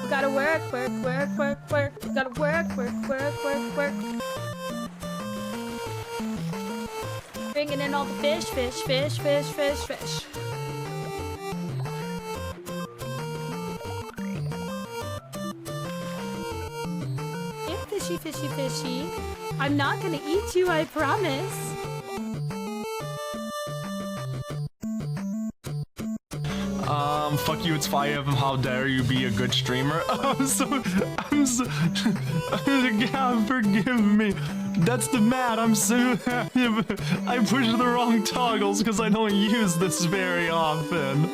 Gotta work, work, work, work, work. Gotta work, work, work, work, work. Bringing in all the fish, fish, fish, fish, fish, fish. Yeah, fishy, fishy, fishy. I'm not gonna eat you, I promise. Fuck you, it's 5 of them. How dare you be a good streamer? I'm so, God, forgive me. That's the mad, I'm so happy. I pushed the wrong toggles because I don't use this very often.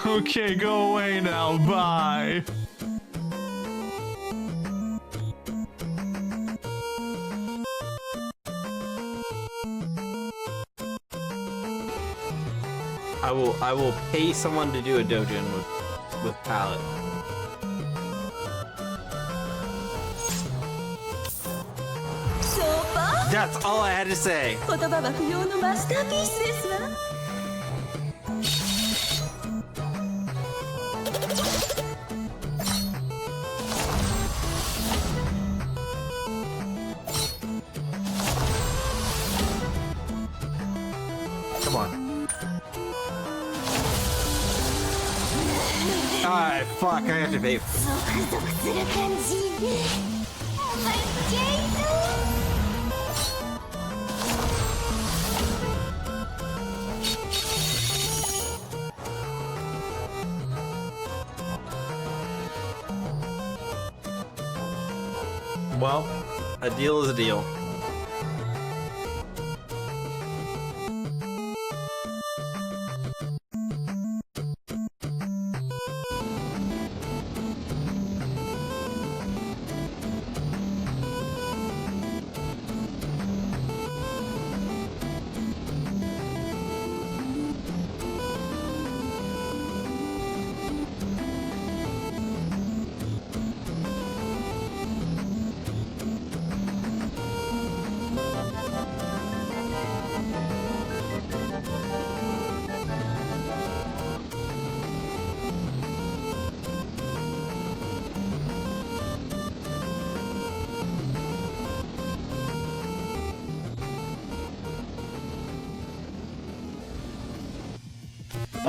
Okay, go away now, bye. I will pay someone to do a dojin with palette. That's all I had to say. Come on. Ah, fuck, I have to pay. Well, a deal is a deal.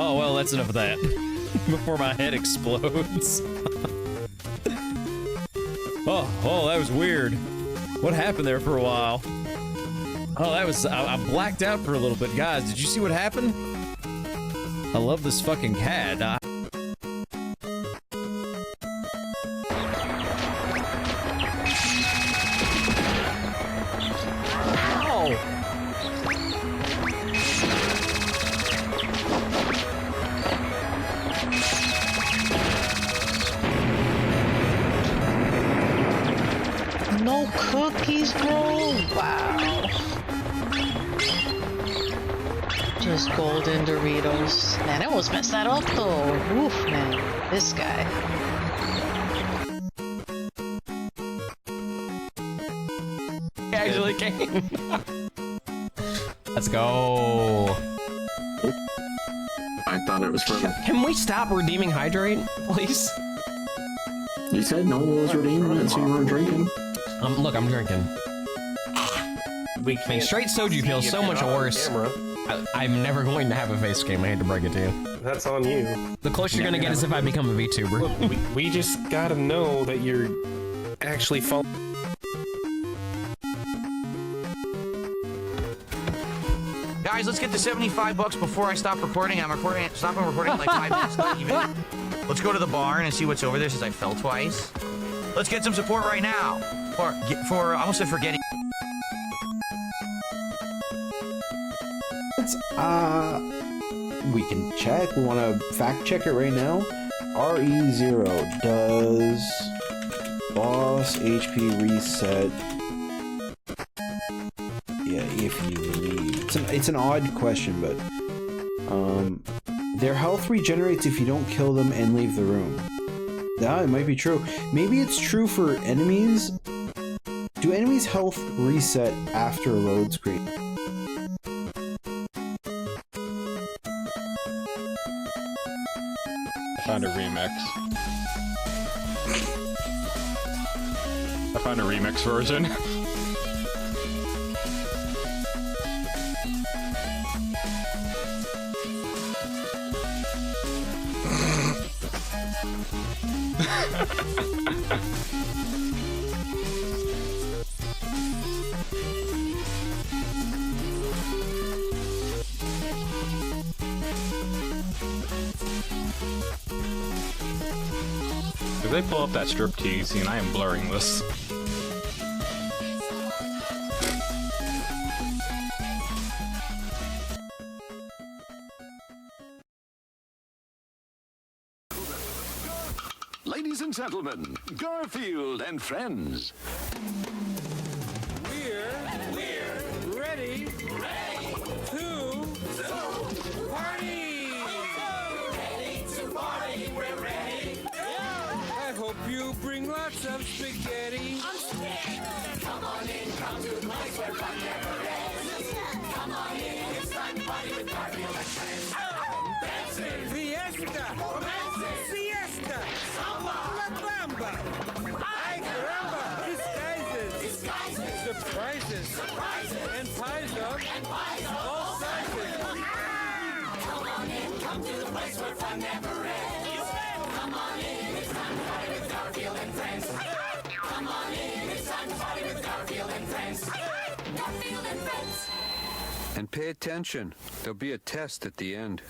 Oh, well, that's enough of that. Before my head explodes. Oh, that was weird. What happened there for a while? Oh, that was... I blacked out for a little bit. Guys, did you see what happened? I love this fucking cat. No cookies, bro? Wow. Just golden Doritos. Man, I almost messed that up though. Oof, man. This guy. He actually came. Let's go. I thought it was for me. Can we stop redeeming hydrate, please? You said no one was redeeming it, so you weren't drinking. Look, I'm drinking. I mean, straight soju feels so much worse. I'm never going to have a face game, I hate to break it to you. That's on you. The closest you're gonna get is if I become a VTuber. Look, we just gotta know that you're actually following. Guys, let's get to 75 bucks before I stop recording. I'm stopping recording in like 5 minutes, not even. Let's go to the barn and see what's over there since I fell twice. Let's get some support right now. I almost said forgetting. We can check. We want to fact check it right now. RE0 does boss HP reset. Yeah, if you leave. It's an odd question, but their health regenerates if you don't kill them and leave the room. Yeah, it might be true. Maybe it's true for enemies. Do enemies' health reset after a load screen? Found a remix. I found a remix version. If they pull up that striptease scene, I am blurring this. Ladies and gentlemen, Garfield and friends. We're ready to party! Ready to party, we're ready. I hope you bring lots of spaghetti. Come on in, come to the place where fun never ends. Come on in, it's time to party with Garfield and friends. Dancing, fiesta, romancing, siesta, samba, la bamba. Ay caramba, disguises, surprises, and pies of all sizes. Come on in, come to the place where fun never ends. Come on in, it's time to party with Garfield and friends. Come on in, it's time to party with Garfield and friends. Garfield and friends. And pay attention. There'll be a test at the end.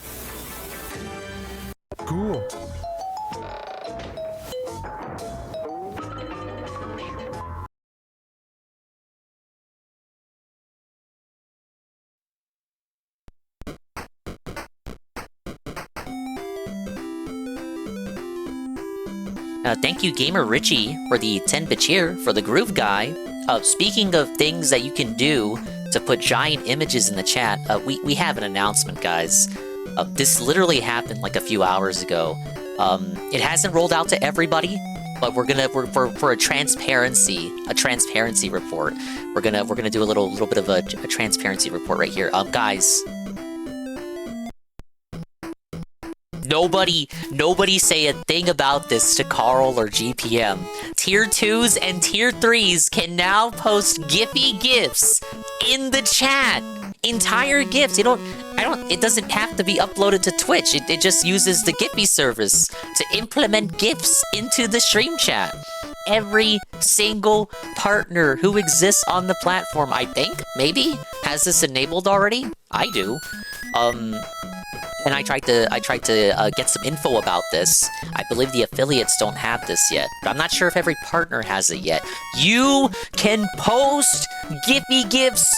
Cool. Thank you, Gamer Richie, for the 10-bit cheer for the Groove Guy. Speaking of things that you can do to put giant images in the chat, we have an announcement, guys. This literally happened like a few hours ago. It hasn't rolled out to everybody, but we're for a transparency report. We're gonna do a little bit of a transparency report right here. Guys. Nobody say a thing about this to Carl or GPM. Tier 2s and Tier 3s can now post Giphy GIFs in the chat. Entire GIFs. It doesn't have to be uploaded to Twitch. It just uses the Giphy service to implement GIFs into the stream chat. Every single partner who exists on the platform, I think, maybe, has this enabled already. I do. And I tried to get some info about this. I believe the affiliates don't have this yet, but I'm not sure if every partner has it yet. You can post Giphy GIFs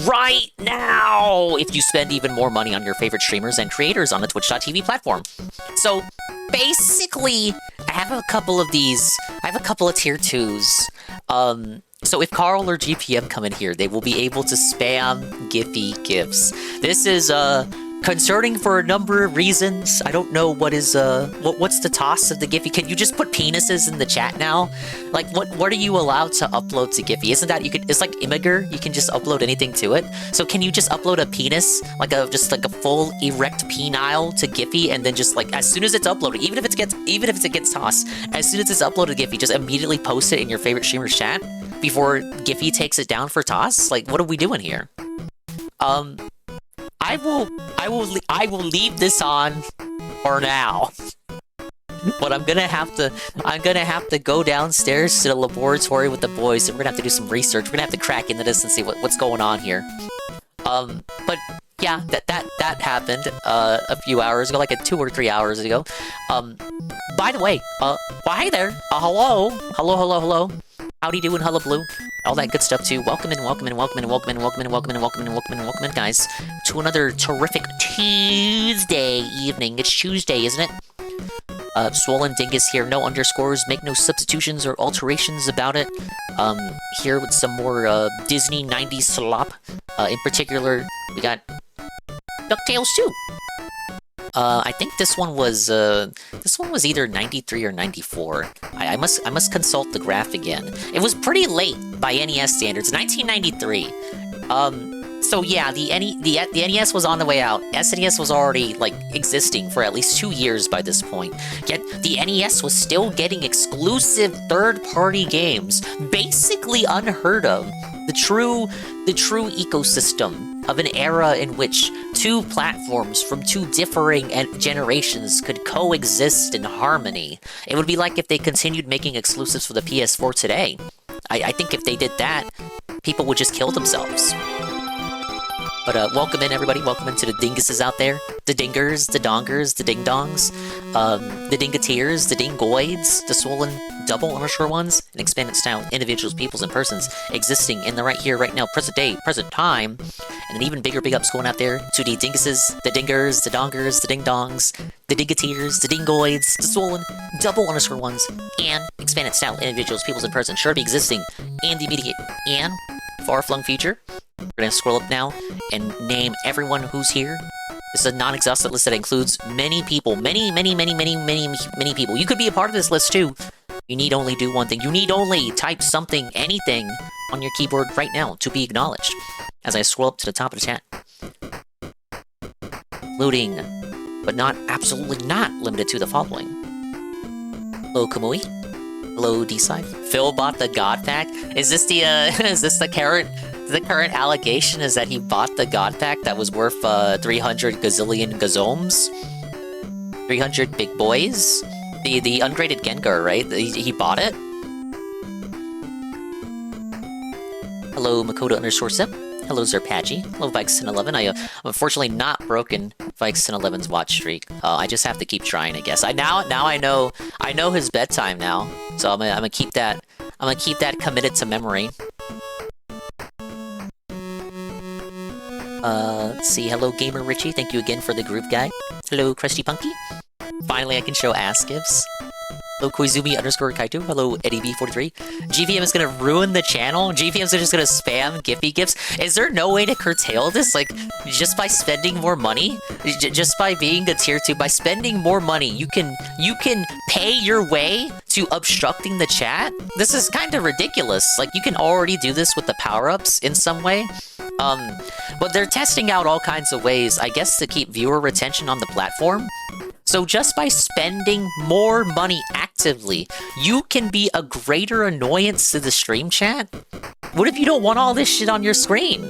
right now if you spend even more money on your favorite streamers and creators on the Twitch.tv platform. So basically, I have a couple of these. I have a couple of Tier 2s. So if Carl or GPM come in here, they will be able to spam Giphy GIFs. This is concerning for a number of reasons. I don't know what's the toss of the Giphy. Can you just put penises in the chat now? Like, what are you allowed to upload to Giphy? Isn't that it's like Imgur? You can just upload anything to it. So can you just upload a penis, just a full erect penile to Giphy, and then just like as soon as it's uploaded, even if it gets tossed, as soon as it's uploaded to Giphy, just immediately post it in your favorite streamer's chat before Giphy takes it down for toss? Like, what are we doing here? I will leave this on for now. But I'm gonna have to go downstairs to the laboratory with the boys, and we're gonna have to do some research. We're gonna have to crack into this and see what's going on here. But yeah, that happened a few hours ago, like 2 or 3 hours ago. By the way, well, hi there. Hello. Howdy doing, hullabaloo. All that good stuff too. Welcome in, guys, to another terrific Tuesday evening. It's Tuesday, isn't it? Swollen Dingus here. No underscores. Make no substitutions or alterations about it. Here with some more Disney 90s slop. In particular, we got DuckTales 2. I think this one was either 93 or 94. I must consult the graph again. It was pretty late by NES standards. 1993. So yeah, the NES was on the way out. SNES was already, like, existing for at least 2 years by this point. Yet, the NES was still getting exclusive third-party games. Basically unheard of. The true ecosystem of an era in which two platforms from two differing generations could coexist in harmony. It would be like if they continued making exclusives for the PS4 today. I think if they did that, people would just kill themselves. But welcome in, everybody. Welcome into the dinguses out there. The dingers, the dongers, the ding-dongs, the dingateers, the dingoids, the swollen double underscore ones, and expanded style individuals, peoples, and persons existing in the right here, right now, present day, present time. And an even bigger big ups going out there to the dinguses, the dingers, the dongers, the ding-dongs, the dingateers, the dingoids, the swollen double underscore ones, and expanded style individuals, peoples, and persons sure to be existing in the immediate and far-flung future. We're gonna scroll up now and name everyone who's here. This is a non-exhaustive list that includes many people. Many people. You could be a part of this list too. You need only do one thing. You need only type something, anything, on your keyboard right now to be acknowledged. As I scroll up to the top of the chat. Loading, but not absolutely not limited to the following. Hello, Kamui. Hello, D-Side. Phil bought the God Pack. Is this the is this the current allegation? Is that he bought the God Pack that was worth 300 gazillion gazomes? 300 big boys? The ungraded Gengar, right? He bought it? Hello, Makoto underscore Sip. Hello, Zerpachi. Hello, Vikes1011. I'm unfortunately not broken Vikes1011's watch streak. I just have to keep trying, I guess. Now I know his bedtime now, so I'm gonna keep that. I'm gonna keep that committed to memory. Let's see. Hello, Gamer Richie. Thank you again for the groove guide. Hello, Krusty Punky. Finally, I can show ass gifs. Hello, Koizumi underscore Kaito. Hello, EddieB43. GVM is gonna ruin the channel. GVM's just gonna spam Giphy gifts. Is there no way to curtail this? Like, just by spending more money? Just by being a tier 2, by spending more money, you can pay your way to obstructing the chat? This is kind of ridiculous. Like, you can already do this with the power-ups in some way. But they're testing out all kinds of ways, I guess, to keep viewer retention on the platform. So just by spending more money actively, you can be a greater annoyance to the stream chat? What if you don't want all this shit on your screen?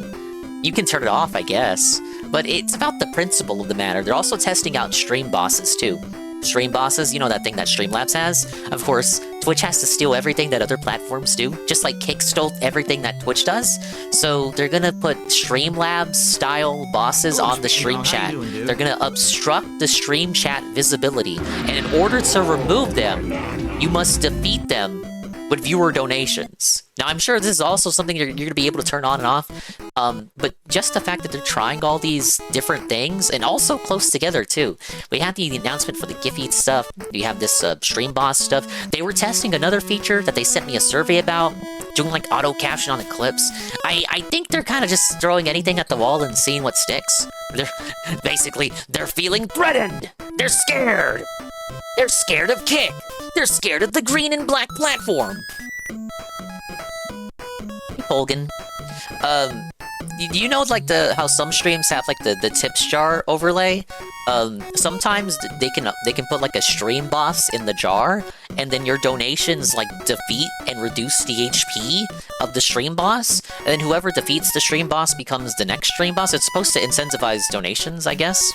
You can turn it off, I guess. But it's about the principle of the matter. They're also testing out stream bosses, too. Stream bosses, you know that thing that Streamlabs has? Of course, Twitch has to steal everything that other platforms do, just like Kick stole everything that Twitch does. So they're gonna put Streamlabs-style bosses on the stream chat. They're gonna obstruct the stream chat visibility, and in order to remove them, you must defeat them with viewer donations. Now, I'm sure this is also something you're going to be able to turn on and off, but just the fact that they're trying all these different things, and also close together, too. We had the announcement for the Giphy stuff, we have this Stream Boss stuff. They were testing another feature that they sent me a survey about, doing like auto-caption on the clips. I think they're kind of just throwing anything at the wall and seeing what sticks. They're feeling threatened! They're scared! They're scared of Kick! They're scared of the green and black platform! Hey, Polgan. You know, like, how some streams have, like, the tips jar overlay? Sometimes they can put, like, a stream boss in the jar, and then your donations, like, defeat and reduce the HP of the stream boss, and then whoever defeats the stream boss becomes the next stream boss. It's supposed to incentivize donations, I guess.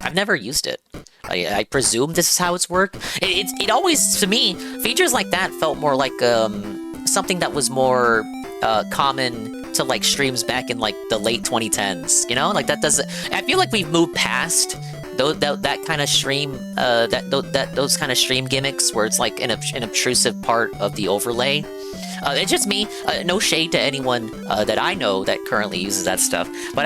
I've never used it. I presume this is how it's worked. It always, to me, features like that felt more like something that was more common to like streams back in like the late 2010s. You know, like that doesn't. I feel like we've moved past that kind of stream, those kind of stream gimmicks where it's like an obtrusive part of the overlay. It's just me. No shade to anyone that I know that currently uses that stuff, but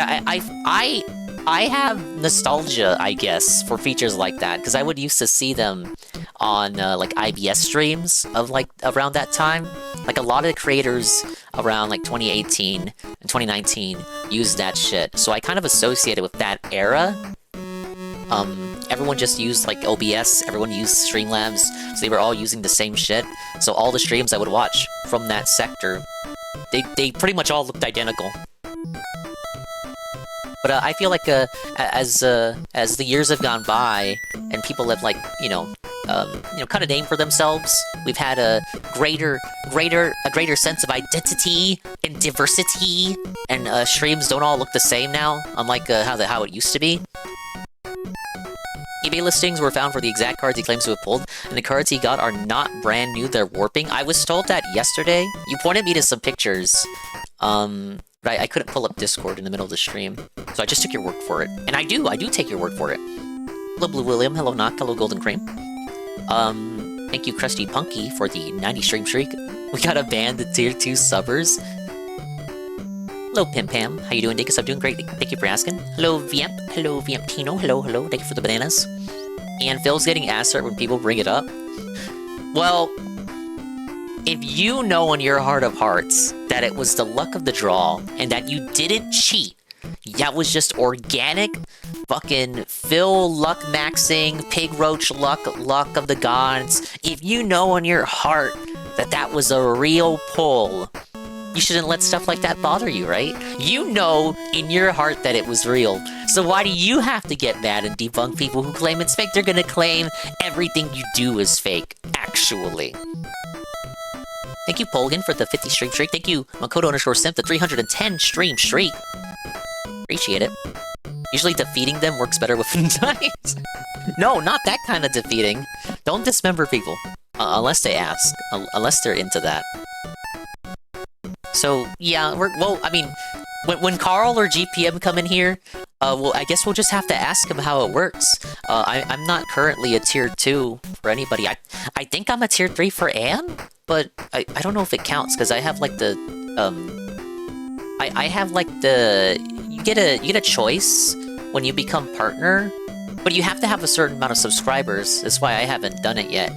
I have nostalgia, I guess, for features like that, because I would used to see them on, like, IBS streams of, like, around that time. Like, a lot of the creators around, like, 2018 and 2019 used that shit. So I kind of associated with that era. Everyone just used, like, OBS, everyone used Streamlabs, so they were all using the same shit. So all the streams I would watch from that sector, they pretty much all looked identical. But I feel like as the years have gone by and people have like cut a name for themselves, we've had a greater sense of identity and diversity, and streams don't all look the same now, unlike how it used to be. eBay listings were found for the exact cards he claims to have pulled, and the cards he got are not brand new, they're warping. I was told that yesterday. You pointed me to some pictures. But I couldn't pull up Discord in the middle of the stream, so I just took your word for it. And I do take your word for it. Hello, Blue William. Hello, Knock. Hello, Golden Cream. Thank you, Krusty Punky, for the 90 stream streak. We got a band of tier 2 subbers. Hello, Pim Pam. How you doing, Dinkus? I'm doing great. Thank you for asking. Hello, Viamp. Hello, Viampino. Hello. Thank you for the bananas. And Phil's getting asked when people bring it up. Well, if you know in your heart of hearts that it was the luck of the draw and that you didn't cheat, that was just organic fucking Phil luck maxing, pig roach luck of the gods, if you know in your heart that that was a real pull, you shouldn't let stuff like that bother you, right? You know in your heart that it was real. So why do you have to get mad and debunk people who claim it's fake? They're gonna claim everything you do is fake, actually. Thank you, Polgan, for the 50 stream streak. Thank you, Makoto_Simp, the 310 stream streak. Appreciate it. Usually defeating them works better with dice. No, not that kind of defeating. Don't dismember people. Unless they ask. Unless they're into that. So, yeah, when Carl or GPM come in here, well, I guess we'll just have to ask them how it works. I'm not currently a tier 2 for anybody. I think I'm a tier 3 for Anne, but I don't know if it counts, because I have, like, the, I have, like, the... You get a choice when you become partner, but you have to have a certain amount of subscribers. That's why I haven't done it yet.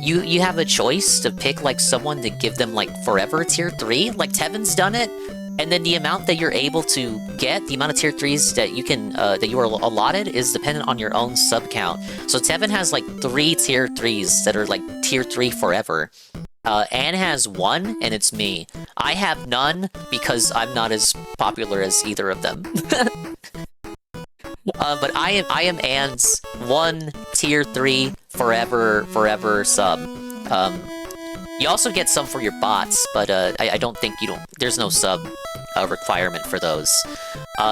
You have a choice to pick, like, someone to give them, like, forever tier 3. Like, Tevin's done it, and then the amount that you're able to get, the amount of tier 3s that you can, that you are allotted is dependent on your own sub count. So Tevin has, like, 3 tier 3s that are, like, tier 3 forever. Anne has 1, and it's me. I have none, because I'm not as popular as either of them. But I am Anne's 1 tier 3 forever sub. You also get some for your bots, but I don't think there's no sub requirement for those.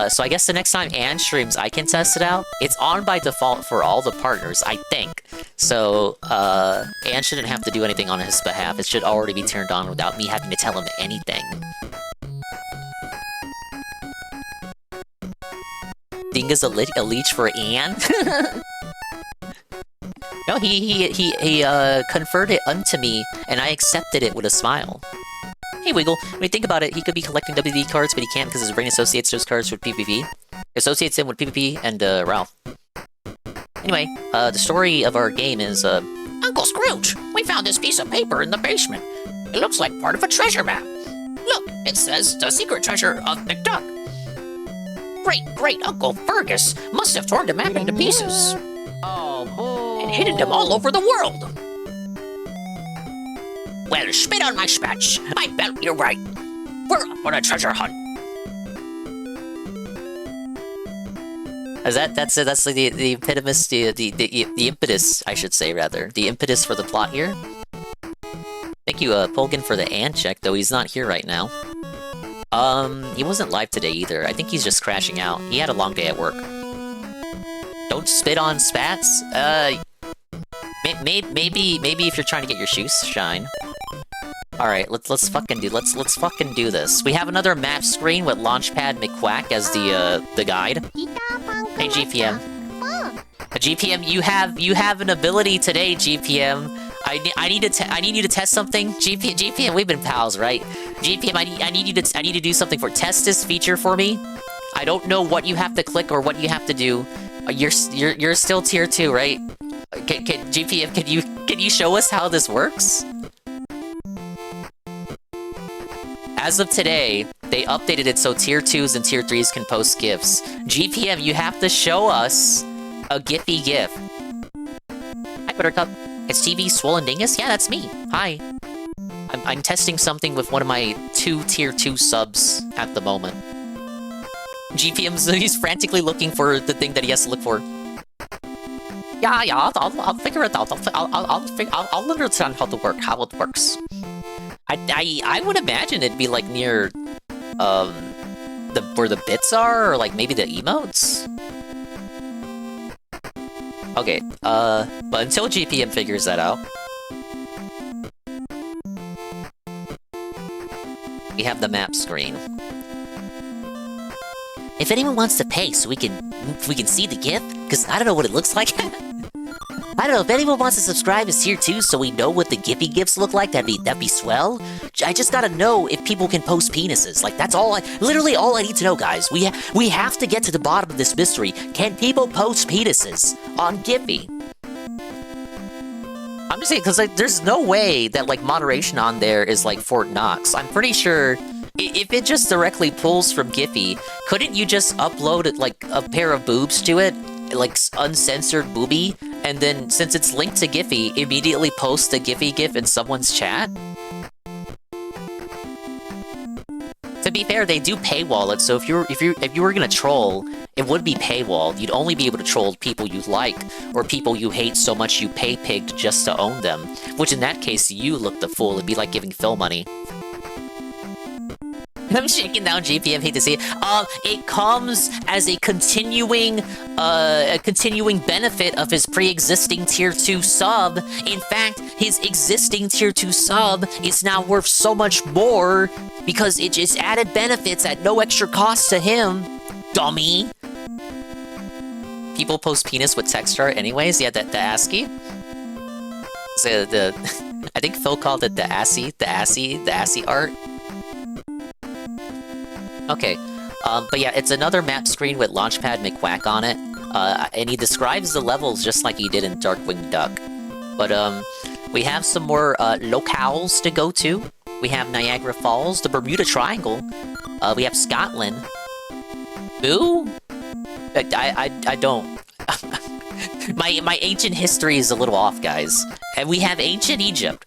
So I guess the next time Anne streams, I can test it out. It's on by default for all the partners, I think. So Anne shouldn't have to do anything on his behalf. It should already be turned on without me having to tell him anything. Dinga's a leech for Anne? No, he conferred it unto me, and I accepted it with a smile. Hey, Wiggle, when you think about it, he could be collecting WD cards, but he can't because his brain associates those cards with PvP. Associates him with PvP and Ralph. Anyway, the story of our game is, Uncle Scrooge, we found this piece of paper in the basement. It looks like part of a treasure map. Look, it says the secret treasure of McDuck. Great Uncle Fergus must have torn the map into pieces. Oh, boy. And hidden them all over the world. Well, spit on my spatch. I bet you're right. We're up on a treasure hunt. That's like the impetus, the impetus, I should say, rather. The impetus for the plot here. Thank you, Polgan, for the Anne check, though he's not here right now. He wasn't live today either. I think he's just crashing out. He had a long day at work. Don't spit on spats? Maybe if you're trying to get your shoes shine. Alright, let's fucking do this. We have another map screen with Launchpad McQuack as the guide. Hey, GPM. GPM, you have an ability today, GPM. I need you to test something. GPM, we've been pals, right? GPM, I need you to do something for test this feature for me. I don't know what you have to click or what you have to do. You're still tier 2, right? GPM, can you show us how this works? As of today, they updated it so tier 2s and tier 3s can post GIFs. GPM, you have to show us a Giphy GIF. Hi, Buttercup. It's TV Swollen Dingus? Yeah, that's me. Hi. I'm testing something with one of my 2 tier 2 subs at the moment. GPM's he's frantically looking for the thing that he has to look for. Yeah, I'll figure it out. I'll understand how it works. I would imagine it'd be like near where the bits are, or like maybe the emotes. Okay, but until GPM figures that out, we have the map screen. If anyone wants to pay so we can see the gift, because I don't know what it looks like. I don't know, if anyone wants to subscribe as tier 2 so we know what the Giphy gifts look like, that'd be swell. I just gotta know if people can post penises. Like, that's literally all I need to know, guys. We have to get to the bottom of this mystery. Can people post penises on Giphy? I'm just saying, because like, there's no way that like moderation on there is like Fort Knox. I'm pretty sure if it just directly pulls from Giphy, couldn't you just upload like a pair of boobs to it? Like uncensored booby, and then since it's linked to Giphy, immediately post a Giphy gif in someone's chat? To be fair, they do paywall it, so if you were gonna troll, it would be paywalled. You'd only be able to troll people you like, or people you hate so much you pay pigged just to own them. Which in that case, you look the fool. It'd be like giving Phil money. I'm shaking down GPM, hate to see it. It comes as a continuing benefit of his pre-existing tier 2 sub. In fact, his existing tier 2 sub is now worth so much more because it just added benefits at no extra cost to him. Dummy. People post penis with text art anyways. Yeah, the ASCII. So I think Phil called it the ASCII art. Okay, but yeah, it's another map screen with Launchpad McQuack on it, and he describes the levels just like he did in Darkwing Duck. But, we have some more, locales to go to. We have Niagara Falls, the Bermuda Triangle, we have Scotland. Boo? I don't... my ancient history is a little off, guys. And we have Ancient Egypt.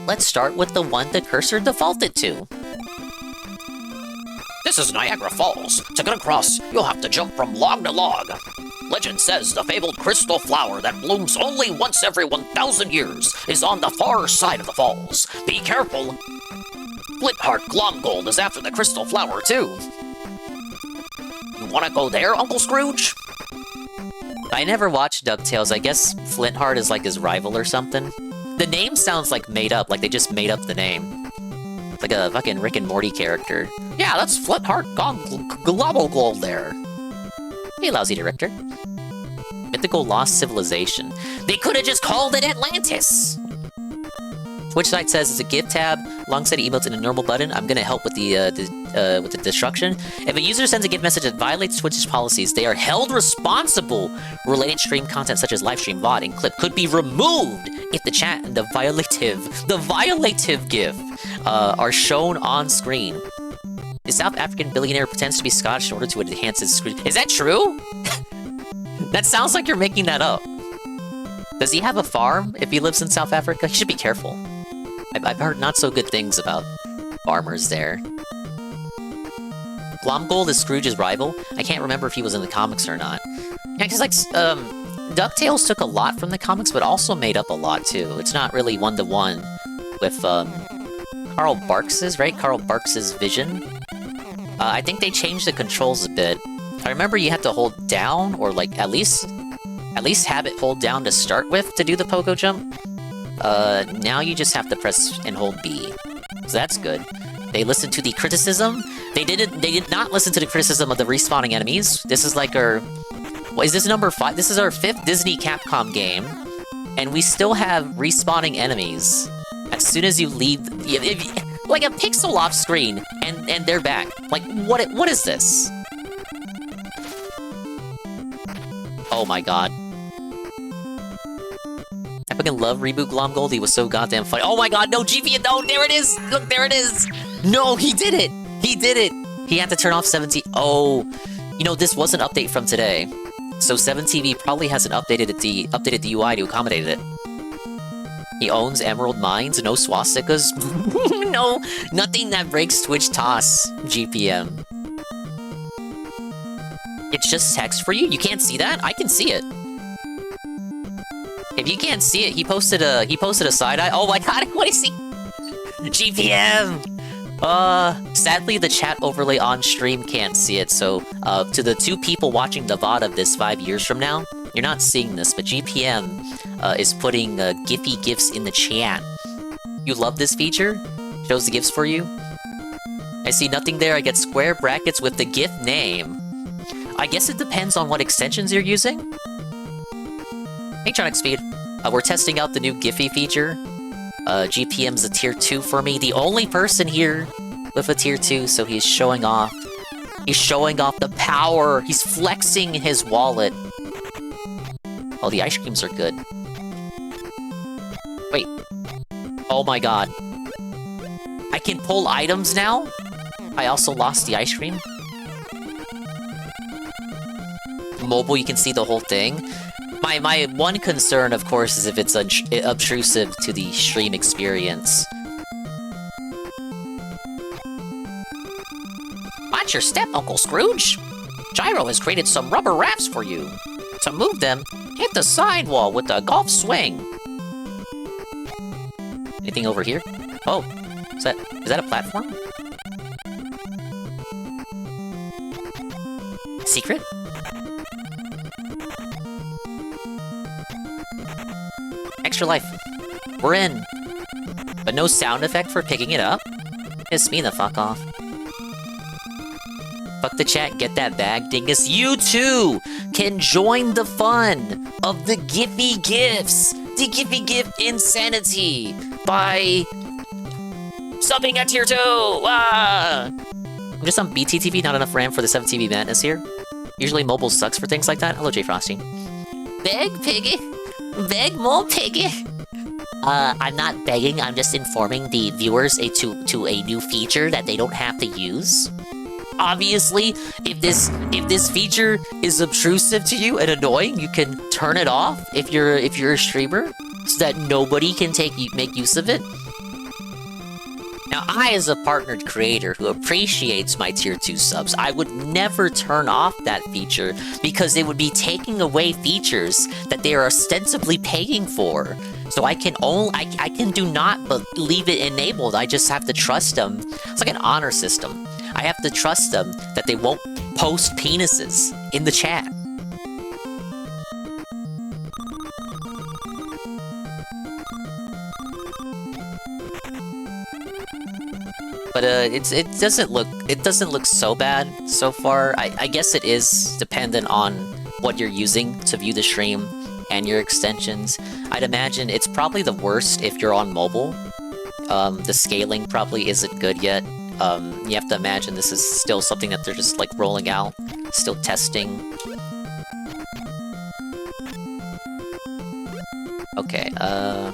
Let's start with the one the cursor defaulted to. This is Niagara Falls. To get across, you'll have to jump from log to log. Legend says the fabled crystal flower that blooms only once every 1,000 years is on the far side of the falls. Be careful. Flintheart Glomgold is after the crystal flower, too. You wanna go there, Uncle Scrooge? I never watched DuckTales. I guess Flintheart is like his rival or something. The name sounds like made up, like they just made up the name. It's like a fucking Rick and Morty character. Yeah, that's Flintheart Glomgold there. Hey, lousy director. Mythical Lost Civilization. They could have just called it Atlantis! Twitch site says it's a gift tab, alongside emotes and a normal button. I'm gonna help with the destruction. If a user sends a gift message that violates Twitch's policies, they are held responsible. Related stream content such as livestream, VOD, and clip could be removed if the chat and the violative gift are shown on screen. The South African billionaire pretends to be Scottish in order to enhance his screen. Is that true? That sounds like you're making that up. Does he have a farm if he lives in South Africa? He should be careful. I've heard not so good things about farmers there. Glomgold is Scrooge's rival. I can't remember if he was in the comics or not. Yeah, because like, DuckTales took a lot from the comics, but also made up a lot too. It's not really one-to-one with, Carl Barks's, right? Carl Barks's vision. I think they changed the controls a bit. I remember you had to hold down, or like, at least have it hold down to start with to do the pogo jump. Now you just have to press and hold B. So that's good. They listened to the criticism. They did not listen to the criticism of the respawning enemies. This is like our... What, is this number 5? This is our 5th Disney Capcom game. And we still have respawning enemies. As soon as you leave... like a pixel off screen, and they're back. Like, what is this? Oh my god. I fucking love Reboot Glomgold. He was so goddamn funny. Oh my god, no, GP, no, there it is! Look, there it is! No, he did it! He did it! He had to turn off 7TV. Oh, you know, this was an update from today. So 7TV probably hasn't updated the UI to accommodate it. He owns Emerald Mines, no swastikas. No, nothing that breaks Twitch toss, GPM. It's just text for you? You can't see that? I can see it. If you can't see it, he posted a side eye. Oh my god, what is he? GPM! Sadly the chat overlay on stream can't see it, so to the 2 people watching the VOD of this 5 years from now, you're not seeing this, but GPM is putting Giphy GIFs in the chat. You love this feature? Shows the GIFs for you? I see nothing there, I get square brackets with the GIF name. I guess it depends on what extensions you're using. Hey Tronic Speed, we're testing out the new Giphy feature. GPM's a tier 2 for me, the only person here with a tier 2, so he's showing off. He's showing off the power, he's flexing his wallet. Oh, the ice creams are good. Wait. Oh my god. I can pull items now? I also lost the ice cream. Mobile, you can see the whole thing. My one concern, of course, is if it's obtrusive to the stream experience. Watch your step, Uncle Scrooge! Gyro has created some rubber rafts for you. To move them, hit the sidewall with a golf swing. Anything over here? Oh, is that a platform? Secret? Extra life. We're in. But no sound effect for picking it up? Piss me the fuck off. Fuck the chat, get that bag, dingus. You too can join the fun of the Giphy GIFs. The Giphy GIF insanity by subbing at tier 2. I'm just on BTTV, not enough RAM for the 7TV madness here. Usually mobile sucks for things like that. Hello, J Frosty. Beg, piggy. Beg more, piggy. I'm not begging, I'm just informing the viewers to a new feature that they don't have to use. Obviously, if this feature is obtrusive to you and annoying, you can turn it off if you're a streamer, so that nobody can make use of it. Now, I, as a partnered creator who appreciates my tier 2 subs, I would never turn off that feature because it would be taking away features that they are ostensibly paying for. So I can do not but leave it enabled. I just have to trust them. It's like an honor system. I have to trust them that they won't post penises in the chat. But it doesn't look so bad so far. I guess it is dependent on what you're using to view the stream and your extensions. I'd imagine it's probably the worst if you're on mobile. The scaling probably isn't good yet. You have to imagine this is still something that they're just like rolling out, still testing. Okay, oh,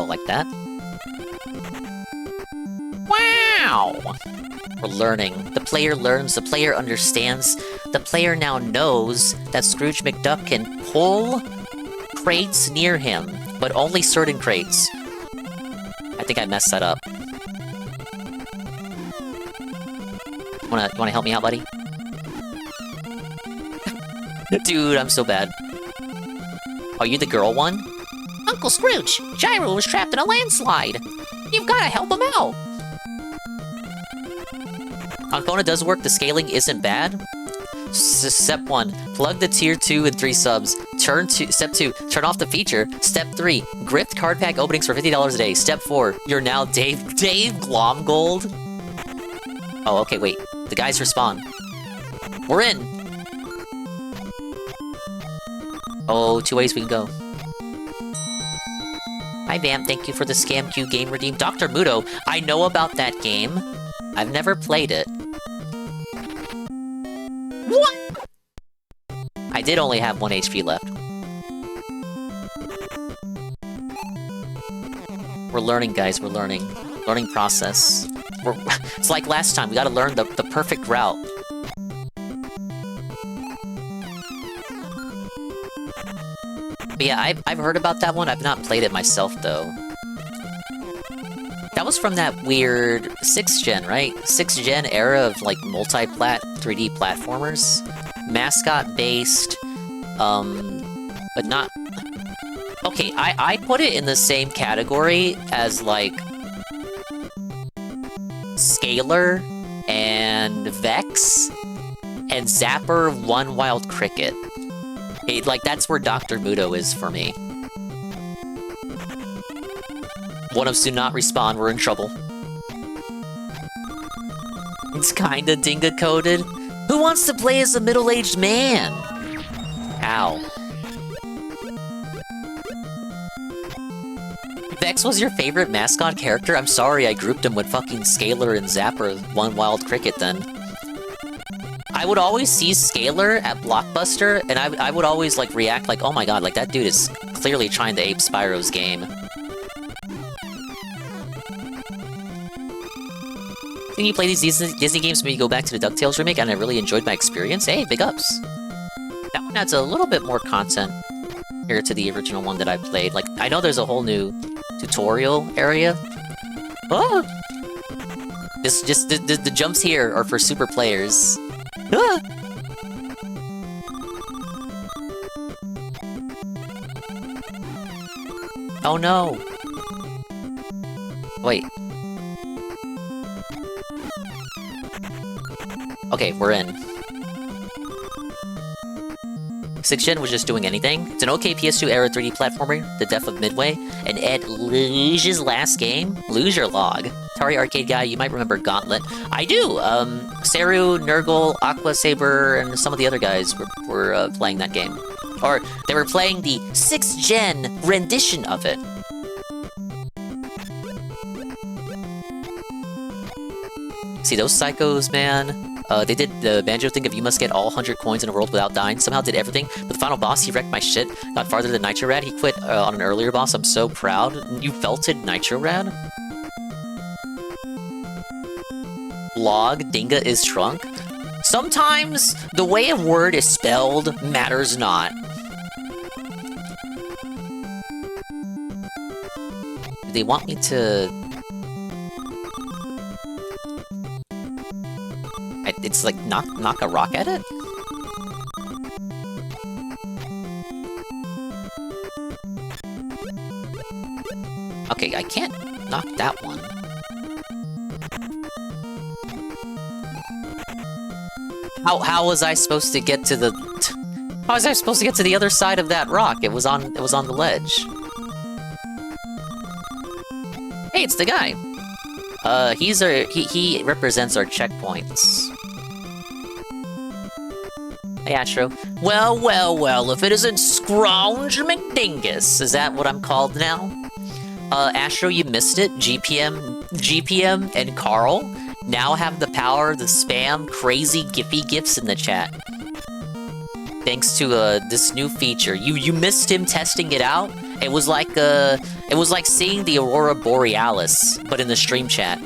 like that? Wow! We're learning. The player learns, the player understands. The player now knows that Scrooge McDuck can pull crates near him, but only certain crates. I think I messed that up. Wanna help me out, buddy? Dude, I'm so bad. Oh, you the girl one? Uncle Scrooge! Gyro was trapped in a landslide! You've gotta help him out! On phone it does work, the scaling isn't bad. Step 1, plug the tier 2 and 3 subs. Step 2, turn off the feature. Step 3, grift card pack openings for $50 a day. Step 4, you're now Dave Glomgold. Oh, okay, wait. The guys respawn. We're in! Oh, 2 ways we can go. Hi, Bam. Thank you for the Scam Q game redeem. Dr. Mudo, I know about that game. I've never played it. What? I did only have 1 HP left. We're learning, guys. We're learning. Learning process. It's like last time. We gotta learn the perfect route. But yeah, I've heard about that one. I've not played it myself, though. That that was from that weird 6th gen, right? 6th gen era of like multi-plat 3D platformers. Mascot-based, but not... Okay, I put it in the same category as like... Scalar and Vex and Zapper One Wild Cricket. Like, that's where Dr. Muto is for me. One of do not respawn, we're in trouble. It's kinda dinga-coded. Who wants to play as a middle-aged man? Ow. Vex was your favorite mascot character? I'm sorry I grouped him with fucking Scalar and Zapper One Wild Cricket then. I would always see Scalar at Blockbuster, and I would always, like, react like, oh my god, like, that dude is clearly trying to ape Spyro's game. Then you play these Disney games, maybe go back to the DuckTales remake, and I really enjoyed my experience. Hey, big ups! That one adds a little bit more content here to the original one that I played. Like, I know there's a whole new tutorial area. Oh! The jumps here are for super players. Ah! Oh no! Wait. Okay, we're in. 6th Gen was just doing anything. It's an okay PS2 era 3D platformer, the death of Midway, and Ed Luge's last game, Luger Log. Atari arcade guy, you might remember Gauntlet. I do! Saru, Nurgle, Aqua Saber, and some of the other guys were playing that game. Or, they were playing the 6th Gen rendition of it. See, those psychos, man. They did the Banjo thing of you must get all 100 coins in a world without dying. Somehow did everything, but the final boss, he wrecked my shit. Got farther than Nitro Rad. He quit on an earlier boss. I'm so proud. You felted Nitro Rad? Log, Dinga is shrunk? Sometimes the way a word is spelled matters not. Do they want me to... It's like, knock a rock at it? Okay, I can't knock that one. How was I supposed to get to the... How was I supposed to get to the other side of that rock? It was on the ledge. Hey, it's the guy. He represents our checkpoints. Hey, Astro. Well, well, well, if it isn't Scrounge McDingus, is that what I'm called now? Astro, you missed it. GPM, and Carl now have the power to spam crazy Giphy gifs in the chat. Thanks to this new feature. You missed him testing it out. It was like seeing the Aurora Borealis, but in the stream chat.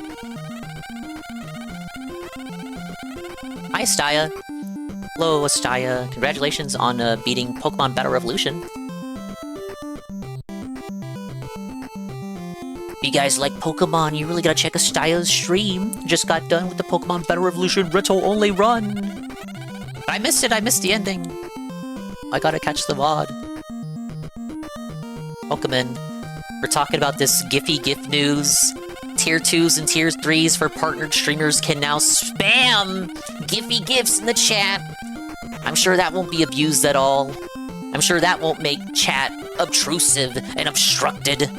Hi, Staya. Hello, Staya. Congratulations on beating Pokemon Battle Revolution. If you guys like Pokemon, you really gotta check out Staya's stream. Just got done with the Pokemon Battle Revolution rental-only run. I missed it. I missed the ending. I gotta catch the VOD. Pokemon. We're talking about this Giphy GIF news. Tier 2s and Tier 3s for partnered streamers can now spam Giphy GIFs in the chat. I'm sure that won't be abused at all. I'm sure that won't make chat obtrusive and obstructed.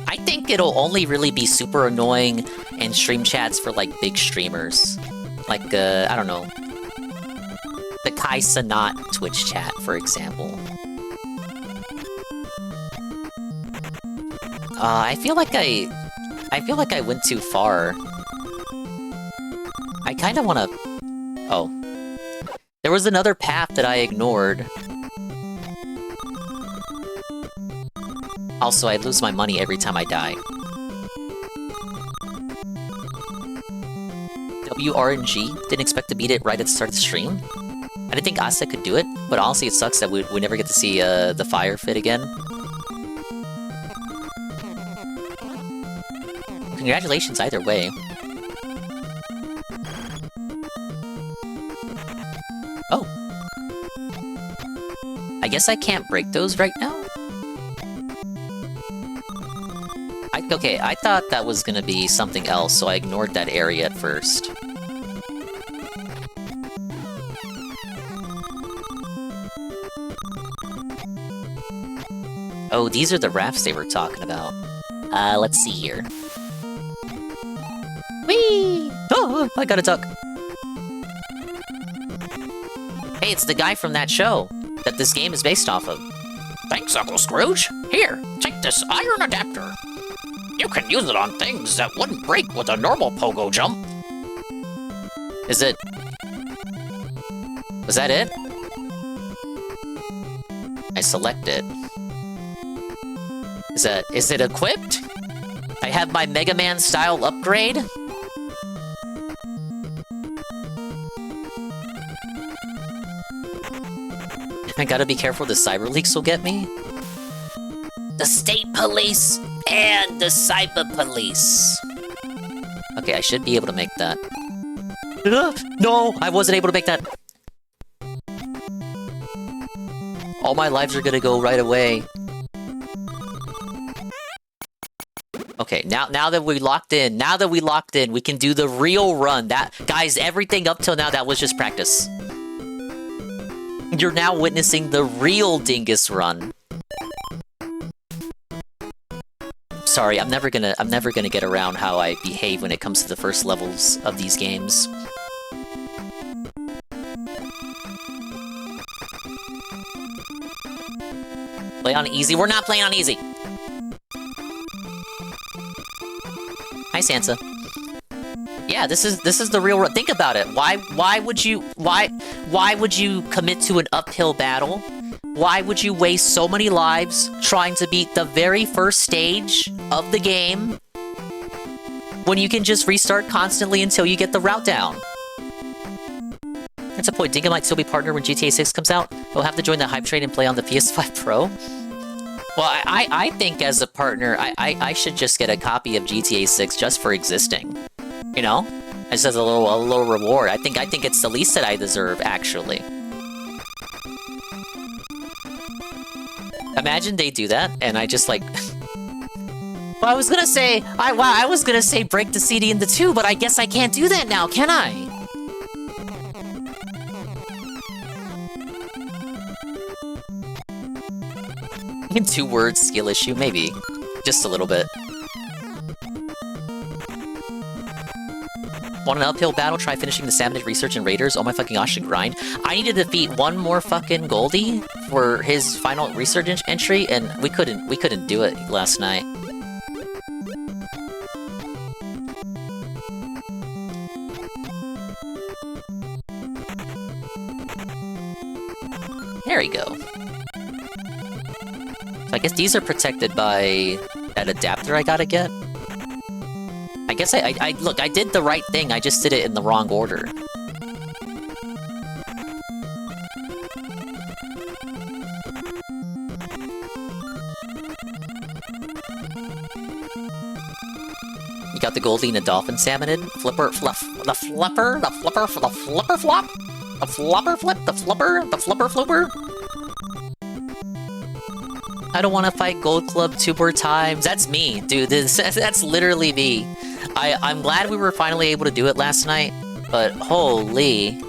I think it'll only really be super annoying in stream chats for, like, big streamers. Like, I don't know. The Kai Sanat Twitch chat, for example. I feel like I went too far. I kind of want to... Oh. There was another path that I ignored. Also, I lose my money every time I die. WRNG didn't expect to beat it right at the start of the stream. I didn't think Asa could do it, but honestly it sucks that we never get to see the fire fit again. congratulations either way. Oh. I guess I can't break those right now? Okay, I thought that was gonna be something else, so I ignored that area at first. Oh, these are the rafts they were talking about. Let's see here. Whee! Oh, I got a duck. Hey, it's the guy from that show that this game is based off of. Thanks, Uncle Scrooge. Here, take this iron adapter. You can use it on things that wouldn't break with a normal pogo jump. Is it... Was that it? I select it. Is it equipped? I have my Mega Man style upgrade? I gotta be careful, the cyber leaks will get me. The state police and the cyber police. Okay, I should be able to make that. No, I wasn't able to make that. All my lives are gonna go right away. Okay, now that we locked in, we can do the real run. Guys, everything up till now, that was just practice. You're now witnessing the real Dingus run. Sorry, I'm never gonna get around how I behave when it comes to the first levels of these games. Play on easy. We're not playing on easy. Hi, Sansa. Yeah, this is the real run. Think about it. Why would you commit to an uphill battle? Why would you waste so many lives trying to beat the very first stage of the game when you can just restart constantly until you get the route down? That's a point. Dinga might still be partner when GTA 6 comes out. We'll have to join the hype train and play on the PS5 Pro. Well, I think as a partner, I should just get a copy of GTA 6 just for existing. You know? Just as a little reward. I think it's the least that I deserve, actually. Imagine they do that, and I just like... Well, I was gonna say... I was gonna say break the CD into two, but I guess I can't do that now, can I? In 2 words, skill issue, maybe. Just a little bit. Want an uphill battle? Try finishing the Salmonid Research and Raiders. Oh my fucking gosh, to grind. I need to defeat one more fucking Goldie for his final research entry, and we couldn't do it last night. There we go. So I guess these are protected by that adapter I gotta get. I guess look, I did the right thing, I just did it in the wrong order. You got the Goldie and the Dolphin Salmonid? Flipper flop? The flipper flipper? I don't want to fight Gold Club 2 more times. That's me, dude. That's literally me. I'm glad we were finally able to do it last night, but holy...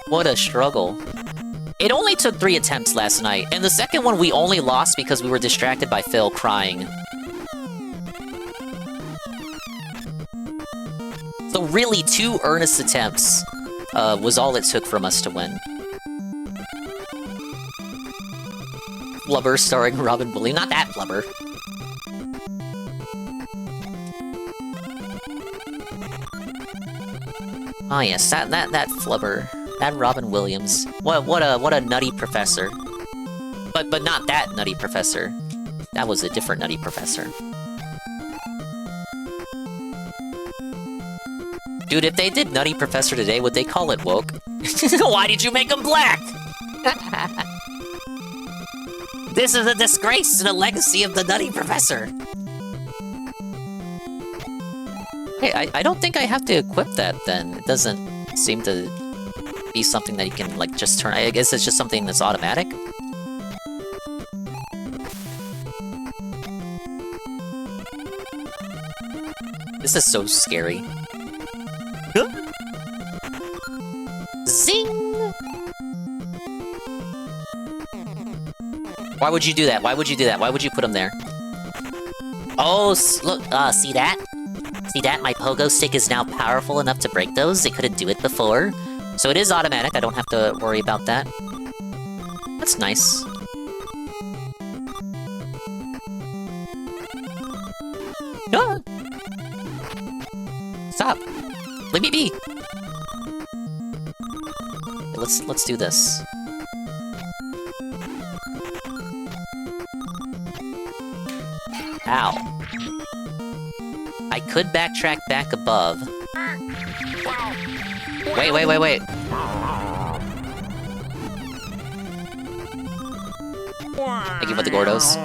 What a struggle. It only took 3 attempts last night, and the second one we only lost because we were distracted by Phil crying. So really, 2 earnest attempts was all it took from us to win. Flubber starring Robin Williams. Not that Flubber. Oh yes, that Flubber. That Robin Williams. What a nutty professor. But not that nutty professor. That was a different nutty professor. Dude, if they did Nutty Professor today, would they call it woke? Why did you make him black? This is a disgrace to the legacy of the Nutty Professor. Hey, I don't think I have to equip that then. It doesn't seem to be something that you can, like, just turn... I guess it's just something that's automatic? This is so scary. Zing! Why would you do that? Why would you do that? Why would you put them there? Oh, look, see that? See that? My pogo stick is now powerful enough to break those. It couldn't do it before. So it is automatic. I don't have to worry about that. That's nice. Ah! Stop! Leave me be! Let's do this. Ow. I could backtrack back above. Wait. Thank you for the Gordos.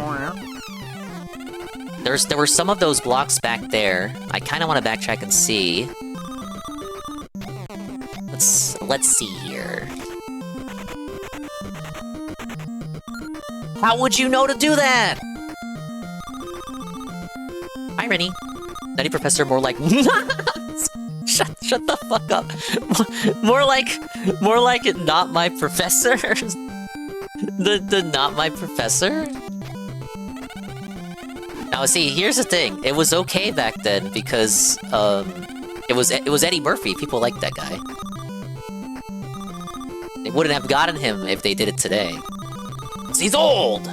There were some of those blocks back there. I kind of want to backtrack and see. Let's see here. How would you know to do that? Hi, Rennie. Nutty Professor, more like... shut the fuck up. More like not my professor. the not my professor. Now see, here's the thing. It was okay back then because it was Eddie Murphy. People liked that guy. They wouldn't have gotten him if they did it today. He's old.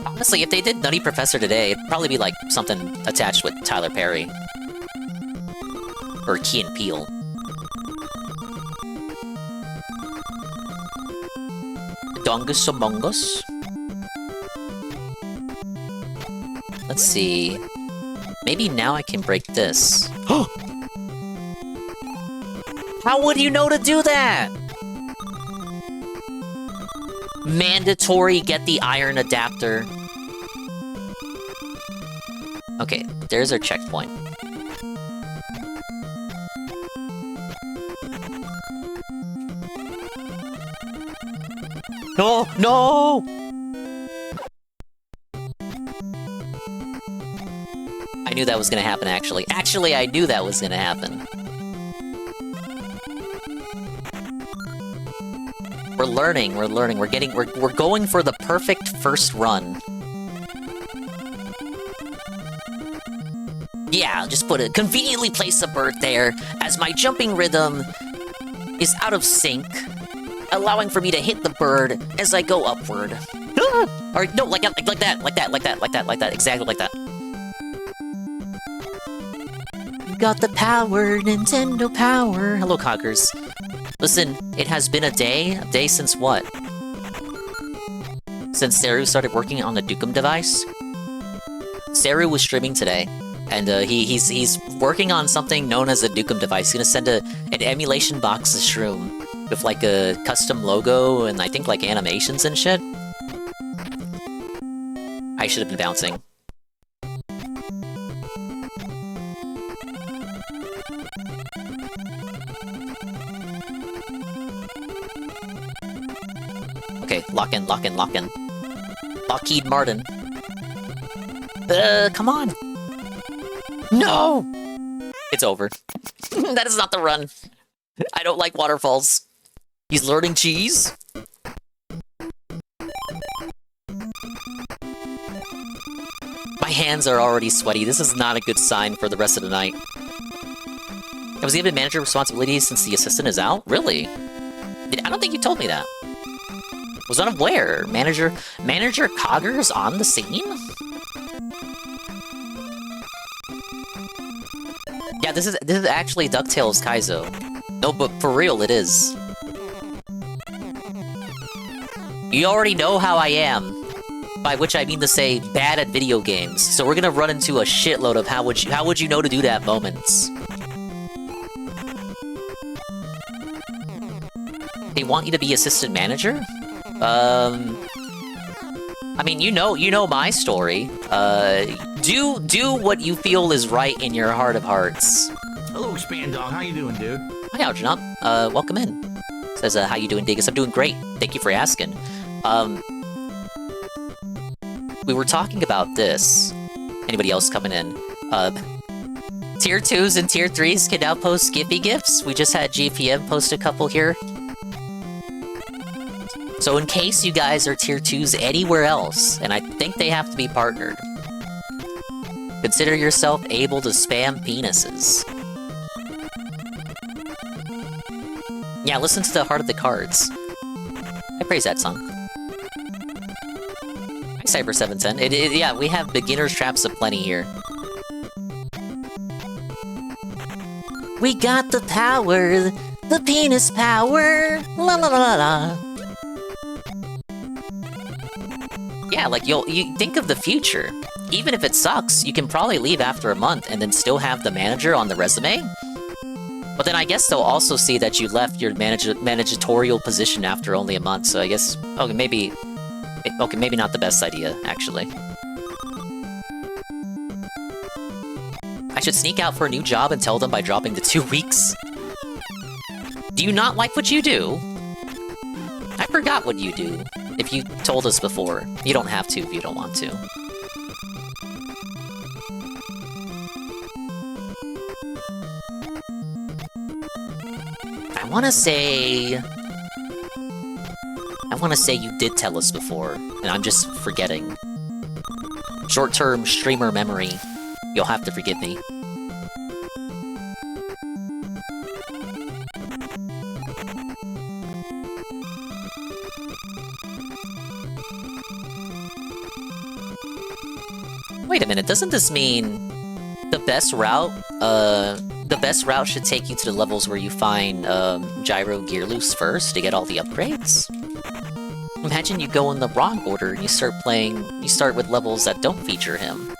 Honestly, if they did Nutty Professor today, it'd probably be like something attached with Tyler Perry. Or Key and Peele. Dungus Among Us? Let's see... Maybe now I can break this. How would you know to do that? Mandatory get the iron adapter. Okay, there's our checkpoint. No! No! I knew that was gonna happen, actually. Actually, I knew that was gonna happen. We're learning, we're going for the perfect first run. Yeah, just conveniently place a bird there, as my jumping rhythm is out of sync, allowing for me to hit the bird as I go upward. Or, no, like that, exactly like that. You got the power, Nintendo power. Hello, Coggers. Listen, it has been a day. A day since what? Since Seru started working on the Dukem device? Seru was streaming today, and he's working on something known as a Dukem device. He's gonna send an emulation box to Shroom with like a custom logo and I think like animations and shit. I should have been bouncing. Okay, lock in. Lockheed Martin. Come on! No! It's over. That is not the run. I don't like waterfalls. He's learning cheese? My hands are already sweaty. This is not a good sign for the rest of the night. Was he given manager responsibilities since the assistant is out? Really? I don't think you told me that. Was unaware. Manager Cogger's on the scene? Yeah, this is actually DuckTales Kaizo. No, but for real, it is. You already know how I am. By which I mean to say, bad at video games. So we're gonna run into a shitload of how would you know to do that moments. They want you to be assistant manager? I I mean, you know my story. Do what you feel is right in your heart of hearts. Hello, Expand Dog. How you doing, dude? Hi, Algernon. Welcome in. Says, how you doing, Dingus? I'm doing great. Thank you for asking. We were talking about this. Anybody else coming in? Tier 2s and Tier 3s can now post Giphy gifts. We just had GPM post a couple here. So in case you guys are Tier 2s anywhere else, and I think they have to be partnered, consider yourself able to spam penises. Yeah, listen to the Heart of the Cards. I praise that song. Hi, Cyber710. Yeah, we have beginner's traps aplenty here. We got the power, the penis power, la la la la la. Yeah, like you think of the future. Even if it sucks, you can probably leave after a month and then still have the manager on the resume. But then I guess they'll also see that you left your managerial position after only a month, so I guess... Okay, maybe not the best idea, actually. I should sneak out for a new job and tell them by dropping the 2 weeks. Do you not like what you do? I forgot what you do. If you told us before. You don't have to if you don't want to. I wanna say you did tell us before, and I'm just forgetting. Short-term streamer memory. You'll have to forgive me. Wait a minute, doesn't this mean the best route should take you to the levels where you find Gyro Gear Loose first to get all the upgrades? Imagine you go in the wrong order and you start with levels that don't feature him.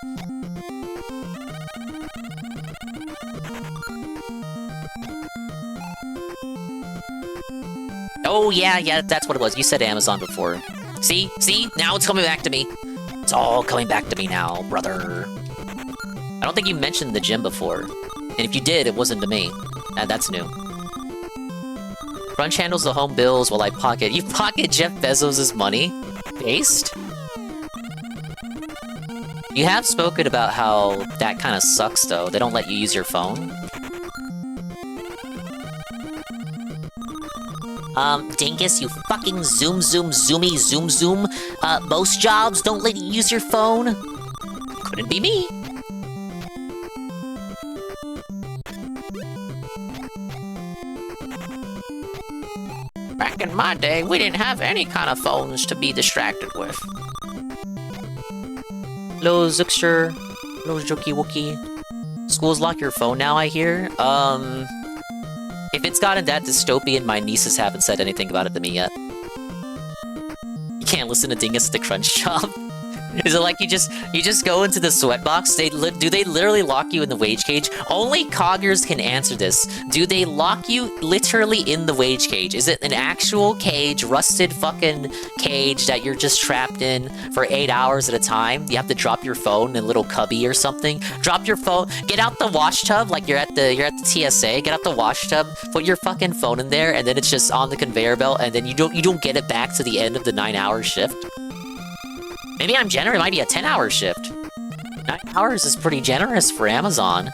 Oh yeah, that's what it was. You said Amazon before. See? Now it's coming back to me. It's all coming back to me now, brother. I don't think you mentioned the gym before. And if you did, it wasn't to me. That's new. Crunch handles the home bills while I pocket... You pocket Jeff Bezos' money? Based? You have spoken about how that kind of sucks, though. They don't let you use your phone. Dingus, you fucking zoom. Most jobs don't let you use your phone. Couldn't be me. Back in my day, we didn't have any kind of phones to be distracted with. Hello, Zuxer. Hello, Jokey Wookie. Schools lock your phone now, I hear? If it's gotten that dystopian, my nieces haven't said anything about it to me yet. You can't listen to Dingus at the crunch job. Is it like you just go into the sweatbox? Do they literally lock you in the wage cage? Only Coggers can answer this. Do they lock you literally in the wage cage? Is it an actual cage, rusted fucking cage that you're just trapped in for 8 hours at a time? You have to drop your phone in a little cubby or something. Drop your phone. Get out the wash tub like you're at the TSA. Get out the wash tub. Put your fucking phone in there, and then it's just on the conveyor belt, and then you don't get it back to the end of the 9-hour shift. Maybe I'm generous. It might be a 10-hour shift. 9 hours is pretty generous for Amazon.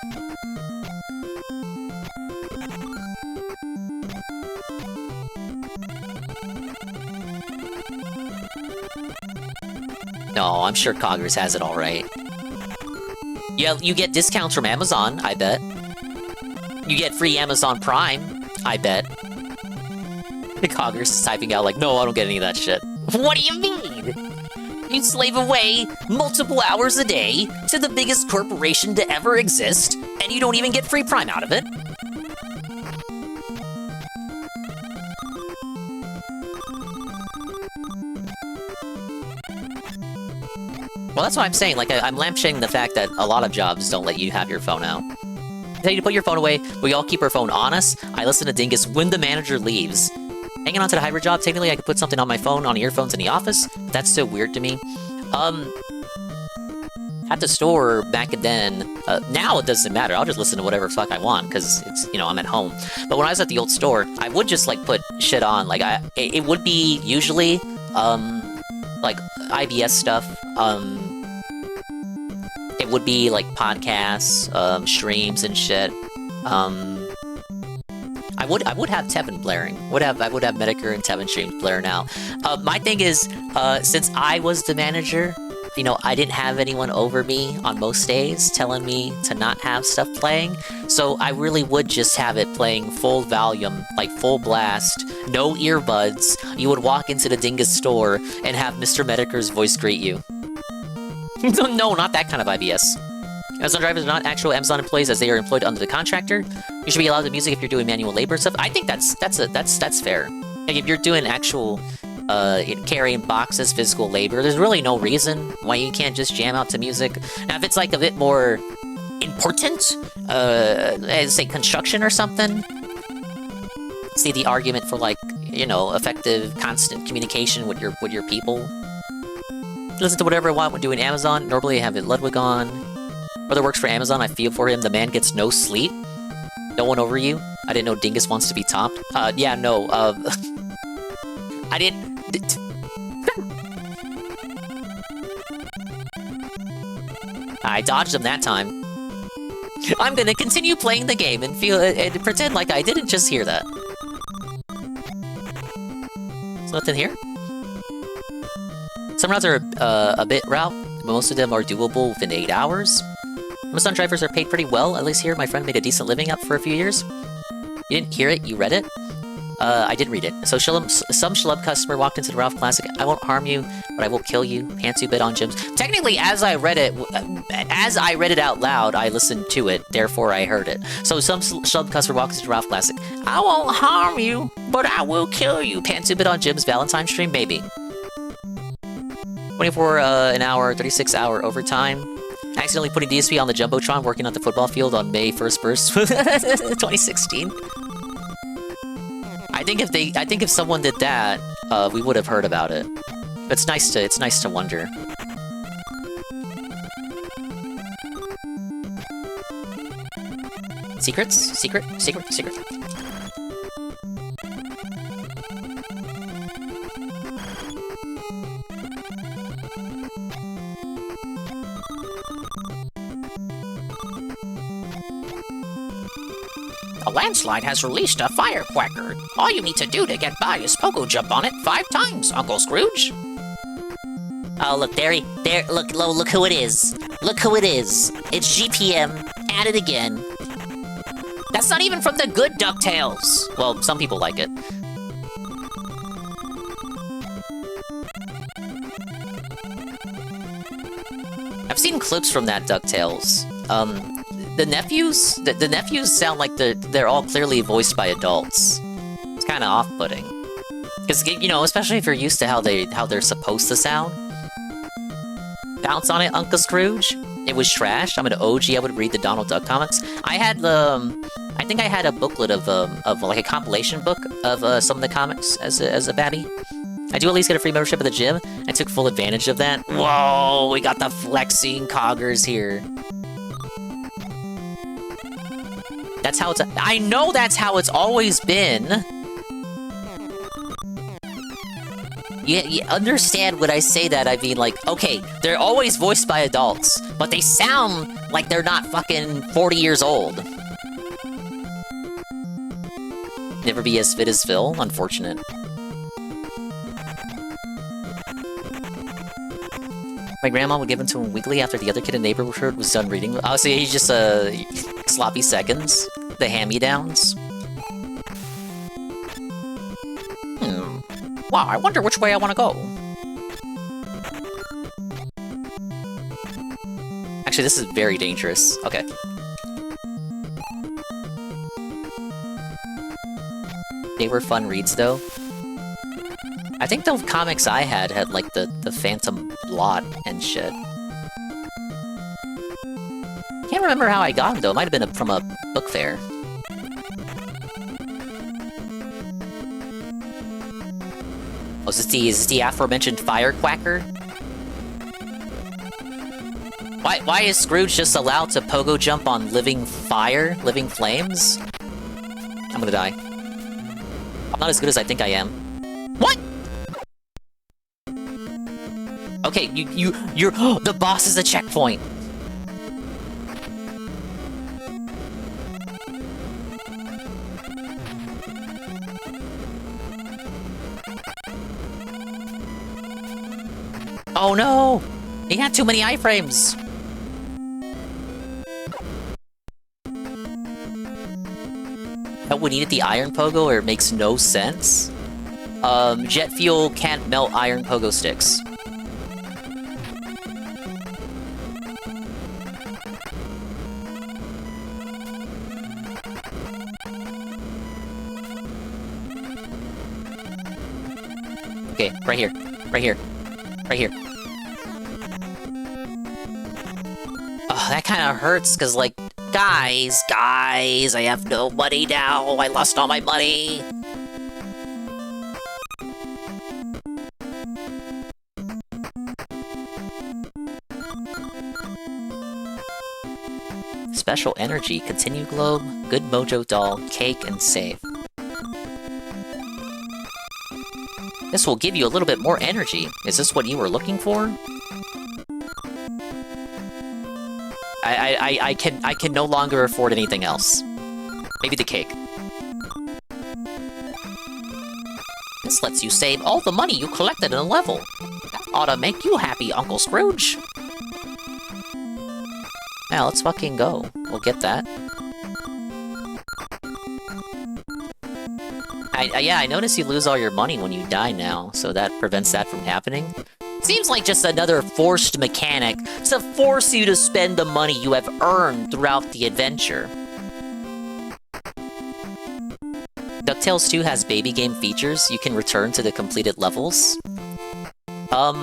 No, I'm sure Coggers has it all right. Yeah, you get discounts from Amazon, I bet. You get free Amazon Prime, I bet. Coggers is typing out like, no, I don't get any of that shit. What do you mean? You slave away multiple hours a day to the biggest corporation to ever exist, and you don't even get free Prime out of it. Well, that's what I'm saying. Like, I'm lampshading the fact that a lot of jobs don't let you have your phone out. They tell you to put your phone away. We all keep our phone on us. I listen to Dingus when the manager leaves. Hanging on to the hybrid job, technically I could put something on my phone on earphones in the office, but that's so weird to me. At the store back then, now it doesn't matter. I'll just listen to whatever fuck I want because it's, you know, I'm at home. But when I was at the old store, I would just like put shit on. Like it would be usually like IBS stuff. It would be like podcasts, streams and shit. I would have Tevin blaring. I would have Medicare and Tevin streams blaring out. My thing is, since I was the manager, you know, I didn't have anyone over me on most days telling me to not have stuff playing, so I really would just have it playing full volume, like full blast, no earbuds. You would walk into the Dingus store and have Mr. Medicare's voice greet you. No, not that kind of IBS. Amazon drivers are not actual Amazon employees as they are employed under the contractor. You should be allowed the music if you're doing manual labor and stuff. I think that's fair. Like if you're doing actual carrying boxes, physical labor, there's really no reason why you can't just jam out to music. Now, if it's like a bit more important, say construction or something, see the argument for like, you know, effective, constant communication with your people. Listen to whatever I want when doing Amazon. Normally I have it Ludwig on. Brother works for Amazon. I feel for him. The man gets no sleep. No one over you. I didn't know Dingus wants to be topped. Yeah, no. I didn't. I dodged him that time. I'm gonna continue playing the game and feel and pretend like I didn't just hear that. There's nothing here. Some routes are a bit route, but most of them are doable within 8 hours. Amazon drivers are paid pretty well, at least here. My friend made a decent living up for a few years. You didn't hear it, you read it? I did read it. So some schlub customer walked into the Ralph Classic. I won't harm you, but I will kill you. Pantsu bit on gyms. Technically, as I read it out loud, I listened to it. Therefore, I heard it. So some schlub customer walks into the Ralph Classic. I won't harm you, but I will kill you. Pantsu bit on gyms. Valentine's stream, maybe. 24 an hour, 36 hour overtime. Accidentally putting DSP on the Jumbotron working on the football field on May 1st burst 2016. I think if someone did that, we would have heard about it. It's nice to wonder. Secrets? Secret? A landslide has released a firecracker. All you need to do to get by is pogo jump on it 5 times, Uncle Scrooge. Oh, look, look who it is. Look who it is. It's GPM, at it again. That's not even from the good DuckTales. Well, some people like it. I've seen clips from that DuckTales. The nephews sound like they're all clearly voiced by adults. It's kind of off-putting. Because, you know, especially if you're used to how they're supposed to sound. Bounce on it, Uncle Scrooge. It was trash. I'm an OG. I would read the Donald Duck comics. I had I think I had a booklet of like a compilation book of some of the comics as a baddie. I do at least get a free membership at the gym. I took full advantage of that. Whoa, we got the flexing coggers here. That's how it's... I know that's how it's always been. You understand when I say that, I mean, like, okay, they're always voiced by adults, but they sound like they're not fucking 40 years old. Never be as fit as Phil, unfortunate. My grandma would give them to him weekly after the other kid in the neighborhood was done reading. Oh, so he's just, sloppy seconds. The hand-me-downs. Wow, I wonder which way I want to go. Actually, this is very dangerous. Okay. They were fun reads, though. I think the comics I had like, the Phantom Blot and shit. Can't remember how I got them, though. It might have been from a book fair. Oh, is this the aforementioned firecracker? Why is Scrooge just allowed to pogo jump on living fire, living flames? I'm gonna die. I'm not as good as I think I am. What? Okay, you're the boss is a checkpoint. Oh no! He had too many iframes! But we needed the iron pogo or it makes no sense? Jet fuel can't melt iron pogo sticks. Okay, right here. Right here. Right here. Oh, that kind of hurts, because, like, guys, I have no money now. I lost all my money. Special energy, continue globe, good mojo doll, cake, and save. This will give you a little bit more energy. Is this what you were looking for? I can no longer afford anything else. Maybe the cake. This lets you save all the money you collected in a level. That ought to make you happy, Uncle Scrooge. Now let's fucking go. We'll get that. Yeah, I notice you lose all your money when you die now, so that prevents that from happening. Seems like just another forced mechanic to force you to spend the money you have earned throughout the adventure. DuckTales 2 has baby game features. You can return to the completed levels. Oh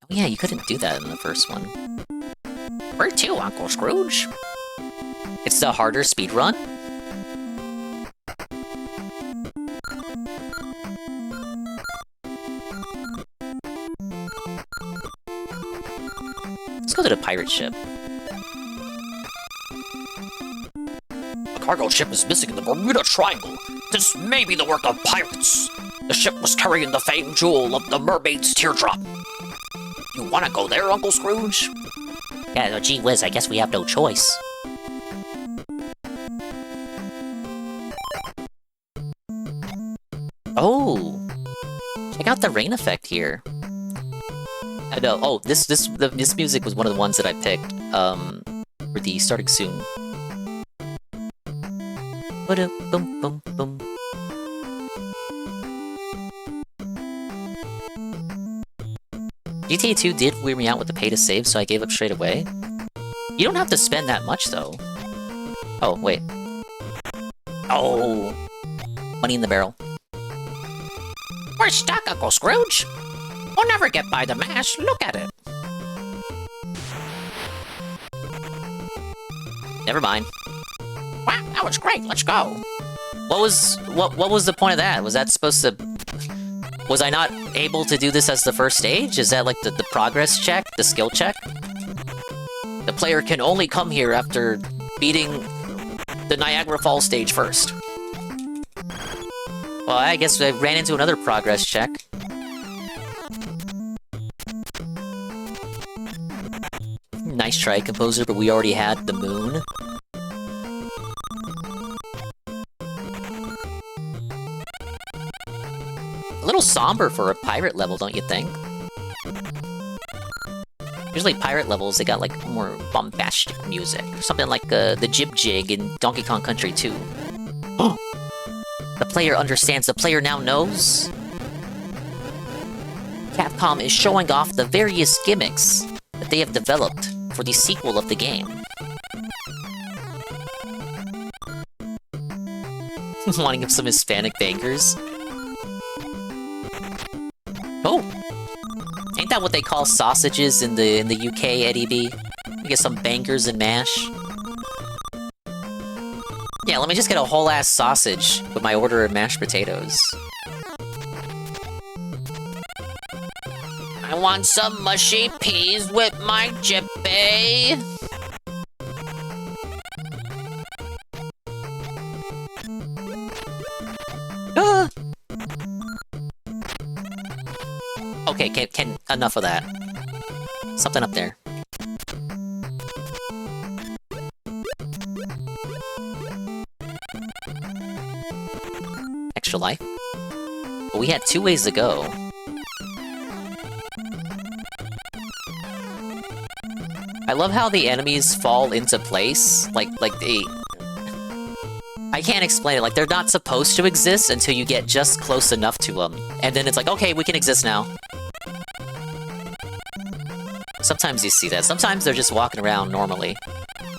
yeah, you couldn't do that in the first one. Where to, Uncle Scrooge? It's the harder speedrun? Let's go to the pirate ship. A cargo ship is missing in the Bermuda Triangle. This may be the work of pirates. The ship was carrying the famed jewel of the mermaid's teardrop. You want to go there, Uncle Scrooge? Yeah, no, gee whiz, I guess we have no choice. Oh! Check out the rain effect here. I know. Oh, this music was one of the ones that I picked for the starting soon. Boom, boom, boom. GTA 2 did weird me out with the pay to save, so I gave up straight away. You don't have to spend that much, though. Oh, wait. Oh! Money in the barrel. We're stuck, Uncle Scrooge. We'll never get by the mash. Look at it. Never mind. Wow, that was great. Let's go. What was the point of that? Was that supposed to... Was I not able to do this as the first stage? Is that like the progress check? The skill check? The player can only come here after beating the Niagara Falls stage first. Well, I guess I ran into another progress check. Nice try, composer, but we already had the moon. A little somber for a pirate level, don't you think? Usually pirate levels, they got like more bombastic music. Something like the Jib Jig in Donkey Kong Country 2. Oh! The player understands, the player now knows. Capcom is showing off the various gimmicks that they have developed for the sequel of the game. Wanting up some Hispanic bangers. Oh! Ain't that what they call sausages in the UK, Eddie B? We get some bangers and mash. Yeah, let me just get a whole ass sausage with my order of mashed potatoes. I want some mushy peas with my jippy. Ah. Okay, can enough of that. Something up there. Extra life. But we had 2 ways to go. I love how the enemies fall into place. Like they... I can't explain it. Like, they're not supposed to exist until you get just close enough to them. And then it's like, okay, we can exist now. Sometimes you see that. Sometimes they're just walking around normally.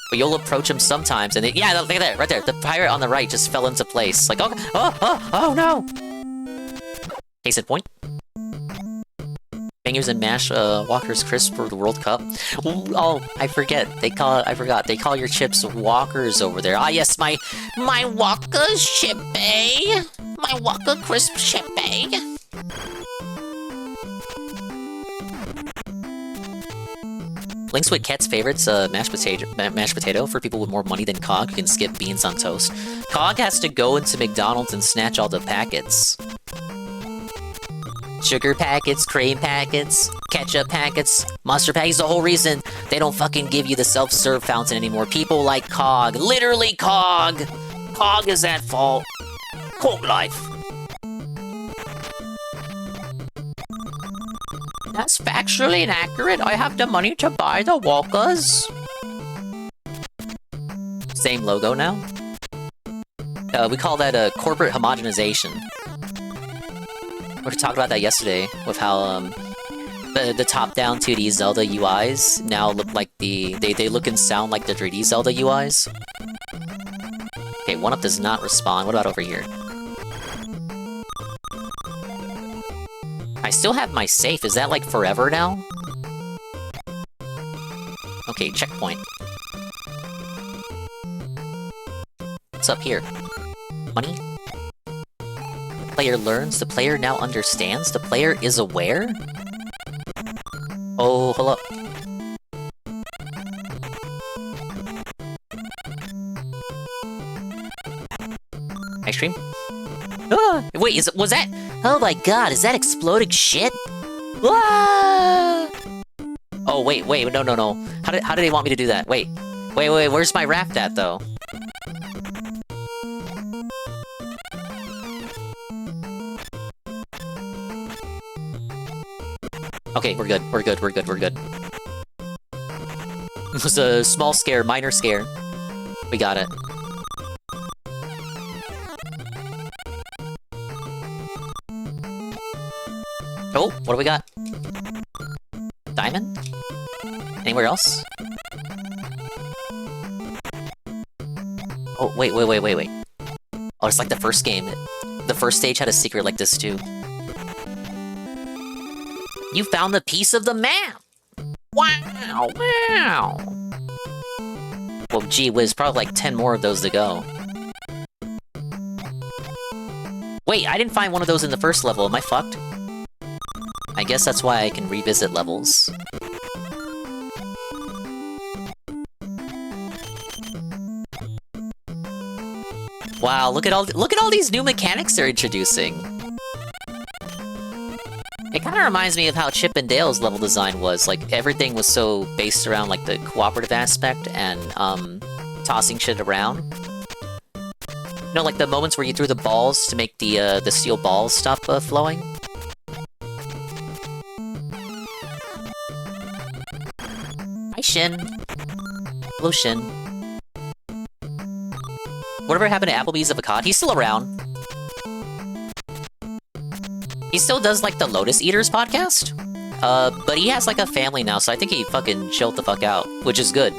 But you'll approach them sometimes, and yeah, look at that, right there. The pirate on the right just fell into place. Like, oh no! Case in point. Fingers and mash Walker's crisp for the World Cup. Oh, I forgot. They call your chips Walkers over there. Ah, yes, my Walker's chippy. My Walker crisp chippy. Links with Ket's favorites, mashed potato for people with more money than Cog who can skip beans on toast. Cog has to go into McDonald's and snatch all the packets. Sugar packets, cream packets, ketchup packets, mustard packets. The whole reason they don't fucking give you the self-serve fountain anymore. People like Cog. Literally Cog! Cog is at fault. Cog life. That's factually inaccurate. I have the money to buy the Walkers. Same logo now. We call that a corporate homogenization. We talked about that yesterday with how the top-down 2D Zelda UIs now look like they look and sound like the 3D Zelda UIs. Okay, 1-up does not respond. What about over here? I still have my safe. Is that like forever now? Okay, checkpoint. What's up here? Money? The player learns. The player now understands. The player is aware? Oh, hold up. Ice cream? Ah, wait, was that? Oh my god, is that exploding shit? Ah! Oh wait, no. How did they want me to do that? Wait, where's my raft at though? Okay, we're good. It was a small scare, minor scare. We got it. Oh, what do we got? Diamond? Anywhere else? Oh, wait. Oh, it's like the first game. The first stage had a secret like this too. You found a piece of the map! Wow! Well, gee whiz, probably like 10 more of those to go. Wait, I didn't find one of those in the first level. Am I fucked? I guess that's why I can revisit levels. Wow, look at all these new mechanics they're introducing. It kind of reminds me of how Chip and Dale's level design was. Like, everything was so based around, like, the cooperative aspect and, tossing shit around. You know, like the moments where you threw the balls to make the steel balls stop, flowing? Hi, Shin. Hello, Shin. Whatever happened to Applebee's Avocado? He's still around. He still does, like, the Lotus Eaters podcast? But he has, like, a family now, so I think he fucking chilled the fuck out, which is good.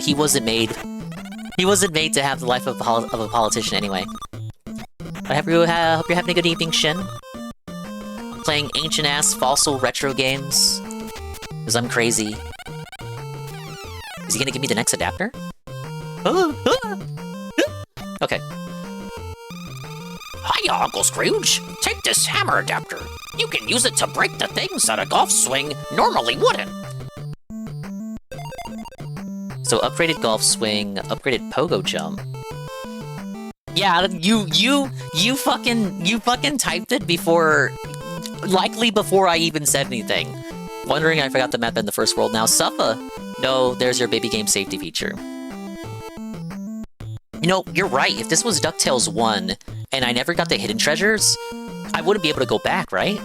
He wasn't made to have the life of a politician anyway. But I hope you're having a good evening, Shin. Playing ancient-ass fossil retro games. Because I'm crazy. Is he gonna give me the next adapter? Okay. Hiya, Uncle Scrooge. Take this hammer adapter. You can use it to break the things that a golf swing normally wouldn't. So upgraded golf swing, upgraded pogo jump. Yeah, you fucking typed it before, likely before I even said anything. Wondering I forgot the map in the first world now. Suffa. No, there's your baby game safety feature. You know, you're right. If this was DuckTales 1 and I never got the hidden treasures, I wouldn't be able to go back, right?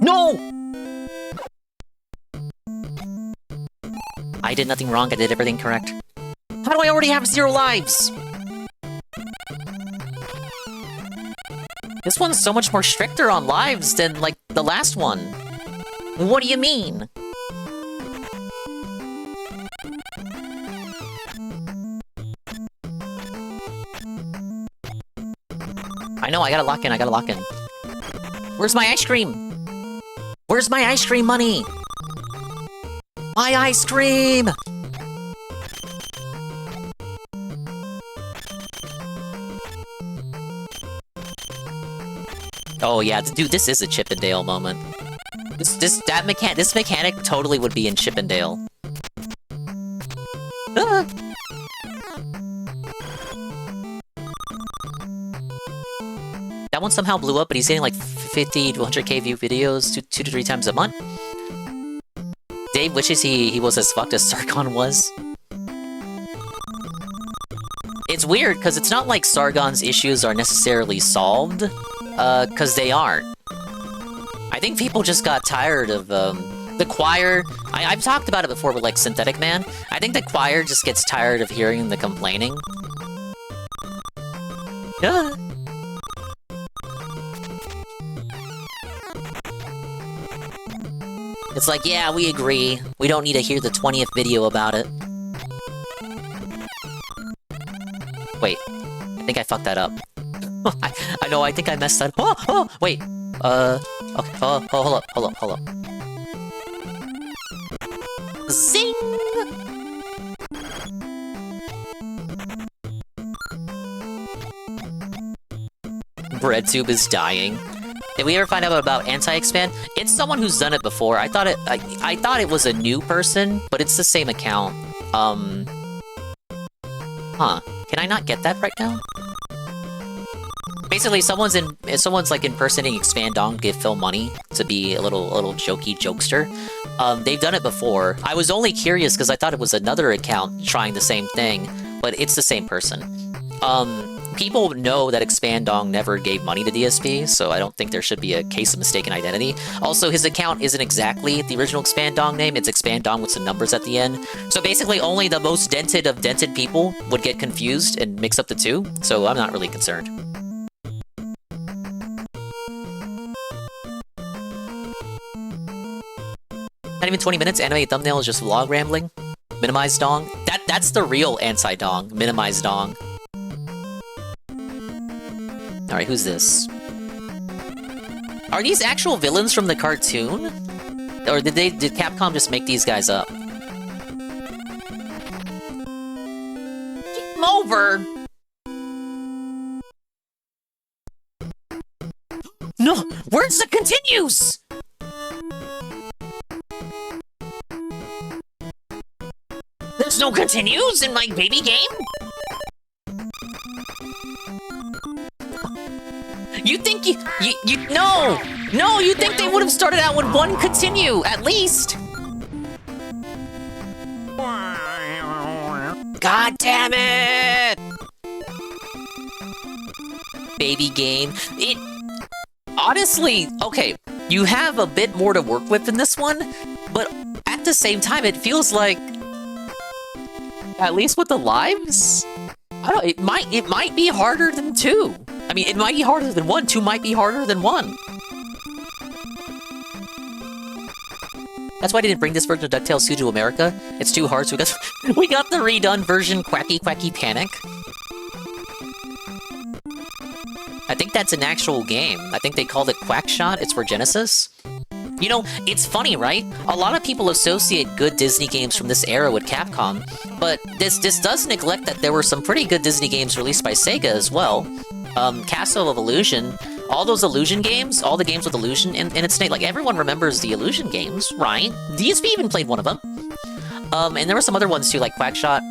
No! I did nothing wrong, I did everything correct. How do I already have 0 lives? This one's so much more stricter on lives than, like, the last one. What do you mean? I know, I gotta lock in. Where's my ice cream? Where's my ice cream money? My ice cream! Oh yeah, dude, this is a Chip and Dale moment. This mechanic totally would be in Chip and Dale. Ah. That one somehow blew up, but he's getting like 50 to 100k view videos 2 to 3 times a month. Dave wishes he was as fucked as Sargon was. It's weird, because it's not like Sargon's issues are necessarily solved, because they aren't. I think people just got tired of, the choir. I've talked about it before with, like, Synthetic Man. I think the choir just gets tired of hearing the complaining. Yeah. It's like, yeah, we agree. We don't need to hear the 20th video about it. Wait, I think I fucked that up. I know, I think I messed that up. Oh, wait. Okay, hold up. Zing! BreadTube is dying. Did we ever find out about anti-expand? It's someone who's done it before. I thought it was a new person, but it's the same account. Huh. Can I not get that right now? Basically, someone's like impersonating Expand Dong to give Phil money to be a little jokey jokester. They've done it before. I was only curious because I thought it was another account trying the same thing, but it's the same person. People know that Expand Dong never gave money to DSP, so I don't think there should be a case of mistaken identity. Also, his account isn't exactly the original Expand Dong name, it's Expand Dong with some numbers at the end. So basically, only the most dented of dented people would get confused and mix up the two, so I'm not really concerned. Not even 20 minutes, animated thumbnail is just vlog rambling. Minimize Dong. That's the real anti-Dong. Minimize Dong. Alright, who's this? Are these actual villains from the cartoon? Or did Capcom just make these guys up? Game over! No! Where's the continues? There's no continues in my baby game? You think no, you think they would have started out with one continue, at least. God damn it! Baby game. Honestly, okay, you have a bit more to work with in this one, but at the same time, it feels like, at least with the lives, I don't. It might be harder than 2. I mean, it might be harder than 1. 2 might be harder than 1. That's why I didn't bring this version of DuckTales 2 to America. It's too hard, so we got the redone version, Quacky Quacky Panic. I think that's an actual game. I think they called it Quackshot. It's for Genesis. You know, it's funny, right? A lot of people associate good Disney games from this era with Capcom, but this does neglect that there were some pretty good Disney games released by Sega as well. Castle of Illusion, all those Illusion games, all the games with Illusion in its name, like everyone remembers the Illusion games, right? DSP even played one of them. And there were some other ones too, like Quackshot.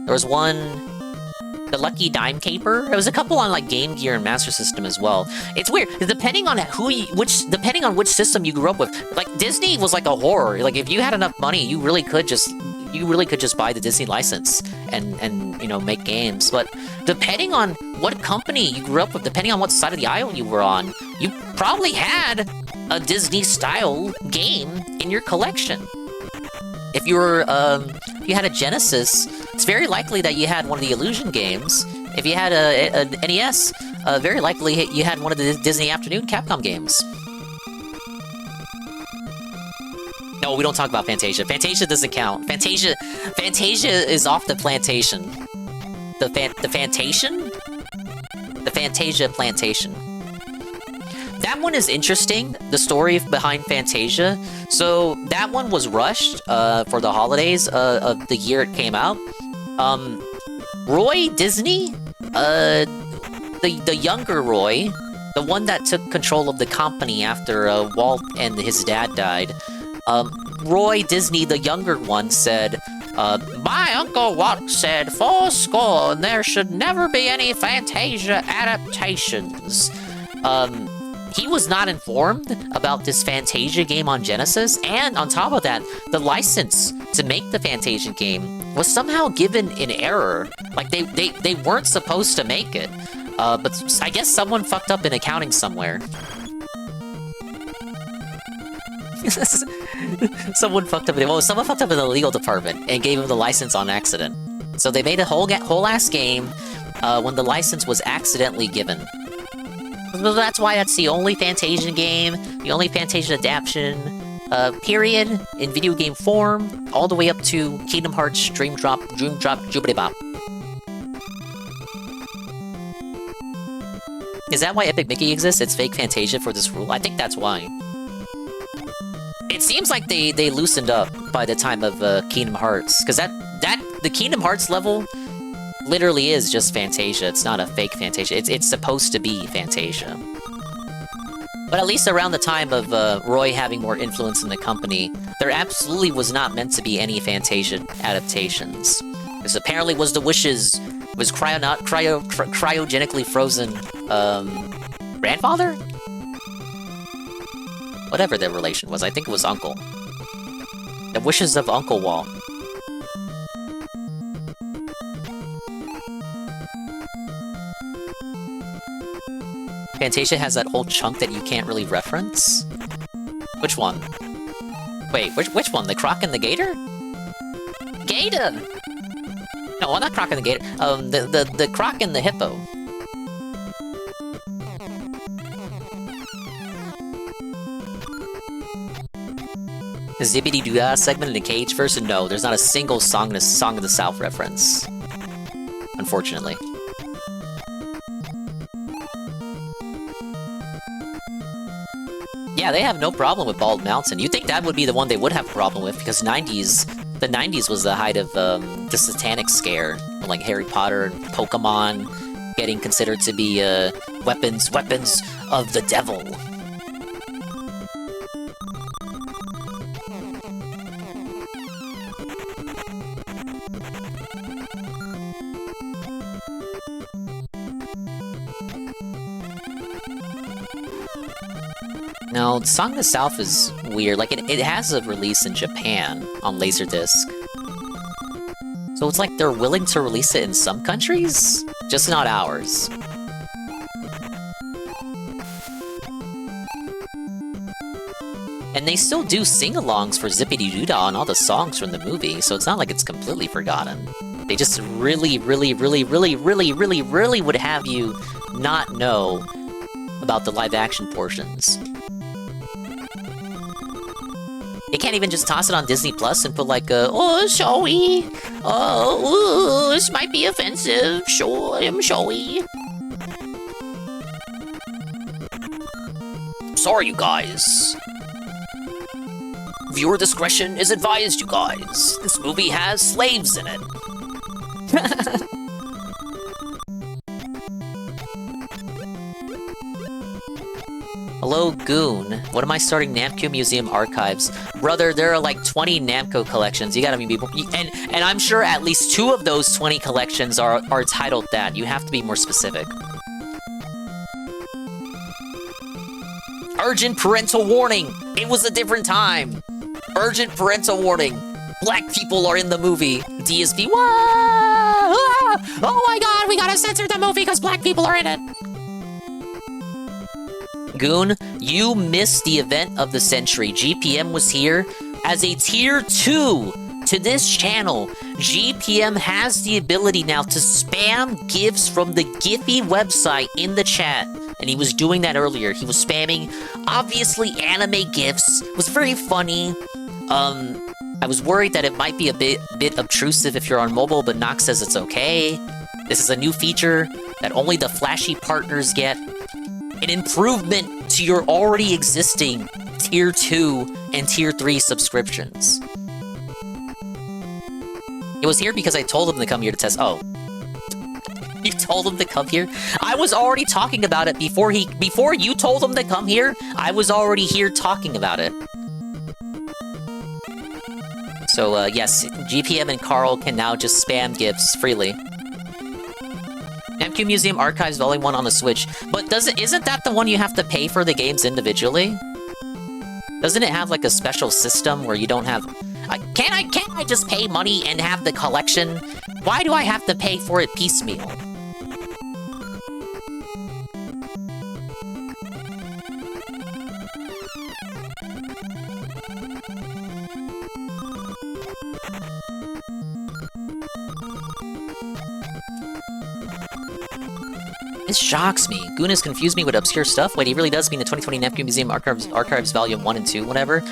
There was one, the Lucky Dime Caper. There was a couple on like Game Gear and Master System as well. It's weird, depending on depending on which system you grew up with. Like Disney was like a horror. Like if you had enough money, you really could just buy the Disney license and you know, make games. But depending on what company you grew up with, depending on what side of the aisle you were on, you probably had a Disney style game in your collection. If you were if you had a Genesis, it's very likely that you had one of the Illusion games. If you had a NES, very likely you had one of the Disney Afternoon Capcom games. No, we don't talk about Fantasia. Fantasia doesn't count. Fantasia is off the plantation. The Fantation? The Fantasia plantation. That one is interesting, the story behind Fantasia. So that one was rushed for the holidays of the year it came out. Roy Disney, the younger Roy, the one that took control of the company after Walt and his dad died, Roy Disney, the younger one, said, my Uncle Walt said 80, and there should never be any Fantasia adaptations. He was not informed about this Fantasia game on Genesis, and on top of that, the license to make the Fantasia game was somehow given in error. Like, they weren't supposed to make it. But I guess someone fucked up in accounting somewhere. Someone fucked up in the legal department and gave him the license on accident. So they made a whole ass game when the license was accidentally given. So that's why that's the only Fantasia game, the only Fantasia adaptation, period, in video game form, all the way up to Kingdom Hearts Dream Drop, Jubilee Bop. Is that why Epic Mickey exists? It's fake Fantasia for this rule? I think that's why. It seems like they loosened up by the time of Kingdom Hearts, because the Kingdom Hearts level literally is just Fantasia. It's not a fake Fantasia. It's supposed to be Fantasia. But at least around the time of Roy having more influence in the company, there absolutely was not meant to be any Fantasia adaptations. This apparently was the wishes, was cryogenically frozen grandfather? Whatever their relation was, I think it was uncle. The wishes of Uncle Walt. Fantasia has that whole chunk that you can't really reference? Which one? Wait, which one? The Croc and the Gator? Gator! No, well, not Croc and the Gator. The Croc and the Hippo. The Zippity-Doo-Dah segment in the Cage version? No, there's not a single Song of the South reference. Unfortunately. Yeah, they have no problem with Bald Mountain. You'd think that would be the one they would have a problem with, because the 90s was the height of the Satanic Scare. Like Harry Potter and Pokemon getting considered to be weapons of the devil. No, Song of the South is weird. Like, it has a release in Japan on Laserdisc. So it's like they're willing to release it in some countries? Just not ours. And they still do sing-alongs for Zippity-Doo-Dah on all the songs from the movie, so it's not like it's completely forgotten. They just really would have you not know about the live-action portions. They can't even just toss it on Disney Plus and put like, oh, showy. Oh, ooh, this might be offensive. Sure, I'm showy. sorry, you guys. Viewer discretion is advised, you guys. This movie has slaves in it. Hello, Goon. What am I starting Namco Museum Archives? Brother, there are like 20 Namco collections. You gotta be and I'm sure at least 2 of those 20 collections are titled that. You have to be more specific. Urgent parental warning! It was a different time! Urgent parental warning! Black people are in the movie. DSP, whoa! Ah! Oh my god, we gotta censor the movie because black people are in it! Goon, you missed the event of the century. GPM was here as a tier 2 to this channel. GPM has the ability now to spam GIFs from the Giphy website in the chat. And he was doing that earlier. He was spamming, obviously, anime GIFs. It was very funny. I was worried that it might be a bit obtrusive if you're on mobile, but Nox says it's okay. This is a new feature that only the flashy partners get. An improvement to your already existing Tier 2 and Tier 3 subscriptions. It was here because I told him to come here to test. Oh. You told him to come here? I was already talking about it before you told him to come here. I was already here talking about it. So, yes, GPM and Carl can now just spam GIFs freely. Namco Museum Archives Volume 1 on the Switch. But isn't that the one you have to pay for the games individually? Doesn't it have like a special system where you don't have... Can't I just pay money and have the collection? Why do I have to pay for it piecemeal? This shocks me. Goon has confused me with obscure stuff. Wait, he really does mean the 2020 Namco Museum Archives Volume 1 and 2, whatever.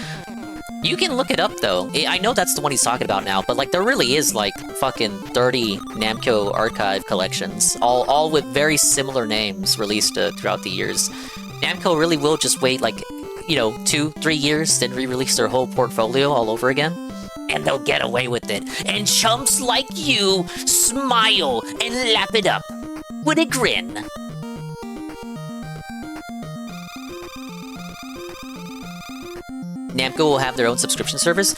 You can look it up, though. I know that's the one he's talking about now, but, like, there really is, like, fucking 30 Namco Archive collections, all with very similar names released throughout the years. Namco really will just wait, like, 2-3 years, then re-release their whole portfolio all over again. And they'll get away with it. And chumps like you smile and lap it up with a grin. Namco will have their own subscription service.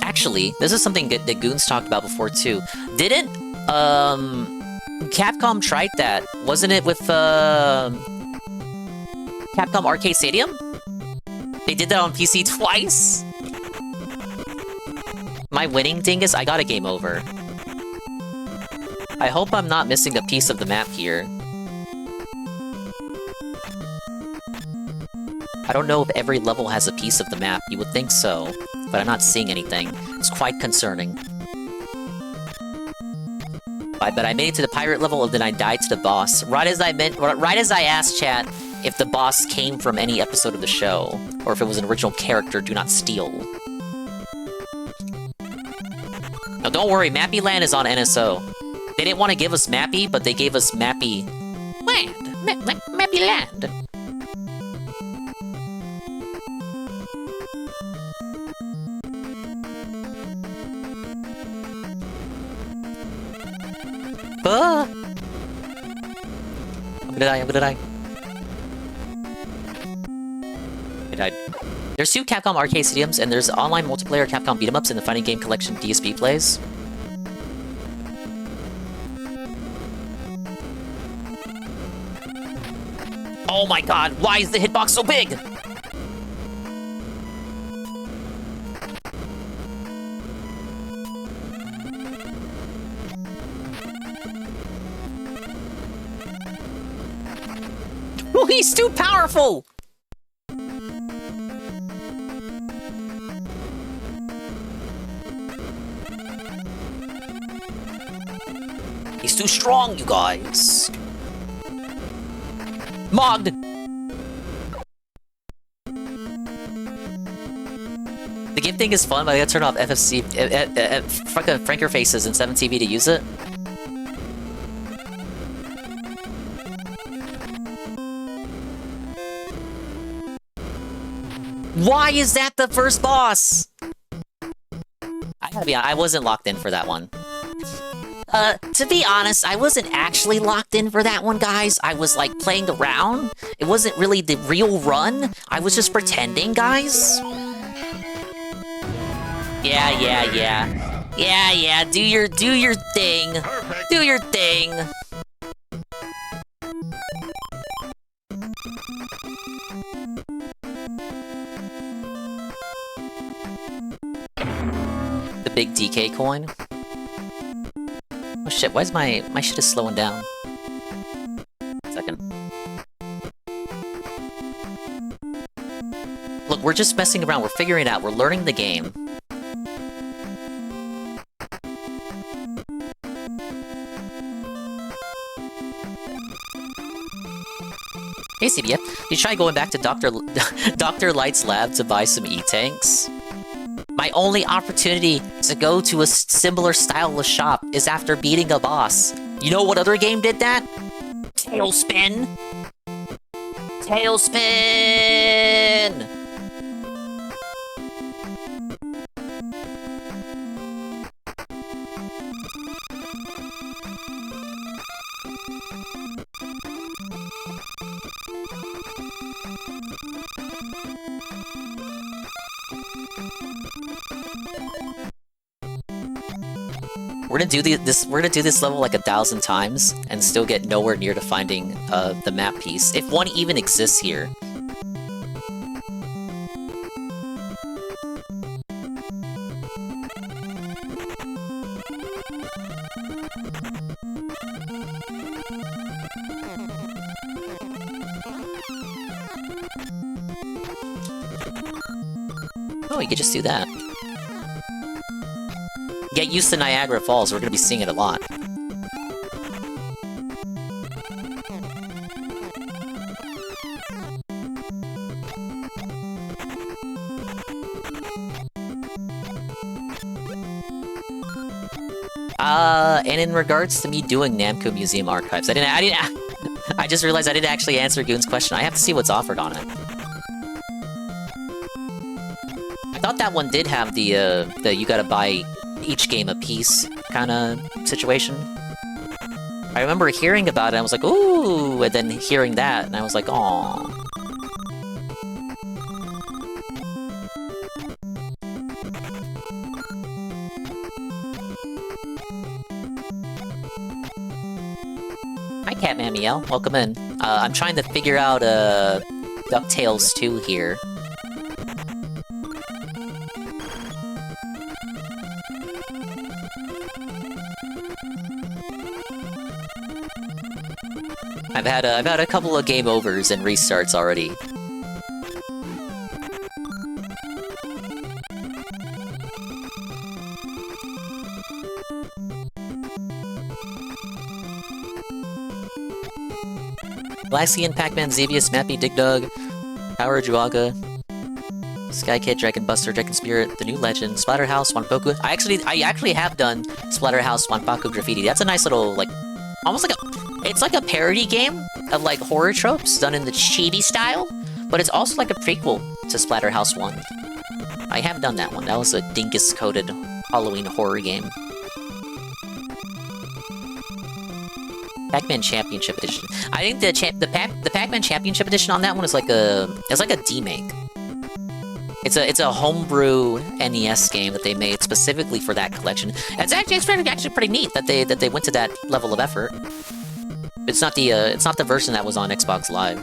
Actually, this is something that Goons talked about before too. Didn't Capcom tried that? Wasn't it with Capcom Arcade Stadium? They did that on PC twice. My winning dingus, I got a game over. I hope I'm not missing a piece of the map here. I don't know if every level has a piece of the map. You would think so, but I'm not seeing anything. It's quite concerning. But I made it to the pirate level, and then I died to the boss. Right as I asked chat if the boss came from any episode of the show, or if it was an original character, do not steal. Now don't worry, Mappy Land is on NSO. They didn't want to give us Mappy, but they gave us Mappy Land. Mappy Land. I'm gonna die. I died. There's 2 Capcom Arcade Stadiums, and there's online multiplayer Capcom beat-em-ups in the Fighting Game Collection DSP plays. Oh my god, why is the hitbox so big? Oh, he's too powerful! He's too strong, you guys. Mogged! The game thing is fun, but I gotta turn off FFC, Franker Faces and 7TV to use it. Why is that the first boss? I gotta be honest, I wasn't locked in for that one. To be honest, I wasn't actually locked in for that one, guys. I was, like, playing around. It wasn't really the real run. I was just pretending, guys. Yeah, do your thing. Do your thing. The big DK coin. Oh shit, why is my shit is slowing down? Second. Look, we're just messing around, we're figuring it out, we're learning the game. Hey CBF, you try going back to Dr. Light's lab to buy some E-tanks? My only opportunity to go to a similar styleless shop is after beating a boss. You know what other game did that? Tailspin! Tailspin! We're gonna do this level like 1,000 times and still get nowhere near to finding the map piece, if one even exists here. Oh, you could just do that. Get used to Niagara Falls, we're gonna be seeing it a lot. And in regards to me doing Namco Museum Archives, I just realized I didn't actually answer Goon's question. I have to see what's offered on it. I thought that one did have the you gotta buy each game a piece kind of situation. I remember hearing about it, I was like, ooh, and then hearing that, and I was like, aww. Hi, Catman Miel, welcome in. I'm trying to figure out DuckTales 2 here. I've had a couple of game overs and restarts already. Galaxian, Pac-Man, Xavius, Mappy, Dig Dug, Power, Juaga, Sky Kid, Dragon Buster, Dragon Spirit, The New Legend, Splatterhouse, Wanpaku. I actually have done Splatterhouse, Wanpaku Graffiti. That's a nice little, like, almost like it's like a parody game of, like, horror tropes done in the chibi style, but it's also like a prequel to Splatterhouse 1. I have done that one. That was a dingus-coated Halloween horror game. Pac-Man Championship Edition. I think the Pac-Man Championship Edition on that one is like a demake. It's a homebrew NES game that they made specifically for that collection. And it's actually pretty neat that they went to that level of effort. It's not the version that was on Xbox Live,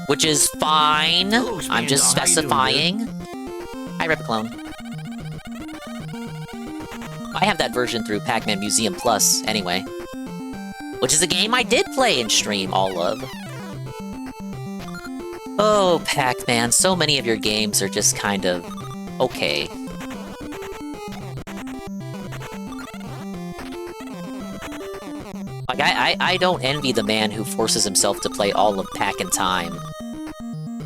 which is fine. I'm just specifying. Hi, Repclone. I have that version through Pac-Man Museum Plus anyway, which is a game I did play and stream all of. Oh, Pac-Man, so many of your games are just kind of okay. Like, I don't envy the man who forces himself to play all of Pac-in-Time.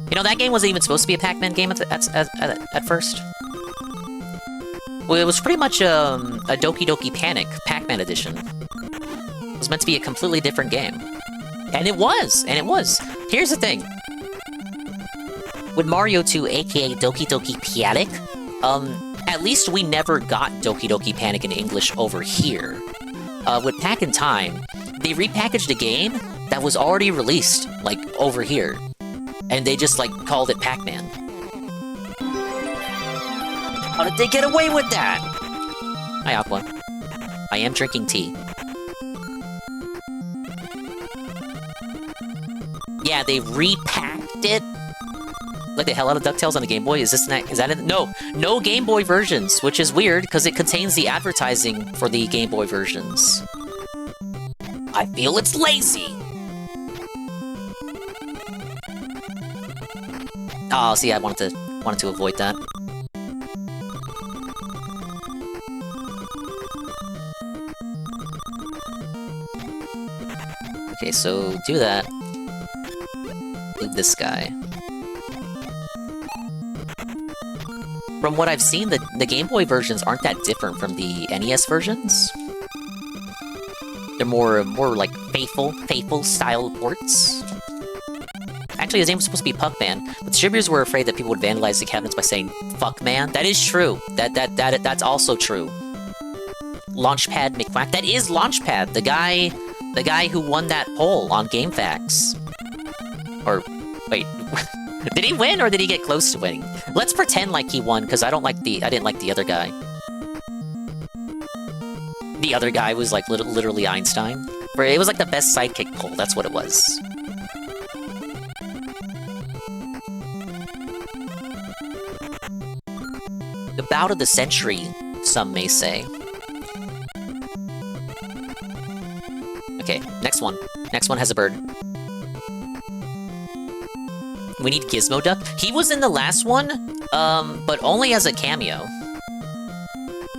You know, that game wasn't even supposed to be a Pac-Man game at first. Well, it was pretty much a Doki Doki Panic Pac-Man edition. It was meant to be a completely different game. And it was! Here's the thing. with Mario 2, aka Doki Doki Panic, at least we never got Doki Doki Panic in English over here. With Pack in Time, they repackaged a game that was already released, like, over here. And they just, like, called it Pac-Man. How did they get away with that? Hi, Aqua. I am drinking tea. Yeah, they repacked it. Like the hell out of DuckTales on the Game Boy? Is that it? No Game Boy versions, which is weird because it contains the advertising for the Game Boy versions. I feel it's lazy. Oh, see, I wanted to avoid that. Okay, so do that. Leave this guy. From what I've seen, the Game Boy versions aren't that different from the NES versions. They're more like faithful style ports. Actually, his name was supposed to be Puckman, but distributors were afraid that people would vandalize the cabinets by saying "fuck man." That is true. That's also true. Launchpad McQuack. That is Launchpad, the guy who won that poll on GameFAQs. Or wait. Did he win, or did he get close to winning? Let's pretend like he won, because I didn't like the other guy. The other guy was like literally Einstein. It was like the best sidekick poll, that's what it was. The bout of the century, some may say. Okay, next one. Next one has a bird. We need Gizmo Duck. He was in the last one, but only as a cameo.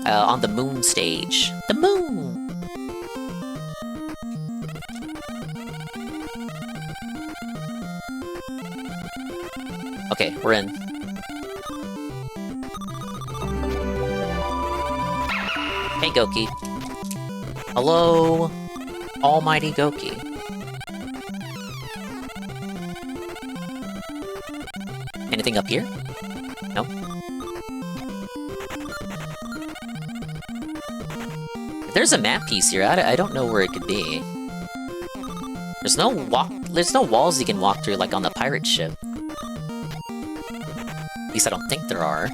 On the moon stage. The moon! Okay, we're in. Hey, Goki. Hello, Almighty Goki. Anything up here? No? If there's a map piece here, I don't know where it could be. There's no walls you can walk through like on the pirate ship. At least I don't think there are.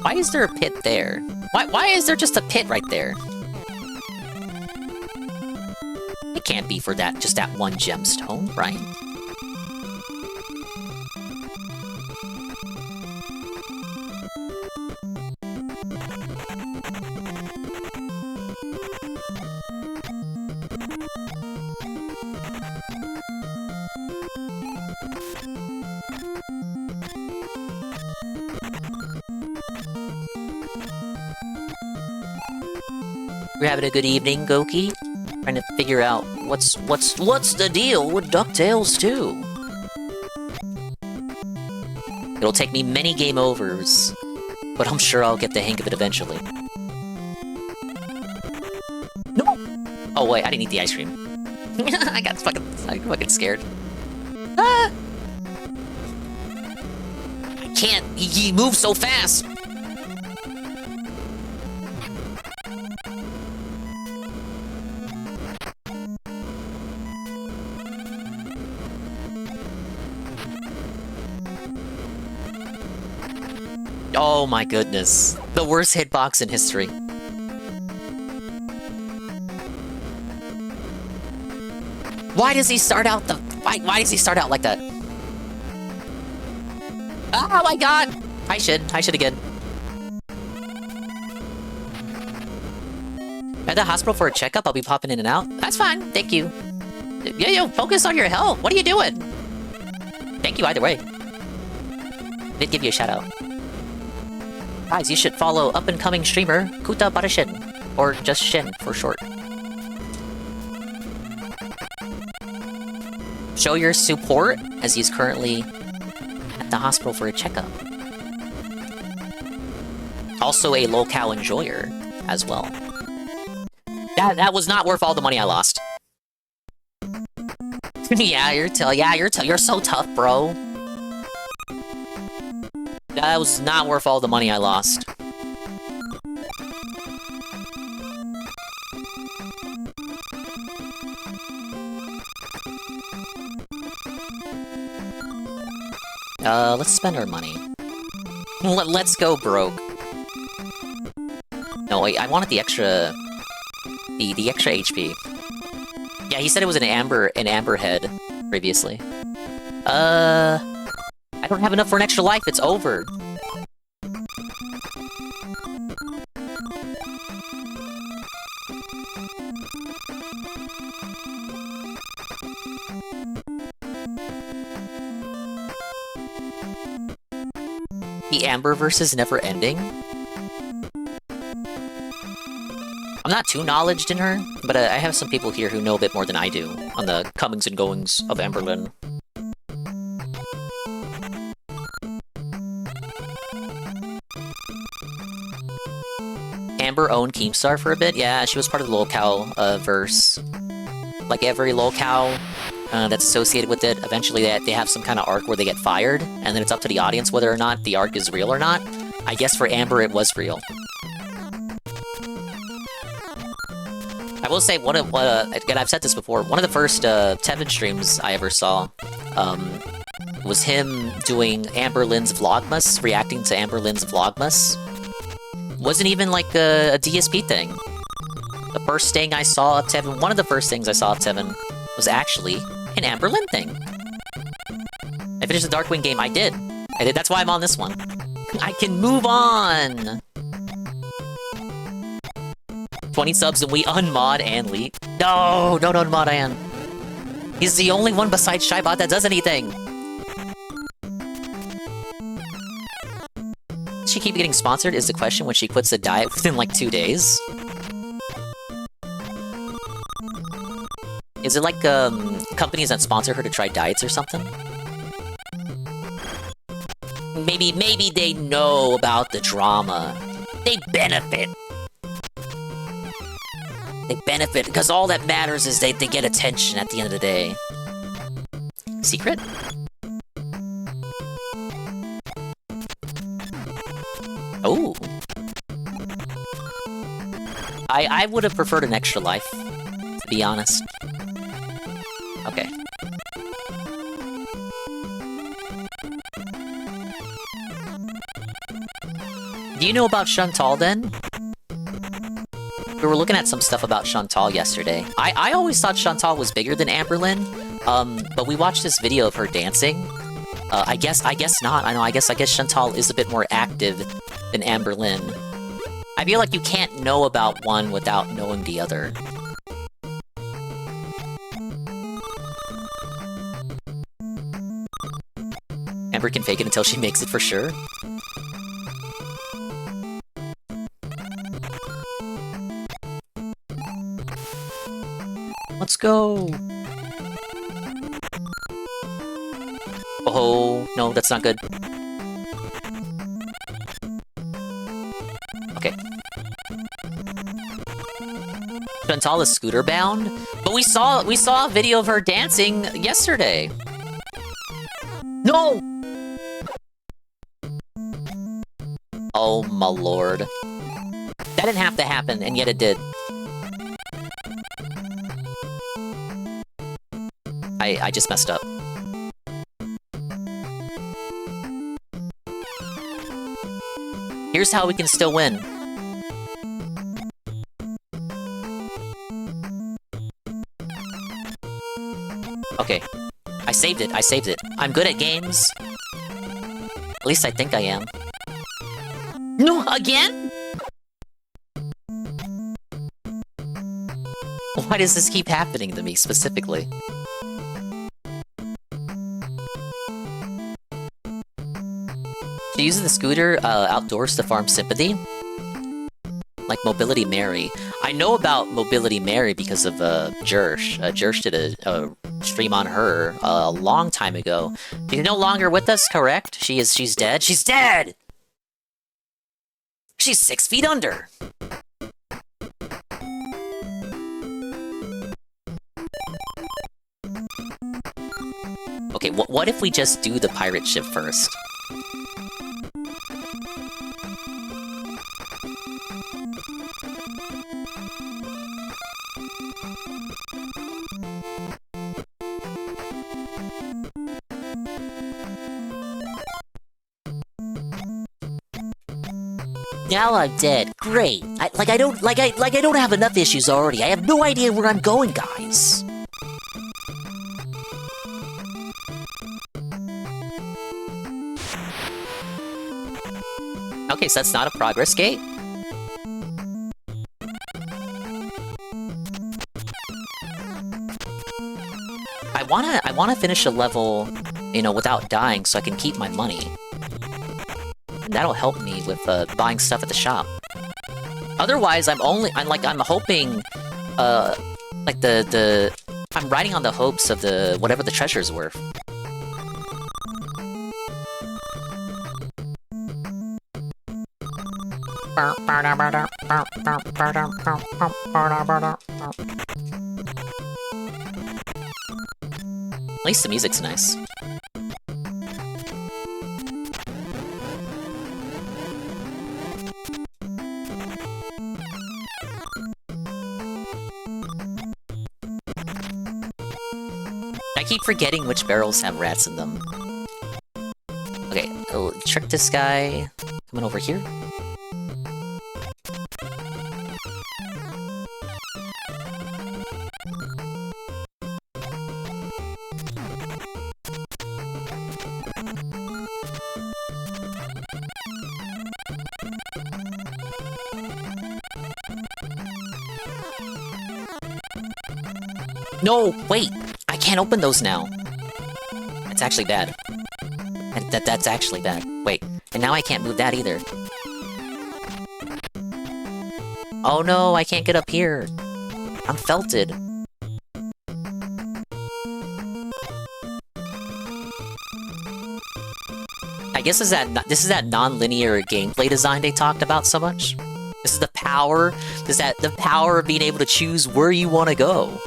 Why is there a pit there? Why is there just a pit right there? It can't be for just that one gemstone, right? We're having a good evening, Goki. Trying to figure out what's the deal with DuckTales 2. It'll take me many game overs, but I'm sure I'll get the hang of it eventually. No! Oh wait, I didn't eat the ice cream. I got fucking scared. Ah! I can't. He moves so fast. Oh my goodness. The worst hitbox in history. Why does he start out why does he start out like that? Oh my god! Hi Shin again. At the hospital for a checkup, I'll be popping in and out. That's fine, thank you. Yo, focus on your health. What are you doing? Thank you either way. Did give you a shout out. Guys, you should follow up-and-coming streamer Kuta Barashin, or just Shin for short. Show your support, as he's currently at the hospital for a checkup. Also a locale enjoyer, as well. That was not worth all the money I lost. Yeah, you're so tough, bro. That was not worth all the money I lost. Let's spend our money. Let's go broke. No, wait, I wanted the extra... The extra HP. Yeah, he said it was an amber head previously. I don't have enough for an extra life, it's over. The Amberverse is never ending? I'm not too knowledged in her, but I have some people here who know a bit more than I do on the comings and goings of Amberlynn. Amber owned Keemstar for a bit? Yeah, she was part of the lolcow verse. Like every lolcow that's associated with it, eventually they have some kind of arc where they get fired, and then it's up to the audience whether or not the arc is real or not. I guess for Amber it was real. I will say, again, I've said this before, one of the first Tevin streams I ever saw was him doing Amberlynn's Vlogmas, reacting to Amberlynn's Vlogmas. Wasn't even like a DSP thing. The first thing I saw of Tevin, one of the first things I saw of Tevin was actually an Amberlynn thing. I finished the Darkwing game, I did. That's why I'm on this one. I can move on! 20 subs and we unmod Anli. No, don't unmod An. He's the only one besides Shybot that does anything. Does she keep getting sponsored is the question when she quits the diet within like 2 days. Is it like companies that sponsor her to try diets or something? Maybe they know about the drama. They benefit. They benefit, because all that matters is they get attention at the end of the day. Secret? Oh. I would have preferred an extra life, to be honest. Okay. Do you know about Chantal, then? We were looking at some stuff about Chantal yesterday. I always thought Chantal was bigger than Amberlynn, but we watched this video of her dancing. I guess not. I guess Chantal is a bit more active than Amberlynn. I feel like you can't know about one without knowing the other. Amber can fake it until she makes it for sure. Let's go! Oh, no, that's not good. Okay. Chantal is scooter bound, but we saw a video of her dancing yesterday. No! Oh my lord. That didn't have to happen, and yet it did. I just messed up. Here's how we can still win. Okay. I saved it. I'm good at games. At least I think I am. No, again? Why does this keep happening to me, specifically? She uses the scooter outdoors to farm sympathy. Like Mobility Mary. I know about Mobility Mary because of Jersh. Jersh did a stream on her a long time ago. She's no longer with us, correct? She's dead? She's dead! She's 6 feet under! Okay, what if we just do the pirate ship first? Now I'm dead. Great. I don't have enough issues already. I have no idea where I'm going, guys. Okay, so that's not a progress gate. I wanna finish a level, you know, without dying so I can keep my money. And that'll help me with buying stuff at the shop. Otherwise, I'm hoping, I'm riding on the hopes of whatever the treasure's worth. At least the music's nice. I keep forgetting which barrels have rats in them. Okay, I'll trick this guy. Coming over here. No, wait! I can't open those now. That's actually bad. That's actually bad. Wait, and now I can't move that either. Oh no, I can't get up here. I'm felted. I guess this is that non-linear gameplay design they talked about so much. This is the power. The power of being able to choose where you want to go.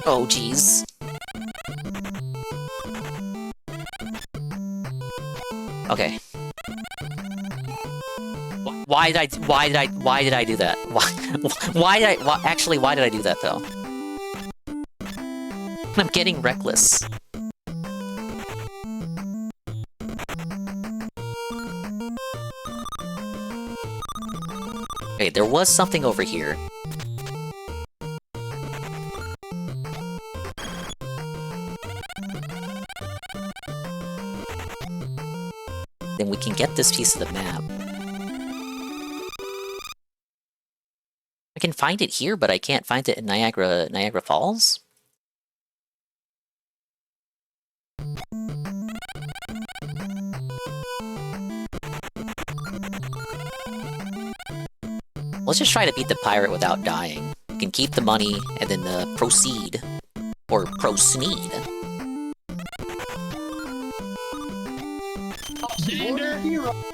Oh, jeez. Okay. Why did I do that? Why did I do that though? I'm getting reckless. Okay, there was something over here. Then we can get this piece of the map. I can find it here, but I can't find it in Niagara Falls? Let's just try to beat the pirate without dying. We can keep the money and then proceed. Or proceed.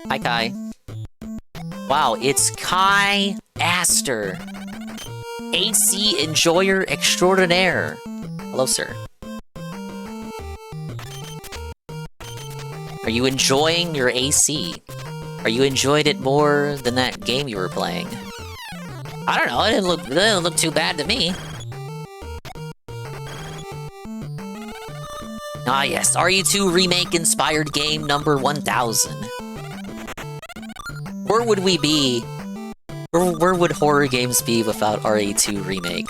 Hi, Kai. Wow, it's Kai Aster. AC Enjoyer Extraordinaire. Hello, sir. Are you enjoying your AC? Are you enjoying it more than that game you were playing? I don't know, it didn't look too bad to me. Ah yes, RE2 Remake inspired game number 1000. Where would we be? Where would horror games be without RE2 Remake?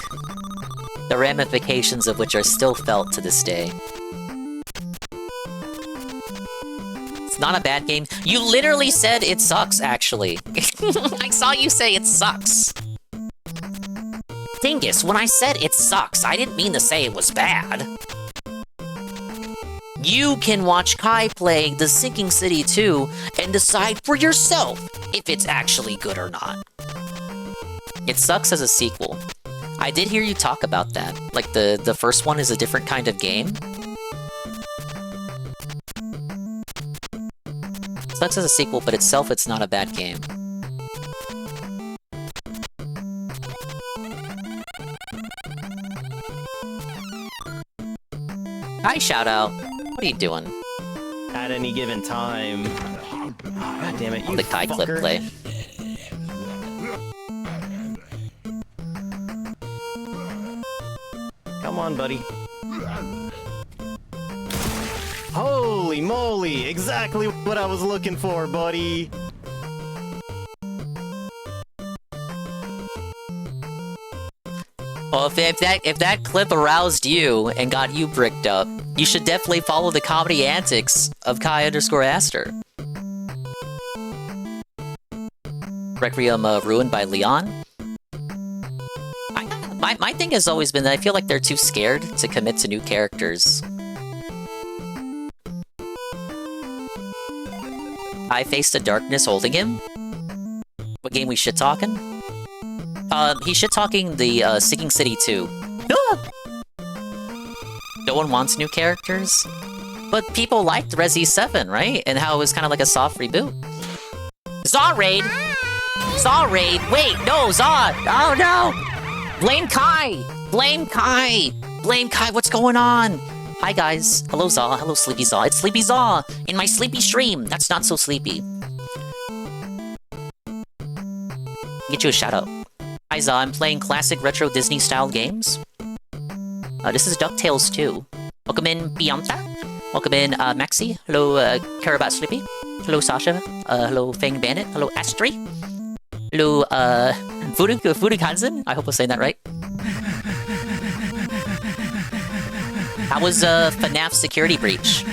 The ramifications of which are still felt to this day. It's not a bad game. You literally said it sucks, actually. I saw you say it sucks. Dingus, when I said it sucks, I didn't mean to say it was bad. You can watch Kai play The Sinking City 2 and decide for yourself if it's actually good or not. It sucks as a sequel. I did hear you talk about that. Like, the first one is a different kind of game. It sucks as a sequel, but itself it's not a bad game. Hi, Shoutout. What are you doing? At any given time. God damn it, you the Kai clip play. Come on, buddy. Holy moly! Exactly what I was looking for, buddy! Well, if that clip aroused you and got you bricked up, you should definitely follow the comedy antics of Kai_Aster. Requiem ruined by Leon. My thing has always been that I feel like they're too scared to commit to new characters. I Face the Darkness holding him? What game we shit-talking? He's shit-talking the Sinking City 2. Ah! No one wants new characters? But people liked Resi 7, right? And how it was kind of like a soft reboot. Zaw Raid! Zaw Raid! Wait, no, Zaw! Oh no! Blame Kai! Blame Kai! Blame Kai, what's going on? Hi guys. Hello Zaw. Hello Sleepy Zaw. It's Sleepy Zaw! In my sleepy stream! That's not so sleepy. Get you a shout out. Hi Zaw, I'm playing classic retro Disney style games. This is DuckTales 2. Welcome in Bianca. Welcome in Maxi. Hello Karabat Sleepy. Hello Sasha. Hello Fang Bandit. Hello Astri. Hello Fudu Kanzen. I hope I'm saying that right. How was FNAF security breach?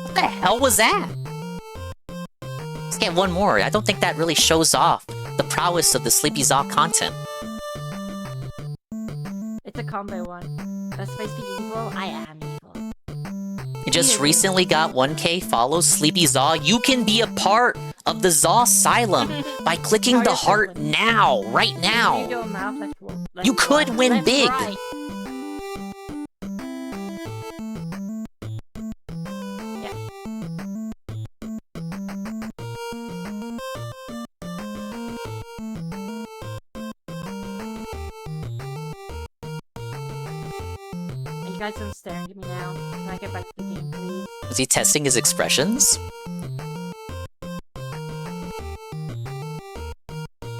What the hell was that? Let's get one more. I don't think that really shows off the prowess of the Sleepy Zaw content. It's a combo one. That's supposed to be evil. I am evil. You just recently got 1K follows, Sleepy Zaw. You can be a part of the Zaw Asylum by clicking the heart now, right now. You could win big. You guys are staring at me now. Can I get back to the game, please? Is he testing his expressions?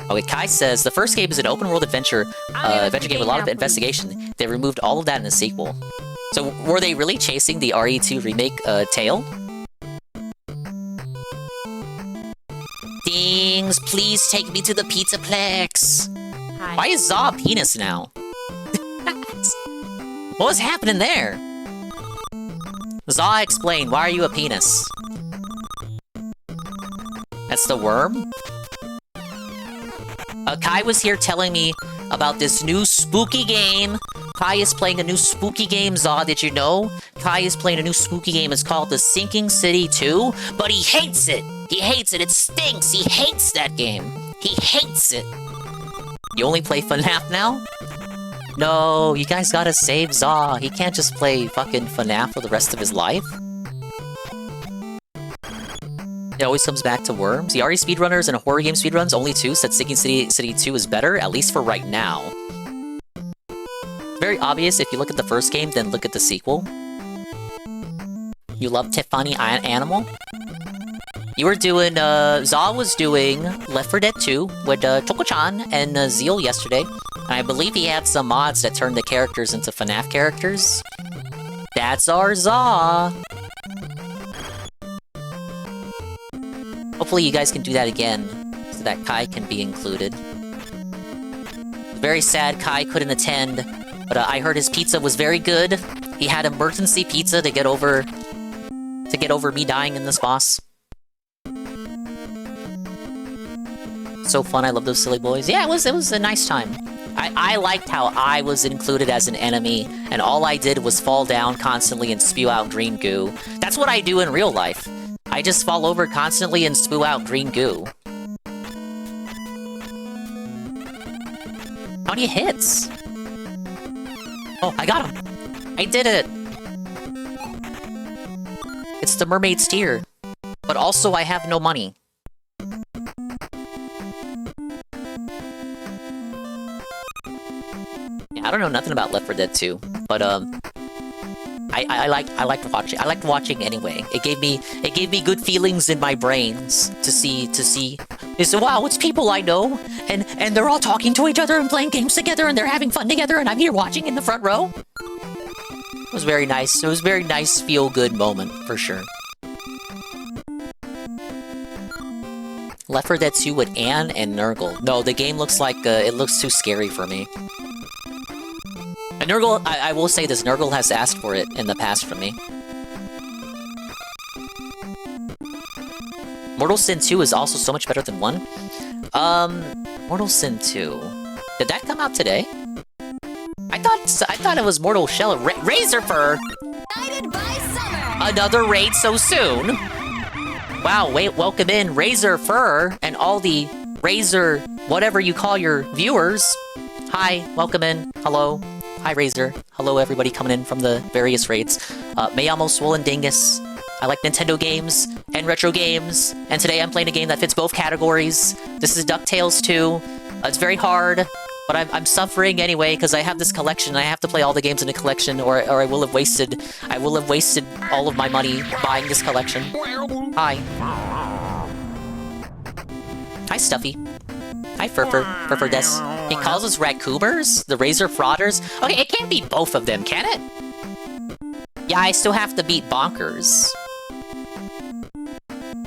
Okay, Kai says, the first game is an open-world adventure game with a lot of investigation. They removed all of that in the sequel. So, were they really chasing the RE2 remake tail? Dings, please take me to the Pizzaplex! Hi. Why is Zaw a penis now? What was happening there? Zaw, explain, why are you a penis? That's the worm? Kai was here telling me about this new spooky game. Kai is playing a new spooky game, Zaw, did you know? Kai is playing a new spooky game, it's called The Sinking City 2, but he hates it! He hates it, it stinks! He hates that game! He hates it! You only play FNAF now? No, you guys gotta save Zaw. He can't just play fucking FNAF for the rest of his life. It always comes back to worms. The RE speedrunners and horror game speedruns, only 2, said Sinking City 2 is better, at least for right now. It's very obvious if you look at the first game, then look at the sequel. You love Tiffany Animal? You were doing, Zaw was doing Left 4 Dead 2 with Choco-chan and Zeal yesterday. And I believe he had some mods that turned the characters into FNAF characters. That's our Zaw! Hopefully you guys can do that again, so that Kai can be included. Very sad Kai couldn't attend, but I heard his pizza was very good. He had emergency pizza to get over me dying in this boss. So fun, I love those silly boys. Yeah, it was a nice time. I liked how I was included as an enemy, and all I did was fall down constantly and spew out green goo. That's what I do in real life. I just fall over constantly and spew out green goo. How many hits? Oh, I got him! I did it! It's the mermaid's tear. But also, I have no money. Yeah, I don't know nothing about Left 4 Dead 2, but I liked watching. I liked watching anyway. It gave me good feelings in my brains to see. It's wow, it's people I know, and they're all talking to each other and playing games together, and they're having fun together, and I'm here watching in the front row. It was very nice. It was a very nice, feel-good moment for sure. Left 4 Dead 2 with Anne and Nurgle. No, the game looks like it looks too scary for me. And Nurgle, I will say this, Nurgle has asked for it in the past from me. Mortal Sin 2 is also so much better than 1. Mortal Sin 2. Did that come out today? I thought it was Mortal Shell. Razor Fur! Another raid so soon! Wow, wait, welcome in Razor Fur and all the Razor whatever you call your viewers. Hi, welcome in. Hello. Hi, Razor. Hello, everybody coming in from the various raids. Mayamo Swollen Dingus. I like Nintendo games and retro games, and today I'm playing a game that fits both categories. This is DuckTales 2. It's very hard, but I'm suffering anyway because I have this collection. I have to play all the games in the collection, or I will have wasted all of my money buying this collection. Hi. Hi, Stuffy. Hi, Furfur Des. He calls us Raccoobers? The Razor Frauders? Okay, it can't be both of them, can it? Yeah, I still have to beat Bonkers.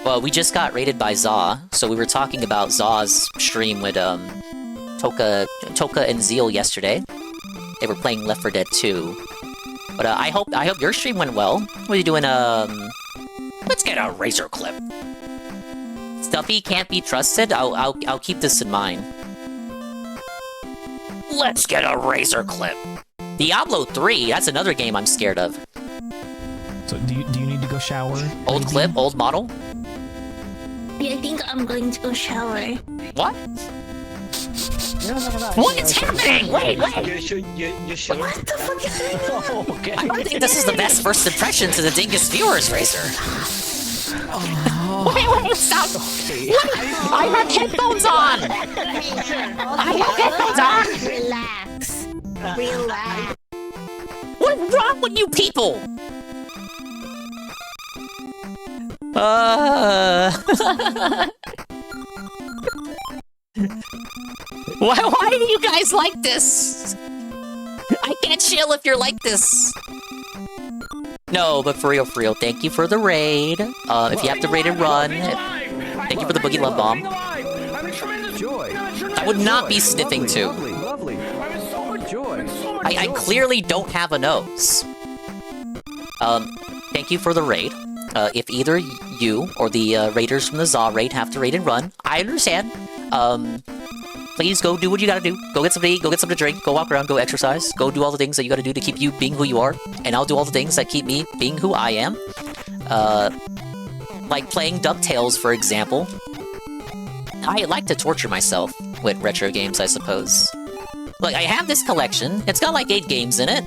Well, we just got raided by Zaw, so we were talking about Zaw's stream with, Toka and Zeal yesterday. They were playing Left 4 Dead 2. But, I hope your stream went well. What are you doing, Let's get a Razor clip. Stuffy can't be trusted? I'll keep this in mind. Let's get a Razor clip. Diablo 3, that's another game I'm scared of. So do you need to go shower? Old clip, old model? I think I'm going to go shower. What? What is happening? Wait! What the fuck is going on? I don't think this is the best first impression to the Dingus viewers, Razor. Wait, stop! Wait, I have headphones on! I have headphones on! Relax. What's wrong with you people? Why do you guys like this? I can't chill if you're like this. No, but for real, thank you for the raid. If you have to raid and run, thank you for the Boogie Love Bomb. I would not be sniffing too. I clearly don't have a nose. Thank you for the raid. If either you or the raiders from the Zaw raid have to raid and run, I understand. Please go do what you gotta do. Go get something to eat, go get something to drink, go walk around, go exercise, go do all the things that you gotta do to keep you being who you are, and I'll do all the things that keep me being who I am. Like playing DuckTales, for example. I like to torture myself with retro games, I suppose. Like, I have this collection, it's got like 8 games in it.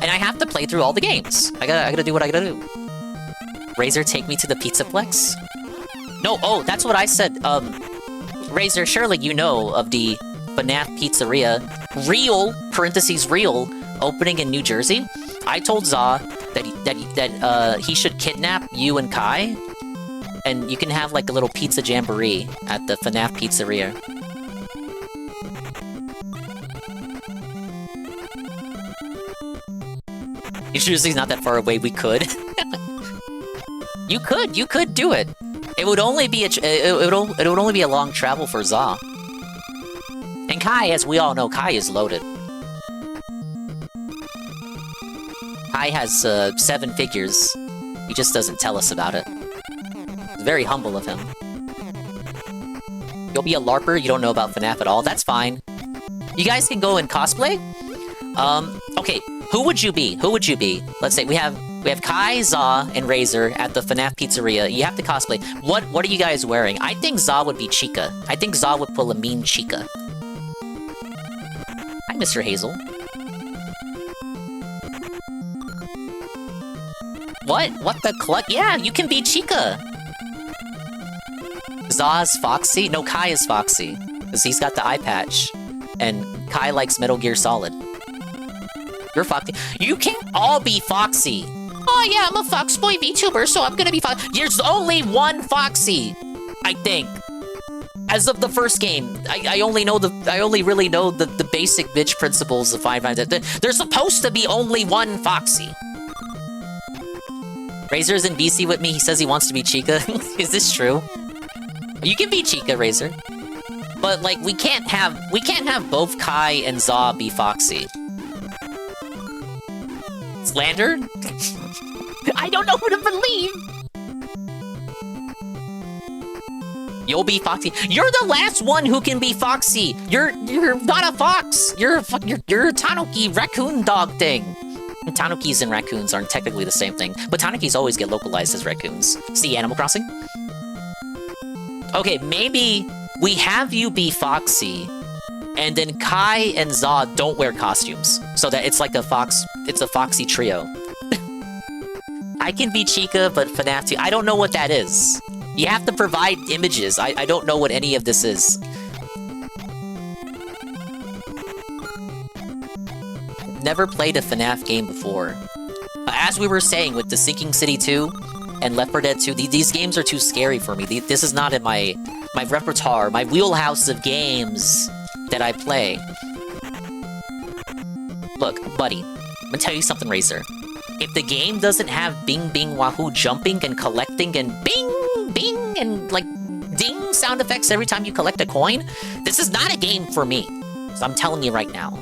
And I have to play through all the games. I gotta do what I gotta do. Razor, take me to the Pizzaplex? No, oh, that's what I said, Razor, surely you know of the FNAF Pizzeria, real opening in New Jersey. I told Zaw that he should kidnap you and Kai, and you can have like a little pizza jamboree at the FNAF Pizzeria. New Jersey's not that far away. We could. You could do it. It would only be it would only be a long travel for Zaw. And Kai, as we all know, Kai is loaded. Kai has 7 figures. He just doesn't tell us about it. It's very humble of him. You'll be a LARPer, you don't know about FNAF at all. That's fine. You guys can go and cosplay. Okay, who would you be? Who would you be? Let's say we have Kai, Zaw, and Razor at the FNAF Pizzeria. You have to cosplay. What are you guys wearing? I think Zaw would be Chica. I think Zaw would pull a mean Chica. Hi, Mr. Hazel. What the cluck? Yeah, you can be Chica! Zaw's Foxy? No, Kai is Foxy. Because he's got the eye patch. And Kai likes Metal Gear Solid. You're Foxy. You can't all be Foxy. Oh yeah, I'm a Fox Boy VTuber, so I'm gonna be Foxy. There's only one Foxy, I think. As of the first game, I only really know the basic bitch principles of Five Nights. There's supposed to be only one Foxy. Razor's in BC with me. He says he wants to be Chica. Is this true? You can be Chica, Razor. But like we can't have both Kai and Zaw be Foxy. Slandered? I don't know who to believe. You'll be Foxy. You're the last one who can be Foxy. You're not a fox. You're a Tanuki raccoon dog thing. And Tanukis and raccoons aren't technically the same thing, but Tanukis always get localized as raccoons. See Animal Crossing? Okay, maybe we have you be Foxy, and then Kai and Zaw don't wear costumes, so that it's like a Foxy trio. I can be Chica, but FNAF 2, I don't know what that is. You have to provide images. I don't know what any of this is. Never played a FNAF game before. As we were saying with the Sinking City 2 and Left 4 Dead 2, these games are too scary for me. This is not in my repertoire, my wheelhouse of games that I play. Look, buddy, I'm gonna tell you something, Razor. If the game doesn't have Bing Bing Wahoo jumping and collecting and Bing Bing and like ding sound effects every time you collect a coin, this is not a game for me. So I'm telling you right now.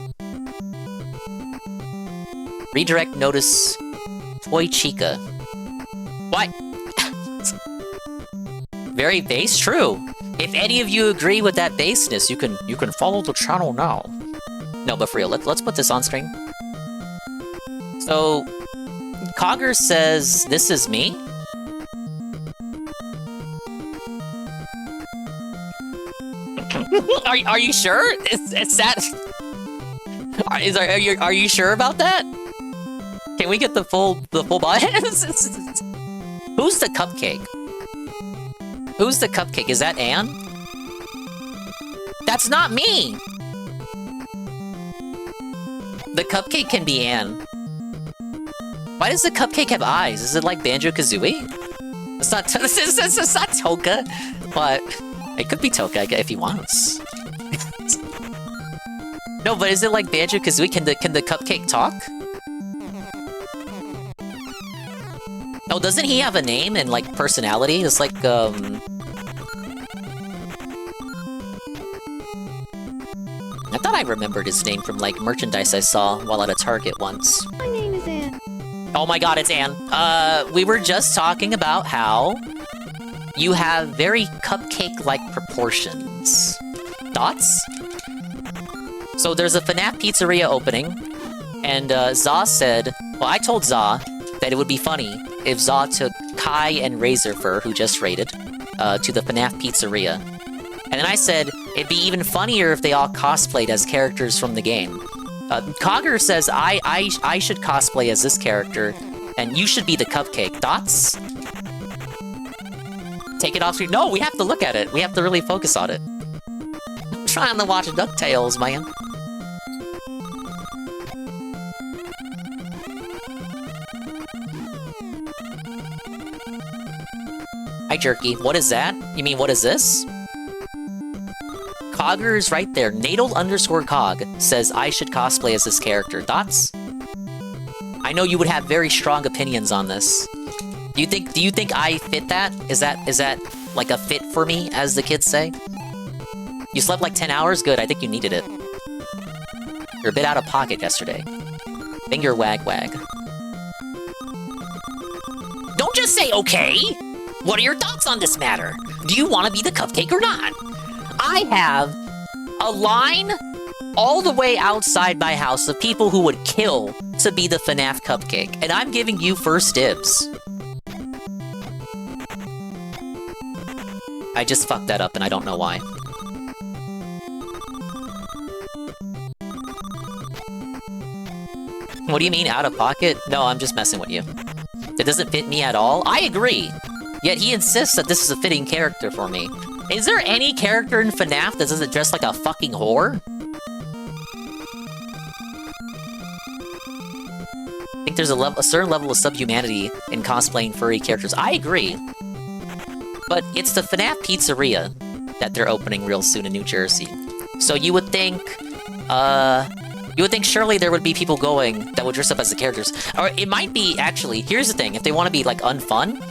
Redirect notice Toy Chica. What? Very base? True. If any of you agree with that baseness, you can follow the channel now. No, but for real, let's put this on screen. So, Cogger says, "This is me." Are you sure? Is that? Are you sure about that? Can we get the full body? Who's the cupcake? Who's the cupcake? Is that Anne? That's not me! The cupcake can be Anne. Why does the cupcake have eyes? Is it like Banjo-Kazooie? It's not Toka, but it could be Toka if he wants. No, but is it like Banjo-Kazooie? Can the cupcake talk? Oh, doesn't he have a name and, like, personality? It's like, I thought I remembered his name from, like, merchandise I saw while at a Target once. My name is Anne. Oh my god, it's Anne. We were just talking about how you have very cupcake-like proportions. Thoughts? So there's a FNAF pizzeria opening, and, Zaw said... Well, I told Zaw that it would be funny if Zaw took Kai and Razorfur, who just raided, to the FNAF pizzeria. And then I said, it'd be even funnier if they all cosplayed as characters from the game. Cogger says I should cosplay as this character, and you should be the cupcake. Thoughts? Take it off screen. No, we have to look at it. We have to really focus on it. I'm trying to watch DuckTales, man. Hi, Jerky. What is that? You mean, what is this? Cogger is right there. Nadal_Cog says I should cosplay as this character. Thoughts? I know you would have very strong opinions on this. Do you think I fit that? Is that like a fit for me, as the kids say? You slept like 10 hours? Good, I think you needed it. You're a bit out of pocket yesterday. Finger wag wag. Don't just say okay! What are your thoughts on this matter? Do you want to be the cupcake or not? I have a line all the way outside my house of people who would kill to be the FNAF cupcake, and I'm giving you first dibs. I just fucked that up and I don't know why. What do you mean, out of pocket? No, I'm just messing with you. That doesn't fit me at all? I agree! Yet he insists that this is a fitting character for me. Is there any character in FNAF that doesn't dress like a fucking whore? think there's a certain level of subhumanity in cosplaying furry characters. I agree. But it's the FNAF Pizzeria that they're opening real soon in New Jersey. So you would think surely there would be people going that would dress up as the characters. Or it might be, actually, here's the thing, if they want to be, like, unfun,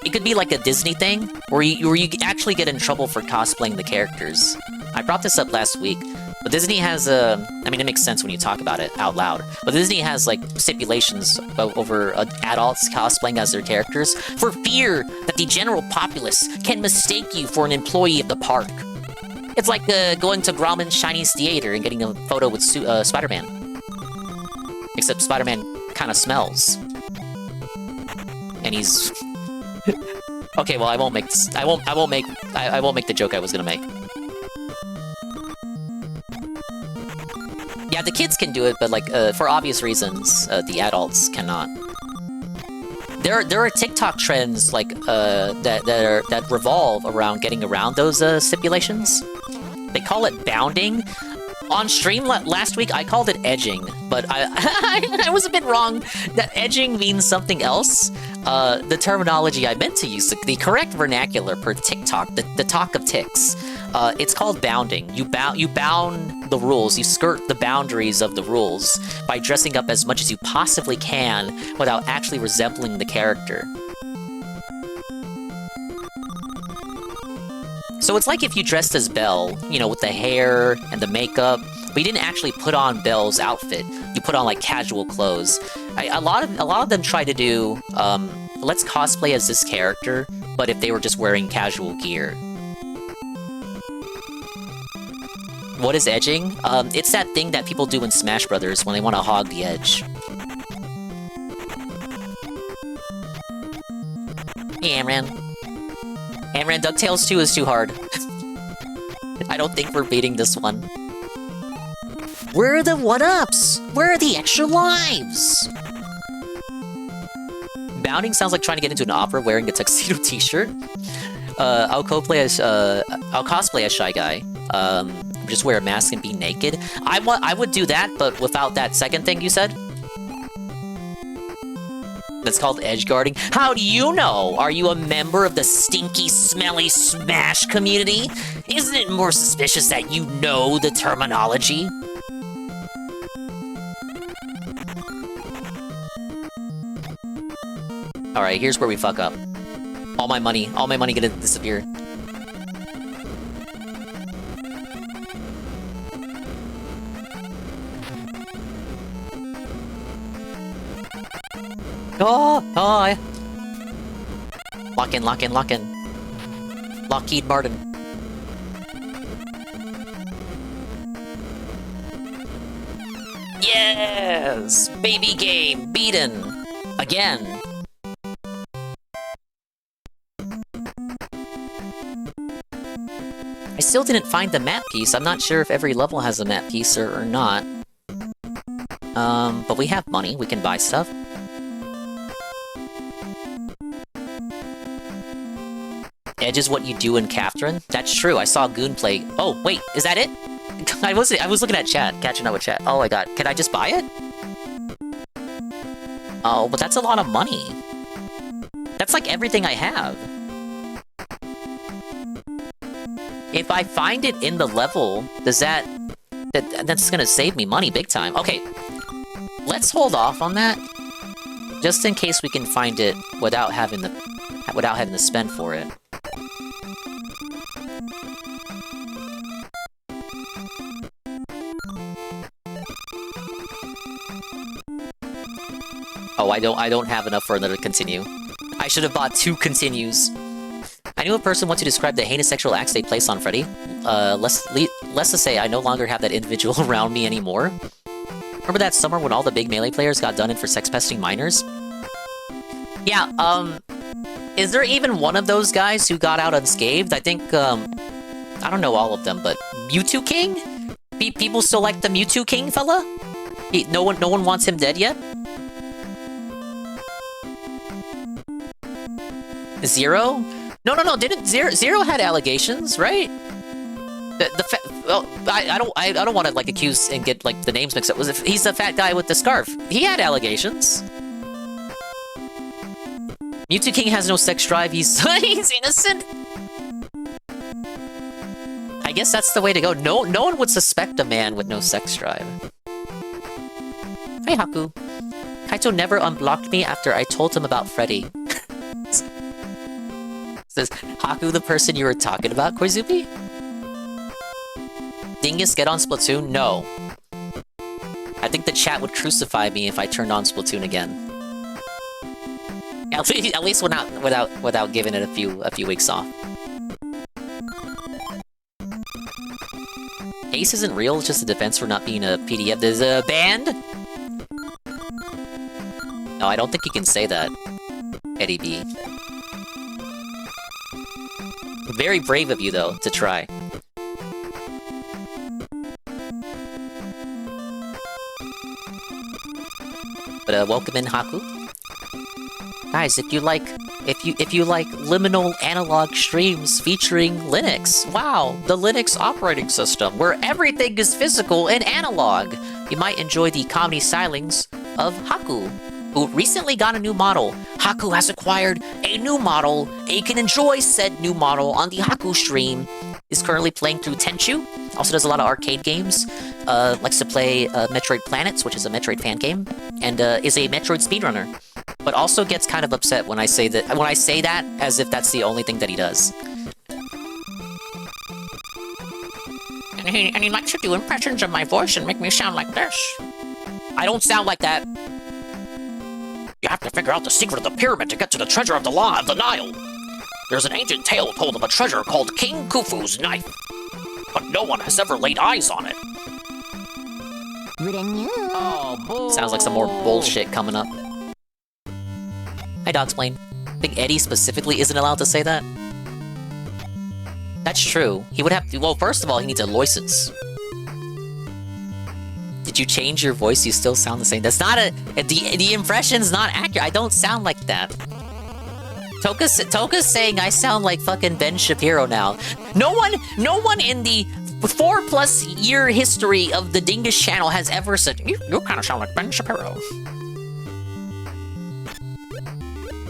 it could be like a Disney thing, where you actually get in trouble for cosplaying the characters. I brought this up last week, but Disney has I mean, it makes sense when you talk about it out loud, but Disney has, like, stipulations over adults cosplaying as their characters for fear that the general populace can mistake you for an employee of the park. It's like going to Grauman's Chinese Theater and getting a photo with Spider-Man. Except Spider-Man kind of smells. And he's... Okay, well, I won't make this... I won't make the joke I was gonna make. Yeah, the kids can do it, but, like, for obvious reasons, the adults cannot. There are TikTok trends, like, that revolve around getting around those, stipulations. They call it bounding. On stream last week, I called it edging, but I was a bit wrong. That edging means something else. The terminology I meant to use, the correct vernacular per TikTok, the talk of ticks, it's called bounding. You bound the rules, you skirt the boundaries of the rules by dressing up as much as you possibly can without actually resembling the character. So it's like if you dressed as Belle, you know, with the hair and the makeup, but you didn't actually put on Belle's outfit. You put on, like, casual clothes. A lot of them try to do, let's cosplay as this character, but if they were just wearing casual gear. What is edging? It's that thing that people do in Smash Brothers when they want to hog the edge. Hey, Amran. Amran, DuckTales 2 is too hard. I don't think we're beating this one. Where are the one-ups? Where are the extra lives? Bounding sounds like trying to get into an opera wearing a tuxedo t-shirt. I'll cosplay as Shy Guy. Just wear a mask and be naked. I would do that, but without that second thing you said. That's called edge guarding. How do you know? Are you a member of the stinky, smelly Smash community? Isn't it more suspicious that you know the terminology? Alright, here's where we fuck up. All my money gonna disappear. Oh! Lock in. Lockheed Martin. Yes! Baby game, beaten! Again! I still didn't find the map piece. I'm not sure if every level has a map piece or not. But we have money. We can buy stuff. Edge is what you do in Catherine? That's true. I saw Goon play. Oh, wait. Is that it? I was looking at chat. Catching up with chat. Oh my god. Can I just buy it? Oh, but that's a lot of money. That's like everything I have. If I find it in the level, does that's gonna save me money big time. Okay, let's hold off on that, just in case we can find it without having to spend for it. Oh, I don't have enough for another continue. I should have bought 2 continues. I knew a person once to describe the heinous sexual acts they placed on Freddy. Less to say, I no longer have that individual around me anymore. Remember that summer when all the big Melee players got done in for sex pesting minors? Yeah, is there even one of those guys who got out unscathed? I think, I don't know all of them, but Mewtwo King? People still like the Mewtwo King fella? No one wants him dead yet? Zero? No, didn't Zero had allegations, right? Well, I don't want to, like, accuse and get, like, the names mixed up. He's the fat guy with the scarf. He had allegations. Mewtwo King has no sex drive. He's he's innocent. I guess that's the way to go. No one would suspect a man with no sex drive. Hey, Haku. Kaito never unblocked me after I told him about Freddy. Says, Haku the person you were talking about, Koizuki? Dingus get on Splatoon? No. I think the chat would crucify me if I turned on Splatoon again. At least without giving it a few weeks off. Ace isn't real, it's just a defense for not being a PDF. There's a band? No, I don't think you can say that, Eddie B. Very brave of you, though, to try. But welcome in, Haku. Guys, if you like liminal analog streams featuring Linux, wow, the Linux operating system, where everything is physical and analog, you might enjoy the comedy stylings of Haku, who recently got a new model. Haku has acquired a new model, and you can enjoy said new model on the Haku stream. Is currently playing through Tenchu, also does a lot of arcade games, likes to play Metroid Planets, which is a Metroid fan game, and is a Metroid speedrunner. But also gets kind of upset when I say that as if that's the only thing that he does. And he likes to do impressions of my voice and make me sound like this. I don't sound like that. You have to figure out the secret of the pyramid to get to the treasure of the Nile. There's an ancient tale told of a treasure called King Khufu's knife, but no one has ever laid eyes on it. Sounds like some more bullshit coming up. Hi, Dogsplain. I think Eddie specifically isn't allowed to say that. That's true. He would have to. Well, first of all, he needs a license. Did you change your voice? You still sound the same. That's not the impression's not accurate. I don't sound like that. Toka's saying I sound like fucking Ben Shapiro now. No one in the 4+ year history of the Dingus channel has ever said, you kind of sound like Ben Shapiro.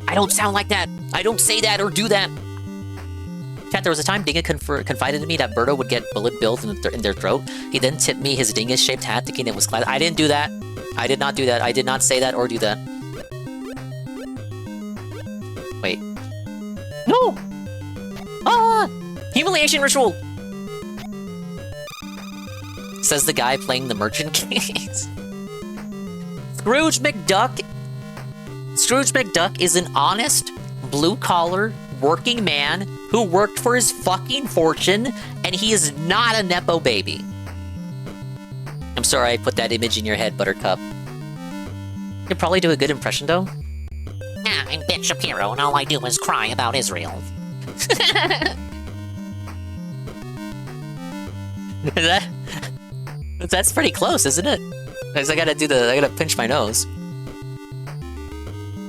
I don't sound like that. I don't say that or do that. Chat, there was a time Dingus confided to me that Birdo would get bullet bills in their throat. He then tipped me his Dingus-shaped hat thinking it was class. I didn't do that. I did not do that. I did not say that or do that. Wait. No! Ah! Humiliation ritual! Says the guy playing the merchant games. Scrooge McDuck is an honest, blue-collar, working man who worked for his fucking fortune, and he is not a Nepo baby. I'm sorry I put that image in your head, Buttercup. You could probably do a good impression, though. I'm Ben Shapiro, and all I do is cry about Israel. That's pretty close, isn't it? Because I gotta pinch my nose.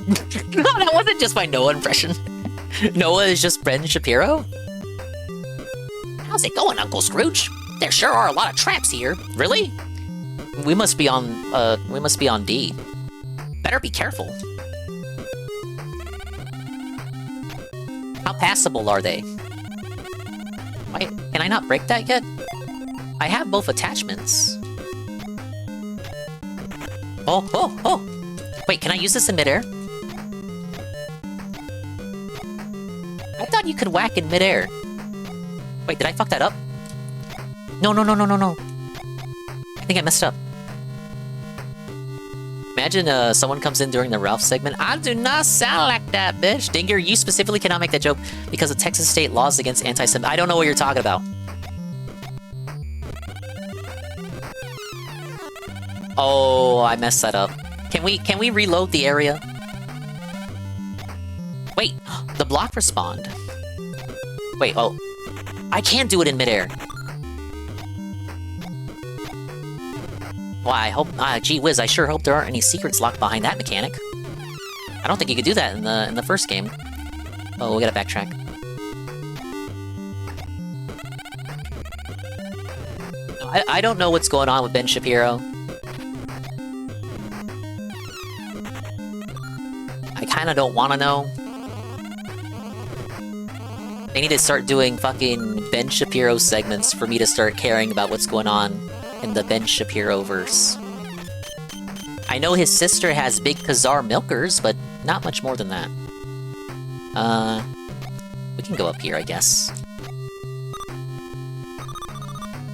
No, that wasn't just my Noah impression. Noah is just Ben Shapiro? How's it going, Uncle Scrooge? There sure are a lot of traps here. Really? We must be on D. Better be careful. How passable are they? Wait, can I not break that yet? I have both attachments. Oh! Wait, can I use this in midair? I thought you could whack in midair. Wait, did I fuck that up? No. I think I messed up. Imagine someone comes in during the Ralph segment. I do not sound like that, bitch. Dinger, you specifically cannot make that joke because of Texas state laws against anti-Semitic. I don't know what you're talking about. Oh, I messed that up. Can we reload the area? Wait, the block respawned. Wait, oh. I can't do it in midair. Well, I hope, gee whiz, I sure hope there aren't any secrets locked behind that mechanic. I don't think you could do that in the first game. Oh, we gotta backtrack. I don't know what's going on with Ben Shapiro. I kinda don't wanna know. They need to start doing fucking Ben Shapiro segments for me to start caring about what's going on in the Ben Shapiro-verse. I know his sister has big Khazar milkers, but not much more than that. We can go up here, I guess.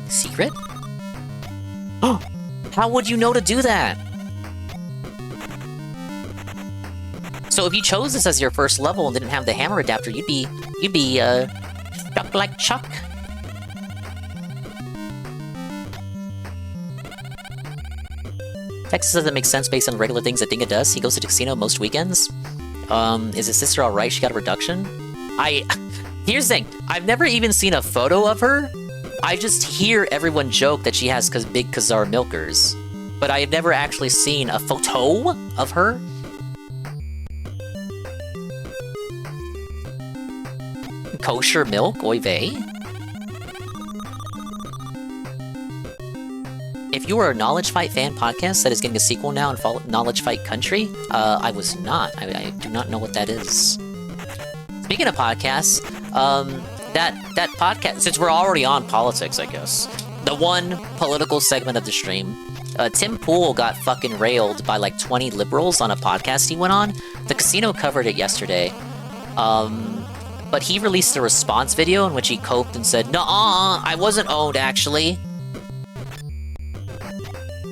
Secret? Oh! How would you know to do that? So if you chose this as your first level and didn't have the hammer adapter, you'd be stuck like Chuck. Texas doesn't make sense based on regular things that Dinga does. He goes to the casino most weekends. Is his sister alright? She got a reduction? Here's the thing. I've never even seen a photo of her. I just hear everyone joke that she has big Khazar milkers. But I have never actually seen a photo of her. Kosher milk, oy vey. If you were a Knowledge Fight fan podcast that is getting a sequel now and follow Knowledge Fight Country, I was not. I do not know what that is. Speaking of podcasts, that podcast, since we're already on politics, I guess, the one political segment of the stream, Tim Pool got fucking railed by like 20 liberals on a podcast he went on. The casino covered it yesterday. But he released a response video in which he coped and said, "Nuh-uh, I wasn't owned, actually."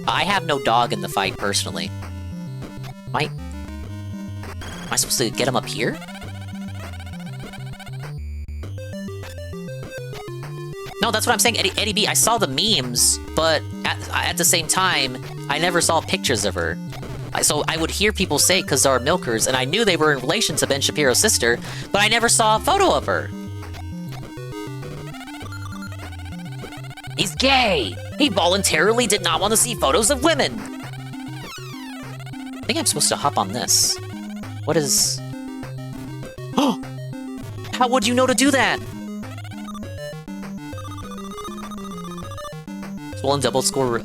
I have no dog in the fight, personally. Am I supposed to get him up here? No, that's what I'm saying, Eddie B. I saw the memes, but at the same time, I never saw pictures of her. So I would hear people say Khazar milkers, and I knew they were in relation to Ben Shapiro's sister, but I never saw a photo of her. He's gay! He voluntarily did not want to see photos of women! I think I'm supposed to hop on this. What is... Oh! How would you know to do that? Swollen double score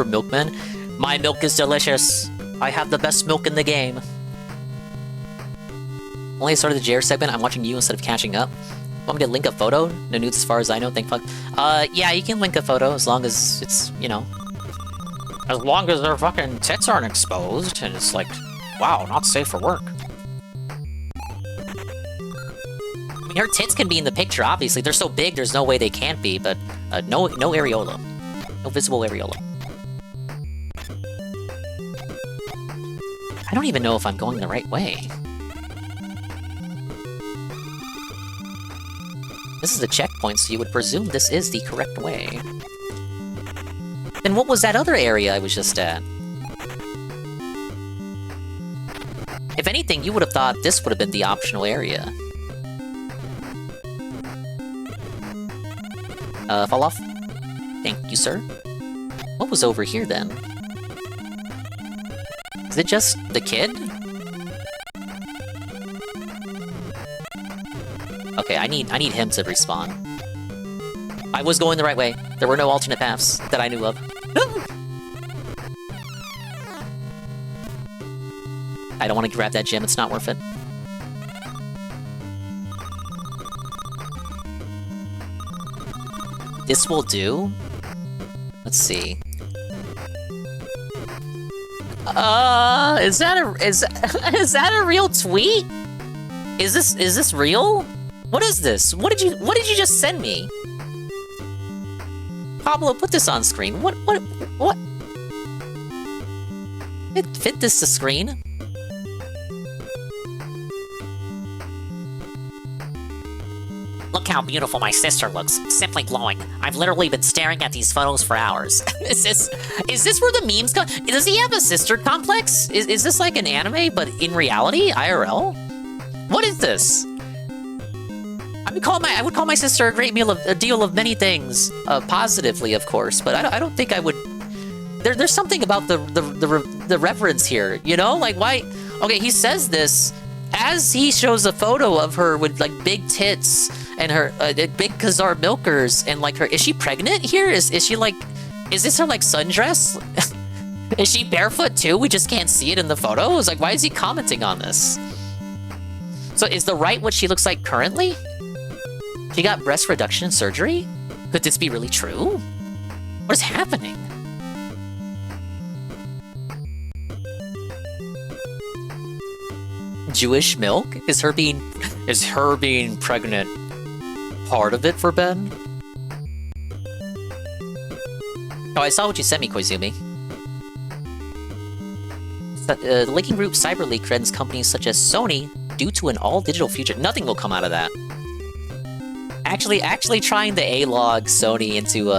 milkman. My milk is delicious. I have the best milk in the game. Only started the JR segment. I'm watching you instead of catching up. Want me to link a photo? No nudes as far as I know, thank fuck. Yeah, you can link a photo as long as it's, you know... As long as their fucking tits aren't exposed, and it's like, wow, not safe for work. I mean, her tits can be in the picture, obviously. They're so big, there's no way they can't be, but no areola. No visible areola. I don't even know if I'm going the right way. This is a checkpoint, so you would presume this is the correct way. Then what was that other area I was just at? If anything, you would have thought this would have been the optional area. Fall off? Thank you, sir. What was over here, then? Is it just the kid? Okay, I need him to respawn. I was going the right way. There were no alternate paths that I knew of. I don't want to grab that gem, it's not worth it. This will do? Let's see. Is that a real tweet? Is this real? What is this? What did you just send me? Pablo, put this on screen. What? Fit this to screen? Look how beautiful my sister looks. Simply glowing. I've literally been staring at these photos for hours. Is this where the memes come? Does he have a sister complex? Is this like an anime, but in reality? IRL? What is this? I would call my sister a deal of many things. Positively, of course, but I don't think I would... There's something about the reverence here, you know? Like, why... Okay, he says this as he shows a photo of her with, like, big tits and her big Khazar milkers, and, like, her... Is she pregnant here? Is she, like... Is this her, like, sundress? Is she barefoot, too? We just can't see it in the photos? Like, why is he commenting on this? So is the right what she looks like currently? She got breast reduction surgery? Could this be really true? What is happening? Jewish milk? Is her being pregnant part of it for Ben? Oh, I saw what you sent me, Koizumi. The leaking group CyberLeak threatens companies such as Sony due to an all-digital future. Nothing will come out of that. Actually trying to A-log Sony into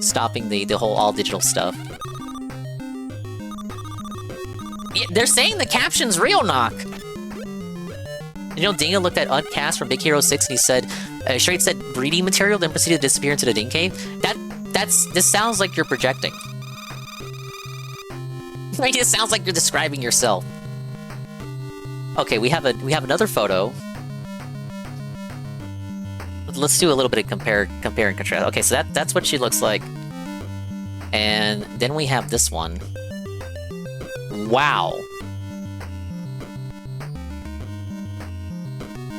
stopping the whole all-digital stuff. Yeah, they're saying the caption's real, Knock. You know, Dingo looked at Uncast from Big Hero 6 and he said, Shrade said breeding material, then proceeded to disappear into the Ding Cave. This sounds like you're projecting. Right? It sounds like you're describing yourself. Okay, we have another photo. Let's do a little bit of compare and contrast. Okay, so that's what she looks like. And then we have this one. Wow.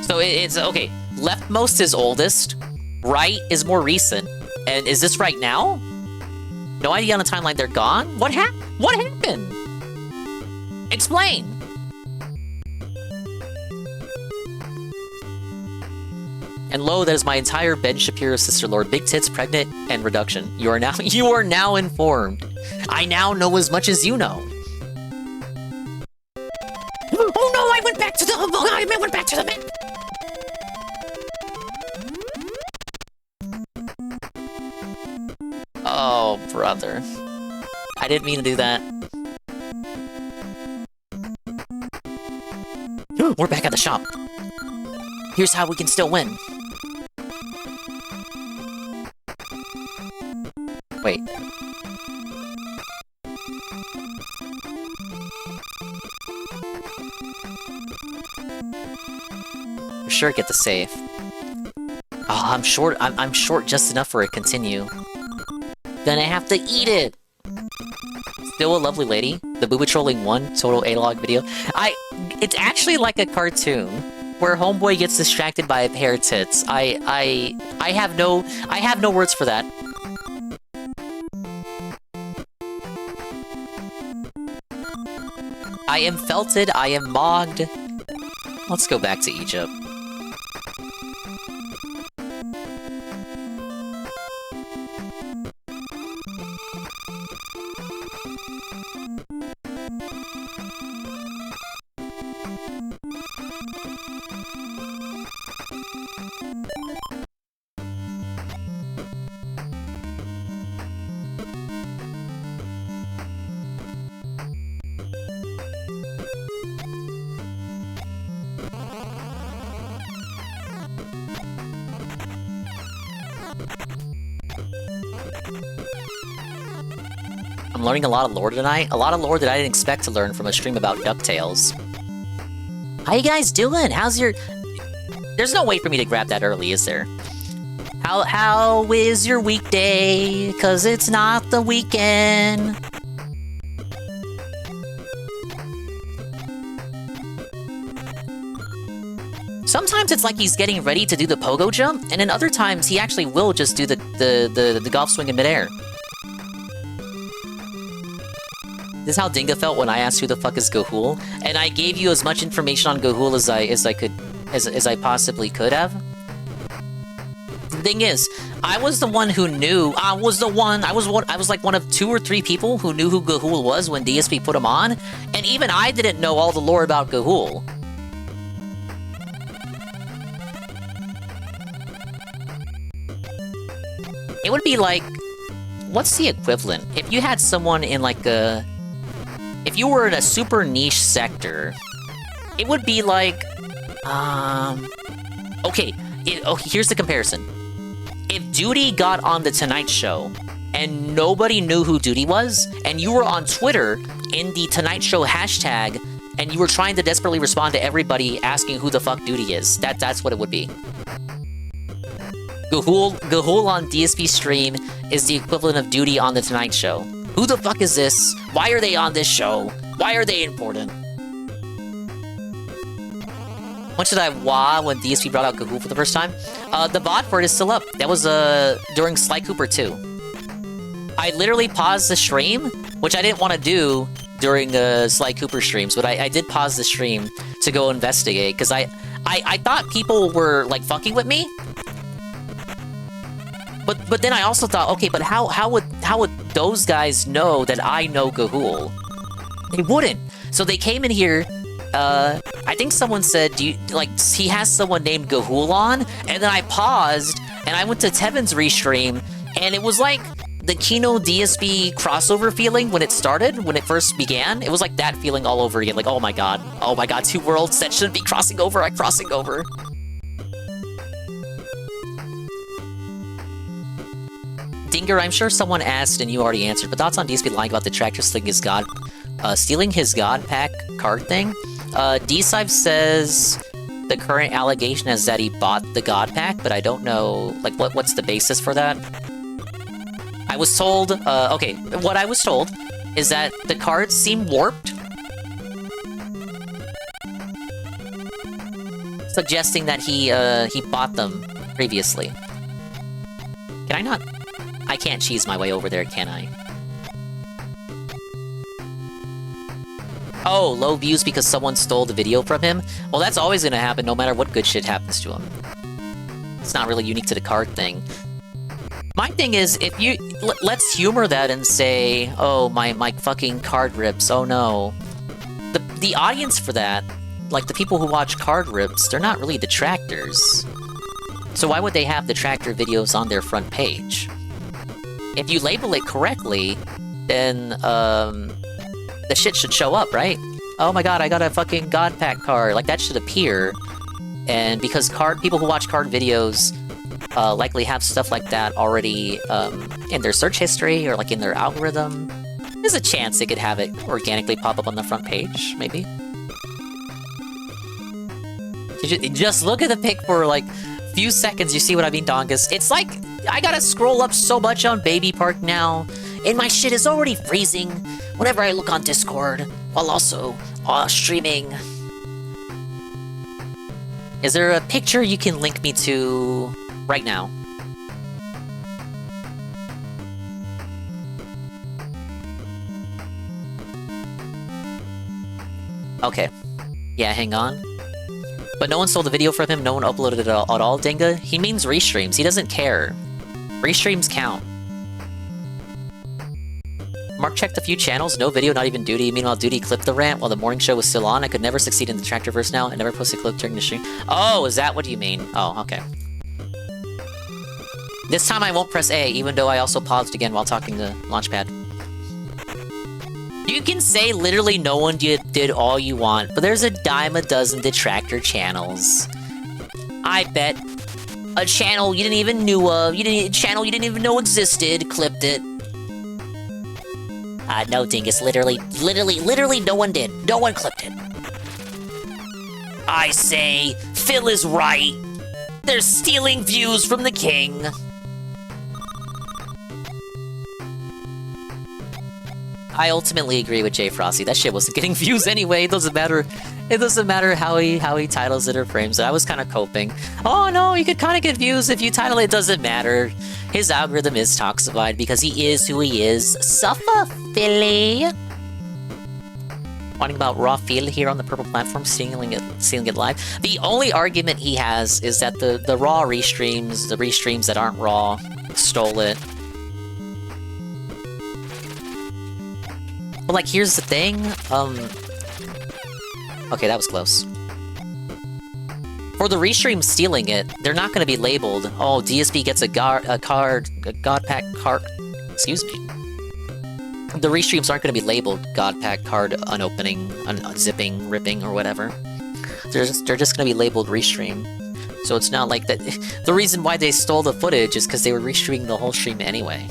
So it's okay. Leftmost is oldest, right is more recent, and is this right now? No idea on the timeline. They're gone. What happened? Explain. And lo, that is my entire Ben Shapiro sister lord. Big tits, pregnant, and reduction. You are now informed. I now know as much as you know. Oh no! I went back to the map. Oh, brother. I didn't mean to do that. We're back at the shop. Here's how we can still win. Wait. For sure get the save. Oh, I'm short. I'm short just enough for it to continue. Then I have to eat it! Still a lovely lady. The Booba Trolling 1 total A-log video. It's actually like a cartoon where homeboy gets distracted by a pair of tits. I have no words for that. I am felted, I am mogged. Let's go back to Egypt. I'm learning a lot of lore tonight. A lot of lore that I didn't expect to learn from a stream about DuckTales. How you guys doing? How's your... There's no way for me to grab that early, is there? How is your weekday? 'Cause it's not the weekend. Sometimes it's like he's getting ready to do the pogo jump, and then other times he actually will just do the golf swing in midair. This is how Dinga felt when I asked who the fuck is Gahul, and I gave you as much information on Gahul as I possibly could have. The thing is, I was the one who knew. I was like one of 2 or 3 people who knew who Gahul was when DSP put him on, and even I didn't know all the lore about Gahul. It would be like, what's the equivalent? If you had someone in like a... If you were in a super niche sector, it would be like, okay, here's the comparison. If Duty got on The Tonight Show, and nobody knew who Duty was, and you were on Twitter in the Tonight Show hashtag, and you were trying to desperately respond to everybody asking who the fuck Duty is, that's what it would be. Gahul on DSP stream is the equivalent of Duty on The Tonight Show. Who the fuck is this? Why are they on this show? Why are they important? Much did I wah when DSP brought out Gahoo for the first time? The VOD for it is still up. That was during Sly Cooper 2. I literally paused the stream, which I didn't want to do during Sly Cooper streams, but I did pause the stream to go investigate, because I thought people were, like, fucking with me. But then I also thought, okay, but how would those guys know that I know Gahul? They wouldn't. So they came in here, I think someone said, he has someone named Gahul on? And then I paused, and I went to Tevin's restream, and it was like the Kino DSP crossover feeling when it started, when it first began. It was like that feeling all over again, like, oh my god, 2 worlds that shouldn't be crossing over are crossing over. Dinger, I'm sure someone asked and you already answered, but thoughts on DSP lying about the tractor stealing his God Pack card thing? D-Sive says the current allegation is that he bought the God Pack, but I don't know, like, what's the basis for that? I was told, okay, what I was told is that the cards seem warped, suggesting that he bought them previously. Can I not? I can't cheese my way over there, can I? Oh, low views because someone stole the video from him? Well, that's always gonna happen no matter what good shit happens to him. It's not really unique to the card thing. My thing is, if you... let's humor that and say, oh, my fucking card rips, oh no. The audience for that, like the people who watch card rips, they're not really detractors. So why would they have detractor videos on their front page? If you label it correctly, then, the shit should show up, right? Oh my god, I got a fucking God Pack card. Like, that should appear. And because people who watch card videos likely have stuff like that already in their search history or like in their algorithm, there's a chance they could have it organically pop up on the front page, maybe. Just look at the pic for like a few seconds, you see what I mean, Dongus? It's like, I gotta scroll up so much on Baby Park now, and my shit is already freezing whenever I look on Discord, while also streaming. Is there a picture you can link me to right now? Okay. Yeah, hang on. But no one stole the video from him, no one uploaded it at all, Dinga? He means restreams, he doesn't care. Restreams count. Mark checked a few channels, no video, not even Duty. Meanwhile, Duty clipped the rant while the morning show was still on. I could never succeed in the Tractorverse now. I never posted a clip during the stream. Oh, is that what you mean? Oh, okay. This time I won't press A, even though I also paused again while talking to Launchpad. You can say literally no one did all you want, but there's a dime a dozen detractor channels. I bet a channel you didn't even knew of, a channel you didn't even know existed, clipped it. No, Dingus, literally no one did. No one clipped it. I say, Phil is right. They're stealing views from the king. I ultimately agree with Jay Frosty. That shit wasn't getting views anyway. It doesn't matter how he titles it or frames it. I was kind of coping. Oh no, you could kind of get views if you title it. It doesn't matter. His algorithm is toxified because he is who he is. Suffer, Philly. Talking about raw feel here on the purple platform, seeing it live. The only argument he has is that the raw restreams, the restreams that aren't raw, stole it. But like, here's the thing. Okay, that was close. For the restream stealing it, they're not going to be labeled, oh, DSP gets a God Pack card. Excuse me. The restreams aren't going to be labeled God Pack card unopening, unzipping, ripping, or whatever. They're just going to be labeled restream. So it's not like that. The reason why they stole the footage is because they were restreaming the whole stream anyway.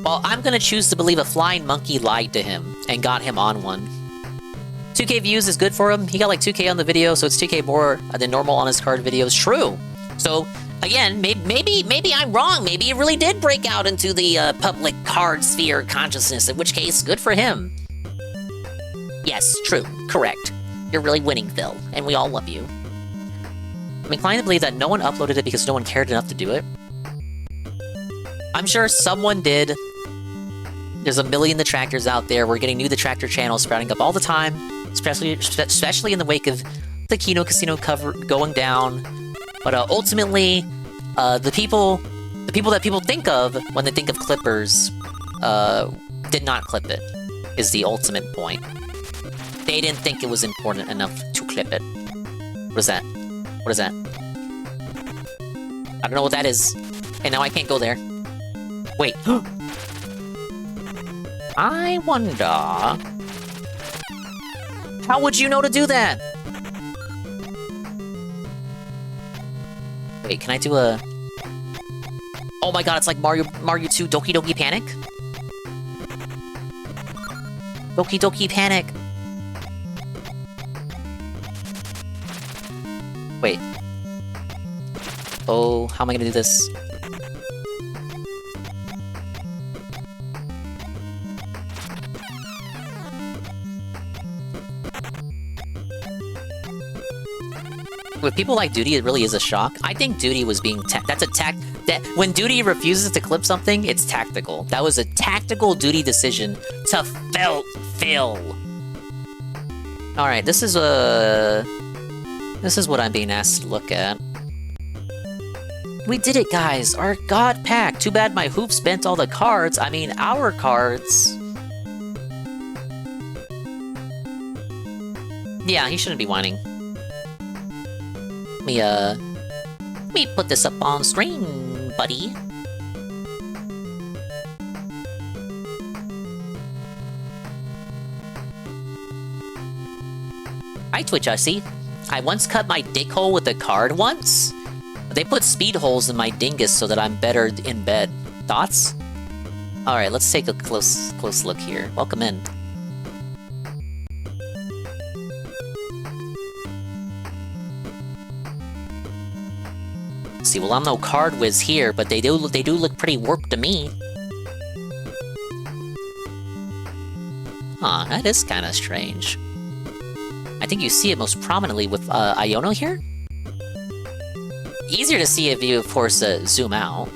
Well, I'm gonna choose to believe a flying monkey lied to him and got him on one. 2K views is good for him. He got like 2K on the video, so it's 2K more than normal on his card videos. True. So again, maybe I'm wrong. Maybe he really did break out into the public card sphere consciousness. In which case, good for him. Yes, true. Correct. You're really winning, Phil, and we all love you. I'm inclined to believe that no one uploaded it because no one cared enough to do it. I'm sure someone did. There's a million detractors out there. We're getting new detractor channels sprouting up all the time, especially in the wake of the Kino Casino cover going down. But ultimately, the people that people think of when they think of clippers did not clip it, is the ultimate point. They didn't think it was important enough to clip it. What is that? What is that? I don't know what that is. And now I can't go there. Wait. I wonder... How would you know to do that? Wait, can I do a... Oh my god, it's like Mario 2 Doki Doki Panic? Doki Doki Panic. Wait. Oh, how am I gonna do this? With people like Duty, it really is a shock. I think Duty was being that's a when Duty refuses to clip something, it's tactical. That was a tactical Duty decision to fail. Alright, this is what I'm being asked to look at. We did it, guys! Our god pack! Too bad my hoops bent all the cards. I mean, our cards. Yeah, he shouldn't be whining. Let me put this up on screen, buddy. Hi, Twitch, I see. I once cut my dick hole with a card once. They put speed holes in my dingus so that I'm better in bed. Thoughts? Alright, let's take a close look here. Welcome in. See, well, I'm no card whiz here, but they do look pretty warped to me. Huh, that is kind of strange. I think you see it most prominently with Iono here. Easier to see if you, of course, zoom out.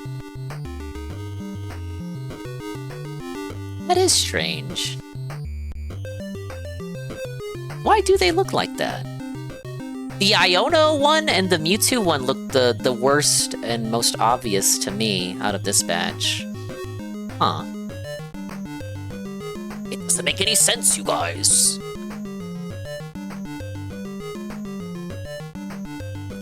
That is strange. Why do they look like that? The Iono one and the Mewtwo one look the worst and most obvious to me out of this batch. Huh. It doesn't make any sense, you guys.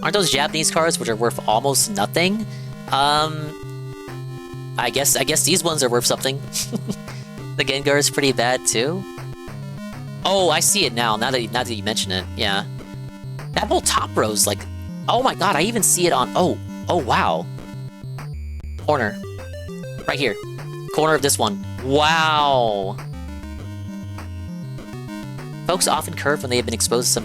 Aren't those Japanese cards which are worth almost nothing? I guess these ones are worth something. The Gengar is pretty bad too. Oh, I see it now. Now that you mention it, yeah. That whole top row's like, oh my god, I even see it on, oh wow. Corner. Right here. Corner of this one. Wow. Folks often curve when they have been exposed to some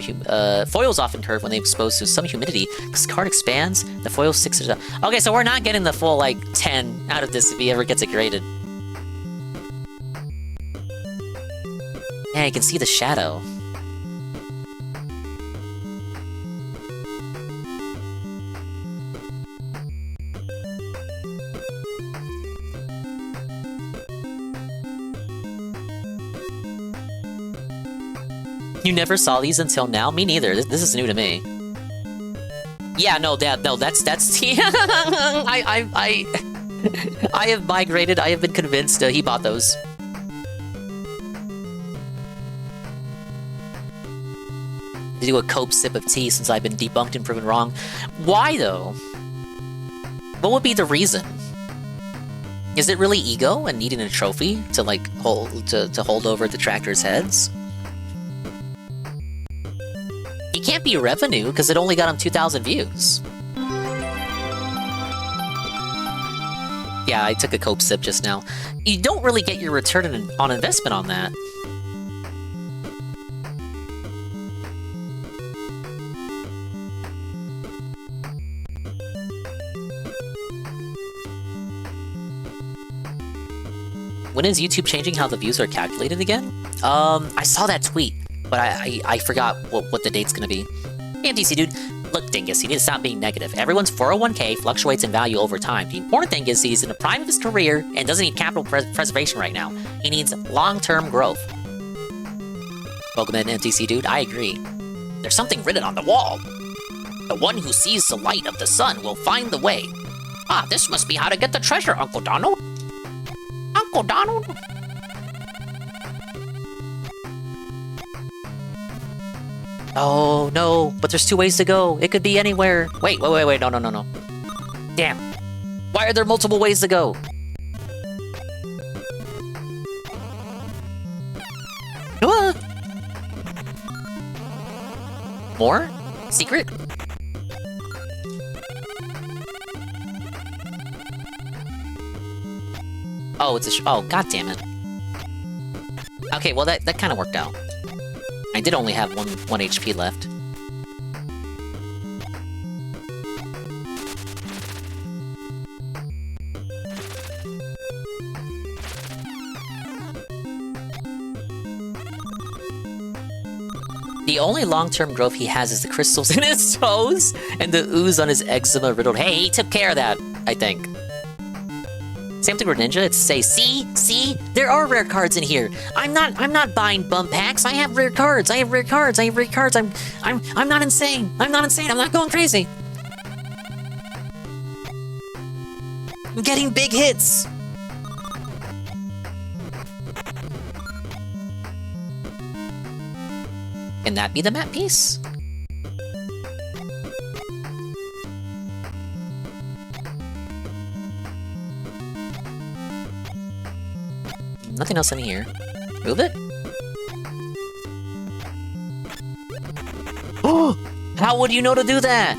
foils often curve when they're exposed to some humidity. Because card expands, the foil sticks it up. Okay, so we're not getting the full, like, 10 out of this if he ever gets it graded. Yeah, you can see the shadow. You never saw these until now? Me neither. This is new to me. Yeah, no, Dad, no, that's I have migrated. I have been convinced he bought those. To do a cope sip of tea since I've been debunked and proven wrong. Why though? What would be the reason? Is it really ego and needing a trophy to like hold over detractors' heads? It can't be revenue, because it only got him 2,000 views. Yeah, I took a cope sip just now. You don't really get your return on investment on that. When is YouTube changing how the views are calculated again? I saw that tweet. but I forgot what the date's gonna be. Hey, MTC dude. Look, Dingus, you need to stop being negative. Everyone's 401k fluctuates in value over time. The important thing is he's in the prime of his career and doesn't need capital preservation right now. He needs long-term growth. Welcome in, MTC dude. I agree. There's something written on the wall. The one who sees the light of the sun will find the way. Ah, this must be how to get the treasure, Uncle Donald. Uncle Donald? Oh, no, but there's 2 ways to go. It could be anywhere. Wait, no. Damn. Why are there multiple ways to go? Ah! More? Secret? Oh, it's a oh, god damn it. Okay, well that kind of worked out. I did only have one HP left. The only long-term growth he has is the crystals in his toes and the ooze on his eczema riddled. Hey, he took care of that, I think. Same thing with Ninja. It's say, see, there are rare cards in here. I'm not buying bump packs. I have rare cards. I'm not insane. I'm not going crazy. I'm getting big hits. Can that be the map piece? Nothing else in here. Move it? Oh! How would you know to do that?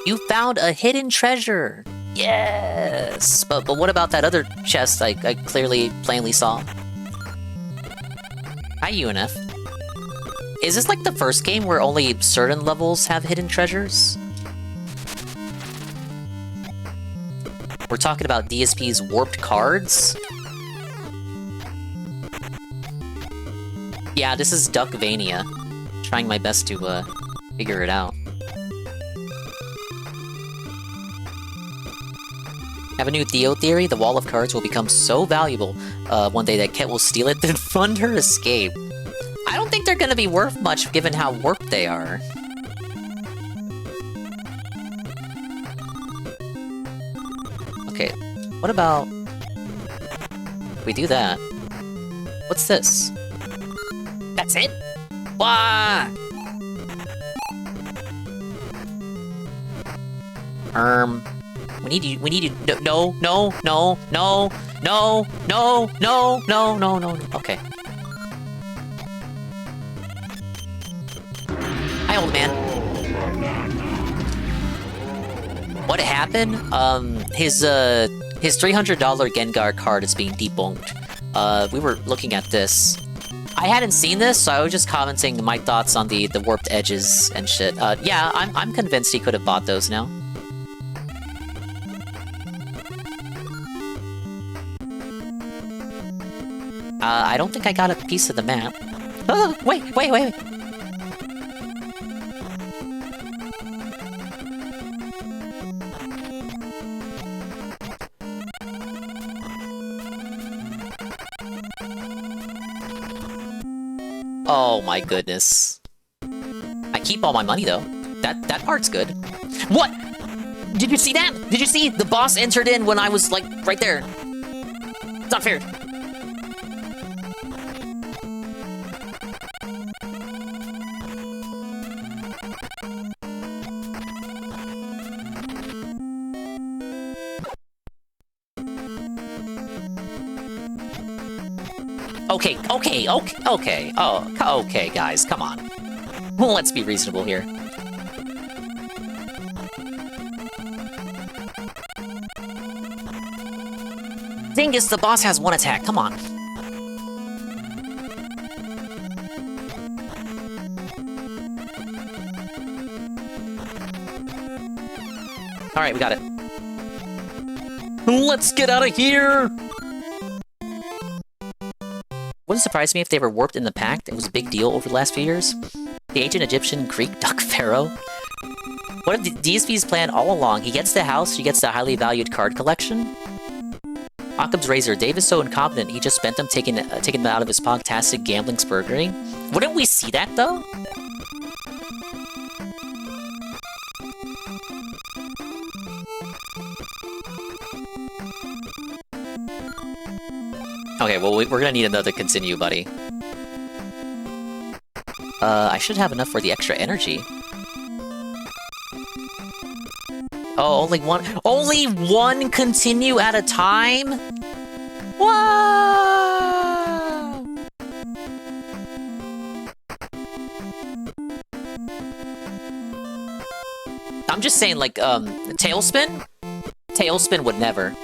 You found a hidden treasure! Yes! But what about that other chest I plainly saw? Hi, UNF. Is this like the first game where only certain levels have hidden treasures? We're talking about DSP's warped cards? Yeah, this is Duckvania. Trying my best to, figure it out. Have a new Theo theory? The wall of cards will become so valuable one day that Ket will steal it, then fund her escape. I don't think they're gonna be worth much given how warped they are. Okay, what about... we do that. What's this? That's it? Wah! We need you, no, okay. Hi, old man. What happened? His $300 Gengar card is being debunked. We were looking at this. I hadn't seen this, so I was just commenting my thoughts on the warped edges and shit. Yeah, I'm convinced he could have bought those now. I don't think I got a piece of the map. Oh, wait. Oh my goodness. I keep all my money though. That part's good. What? Did you see that? Did you see? The boss entered in when I was like right there. It's not fair. Okay. Oh, okay, guys, come on. Let's be reasonable here. Dingus, the boss has one attack, come on. Alright, we got it. Let's get out of here! Wouldn't surprise me if they were warped in the pact. It was a big deal over the last few years. The ancient Egyptian Greek duck pharaoh. What if the DSP's plan all along? He gets the house, she gets the highly valued card collection. Occam's razor. Dave is so incompetent, he just spent them taking them out of his podcastic gambling spurgery. Wouldn't we see that, though? Okay, well, we're gonna need another continue, buddy. I should have enough for the extra energy. Oh, only one continue at a time? Whoa! I'm just saying, like, Tailspin? Tailspin would never.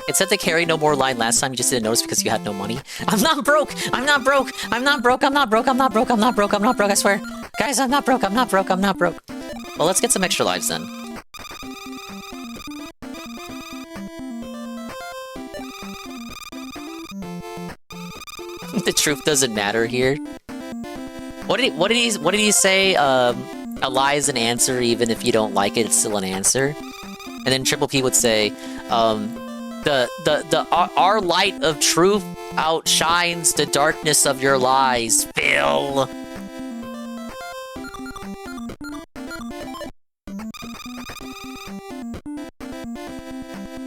It said the carry no more line last time, you just didn't notice because you had no money. I'm not broke! I'm not broke! I'm not broke! I'm not broke! I'm not broke! I'm not broke! I'm not broke, I swear! Guys, I'm not broke! I'm not broke! I'm not broke! Well, let's get some extra lives then. The truth doesn't matter here. What did he say? A lie is an answer, even if you don't like it, it's still an answer. And then Triple P would say, our light of truth outshines the darkness of your lies, Phil.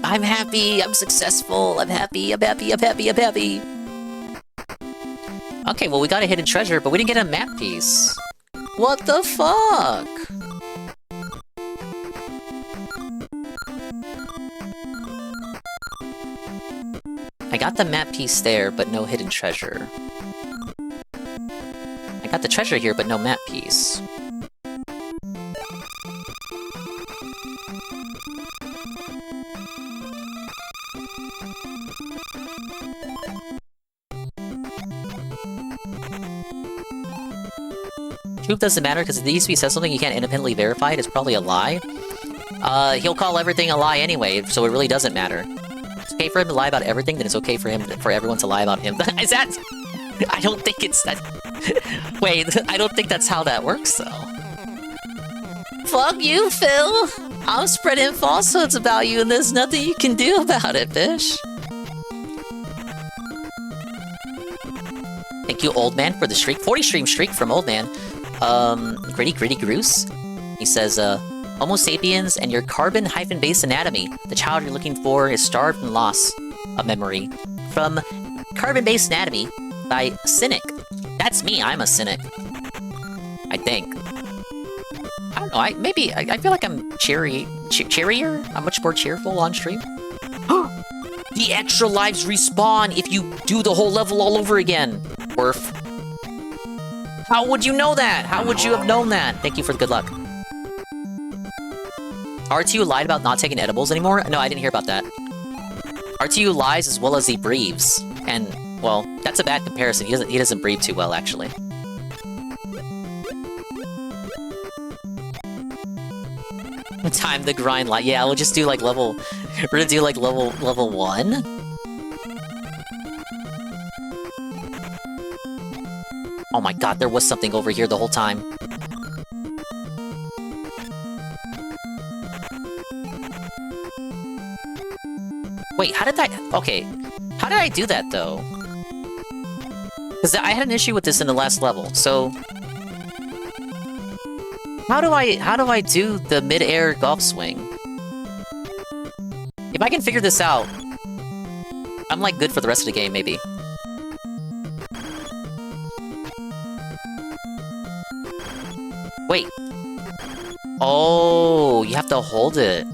I'm happy, I'm successful, I'm happy, I'm happy, I'm happy, I'm happy. Okay, well, we got a hidden treasure, but we didn't get a map piece. What the fuck? I got the map piece there, but no hidden treasure. I got the treasure here, but no map piece. Truth doesn't matter, because if the DSP says something you can't independently verify it, it's probably a lie. He'll call everything a lie anyway, so it really doesn't matter. It's okay for him to lie about everything, then it's okay for everyone to lie about him. Is that... I don't think it's that... Wait, I don't think that's how that works, though. Fuck you, Phil! I'm spreading falsehoods about you, and there's nothing you can do about it, bitch. Thank you, Old Man, for the streak. 40 stream streak from Old Man. Gritty Groose. He says, Homo sapiens and your carbon-based anatomy. The child you're looking for is starved and loss of memory. From Carbon-Based Anatomy by Cynic. That's me, I'm a cynic. I think. I don't know, I feel like I'm cheerier? I'm much more cheerful on stream. The extra lives respawn if you do the whole level all over again. Worf. How would you know that? How would you have known that? Thank you for the good luck. RTU lied about not taking edibles anymore? No, I didn't hear about that. RTU lies as well as he breathes. And, well, that's a bad comparison. He doesn't breathe too well, actually. Time the grind light. Yeah, we'll just do like level... We're gonna do like level 1? Oh my god, there was something over here the whole time. Wait, how did I... Okay. How did I do that, though? Because I had an issue with this in the last level, so... How do I do the mid-air golf swing? If I can figure this out, I'm, like, good for the rest of the game, maybe. Wait. Oh, you have to hold it.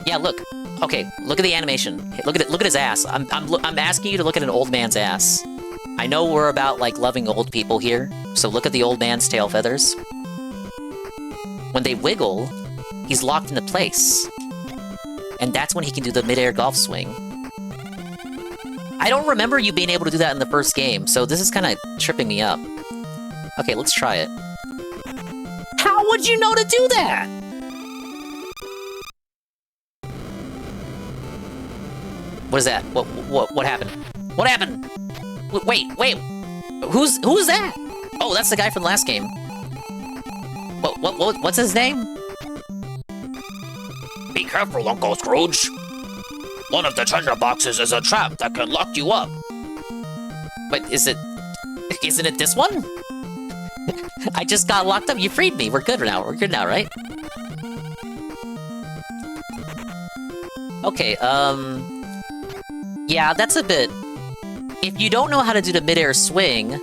Yeah, look. Okay, look at the animation. Look at his ass. I'm asking you to look at an old man's ass. I know we're about, like, loving old people here, so look at the old man's tail feathers. When they wiggle, he's locked into place. And that's when he can do the mid-air golf swing. I don't remember you being able to do that in the first game, so this is kind of tripping me up. Okay, let's try it. How would you know to do that? What is that? What happened? What happened? Wait. Who's that? Oh, that's the guy from the last game. What's his name? Be careful, Uncle Scrooge. One of the treasure boxes is a trap that can lock you up. But isn't it this one? I just got locked up. You freed me. We're good now. We're good now, right? Okay, yeah, that's a bit... If you don't know how to do the mid-air swing,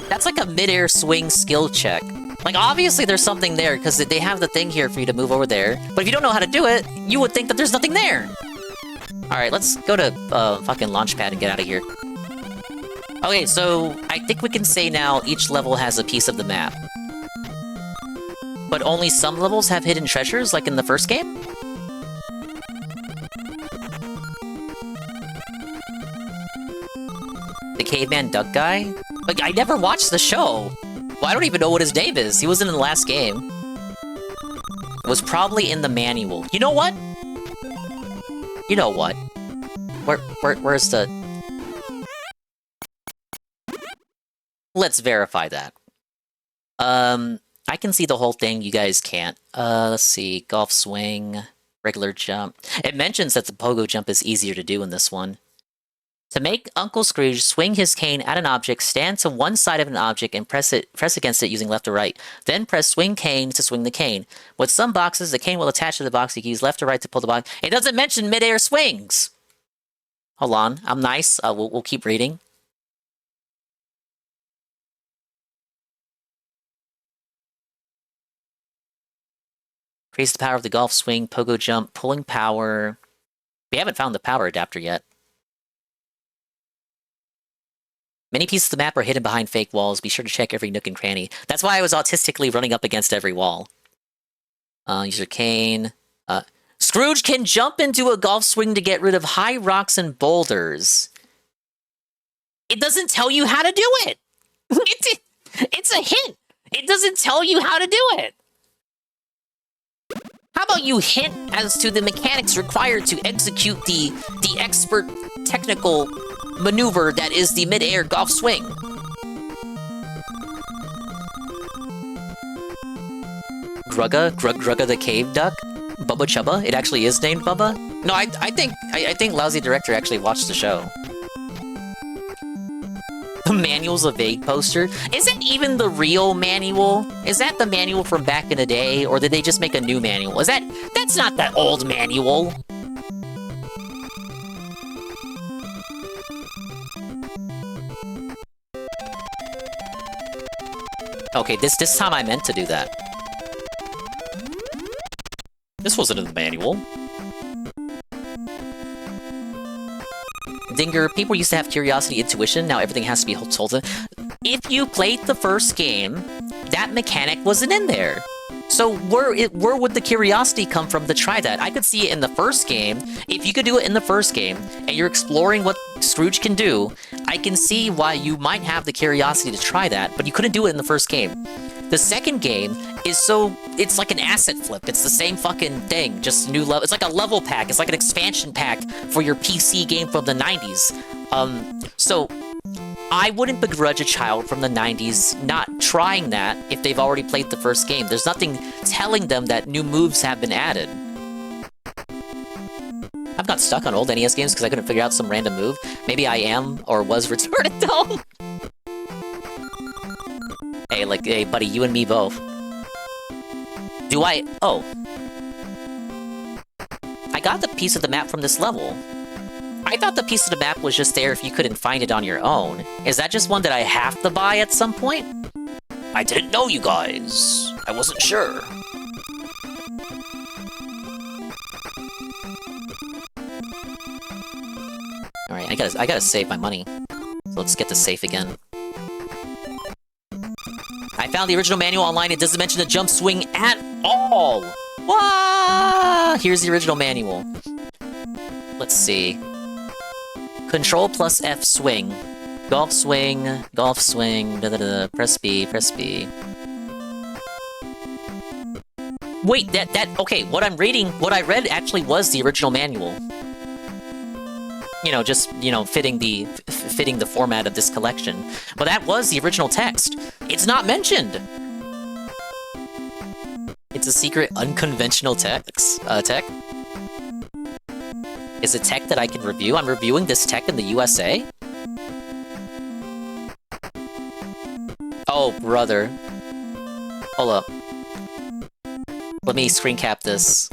that's like a mid-air swing skill check. Like, obviously there's something there, because they have the thing here for you to move over there. But if you don't know how to do it, you would think that there's nothing there. Alright, let's go to fucking Launchpad and get out of here. Okay, so I think we can say now each level has a piece of the map. But only some levels have hidden treasures, like in the first game? The caveman duck guy? Like, I never watched the show! Well, I don't even know what his name is. He wasn't in the last game. It was probably in the manual. You know what? You know what? Where's the... Let's verify that. I can see the whole thing, you guys can't. Let's see, golf swing, regular jump. It mentions that the pogo jump is easier to do in this one. To make Uncle Scrooge swing his cane at an object, stand to one side of an object and press against it using left or right. Then press swing cane to swing the cane. With some boxes, the cane will attach to the box. You can use left or right to pull the box. It doesn't mention mid-air swings! Hold on, I'm nice. We'll keep reading. Increase the power of the golf swing, pogo jump, pulling power. We haven't found the power adapter yet. Many pieces of the map are hidden behind fake walls. Be sure to check every nook and cranny. That's why I was autistically running up against every wall. Use your cane. Scrooge can jump into a golf swing to get rid of high rocks and boulders. It doesn't tell you how to do it! It's a hint! It doesn't tell you how to do it! How about you hint as to the mechanics required to execute the expert technical maneuver that is the mid-air golf swing? Grugga the cave duck? Bubba Chubba? It actually is named Bubba? No, I think Lousy Director actually watched the show. The manual's a vague poster. Is that even the real manual? Is that the manual from back in the day, or did they just make a new manual? That's not that old manual. Okay, this time I meant to do that. This wasn't in the manual. Dinger, people used to have curiosity, intuition, now everything has to be told to them. If you played the first game, that mechanic wasn't in there. So where would the curiosity come from to try that? I could see it in the first game. If you could do it in the first game, and you're exploring what Scrooge can do, I can see why you might have the curiosity to try that, but you couldn't do it in the first game. The second game is it's like an asset flip. It's the same fucking thing, just new level. It's like a level pack. It's like an expansion pack for your PC game from the 90s. So I wouldn't begrudge a child from the 90s not trying that if they've already played the first game. There's nothing telling them that new moves have been added. I've got stuck on old NES games because I couldn't figure out some random move. Maybe I am or was retarded though. Hey, buddy, you and me both. Oh. I got the piece of the map from this level. I thought the piece of the map was just there if you couldn't find it on your own. Is that just one that I have to buy at some point? I didn't know, you guys. I wasn't sure. Alright, I gotta save my money. So let's get the safe again. I found the original manual online. It doesn't mention the jump swing at all. Wow! Here's the original manual. Let's see. Control plus F swing. Golf swing, da da da, press B, press B. Wait, okay, what I'm reading, what I read actually was the original manual. You know, just, you know, fitting the format of this collection. But that was the original text. It's not mentioned! It's a secret, unconventional tech. Is it tech that I can review? I'm reviewing this tech in the USA? Oh, brother. Hold up. Let me screen cap this.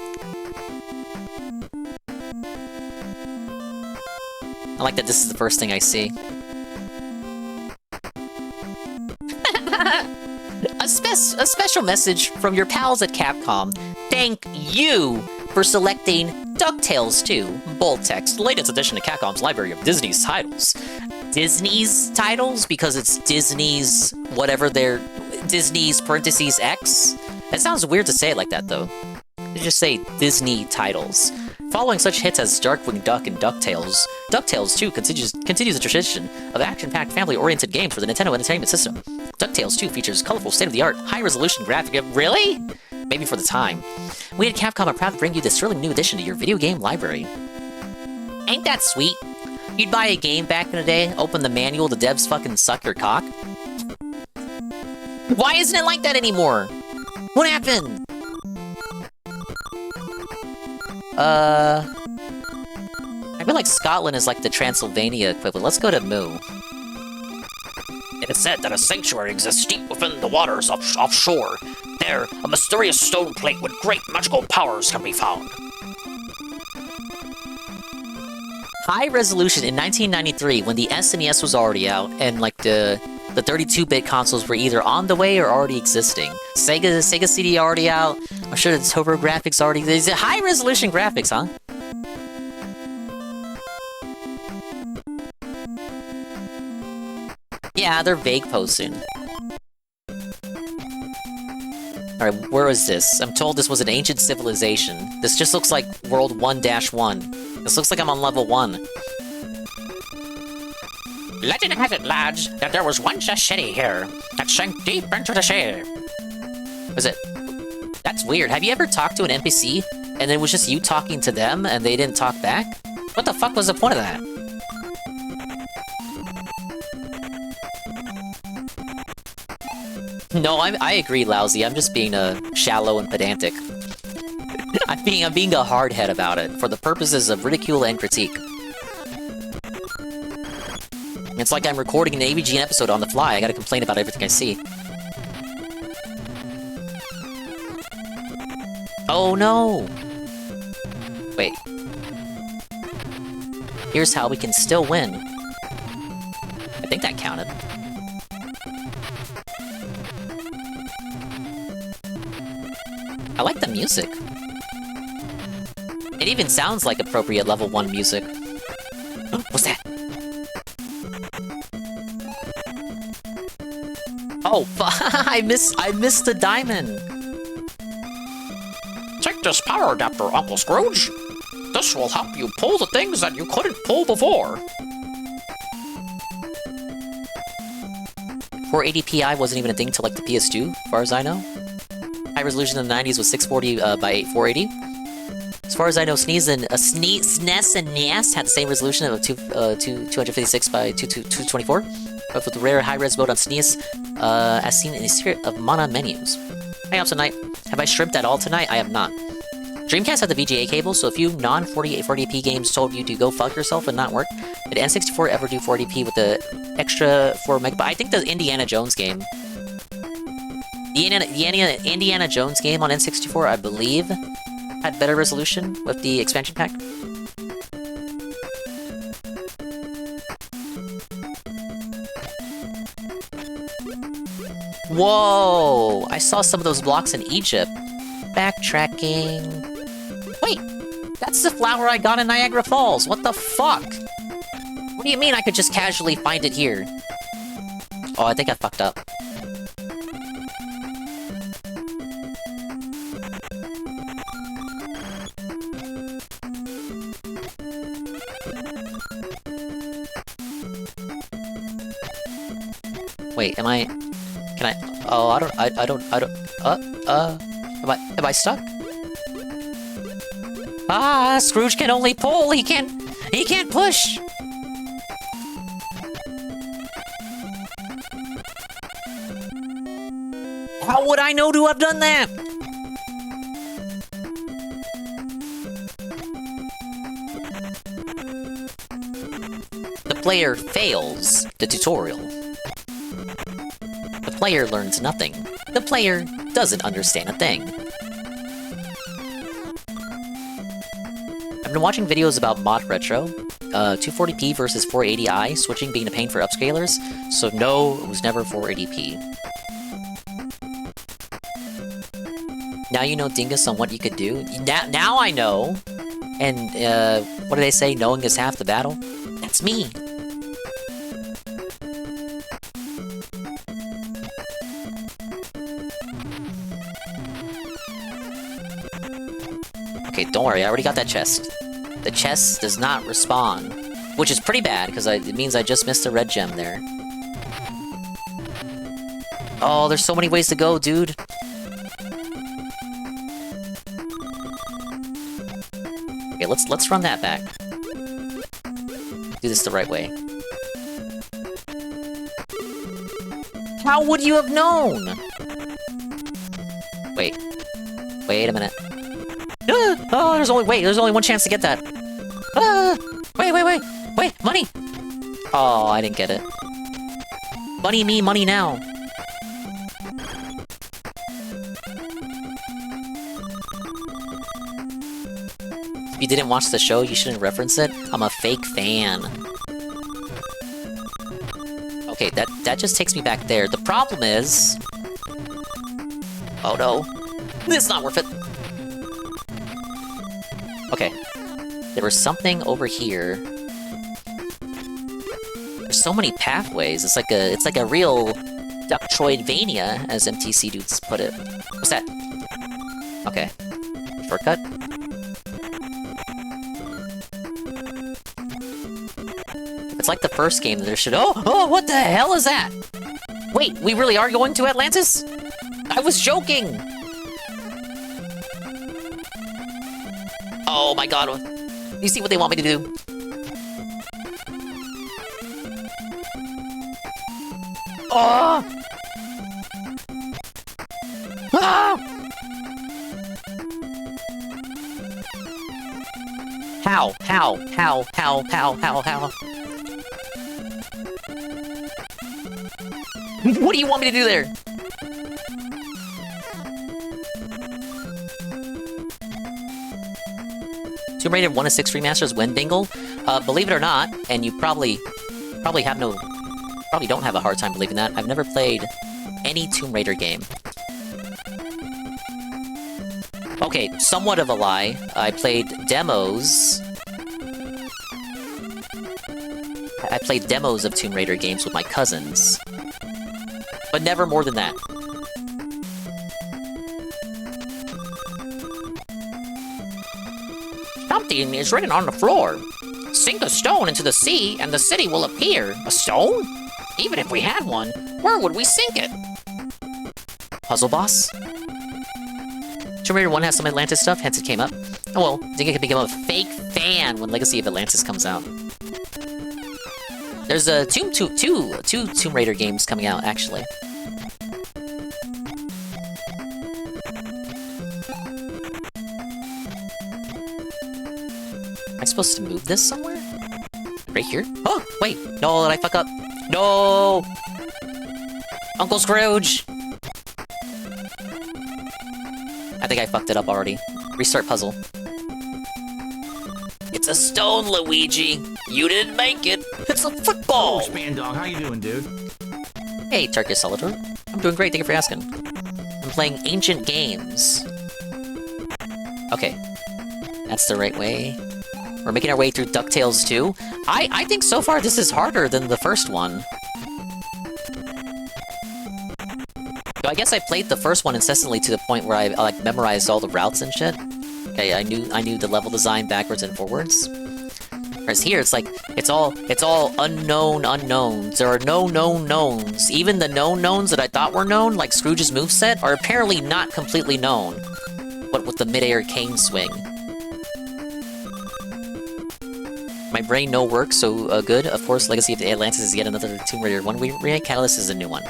I like that this is the first thing I see. A special message from your pals at Capcom. Thank you for selecting DuckTales 2, bold text, latest addition to Capcom's library of Disney's titles. Disney's titles? Because it's Disney's whatever they're... Disney's parentheses X? That sounds weird to say it like that, though. They just say Disney titles. Following such hits as Darkwing Duck and DuckTales, DuckTales 2 continues the tradition of action-packed, family-oriented games for the Nintendo Entertainment System. DuckTales 2 features colorful, state-of-the-art, high-resolution graphic... Really? Maybe for the time. We at Capcom are proud to bring you this thrilling new addition to your video game library. Ain't that sweet? You'd buy a game back in the day, open the manual, the devs fucking suck your cock? Why isn't it like that anymore? What happened? I feel like Scotland is like the Transylvania equivalent. Let's go to Moo. It is said that a sanctuary exists deep within the waters offshore. There, a mysterious stone plate with great magical powers can be found. High resolution in 1993, when the SNES was already out, and like the 32-bit consoles were either on the way or already existing. Sega CD already out. I'm sure the Turbo graphics already... Is it high-resolution graphics, huh? Yeah, they're vague posting. Alright, where is this? I'm told this was an ancient civilization. This just looks like World 1-1. This looks like I'm on level 1. Legend has it, lads, that there was once a city here that sank deep into the sea. Was it? That's weird. Have you ever talked to an NPC and it was just you talking to them and they didn't talk back? What the fuck was the point of that? No, I agree, Lousy. I'm just being shallow and pedantic. I'm being a hardhead about it for the purposes of ridicule and critique. It's like I'm recording an AVGN episode on the fly. I gotta complain about everything I see. Oh no! Wait. Here's how we can still win. I think that counted. I like the music. It even sounds like appropriate level 1 music. What's that? Oh, I missed the diamond. Take this power adapter, Uncle Scrooge. This will help you pull the things that you couldn't pull before. 480p wasn't even a thing till like the PS2, as far as I know. High resolution in the 90s was 640 by 480. As far as I know, SNES and NES had the same resolution of 256 by 224. But with the rare high-res mode on SNES, as seen in the Secret of Mana menus. Hey, up tonight. Have I shrimped at all tonight? I have not. Dreamcast had the VGA cable, so if you non-4080p games told you to go fuck yourself and not work, did N64 ever do 40p with the extra 4 megabytes? I think the Indiana Jones game. The Indiana Jones game on N64, I believe, had better resolution with the expansion pack. Whoa! I saw some of those blocks in Egypt. Backtracking... Wait! That's the flower I got in Niagara Falls! What the fuck? What do you mean I could just casually find it here? Oh, I think I fucked up. Wait, am I... Can I... Oh, I don't... Am I stuck? Ah, Scrooge can only pull, he can't push! How would I know to have done that? The player fails the tutorial. The player learns nothing. The player doesn't understand a thing. I've been watching videos about mod retro, 240p versus 480i, switching being a pain for upscalers, so no, it was never 480p. Now you know, Dingus, on what you could do. Now I know! And, what do they say? Knowing is half the battle? That's me! Okay, don't worry, I already got that chest. The chest does not respawn, which is pretty bad, because it means I just missed a red gem there. Oh, there's so many ways to go, dude! Okay, let's run that back. Do this the right way. How would you have known? Wait a minute. Oh, there's only one chance to get that. Wait, money! Oh, I didn't get it. Money me, money now. If you didn't watch the show, you shouldn't reference it. I'm a fake fan. Okay, that just takes me back there. The problem is... Oh no. This is not worth it. Okay. There was something over here. There's so many pathways. It's like a real Ducktroidvania, as MTC dudes put it. What's that? Okay. Shortcut? It's like the first game, there should... Oh, what the hell is that? Wait, we really are going to Atlantis? I was joking! Oh my god, you see what they want me to do? Oh! Ah! How? What do you want me to do there? Tomb Raider 1 to 6 remasters win bingo. Believe it or not, and you probably don't have a hard time believing that, I've never played any Tomb Raider game. Okay, somewhat of a lie. I played demos. I played demos of Tomb Raider games with my cousins. But never more than that. Something is written on the floor. Sink a stone into the sea, and the city will appear. A stone? Even if we had one, where would we sink it? Puzzle boss? Tomb Raider 1 has some Atlantis stuff, hence it came up. Oh well, Dinga can become a fake fan when Legacy of Atlantis comes out. There's a two Tomb Raider games coming out, actually. Am I supposed to move this somewhere? Right here? Oh, wait! No, did I fuck up? No! Uncle Scrooge! I think I fucked it up already. Restart puzzle. It's a stone, Luigi! You didn't make it! It's a football! Oh, Span Dog, how you doing, dude? Hey, Turkish Solitaire. I'm doing great, thank you for asking. I'm playing ancient games. Okay. That's the right way. We're making our way through DuckTales 2. I think so far this is harder than the first one. So I guess I played the first one incessantly to the point where I like memorized all the routes and shit. Okay, I knew the level design backwards and forwards. Whereas here, it's like, it's all unknown unknowns. There are no known knowns. Even the known knowns that I thought were known, like Scrooge's moveset, are apparently not completely known. But with the mid-air cane swing. My brain no work, so good. Of course, Legacy of Atlantis is yet another Tomb Raider 1 remake. Catalyst is a new one.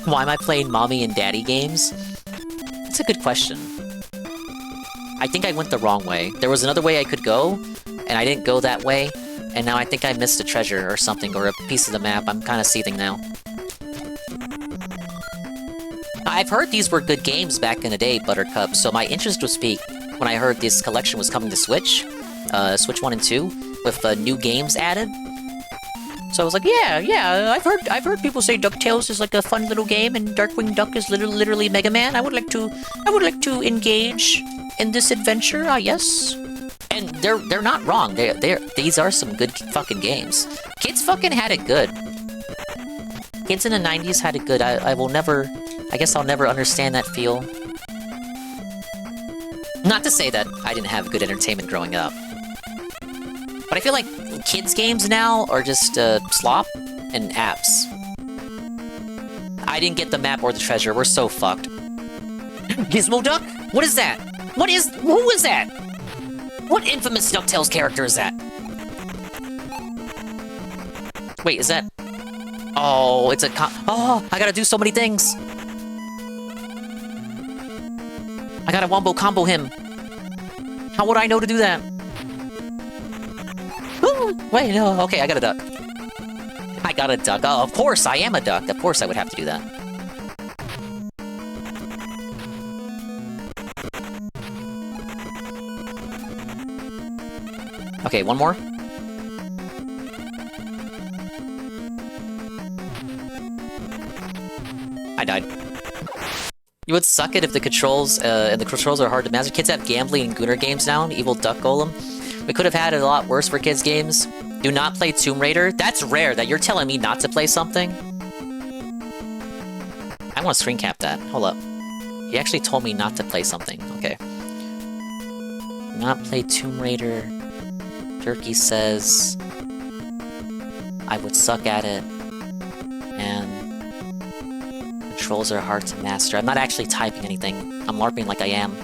Why am I playing mommy and daddy games? That's a good question. I think I went the wrong way. There was another way I could go, and I didn't go that way, and now I think I missed a treasure or something, or a piece of the map. I'm kind of seething now. I've heard these were good games back in the day, Buttercup, so my interest was piqued when I heard this collection was coming to Switch. Switch 1 and 2, with new games added. So I was like, yeah, I've heard people say DuckTales is like a fun little game, and Darkwing Duck is literally Mega Man. I would like to engage in this adventure. Yes. And they're not wrong. These are some good fucking games. Kids fucking had it good. Kids in the 90s had it good. I guess I'll never understand that feel. Not to say that I didn't have good entertainment growing up. But I feel like kids' games now are just slop and apps. I didn't get the map or the treasure. We're so fucked. Gizmo Duck? What is that? Who is that? What infamous DuckTales character is that? Wait, is that... Oh, it's a oh, I gotta do so many things. I gotta wombo combo him. How would I know to do that? Ooh, wait, no. Okay, I got a duck. I got a duck. Oh, of course, I am a duck. Of course I would have to do that. Okay, one more. I died. You would suck it if the controls, and the controls are hard to master. Kids have gambling and Gooner games now, Evil Duck Golem. We could have had it a lot worse for kids' games. Do not play Tomb Raider. That's rare that you're telling me not to play something. I want to screen cap that. Hold up. He actually told me not to play something. Okay. Not play Tomb Raider. Jerky says I would suck at it. And controls are hard to master. I'm not actually typing anything. I'm LARPing like I am.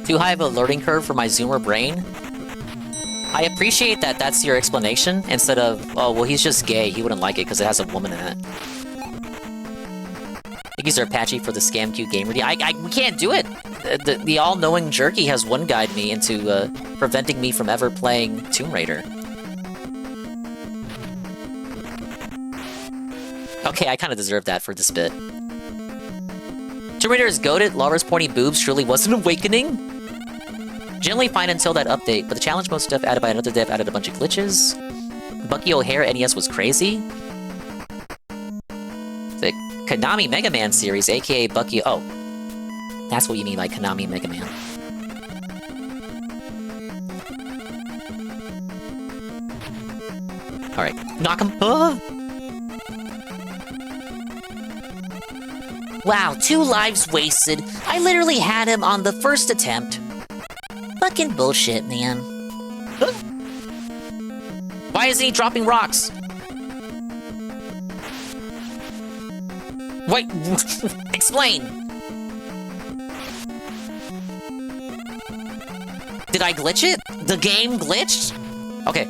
Too high of a learning curve for my Zoomer brain? I appreciate that that's your explanation, instead of, oh, well, he's just gay, he wouldn't like it because it has a woman in it. Thank you, Sir Apache, for the Scam Q Gamer. We can't do it! The all-knowing Jerky has one-guided me into preventing me from ever playing Tomb Raider. Okay, I kind of deserve that for this bit. Tomb Raider is goated. Laura's pointy boobs truly was an awakening. Generally fine until that update, but the challenge mode stuff added by another dev added a bunch of glitches. Bucky O'Hare NES was crazy. The Konami Mega Man series, aka Bucky... Oh. That's what you mean by Konami Mega Man. Alright, knock him... Wow, 2 lives wasted. I literally had him on the first attempt. Fucking bullshit, man. Why isn't he dropping rocks? Wait, explain. Did I glitch it? The game glitched? Okay.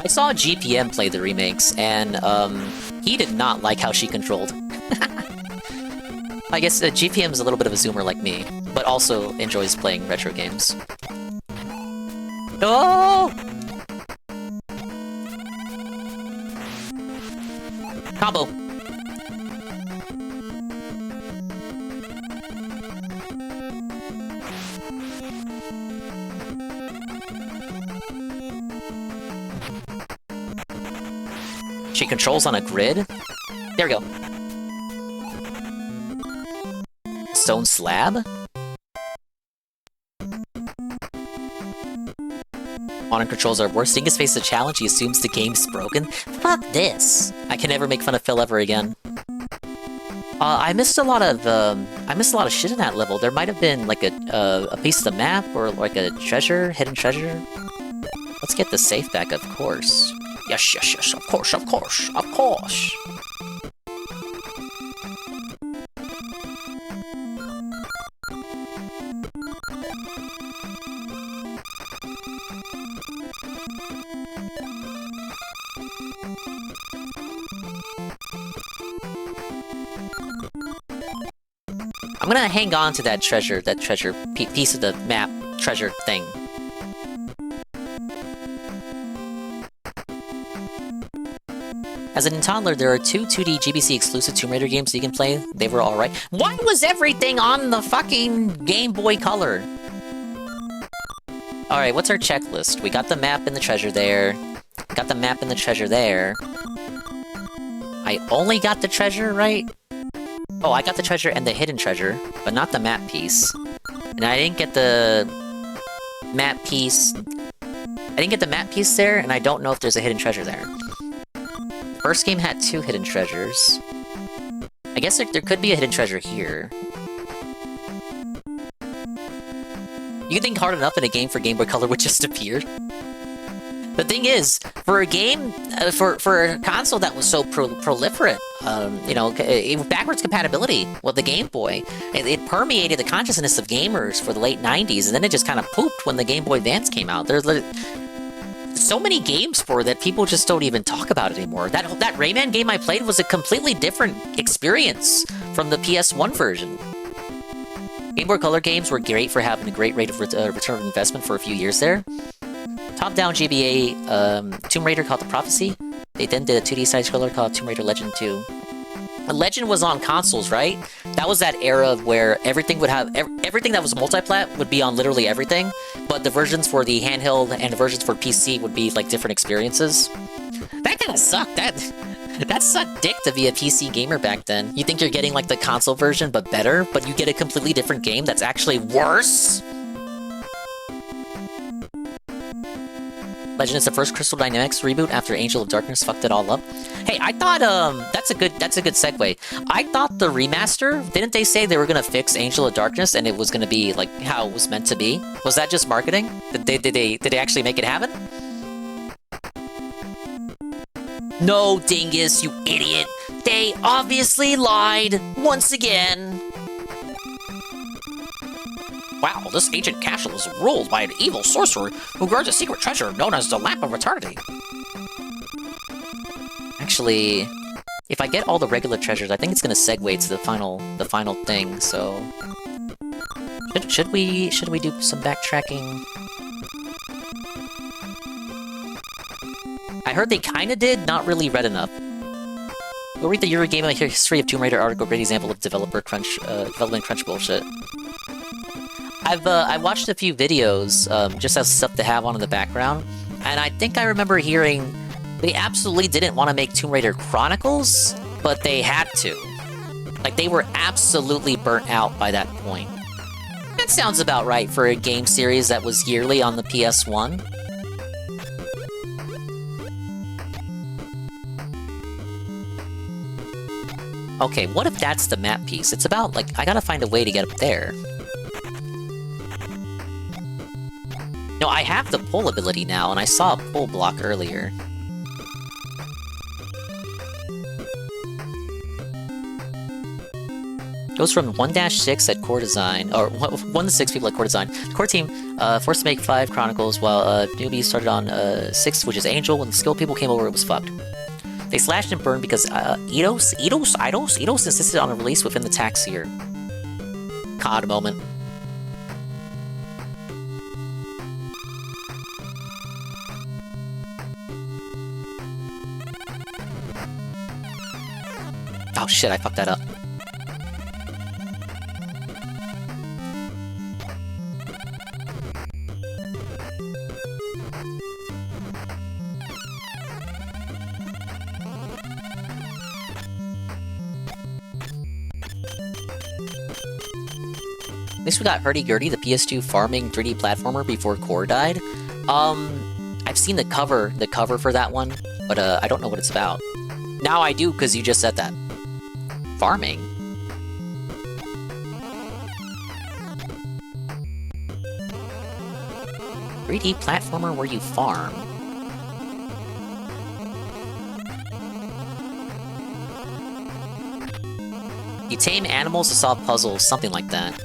I saw GPM play the remakes, and, he did not like how she controlled. I guess GPM is a little bit of a zoomer like me, but also enjoys playing retro games. Oh! Combo. She controls on a grid? There we go. Stone slab? On controls are worse. Dingus faces a challenge. He assumes the game's broken. Fuck this. I can never make fun of Phil ever again. I missed a lot of shit in that level. There might have been like a piece of the map or like a treasure, hidden treasure. Let's get the safe back, of course. Yes, yes, yes, of course, of course, of course. I'm gonna hang on to that treasure piece of the map treasure thing. As an toddler, there are 2 2D GBC exclusive Tomb Raider games you can play. They were alright. Why was everything on the fucking Game Boy Color? Alright, what's our checklist? We got the map and the treasure there. Got the map and the treasure there. I only got the treasure, right? Oh, I got the treasure and the hidden treasure, but not the map piece. And I didn't get the map piece. I didn't get the map piece there, and I don't know if there's a hidden treasure there. First game had 2 hidden treasures. I guess there could be a hidden treasure here. You think hard enough and a game for Game Boy Color would just appear? The thing is, for a game, for a console that was so proliferate, you know, backwards compatibility with the Game Boy, it permeated the consciousness of gamers for the late 90s, and then it just kind of pooped when the Game Boy Advance came out. There's so many games for that people just don't even talk about it anymore. That Rayman game I played was a completely different experience from the PS1 version. Game Boy Color games were great for having a great rate of return of investment for a few years there. Top-down GBA Tomb Raider called The Prophecy. They then did a 2D side-scroller called Tomb Raider Legend 2. Legend was on consoles, right? That was that era where everything would have everything that was multiplat would be on literally everything, but the versions for the handheld and the versions for PC would be like different experiences. That kind of sucked. That sucked dick to be a PC gamer back then. You think you're getting like the console version but better, but you get a completely different game that's actually worse. Legend is the first Crystal Dynamics reboot after Angel of Darkness fucked it all up. Hey, I thought that's a good segue. I thought the remaster, didn't they say they were gonna fix Angel of Darkness and it was gonna be like how it was meant to be? Was that just marketing? Did they actually make it happen? No, dingus, you idiot. They obviously lied once again. Wow, this ancient castle is ruled by an evil sorcerer who guards a secret treasure known as the Lamp of Eternity. Actually, if I get all the regular treasures, I think it's gonna segue to the final thing, so... Should we do some backtracking? I heard they kinda did, not really read enough. Go read the Eurogame History of Tomb Raider article, great example of development crunch bullshit. I've watched a few videos, just as stuff to have on in the background, and I think I remember hearing they absolutely didn't want to make Tomb Raider Chronicles, but they had to. Like, they were absolutely burnt out by that point. That sounds about right for a game series that was yearly on the PS1. Okay, what if that's the map piece? It's about, like, I gotta find a way to get up there. No, I have the pull ability now, and I saw a pull block earlier. Goes from 1-6 at core design, or 1 to 6 people at core design. The core team forced to make 5 Chronicles, while newbies started on 6, which is Angel. When the skilled people came over, it was fucked. They slashed and burned because Eidos insisted on a release within the tax year. COD moment. Oh shit, I fucked that up. At least we got Hurdy-Gurdy, the PS2 farming 3D platformer before Core died. I've seen the cover for that one, but I don't know what it's about. Now I do, because you just said that. Farming. .3D platformer where you farm. You tame animals to solve puzzles, something like that.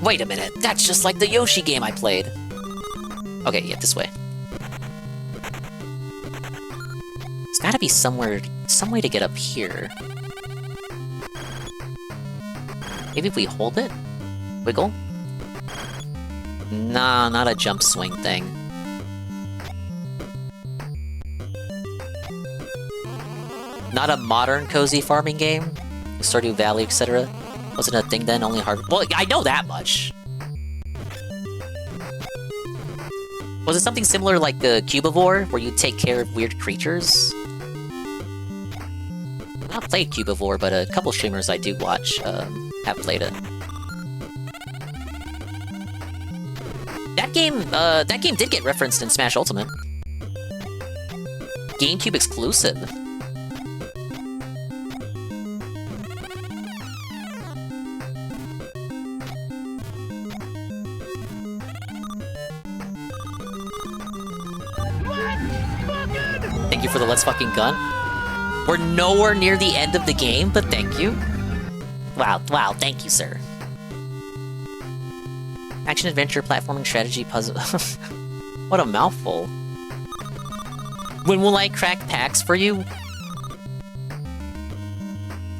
Wait a minute, that's just like the Yoshi game I played. Okay, yeah, this way. There's gotta be some way to get up here. Maybe if we hold it? Wiggle? Nah, not a jump swing thing. Not a modern cozy farming game? Stardew Valley, etc. Wasn't a thing then, only hard. Well, I know that much! Was it something similar like the Cubivore, where you take care of weird creatures? I've not played Cubivore, but a couple streamers I do watch have played it. That game did get referenced in Smash Ultimate. GameCube exclusive. Thank you for the let's fucking gun. We're nowhere near the end of the game, but thank you. Wow, thank you, sir. Action, adventure, platforming, strategy, puzzle... What a mouthful. When will I crack packs for you?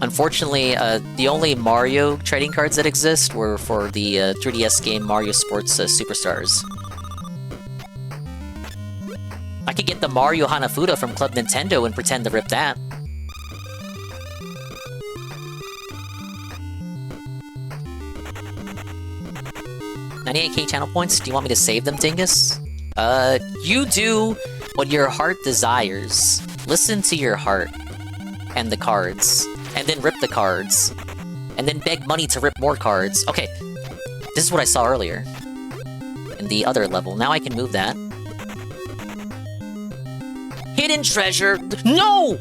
Unfortunately, the only Mario trading cards that exist were for the 3DS game Mario Sports Superstars. I could get the Mario Hanafuda from Club Nintendo and pretend to rip that. $98K channel points? Do you want me to save them, Dingus? You do what your heart desires. Listen to your heart. And the cards. And then rip the cards. And then beg money to rip more cards. Okay. This is what I saw earlier. In the other level. Now I can move that. Hidden treasure! No!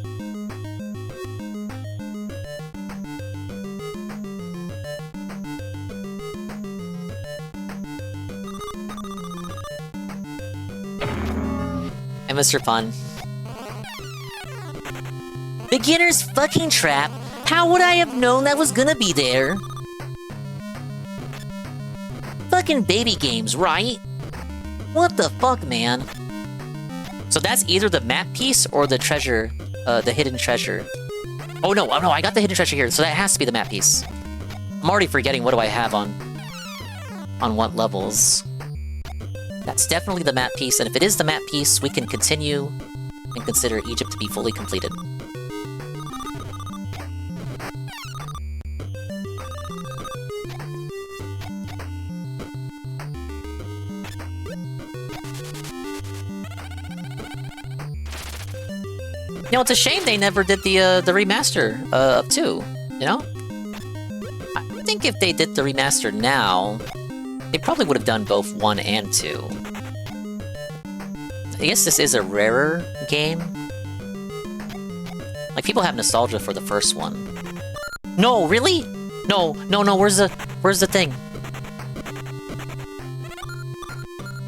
And Mr. Pun. Beginner's fucking trap? How would I have known that was gonna be there? Fucking baby games, right? What the fuck, man? So that's either the map piece or the treasure, the hidden treasure. Oh no, I got the hidden treasure here, so that has to be the map piece. I'm already forgetting what do I have on what levels. That's definitely the map piece, and if it is the map piece, we can continue and consider Egypt to be fully completed. You know, it's a shame they never did the remaster of 2, you know? I think if they did the remaster now, they probably would have done both 1 and 2. I guess this is a rarer game. Like, people have nostalgia for the first one. No, really? No, where's the thing?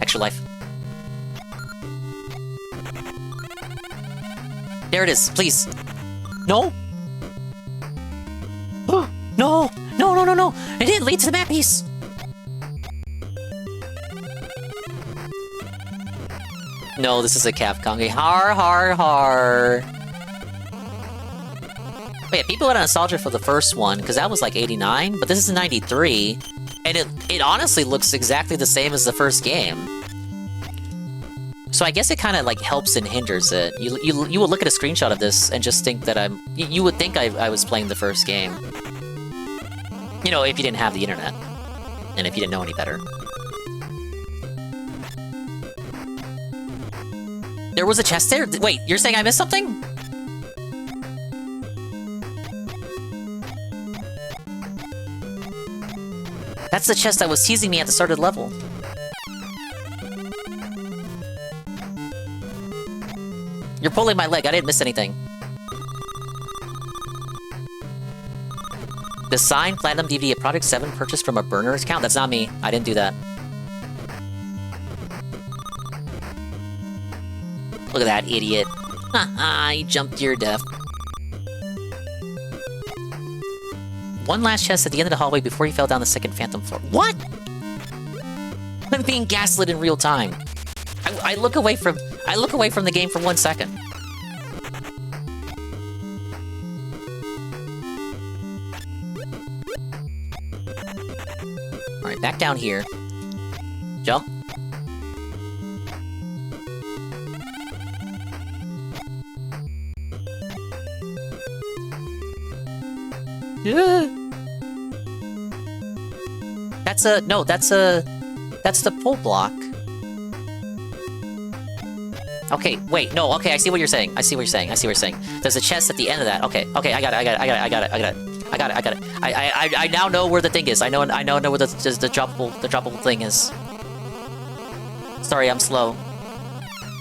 Extra life. There it is, please. No? No! No! It didn't lead to the map piece! No, this is a Capcom game. Har. But yeah, people had nostalgia for the first one, because that was like 89, but this is 93, and it honestly looks exactly the same as the first game. So I guess it kind of like helps and hinders it. You would look at a screenshot of this and just think that you would think I was playing the first game. You know, if you didn't have the internet. And if you didn't know any better. There was a chest there? Wait, you're saying I missed something? That's the chest that was teasing me at the start of the level. You're pulling my leg. I didn't miss anything. The signed Platinum DVD of Project 7 purchased from a burner account. That's not me. I didn't do that. Look at that idiot. Haha, he jumped to your death. One last chest at the end of the hallway before he fell down the second phantom floor. What? I'm being gaslit in real time. I look away from the game for 1 second. Alright, back down here. Jump. Yeah. That's the pull block. Okay, wait, no, okay, I see what you're saying. I see what you're saying. There's a chest at the end of that. Okay, I got it. I now know where the thing is. I know where the droppable thing is. Sorry, I'm slow.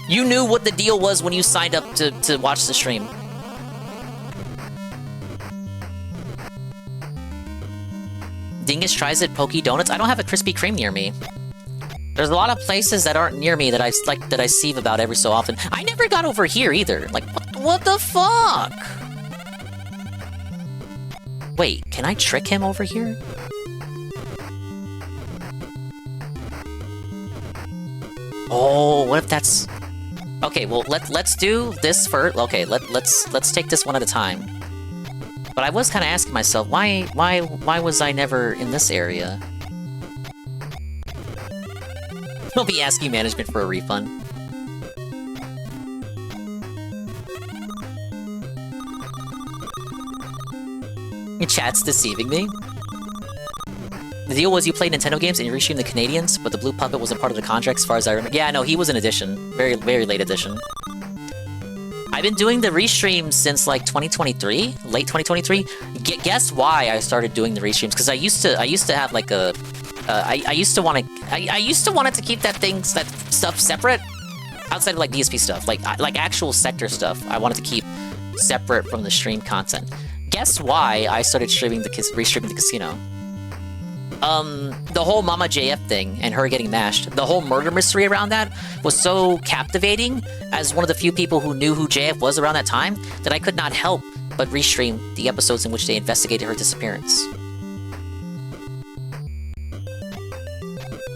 You knew what the deal was when you signed up to watch the stream. Dingus tries it, Pokey Donuts. I don't have a Krispy Kreme near me. There's a lot of places that aren't near me that I sieve about every so often. I never got over here either. Like, what the fuck? Wait, can I trick him over here? Oh, what if that's... Okay, well, let's do this first. Okay, let's take this one at a time. But I was kind of asking myself, why was I never in this area? I'll be asking management for a refund. Your chat's deceiving me. The deal was you played Nintendo games and you restreamed the Canadians, but the blue puppet wasn't part of the contract as far as I remember. Yeah, no, he was an addition. Very, very late addition. I've been doing the restreams since like 2023, late 2023. Guess why I started doing the restreams? Because I used to have like a, I used to want it to keep that stuff separate, outside of like DSP stuff, like actual sector stuff. I wanted to keep separate from the stream content. Guess why I started restreaming the casino? The whole Mama JF thing and her getting mashed, the whole murder mystery around that was so captivating as one of the few people who knew who JF was around that time that I could not help but restream the episodes in which they investigated her disappearance.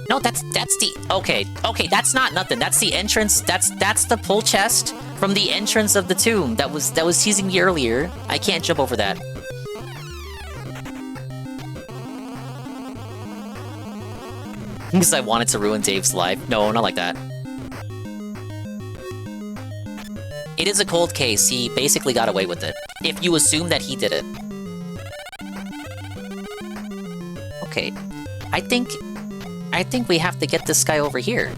No, that's the... Okay, that's not nothing. That's the entrance, that's the pull chest from the entrance of the tomb that was teasing me earlier. I can't jump over that. Because I wanted to ruin Dave's life. No, not like that. It is a cold case. He basically got away with it. If you assume that he did it. Okay. I think we have to get this guy over here.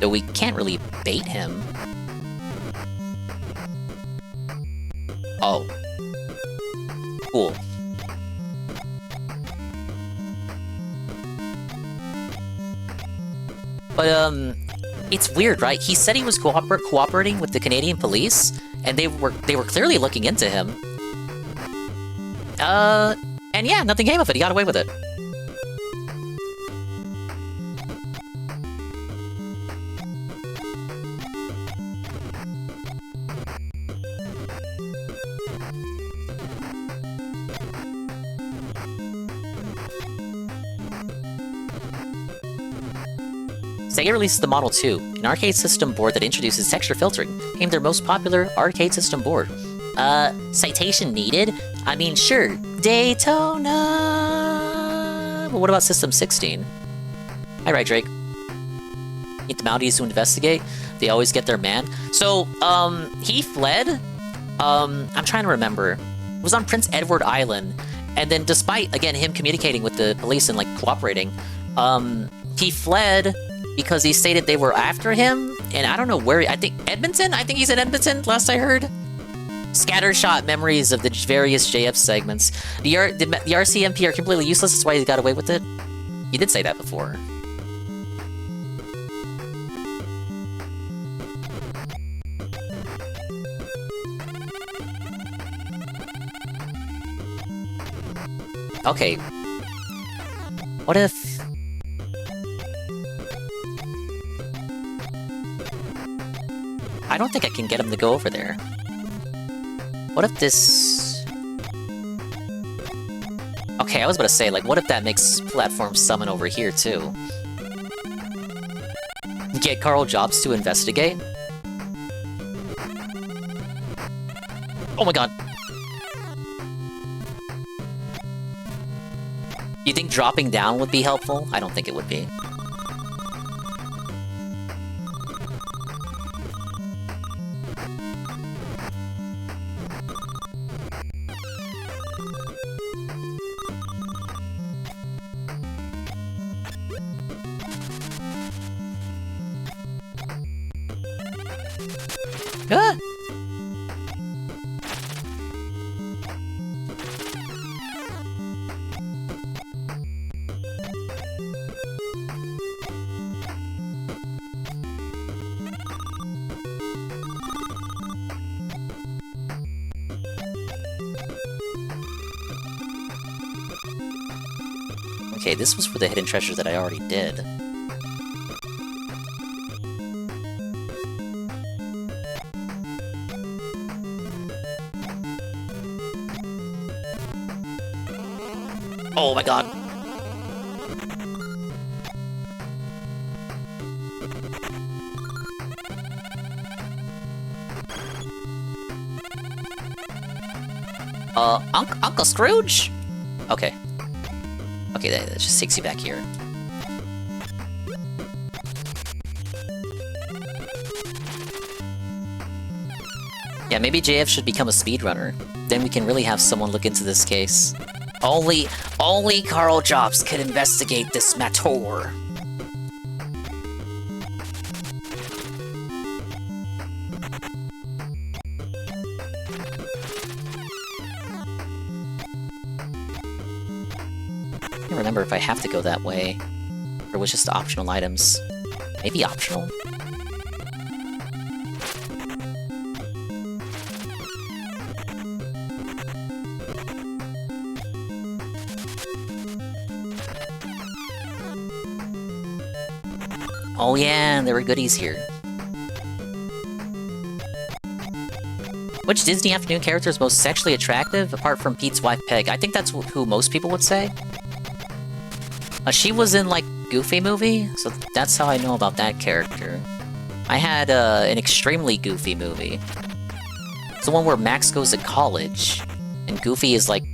Though we can't really bait him. Oh. Cool. But, it's weird, right? He said he was cooperating with the Canadian police, and they were clearly looking into him. And yeah, nothing came of it. He got away with it. Sega released the Model 2, an arcade system board that introduces texture filtering, became their most popular arcade system board. Citation needed? I mean, sure, Daytona! But what about System 16? Hi, right, Drake. Need the Mounties to investigate? They always get their man. So, he fled? I'm trying to remember. It was on Prince Edward Island, and then despite, again, him communicating with the police and, like, cooperating, he fled because he stated they were after him, and I don't know where. I think Edmonton. I think he's in Edmonton. Last I heard. Scattershot memories of the various JF segments. The RCMP are completely useless. That's why he got away with it. You did say that before. Okay. What if... I don't think I can get him to go over there. What if this... Okay, I was about to say, like, what if that makes platform summon over here, too? Get Carl Jobs to investigate? Oh my god. You think dropping down would be helpful? I don't think it would be. Ah! Okay, this was for the hidden treasure that I already did. Oh my god. Uncle Scrooge? Okay. Okay, that just takes you back here. Yeah, maybe JF should become a speedrunner. Then we can really have someone look into this case. Only Carl Jobs can investigate this matter. I can't remember if I have to go that way, or it was just optional items. Maybe optional? Oh yeah, there were goodies here. Which Disney Afternoon character is most sexually attractive, apart from Pete's wife Peg? I think that's who most people would say. She was in, like, Goofy movie, so that's how I know about that character. I had an extremely Goofy movie. It's the one where Max goes to college, and Goofy is like,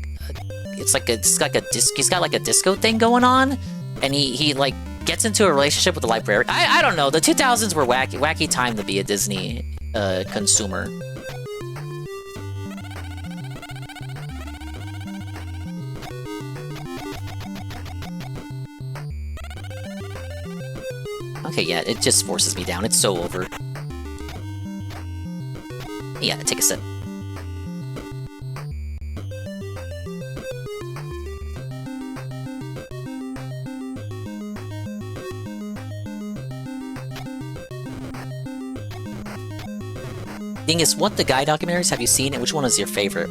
he's got like a disco thing going on, and he like gets into a relationship with the librarian. I don't know. The 2000s were wacky time to be a Disney consumer. Okay, yeah, it just forces me down. It's so over. Yeah, take a sip. Dingus, what the Guy documentaries have you seen, and which one is your favorite?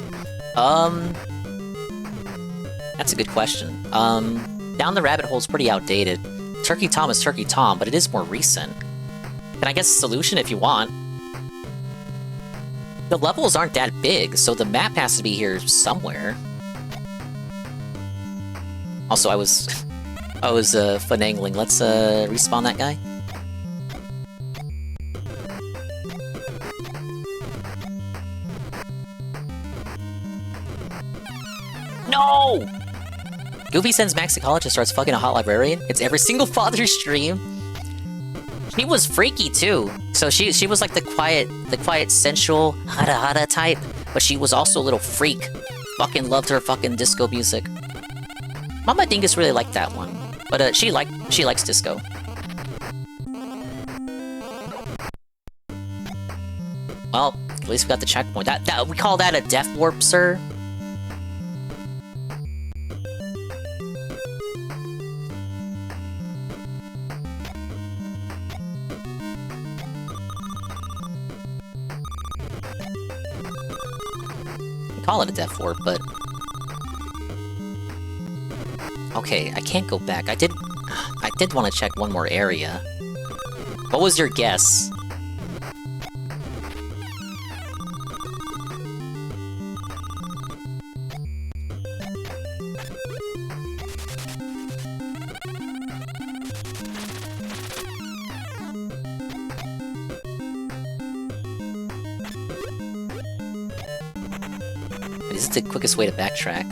That's a good question. Down the Rabbit Hole's pretty outdated. Turkey Tom is Turkey Tom, but it is more recent. Can I guess a solution if you want? The levels aren't that big, so the map has to be here somewhere. Also, I was finagling. Let's respawn that guy. No! Goofy sends Max to college and starts fucking a hot librarian. It's every single father's dream. She was freaky too. So she was like the quiet, sensual, hada type, but she was also a little freak. Fucking loved her fucking disco music. Mama Dingus really liked that one, but she likes disco. Well, at least we got the checkpoint. That we call that a death warp, sir. We call it a death warp, but okay, I can't go back. I did want to check one more area. What was your guess? Is it the quickest way to backtrack?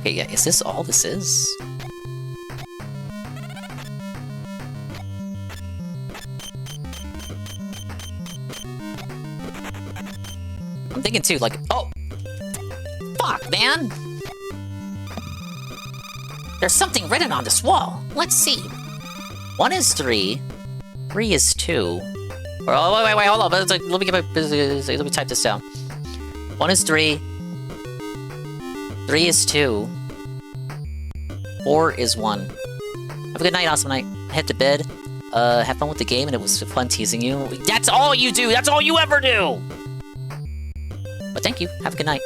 Okay, yeah, is this all this is? I'm thinking too, like, oh! Fuck, man! There's something written on this wall. Let's see. 1 is 3. 3 is 2. Oh, wait, hold on. Let me get my... Let me type this down. 1 is 3. 3 is 2. 4 is 1. Have a good night, awesome night. Head to bed. Have fun with the game, and it was fun teasing you. That's all you do! That's all you ever do! But thank you. Have a good night.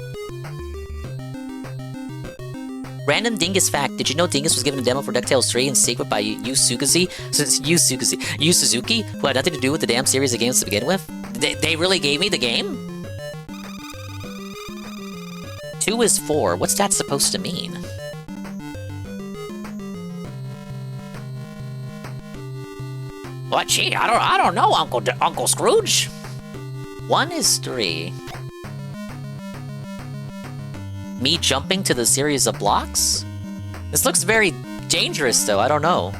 Random Dingus fact. Did you know Dingus was given a demo for DuckTales 3 in secret by Yu Suzuki, who had nothing to do with the damn series of games to begin with? They really gave me the game? 2 is 4. What's that supposed to mean? What? Gee, I don't know, Uncle Scrooge. 1 is 3. Me jumping to the series of blocks? This looks very dangerous, though. I don't know.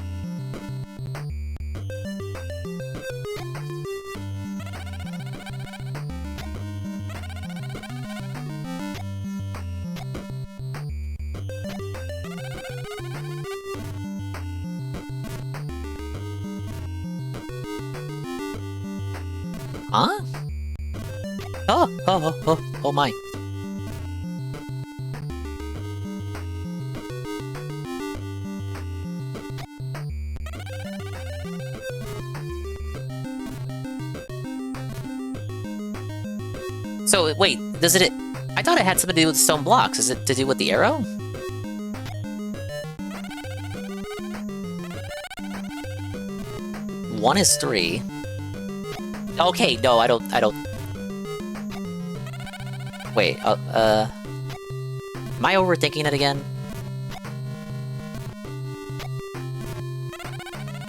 Huh? Oh my. So, wait, does it... I thought it had something to do with stone blocks. Is it to do with the arrow? One is 3. Okay, no, I don't... Wait, am I overthinking it again?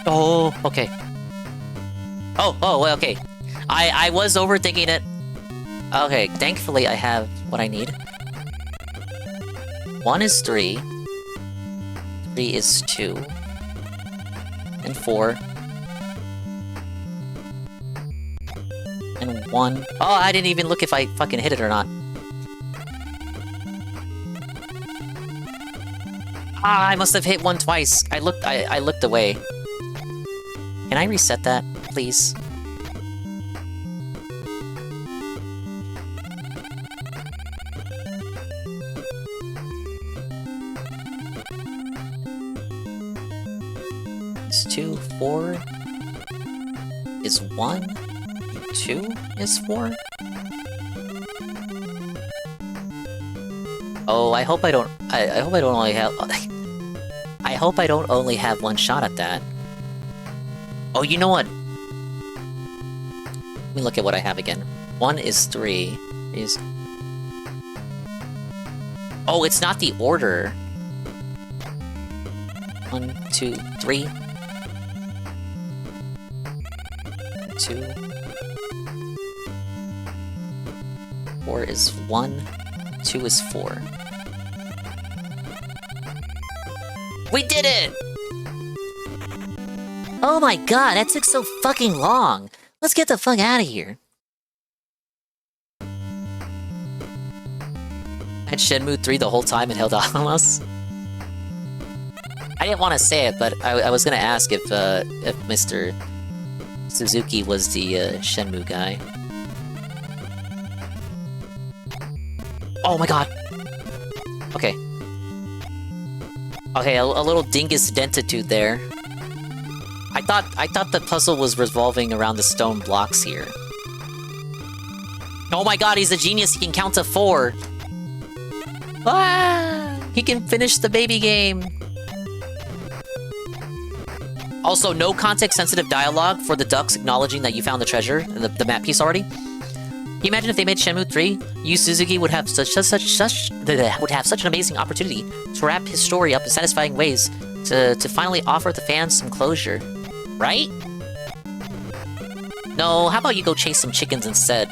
Oh, okay. Oh, okay. I was overthinking it. Okay, thankfully I have what I need. 1 is 3. 3 is 2. And 4. And 1. Oh, I didn't even look if I fucking hit it or not. Ah, I must have hit 1 twice. I looked away. Can I reset that, please? It's 2, 4 is 1, 2 is 4. Oh, I hope I don't. I hope I don't only have. I hope I don't only have 1 shot at that. Oh, you know what? Let me look at what I have again. 1 is 3. Is. Oh, it's not the order. 1, 2, 3. 2. 4 is 1. 2 is 4. We did it! Oh my god, that took so fucking long. Let's get the fuck out of here. Had Shenmue 3 the whole time and held on us? I didn't want to say it, but I was gonna ask if Mr. Suzuki was the Shenmue guy. Oh my god! Okay. Okay, a little dingus dentitude there. I thought the puzzle was revolving around the stone blocks here. Oh my god, he's a genius, he can count to 4! Ah! He can finish the baby game! Also, no context-sensitive dialogue for the ducks acknowledging that you found the treasure, the map piece already. Can you imagine if they made Shenmue 3? Yu Suzuki would have such an amazing opportunity to wrap his story up in satisfying ways to finally offer the fans some closure. Right? No, how about you go chase some chickens instead?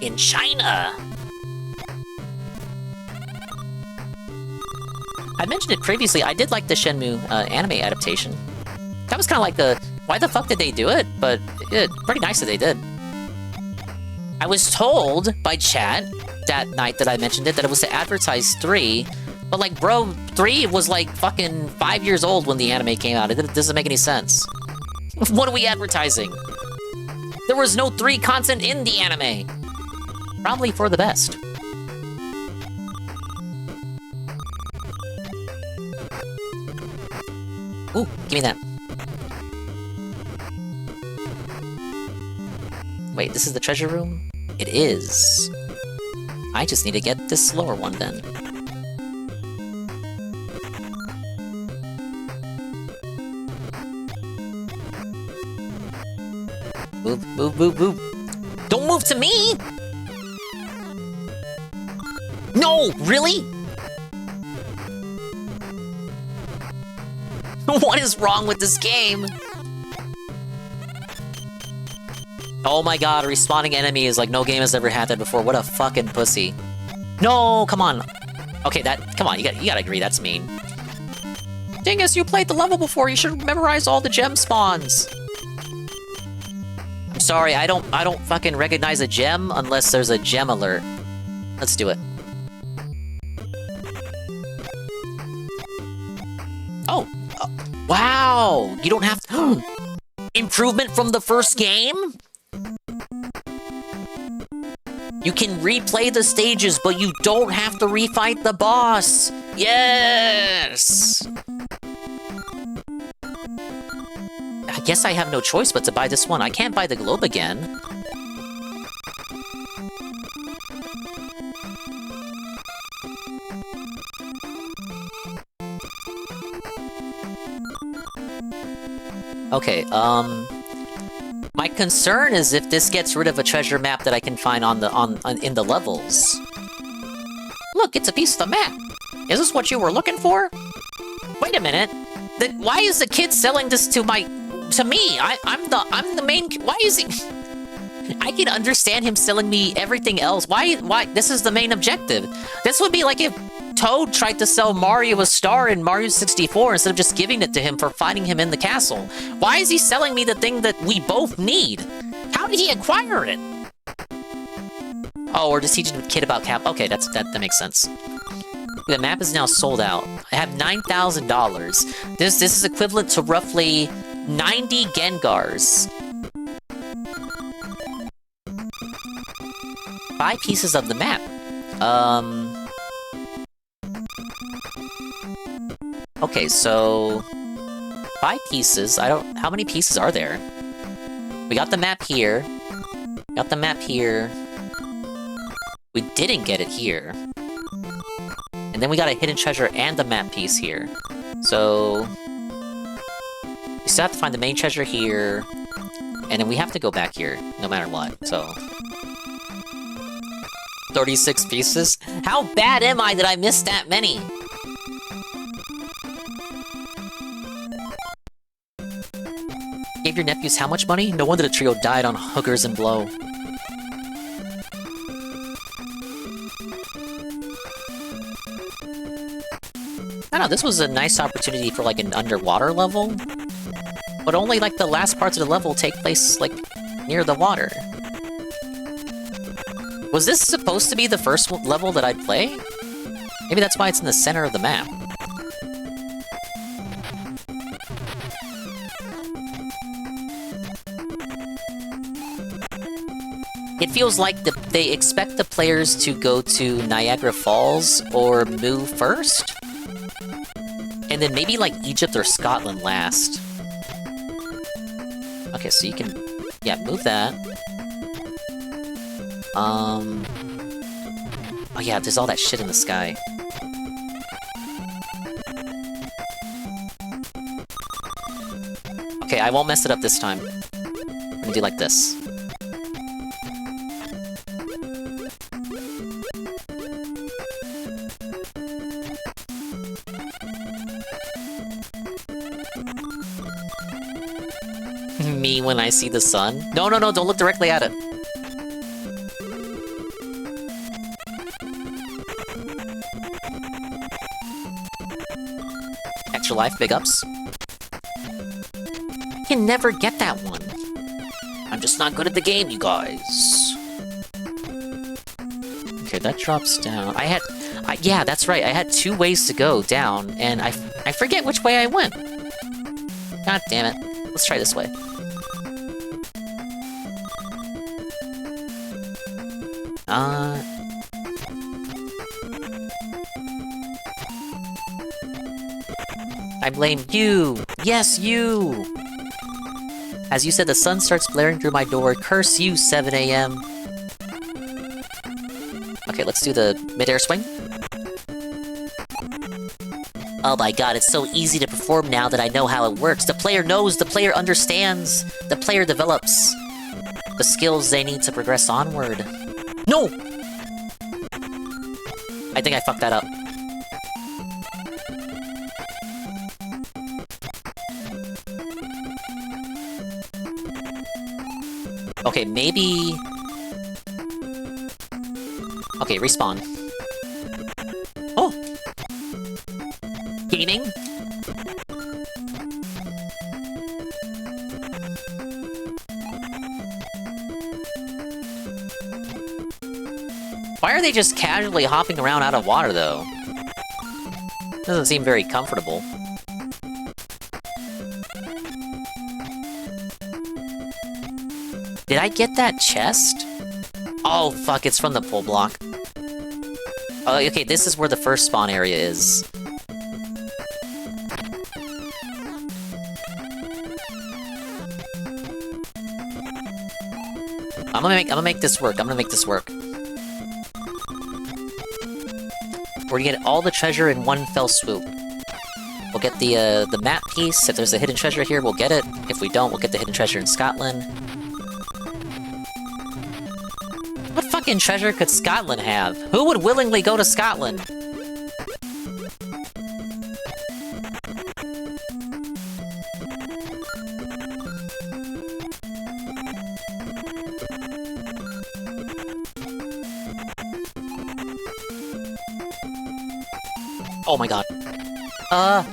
In China! I mentioned it previously, I did like the Shenmue anime adaptation. That was kind of like the, why the fuck did they do it? But pretty nice that they did. I was told by chat that night that I mentioned it that it was to advertise 3, but like, bro, 3 was like fucking 5 years old when the anime came out. It doesn't make any sense. What are we advertising? There was no 3 content in the anime. Probably for the best. Ooh, give me that. Wait, this is the treasure room? It is. I just need to get this lower one then. Move, move, move, move. Don't move to me! No, really? What is wrong with this game? Oh my god, respawning enemy is like no game has ever had that before. What a fucking pussy. No, come on. Okay, come on, you gotta agree, that's mean. Dingus, you played the level before, you should memorize all the gem spawns. I'm sorry, I don't fucking recognize a gem unless there's a gem alert. Let's do it. Oh, wow, you don't have to... Improvement from the first game? You can replay the stages, but you don't have to refight the boss! Yes! I guess I have no choice but to buy this one. I can't buy the globe again. Okay, my concern is if this gets rid of a treasure map that I can find in the levels. Look, it's a piece of the map. Is this what you were looking for? Wait a minute. Why is the kid selling this to me? I'm the main. Why is he? I can understand him selling me everything else. Why? This is the main objective. This would be like if Toad tried to sell Mario a star in Mario 64 instead of just giving it to him for finding him in the castle. Why is he selling me the thing that we both need? How did he acquire it? Oh, we're just teaching the kid about Cap. Okay, that makes sense. The map is now sold out. I have $9,000. This is equivalent to roughly 90 Gengars. 5 pieces of the map. Okay, so 5 pieces. How many pieces are there? We got the map here. Got the map here. We didn't get it here. And then we got a hidden treasure and the map piece here. So we still have to find the main treasure here. And then we have to go back here, no matter what, so 36 pieces? How bad am I that I missed that many? Gave your nephews how much money? No wonder the trio died on hookers and blow. I don't know, this was a nice opportunity for like an underwater level. But only like the last parts of the level take place like near the water. Was this supposed to be the first level that I'd play? Maybe that's why it's in the center of the map. It feels like they expect the players to go to Niagara Falls or move first? And then maybe like Egypt or Scotland last. Okay, so you can... yeah, move that. Oh yeah, there's all that shit in the sky. Okay, I won't mess it up this time. I'm gonna do like this. Me when I see the sun? No, no, no, don't look directly at it. Extra life, big ups. You can never get that one. I'm just not good at the game, you guys. Okay, that drops down. Yeah, that's right. I had 2 ways to go down, and I forget which way I went. God damn it. Let's try this way. I blame you! Yes, you! As you said, the sun starts blaring through my door. Curse you, 7 a.m. Okay, let's do the mid-air swing. Oh my god, it's so easy to perform now that I know how it works. The player knows, the player understands, the player develops the skills they need to progress onward. No! I think I fucked that up. Okay, maybe... okay, respawn. Oh! Gaming? Why are they just casually hopping around out of water, though? Doesn't seem very comfortable. Did I get that chest? Oh, fuck, it's from the pull block. Oh, okay, this is where the first spawn area is. I'm gonna make this work. I'm gonna make this work. We're gonna get all the treasure in one fell swoop. We'll get the map piece. If there's a hidden treasure here, we'll get it. If we don't, we'll get the hidden treasure in Scotland. What fucking treasure could Scotland have? Who would willingly go to Scotland? Oh my god. Oh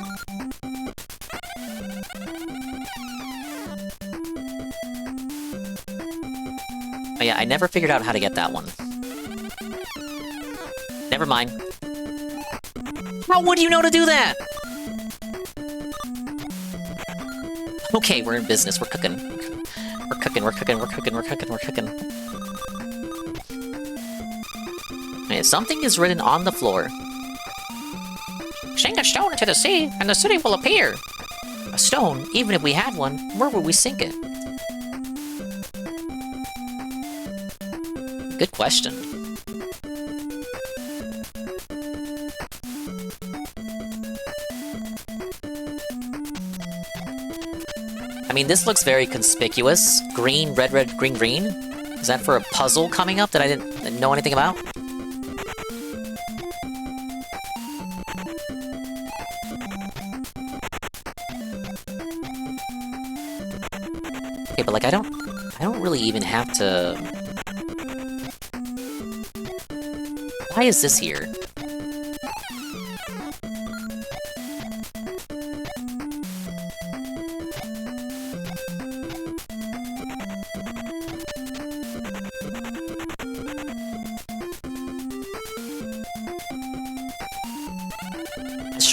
yeah, I never figured out how to get that one. Never mind. How would you know to do that? Okay, we're in business. We're cooking. We're cooking, we're cooking, we're cooking, we're cooking, we're cooking. Okay, something is written on the floor. Sink a stone into the sea, and the city will appear. A stone? Even if we had one, where would we sink it? Good question. I mean, this looks very conspicuous. Green, red, red, green, green. Is that for a puzzle coming up that I didn't know anything about? Okay, but like I don't really even have to... Why is this here?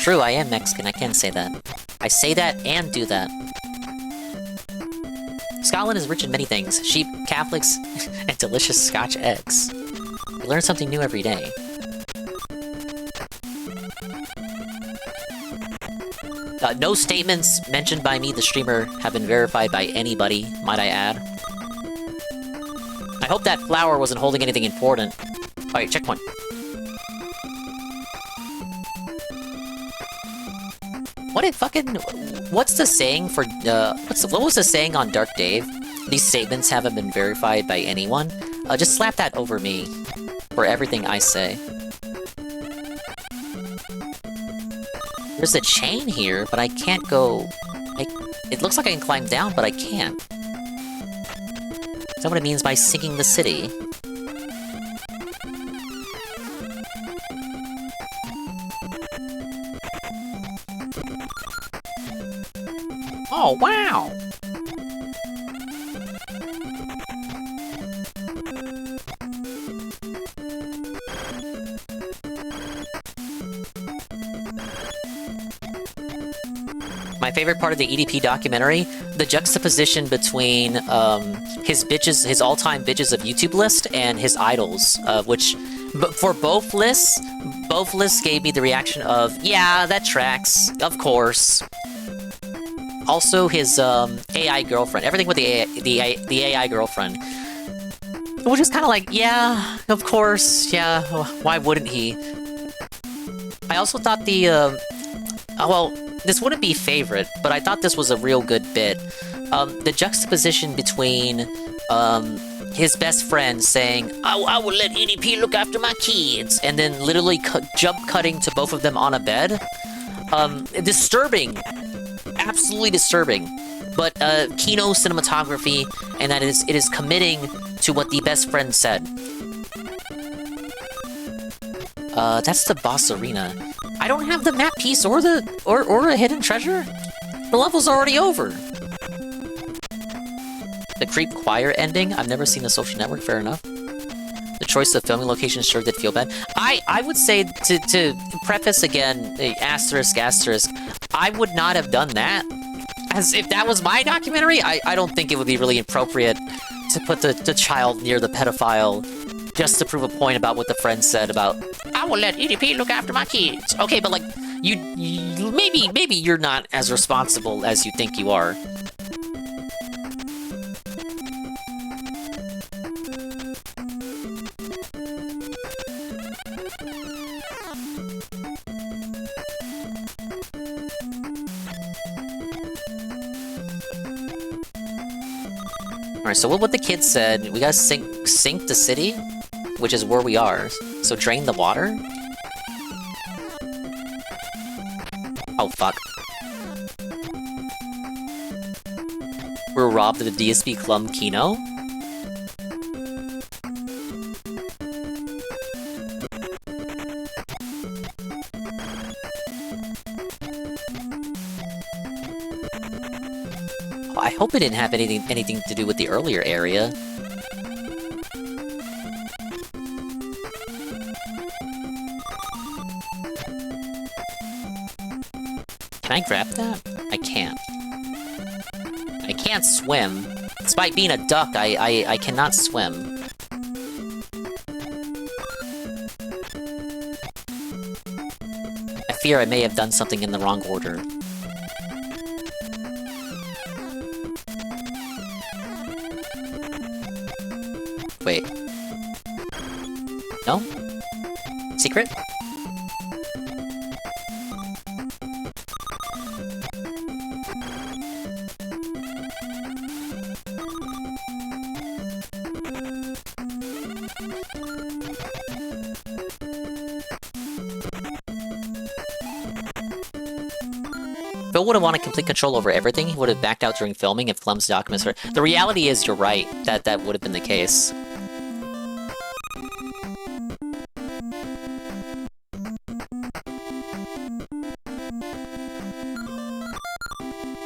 true, I am Mexican, I can say that. I say that and do that. Scotland is rich in many things. Sheep, Catholics, and delicious Scotch eggs. You learn something new every day. No statements mentioned by me, the streamer, have been verified by anybody, might I add. I hope that flower wasn't holding anything important. Alright, checkpoint. What's the saying for, what was the saying on Dark Dave? These statements haven't been verified by anyone? Just slap that over me, for everything I say. There's a chain here, but I can't go... It looks like I can climb down, but I can't. Is that what it means by sinking the city? Oh, wow! My favorite part of the EDP documentary, the juxtaposition between his all-time bitches of YouTube list and his idols, which, for both lists gave me the reaction of, yeah, that tracks, of course. Also, his AI girlfriend, everything with the AI girlfriend, which is kind of like, yeah, of course, yeah, why wouldn't he? I also thought well, this wouldn't be favorite, but I thought this was a real good bit. The juxtaposition between his best friend saying, I will let EDP look after my kids, and then literally jump cutting to both of them on a bed. Disturbing. Absolutely disturbing. But Kino cinematography, and that it is committing to what the best friend said. That's the boss arena. I don't have the map piece or a hidden treasure. The level's already over. The Creep Choir ending. I've never seen a Social Network. Fair enough. The choice of filming location sure did feel bad. I would say to preface again, asterisk. I would not have done that. As if that was my documentary, I don't think it would be really appropriate to put the child near the pedophile. Just to prove a point about what the friend said about, I will let EDP look after my kids. Okay, but like, you maybe you're not as responsible as you think you are. Alright, so what the kid said, we gotta sink the city? Which is where we are. So drain the water? Oh, fuck. We're robbed of the DSP Clum Kino? Oh, I hope it didn't have anything to do with the earlier area. Can I grab that? I can't. I can't swim. Despite being a duck, I cannot swim. I fear I may have done something in the wrong order. Wait. No? Secret? Phil would have wanted complete control over everything. He would have backed out during filming if Clem's documents were... The reality is, you're right, that would have been the case.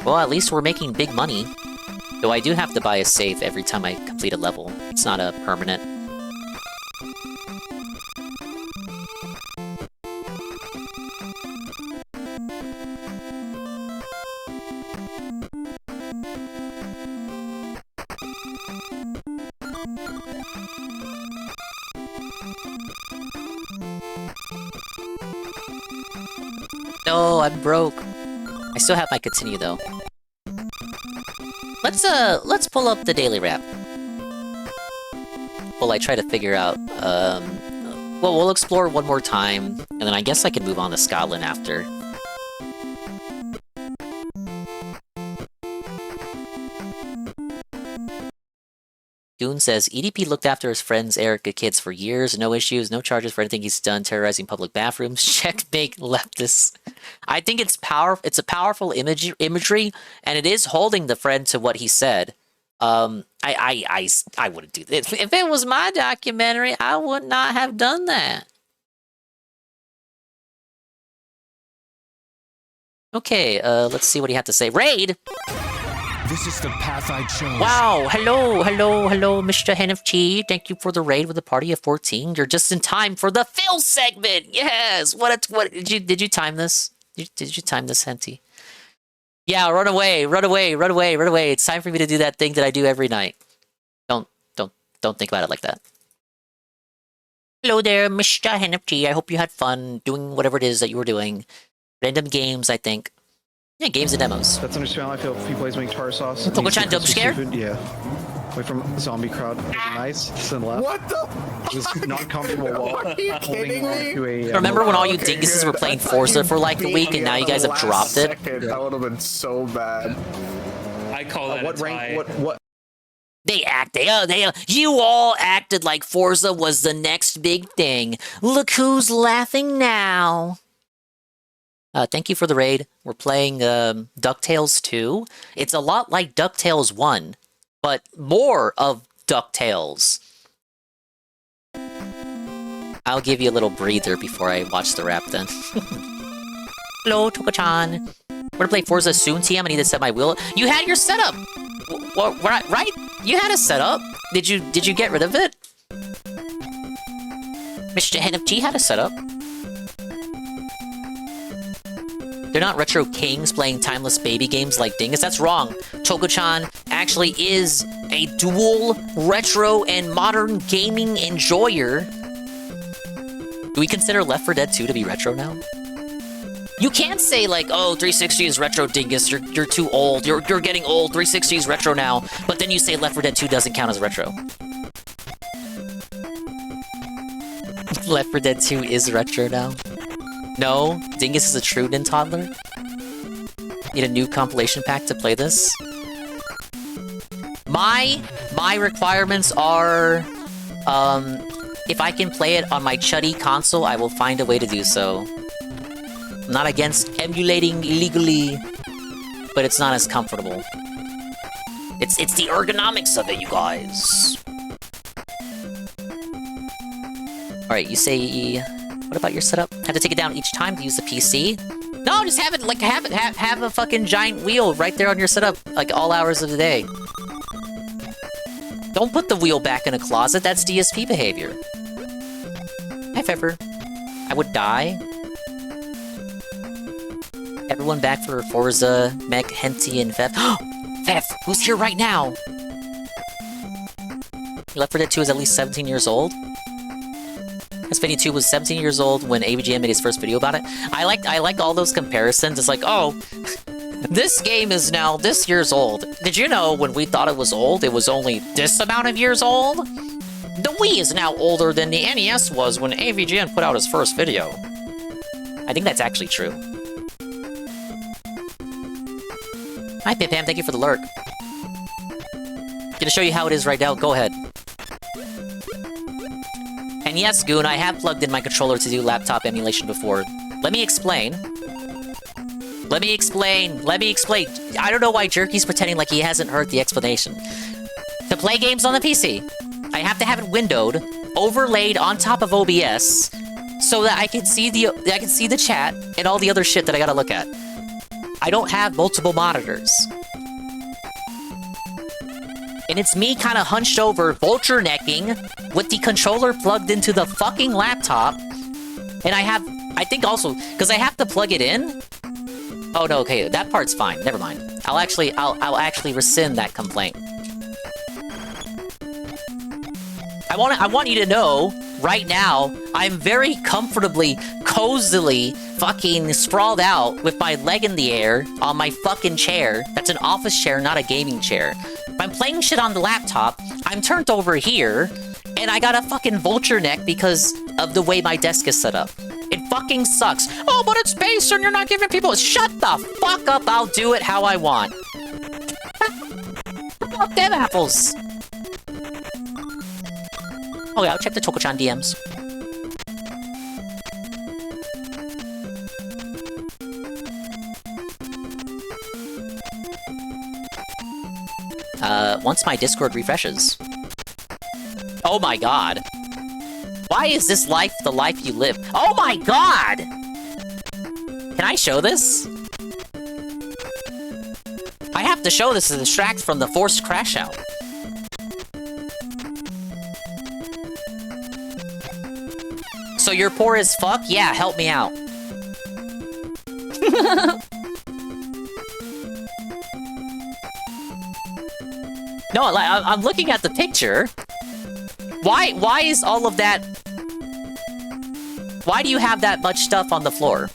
Well, at least we're making big money. Though I do have to buy a save every time I complete a level. It's not a permanent. No, I'm broke. I still have my continue though. Let's pull up the daily wrap. Well, I try to figure out, well, we'll explore one more time, and then I guess I can move on to Scotland after. Goon says, EDP looked after his friends Erica kids for years, no issues, no charges for anything he's done, terrorizing public bathrooms. Checkmate leftists. I think it's a powerful imagery, and it is holding the friend to what he said. I wouldn't do this. If it was my documentary, I would not have done that. Okay, let's see what he had to say. Raid! This is the path I chose. Wow, hello, Mr. NFT. Thank you for the raid with a party of 14. You're just in time for the Phil segment. Yes. What did you time this? Did you time this, Henty? Yeah, run away. It's time for me to do that thing that I do every night. Don't think about it like that. Hello there, Mr. NFT. I hope you had fun doing whatever it is that you were doing. Random games, I think. Yeah, games and demos. That's understandable. I feel if he plays make tartar sauce. Toko-chan jump scare? Yeah. Away from zombie crowd. Nice. Send left. What the? It was not comfortable wall. Are you kidding me? Remember when all you dinguses were playing Forza for like a week and now you guys have dropped it? That would have been so bad. I call that what a rank? tie. What? You all acted like Forza was the next big thing. Look who's laughing now. Thank you for the raid. We're playing DuckTales 2. It's a lot like DuckTales 1, but more of DuckTales. I'll give you a little breather before I watch the rap then. Hello, Toko-chan. We're gonna play Forza soon, TM. I need to set my wheel. You had your setup! Right? You had a setup. Did you get rid of it? Mr. NFT had a setup. They're not retro kings playing timeless baby games like Dingus. That's wrong. Toko-chan actually is a dual retro and modern gaming enjoyer. Do we consider Left 4 Dead 2 to be retro now? You can't say like, oh, 360 is retro, Dingus. You're too old. You're getting old. 360 is retro now. But then you say Left 4 Dead 2 doesn't count as retro. Left 4 Dead 2 is retro now. No, Dingus is a true nin toddler. Need a new compilation pack to play this. My requirements are, if I can play it on my chuddy console, I will find a way to do so. I'm not against emulating illegally, but it's not as comfortable. It's the ergonomics of it, you guys. Alright, you say... What about your setup? Have to take it down each time to use the PC? No, just have it, like, have a fucking giant wheel right there on your setup, like, all hours of the day. Don't put the wheel back in a closet, that's DSP behavior. Hi, Pepper. I would die. Everyone back for Forza, Mech, Henty, and Fef. Fef, who's here right now? Left 4 Dead 2 is at least 17 years old. Spinny 2 was 17 years old when AVGN made his first video about it. I like all those comparisons. It's like, oh, this game is now this years old. Did you know when we thought it was old, it was only this amount of years old? The Wii is now older than the NES was when AVGN put out his first video. I think that's actually true. Hi, Pip-Pam, thank you for the lurk. Gonna show you how it is right now, go ahead. And yes, Goon, I have plugged in my controller to do laptop emulation before. Let me explain. Let me explain. I don't know why Jerky's pretending like he hasn't heard the explanation. To play games on the PC, I have to have it windowed, overlaid on top of OBS, so that I can see the chat and all the other shit that I gotta look at. I don't have multiple monitors. And it's me kind of hunched over, vulture necking, with the controller plugged into the fucking laptop. And I think also, because I have to plug it in, Oh no, okay, that part's fine. Never mind. I'll actually rescind that complaint. I want you to know, right now, I'm very comfortably, cozily, fucking sprawled out with my leg in the air on my fucking chair. That's an office chair, not a gaming chair. If I'm playing shit on the laptop, I'm turned over here, and I got a fucking vulture neck because of the way my desk is set up. It fucking sucks. Oh, but it's based and you're not giving people... Shut the fuck up, I'll do it how I want. Fuck them apples. Oh yeah, I'll check the Toko-chan DMs. Once my Discord refreshes. Oh my god. Why is this life the life you live? Oh my god! Can I show this? I have to show this to distract from the forced crash out. So you're poor as fuck? Yeah, help me out. No, like, I'm looking at the picture. Why is all of that... Why do you have that much stuff on the floor?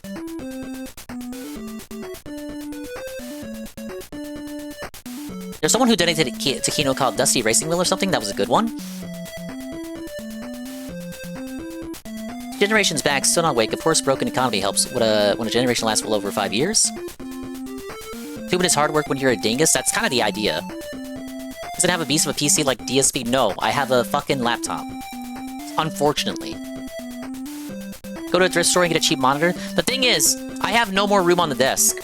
There's someone who donated to Kino called Dusty Racing Wheel or something. That was a good one. Generations back, still not awake. Of course, broken economy helps when a generation lasts well over 5 years. 2 minutes hard work when you're a dingus. That's kind of the idea. Does it have a beast of a PC like DSP? No, I have a fucking laptop. Unfortunately. Go to a thrift store and get a cheap monitor. The thing is, I have no more room on the desk.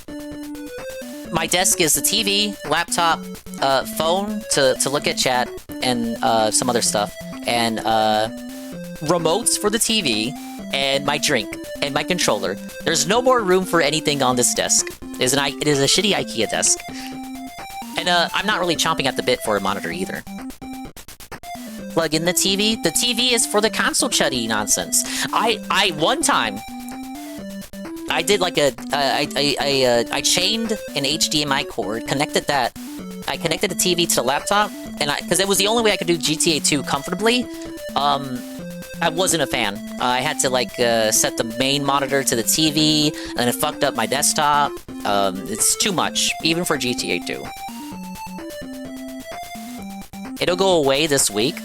My desk is the TV, laptop, phone to look at chat, and some other stuff. And remotes for the TV, and my drink, and my controller. There's no more room for anything on this desk. It is a shitty IKEA desk. And I'm not really chomping at the bit for a monitor either. Plug in the TV. The TV is for the console chuddy nonsense. One time, I did like I chained an HDMI cord, connected that. I connected the TV to the laptop, and because it was the only way I could do GTA 2 comfortably. I wasn't a fan. I had to like set the main monitor to the TV, and it fucked up my desktop. It's too much, even for GTA 2. It'll go away this week.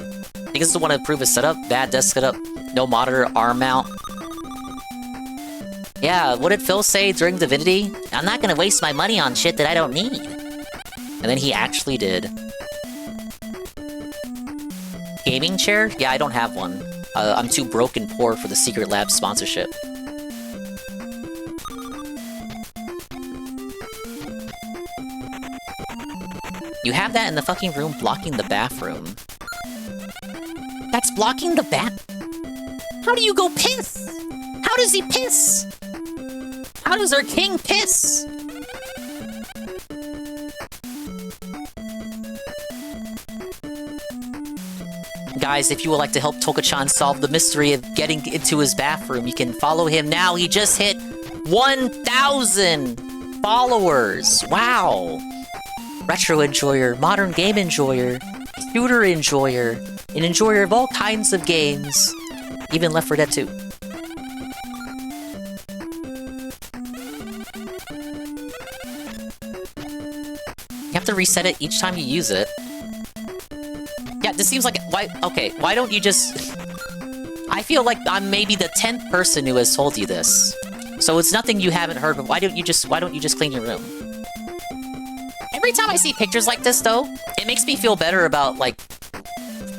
Because I want to improve his setup. Bad desk setup. No monitor, arm mount. Yeah, what did Phil say during Divinity? I'm not gonna waste my money on shit that I don't need. And then he actually did. Gaming chair? Yeah, I don't have one. I'm too broke and poor for the Secret Lab sponsorship. You have that in the fucking room blocking the bathroom. That's blocking the bath? How do you go piss? How does he piss? How does our king piss? Guys, if you would like to help Toko-chan solve the mystery of getting into his bathroom, you can follow him now. He just hit 1,000 followers. Wow. Retro enjoyer, modern game enjoyer, shooter enjoyer, an enjoyer of all kinds of games, even Left 4 Dead 2. You have to reset it each time you use it. Yeah, this seems like... why don't you just... I feel like I'm maybe the 10th person who has told you this. So it's nothing you haven't heard, but why don't you just clean your room? Every time I see pictures like this, though, it makes me feel better about, like...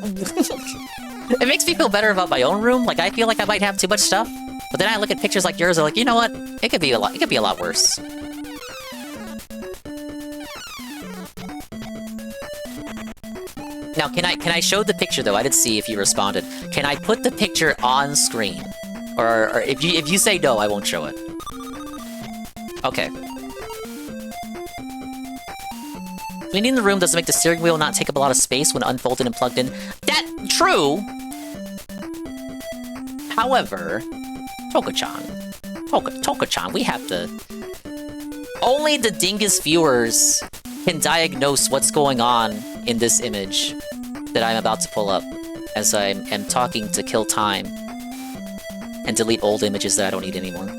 It makes me feel better about my own room. Like, I feel like I might have too much stuff. But then I look at pictures like yours, I'm like, you know what? It could be a lot worse. Now, can I show the picture, though? I didn't see if you responded. Can I put the picture on screen? Or if you say no, I won't show it. Okay. Cleaning the room doesn't make the steering wheel not take up a lot of space when unfolded and plugged in. That's true! However, Toko-chan, we have to... Only the dingus viewers can diagnose what's going on in this image that I'm about to pull up as I am talking to kill time and delete old images that I don't need anymore.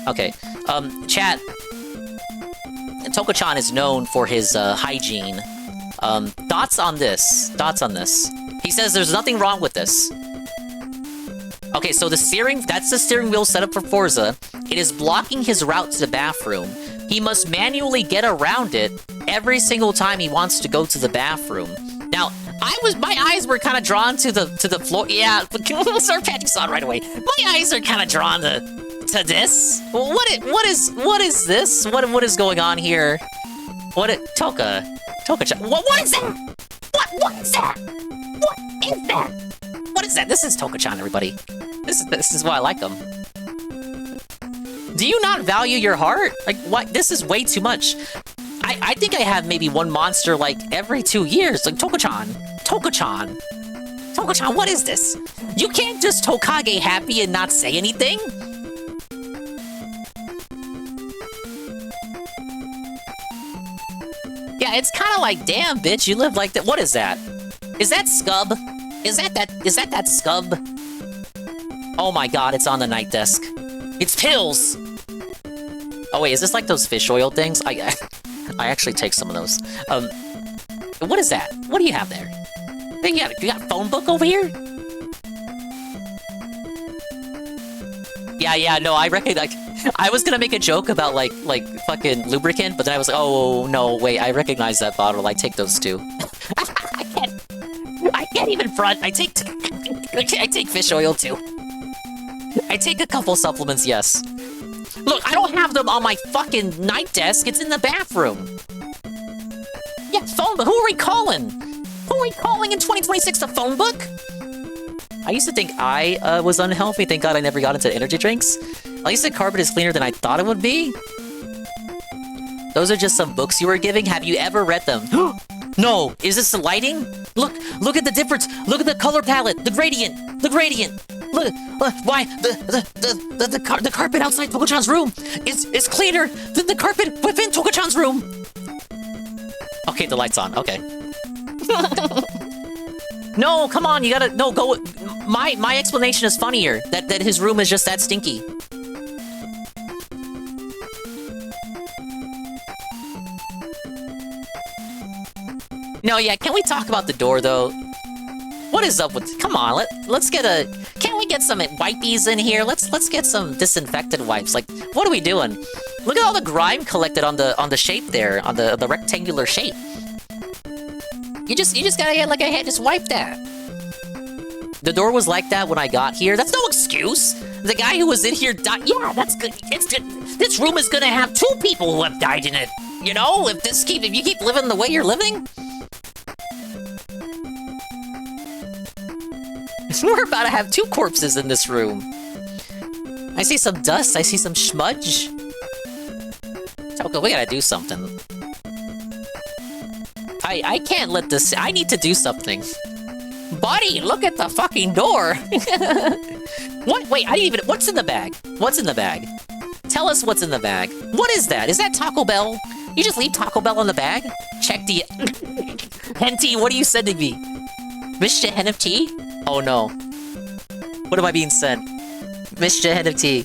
Okay, chat. Toko-chan is known for his hygiene. Thoughts on this? Thoughts on this? He says there's nothing wrong with this. Okay, so that's the steering wheel setup for Forza. It is blocking his route to the bathroom. He must manually get around it every single time he wants to go to the bathroom. Now, my eyes were kind of drawn to the floor. Yeah, start panties on right away. My eyes are kind of drawn to this. What is this? What is going on here? Toka-chan. What is that? What is that? What is that? What is that? This is Toka-chan, everybody. This is why I like him. Do you not value your heart? Like, what? This is way too much. I think I have maybe one monster, like, every 2 years. Like, Toka-chan. Toka-chan, what is this? You can't just Tokage happy and not say anything? Yeah, it's kind of like, damn, bitch, you live like that. What is that? Is that scub? Is that scub? Oh my god, it's on the night desk. It's pills! Oh wait, is this like those fish oil things? I actually take some of those. What is that? What do you have there? You got a phone book over here? Yeah, no, I reckon, like, I was gonna make a joke about, like fucking lubricant, but then I was like, oh, no, wait, I recognize that bottle, I take those too. I can't even front, I take fish oil too. I take a couple supplements, yes. Look, I don't have them on my fucking night desk, it's in the bathroom. Yeah, phone book, who are we calling? Who are we calling in 2026, the phone book? I used to think I was unhealthy, thank god I never got into energy drinks. At least the carpet is cleaner than I thought it would be. Those are just some books you were giving, have you ever read them? No, is this the lighting? Look at the difference, look at the color palette, the gradient. Look, why, the carpet outside Toka-chan's room is cleaner than the carpet within Toka-chan's room. Okay, the light's on, okay. No, come on, you gotta, no, go, my explanation is funnier, that his room is just that stinky. No, yeah, can we talk about the door, though? What is up with, come on, let's get can we get some wipies in here? Let's get some disinfectant wipes, like, what are we doing? Look at all the grime collected on the shape there, on the rectangular shape. You just gotta get like a head, just wipe that. The door was like that when I got here. That's no excuse. The guy who was in here died. Yeah, that's good. This room is gonna have 2 people who have died in it. You know, if you keep living the way you're living. We're about to have 2 corpses in this room. I see some dust. I see some smudge. Toka, we gotta do something. I can't let this... I need to do something. Buddy, look at the fucking door! What? Wait, I didn't even... What's in the bag? What's in the bag? Tell us what's in the bag. What is that? Is that Taco Bell? You just leave Taco Bell in the bag? Check the... Henty, what are you sending me? Mr. Hen of Tea? Oh no. What am I being sent? Mr. Hen of Tea.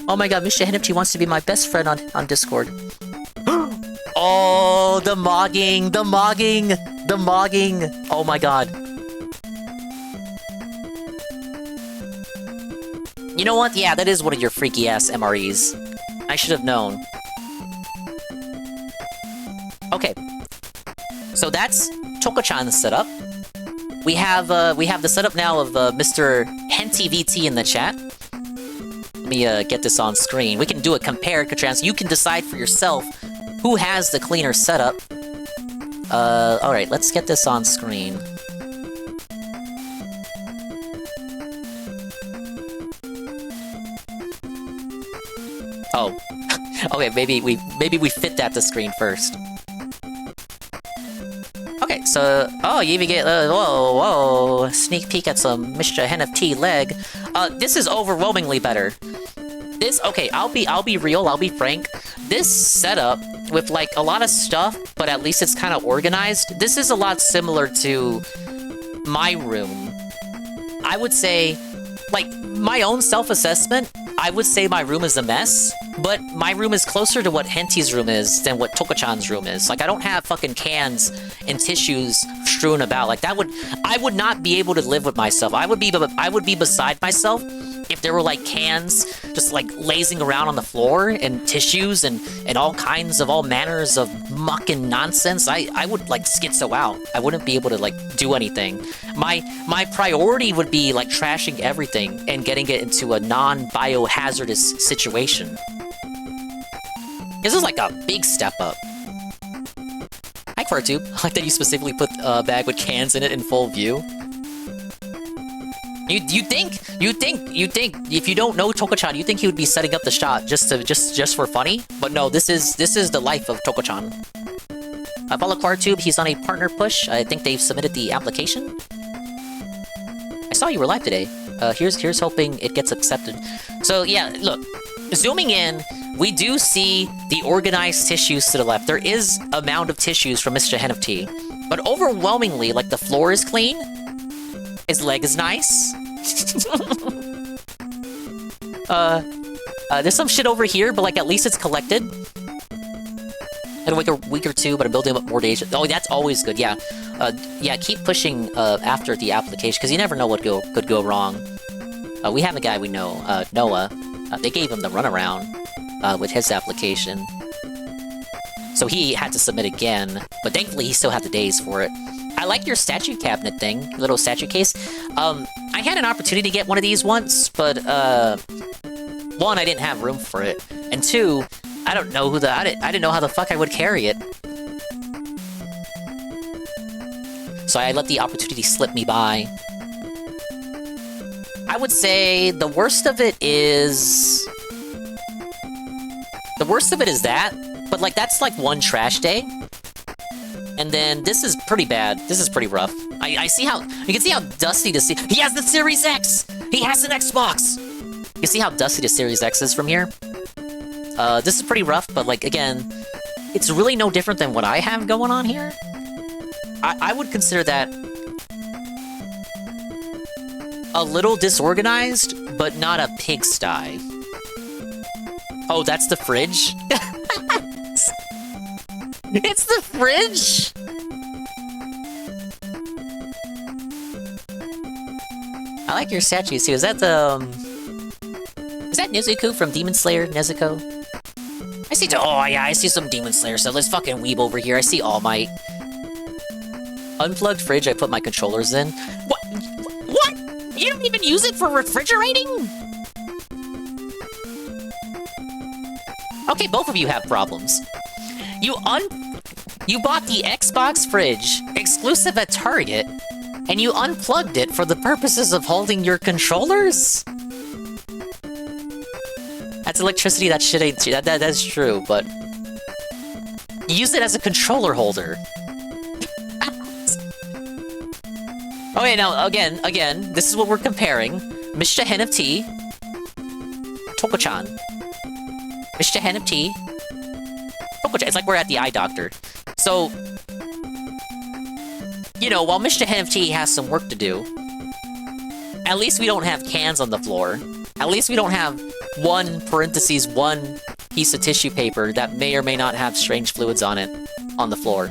Oh my god, Mr. Hen of Tea wants to be my best friend on Discord. Oh, the mogging. Oh my god. You know what? Yeah, that is one of your freaky ass MREs. I should have known. Okay. So that's Toka-chan's setup. We have the setup now of Mr. HentiVT in the chat. Let me get this on screen. We can do a compare and contrast. You can decide for yourself who has the cleaner setup. Alright, let's get this on screen. Oh. Okay, maybe we fit that to screen first. Okay, so... Oh, you even get... whoa. Sneak peek at some Mr. Hen of Tea leg. This is overwhelmingly better. Okay, I'll be real, I'll be frank. This setup with like a lot of stuff, but at least it's kind of organized. This is a lot similar to my room. I would say, like, my own self-assessment, I would say my room is a mess, but my room is closer to what Henty's room is than what Toko-chan's room is. Like, I don't have fucking cans and tissues strewn about. Like, I would not be able to live with myself. I would be beside myself if there were, like, cans just, like, lazing around on the floor and tissues and all kinds of all manners of muck and nonsense. I would, like, schizo out. I wouldn't be able to, like, do anything. My priority would be, like, trashing everything and getting it into a non-biohazardous situation. This is, like, a big step up. Hi, Quartube. I like that you specifically put a bag with cans in it in full view. You think if you don't know Toko-chan, you think he would be setting up the shot just for funny? But no, this is the life of Toko-chan. Follow Quartube, he's on a partner push. I think they've submitted the application. I saw you were live today. Here's hoping it gets accepted. So yeah, look, zooming in, we do see the organized tissues to the left. There is a mound of tissues from Mr. Hen of Tea, but overwhelmingly, like, the floor is clean. His leg is nice. There's some shit over here, but, like, at least it's collected. It'll wait a week or two, but I'm building up more days. Oh, that's always good, yeah. Yeah, keep pushing after the application, because you never know what could go wrong. We have a guy we know, Noah. They gave him the runaround with his application. So he had to submit again, but thankfully he still had the days for it. I like your statue cabinet thing, little statue case. I had an opportunity to get one of these once, but one, I didn't have room for it, and two, I don't know I didn't know how the fuck I would carry it. So I let the opportunity slip me by. I would say the worst of it is that, but, like, that's like one trash day. And then this is pretty bad. This is pretty rough. I see how... You can see how dusty the... He has the Series X! He has an Xbox! You can see how dusty the Series X is from here? This is pretty rough, but, like, again, it's really no different than what I have going on here. I would consider that a little disorganized, but not a pigsty. Oh, that's the fridge? It's the fridge? I like your statues too. Is that Nezuko from Demon Slayer? Nezuko? I see. Oh yeah, I see some Demon Slayer stuff. Let's fucking weeb over here. I see All Might. Unplugged fridge. I put my controllers in. What? You don't even use it for refrigerating? Okay, both of you have problems. You bought the Xbox fridge, exclusive at Target, and you unplugged it for the purposes of holding your controllers? That's electricity, that shit ain't... That's true, but... You use it as a controller holder. Okay, now, again, this is what we're comparing. Mr. Hen of Tea. Toko-chan. Mr. Hen of Tea. Toko-chan. It's like we're at the eye doctor. So, you know, while Mr. Hen of Tea has some work to do, at least we don't have cans on the floor. At least we don't have one piece of tissue paper that may or may not have strange fluids on it on the floor.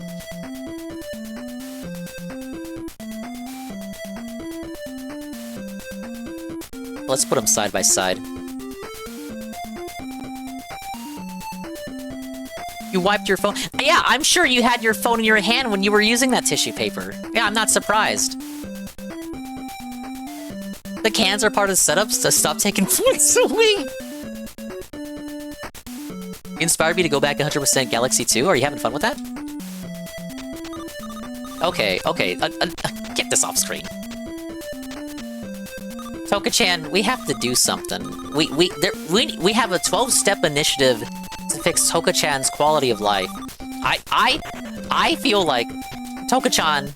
Let's put them side by side. You wiped your phone? Yeah, I'm sure you had your phone in your hand when you were using that tissue paper. Yeah, I'm not surprised. The cans are part of the setups to stop taking fluids away. Inspired me to go back 100% Galaxy 2? Are you having fun with that? Okay, get this off screen. Toka-chan, we have to do something. We have a 12-step initiative to fix Toka-chan's quality of life. I feel like, Toka-chan,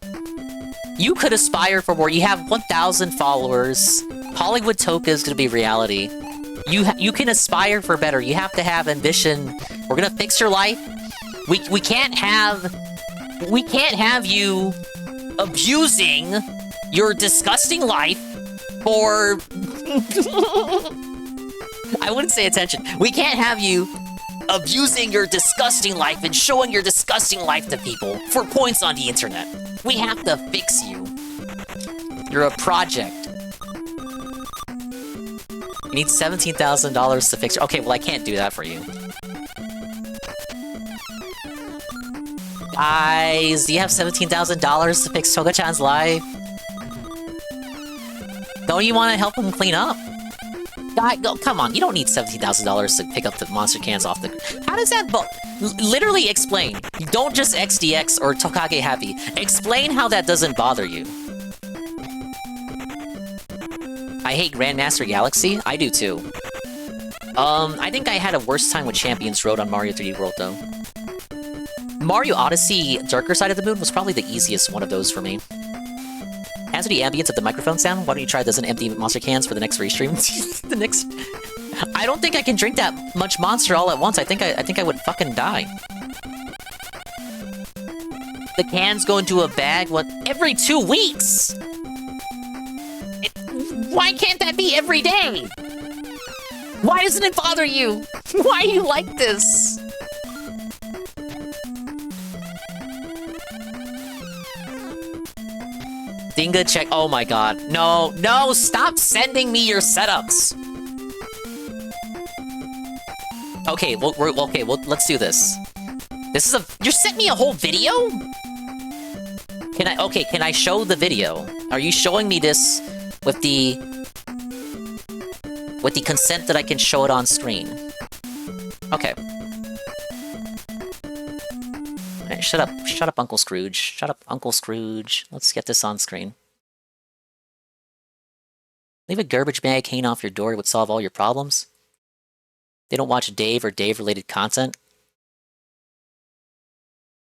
you could aspire for more. You have 1,000 followers. Hollywood Toka is gonna be reality. You can aspire for better. You have to have ambition. We're gonna fix your life. We can't have you abusing your disgusting life for I wouldn't say attention. We can't have you abusing your disgusting life and showing your disgusting life to people for points on the internet. We have to fix you. You're a project. You need $17,000 to fix your... Okay, well, I can't do that for you. Guys, do you have $17,000 to fix Toga-chan's life? Don't you want to help him clean up? Guy, go, come on, you don't need $17,000 to pick up the monster cans off the... How does that... Literally explain. Don't just XDX or Tokage Happy. Explain how that doesn't bother you. I hate Grandmaster Galaxy. I do too. I think I had a worse time with Champions Road on Mario 3D World though. Mario Odyssey Darker Side of the Moon was probably the easiest one of those for me. As for the ambience of the microphone sound, why don't you try those and empty monster cans for the next restream? The next... I don't think I can drink that much monster all at once. I think I would fucking die. The cans go into a bag, what, every 2 weeks? Why can't that be every day? Why doesn't it bother you? Why are you like this? Dinga check. Oh my god. No, no, stop sending me your setups. Okay, let's do this. This is a... You sent me a whole video? Can I show the video? Are you showing me this with the consent that I can show it on screen? Okay. Alright, shut up, Uncle Scrooge. Shut up, Uncle Scrooge. Let's get this on screen. Leave a garbage bag hanging off your door would solve all your problems. They don't watch Dave or Dave-related content.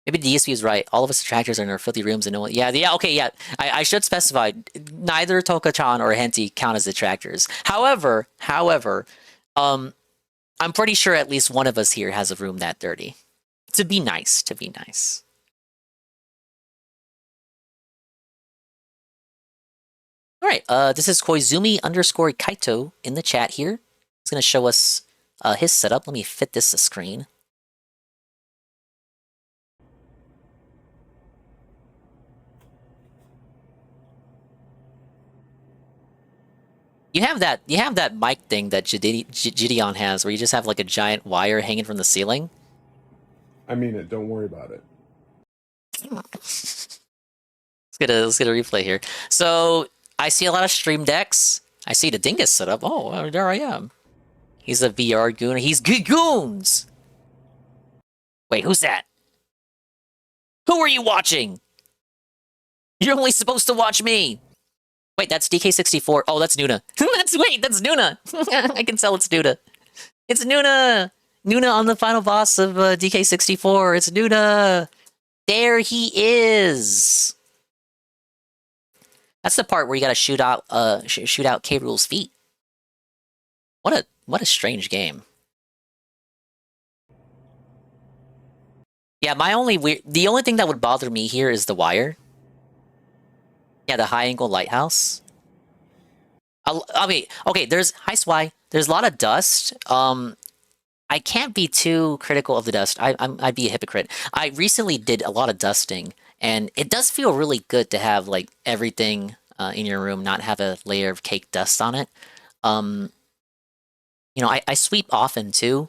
Maybe the DSP is right. All of us detractors are in our filthy rooms and no one... Yeah, okay, yeah. I should specify, neither Toka-chan or Henty count as detractors. However, I'm pretty sure at least one of us here has a room that dirty. To be nice. Alright, this is Koizumi_Kaito in the chat here. He's gonna show us his setup. Let me fit this to screen. You have that mic thing that Gideon has, where you just have like a giant wire hanging from the ceiling. I mean it. Don't worry about it. Let's get a replay here. So I see a lot of stream decks. I see the Dingus set up. Oh, there I am. He's a VR goon. He's goons. Wait, who's that? Who are you watching? You're only supposed to watch me. Wait, that's DK64. Oh, that's Nuna. That's Nuna. I can tell it's Nuna. It's Nuna. Nuna on the final boss of DK64. It's Nuna. There he is. That's the part where you gotta shoot out K. Rool's feet. What a strange game. Yeah, the only thing that would bother me here is the wire. Yeah, the high angle lighthouse. I mean, okay, hi Swy. There's a lot of dust. I can't be too critical of the dust. I'd be a hypocrite. I recently did a lot of dusting, and it does feel really good to have like everything in your room not have a layer of cake dust on it. You know, I sweep often too.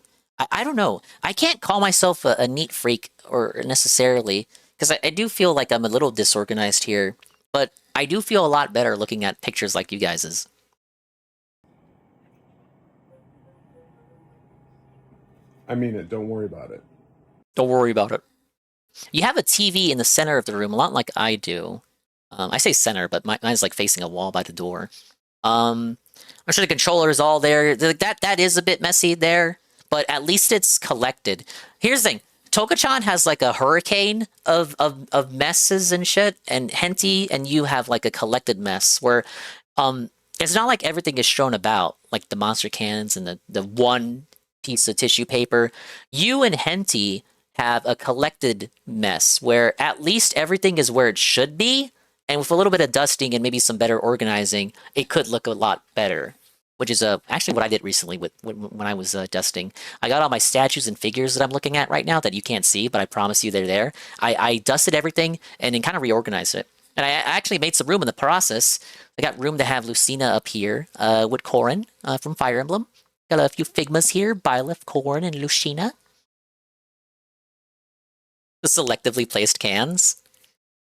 I don't know. I can't call myself a neat freak or necessarily, because I do feel like I'm a little disorganized here, but I do feel a lot better looking at pictures like you guys's. I mean it. Don't worry about it. Don't worry about it. You have a TV in the center of the room, a lot like I do. I say center, but mine's like facing a wall by the door. I'm sure the controller is all there. That is a bit messy there, but at least it's collected. Here's the thing. Toka-chan has like a hurricane of messes and shit, and Henty and you have like a collected mess where it's not like everything is strewn about, like the monster cannons and the one piece of tissue paper. You and Henty have a collected mess where at least everything is where it should be, and with a little bit of dusting and maybe some better organizing, it could look a lot better. Which is actually what I did recently when I was dusting. I got all my statues and figures that I'm looking at right now that you can't see, but I promise you they're there. I dusted everything and then kind of reorganized it. And I actually made some room in the process. I got room to have Lucina up here with Corrin from Fire Emblem. Got a few Figmas here, Byleth, Corrin, and Lucina. The selectively placed cans.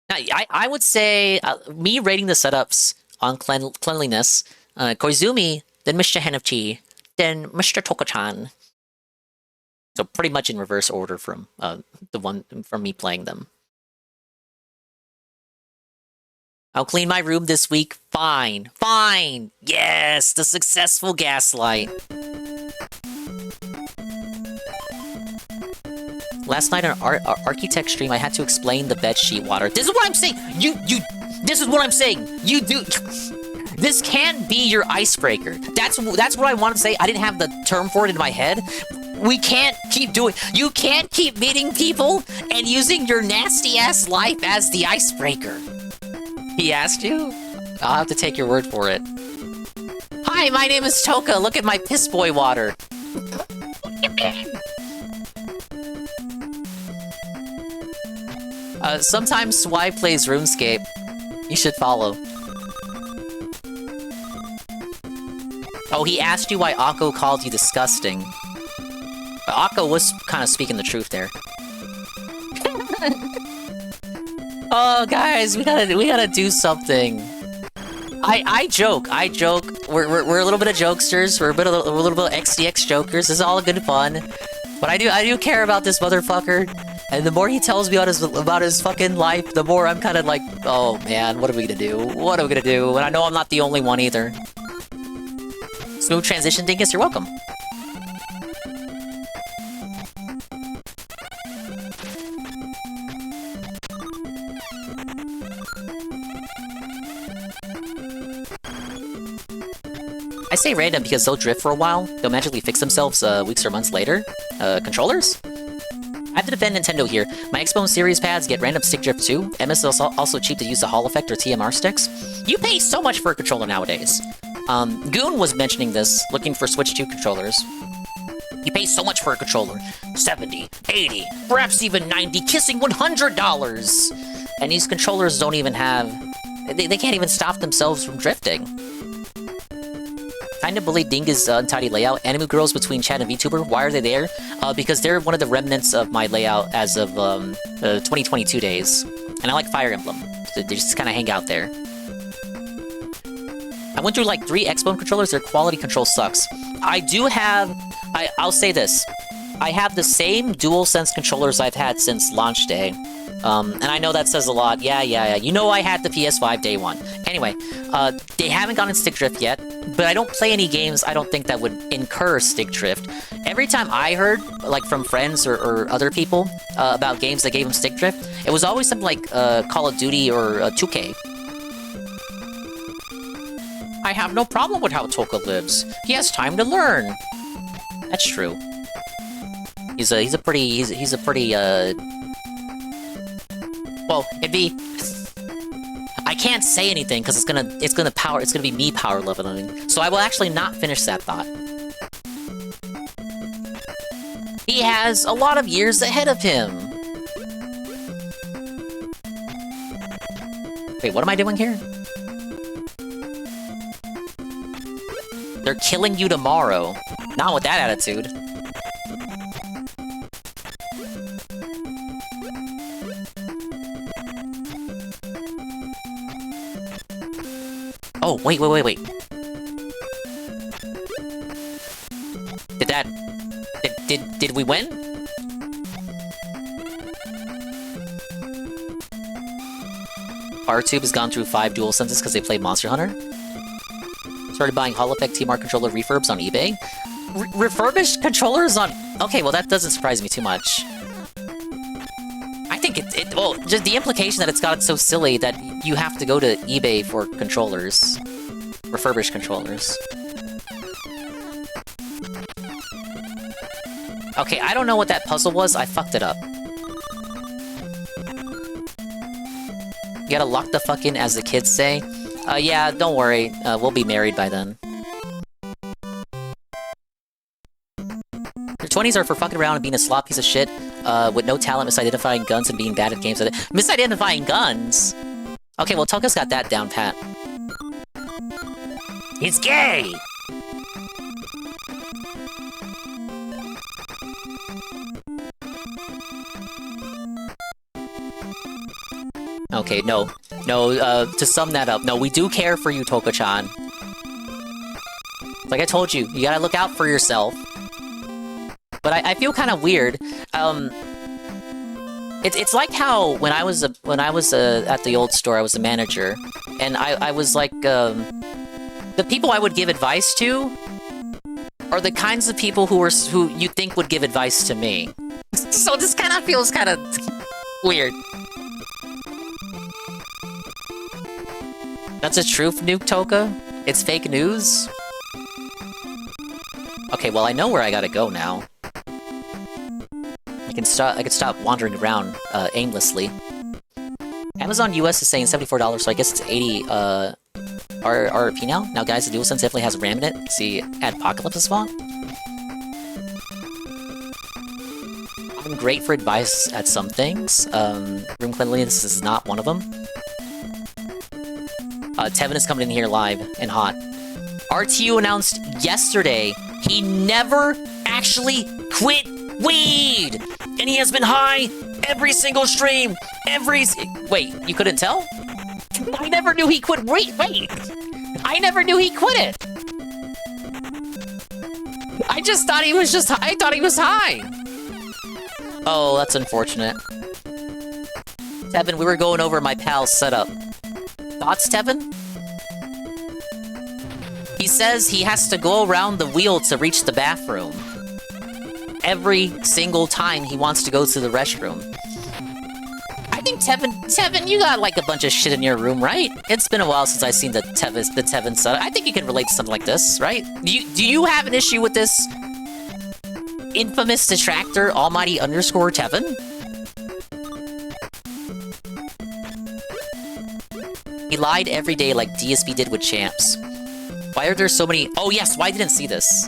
Now, I would say, me rating the setups on cleanliness, Koizumi, then Mr. Henofchi, then Mr. Toko-chan. So pretty much in reverse order from the one from me playing them. I'll clean my room this week. Fine. Fine. Yes, the successful gaslight. Last night on our architect stream, I had to explain the bedsheet water. This is what I'm saying. This is what I'm saying. You do. This can't be your icebreaker. That's what I wanted to say. I didn't have the term for it in my head. We can't keep doing. You can't keep meeting people and using your nasty ass life as the icebreaker. He asked you? I'll have to take your word for it. Hi, my name is Toka. Look at my piss boy water. Sometimes Swy plays RuneScape. You should follow. Oh, he asked you why Akko called you disgusting. Akko was kind of speaking the truth there. Oh, guys, we gotta do something. I joke. We're a little bit of jokesters. We're a little bit of XDX jokers. This is all good fun. But I do care about this motherfucker. And the more he tells me about his fucking life, the more I'm kind of like, oh man, what are we gonna do? What are we gonna do? And I know I'm not the only one either. Smooth transition, Dingus, you're welcome. I say random because they'll drift for a while. They'll magically fix themselves weeks or months later. Controllers? I have to defend Nintendo here. My Xbone Series pads get random stick drift too. MS is also cheap to use the Hall Effect or TMR sticks. You pay so much for a controller nowadays. Goon was mentioning this, looking for Switch 2 controllers. You pay so much for a controller. 70, 80, perhaps even 90, kissing $100! And these controllers don't even have... They can't even stop themselves from drifting. Kind of believe Dinga's untidy layout. Anime girls between chat and VTuber, why are they there? Because they're one of the remnants of my layout as of 2022 days. And I like Fire Emblem, so they just kind of hang out there. I went through like 3 Xbone controllers, their quality control sucks. I do have... I'll say this. I have the same DualSense controllers I've had since launch day. And I know that says a lot. Yeah. You know I had the PS5 day one. Anyway, they haven't gotten stick drift yet, but I don't play any games I don't think that would incur stick drift. Every time I heard, like from friends or other people, about games that gave them stick drift, it was always something like Call of Duty or 2K. I have no problem with how Toka lives. He has time to learn. That's true. He's a pretty well, it'd be... I can't say anything because it's gonna be me power leveling. So I will actually not finish that thought. He has a lot of years ahead of him. Wait, what am I doing here? They're killing you tomorrow. Not with that attitude. Oh, wait. Did we win? RTube has gone through 5 DualSenses because they played Monster Hunter. Started buying Hall Effect TMR controller refurbs on eBay. Refurbished controllers on... Okay, well that doesn't surprise me too much. I think well, just the implication that it's got so silly that you have to go to eBay for controllers. Refurbished controllers. Okay, I don't know what that puzzle was. I fucked it up. You gotta lock the fuck in, as the kids say. Yeah, don't worry. We'll be married by then. Your 20s are for fucking around and being a slop piece of shit, with no talent, misidentifying guns, and being bad at games. Misidentifying guns? Okay, well, Toka's got that down pat. He's gay! Okay, no. No, to sum that up, no, we do care for you, Toka-chan. Like I told you, you gotta look out for yourself. But I feel kind of weird. It's like how when I was at the old store, I was a manager, and I was like, the people I would give advice to are the kinds of people who you think would give advice to me. So this kind of feels kind of weird. That's a truth, Nuke Toka? It's fake news? Okay, well I know where I gotta go now. I can stop wandering around aimlessly. Amazon US is saying $74, so I guess it's 80 RRP now. Now guys, the DualSense definitely has RAM in it. See, Apocalypse as well. I'm great for advice at some things. Room cleanliness is not one of them. Tevin is coming in here live and hot. RTU announced yesterday he never actually quit weed! And he has been high every single stream! Wait, you couldn't tell? I never knew he quit. Wait! I never knew he quit it! I just thought he was I thought he was high! Oh, that's unfortunate. Tevin, we were going over my pal's setup. Thoughts, Tevin? He says he has to go around the wheel to reach the bathroom. Every single time he wants to go to the restroom. I think Tevin, you got like a bunch of shit in your room, right? It's been a while since I've seen the Tevin setup. I think you can relate to something like this, right? Do you have an issue with this infamous detractor, Almighty _ Tevin? He lied every day like DSP did with Champs. Why are there so many— Oh yes, why didn't see this?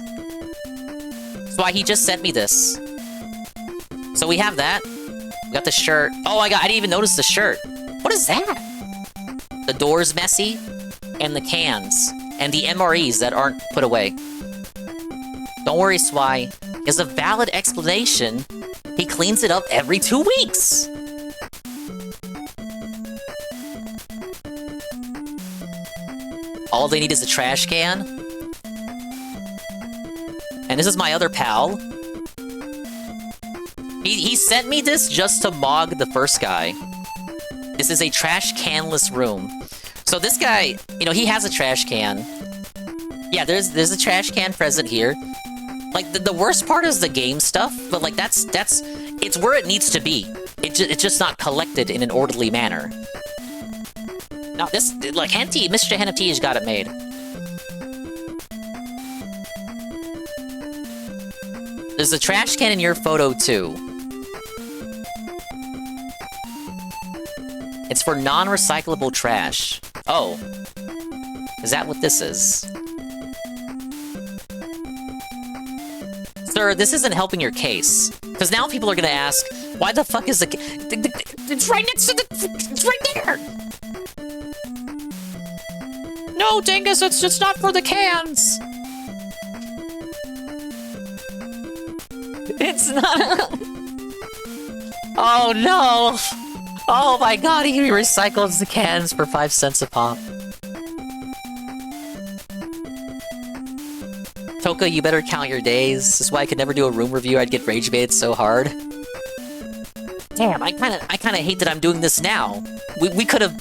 That's why he just sent me this. So we have that. We got the shirt. Oh I didn't even notice the shirt. What is that? The door's messy, and the cans, and the MREs that aren't put away. Don't worry, Swy. Is a valid explanation. He cleans it up every 2 weeks. All they need is a trash can. And this is my other pal. He sent me this just to mog the first guy. This is a trash canless room. So this guy, you know, he has a trash can. Yeah, there's a trash can present here. Like, the worst part is the game stuff, but like, it's where it needs to be. It's just not collected in an orderly manner. No, like, Mr. Henty has got it made. There's a trash can in your photo, too. It's for non-recyclable trash. Oh. Is that what this is? Sir, this isn't helping your case. Because now people are gonna ask, why the fuck is it's right next to it's right there! No, Dingus, it's just not for the cans! It's not— Oh no! Oh my god, he recycles the cans for 5 cents a pop. Toka, you better count your days. This is why I could never do a room review. I'd get rage baited so hard. Damn, I kinda hate that I'm doing this now. We could have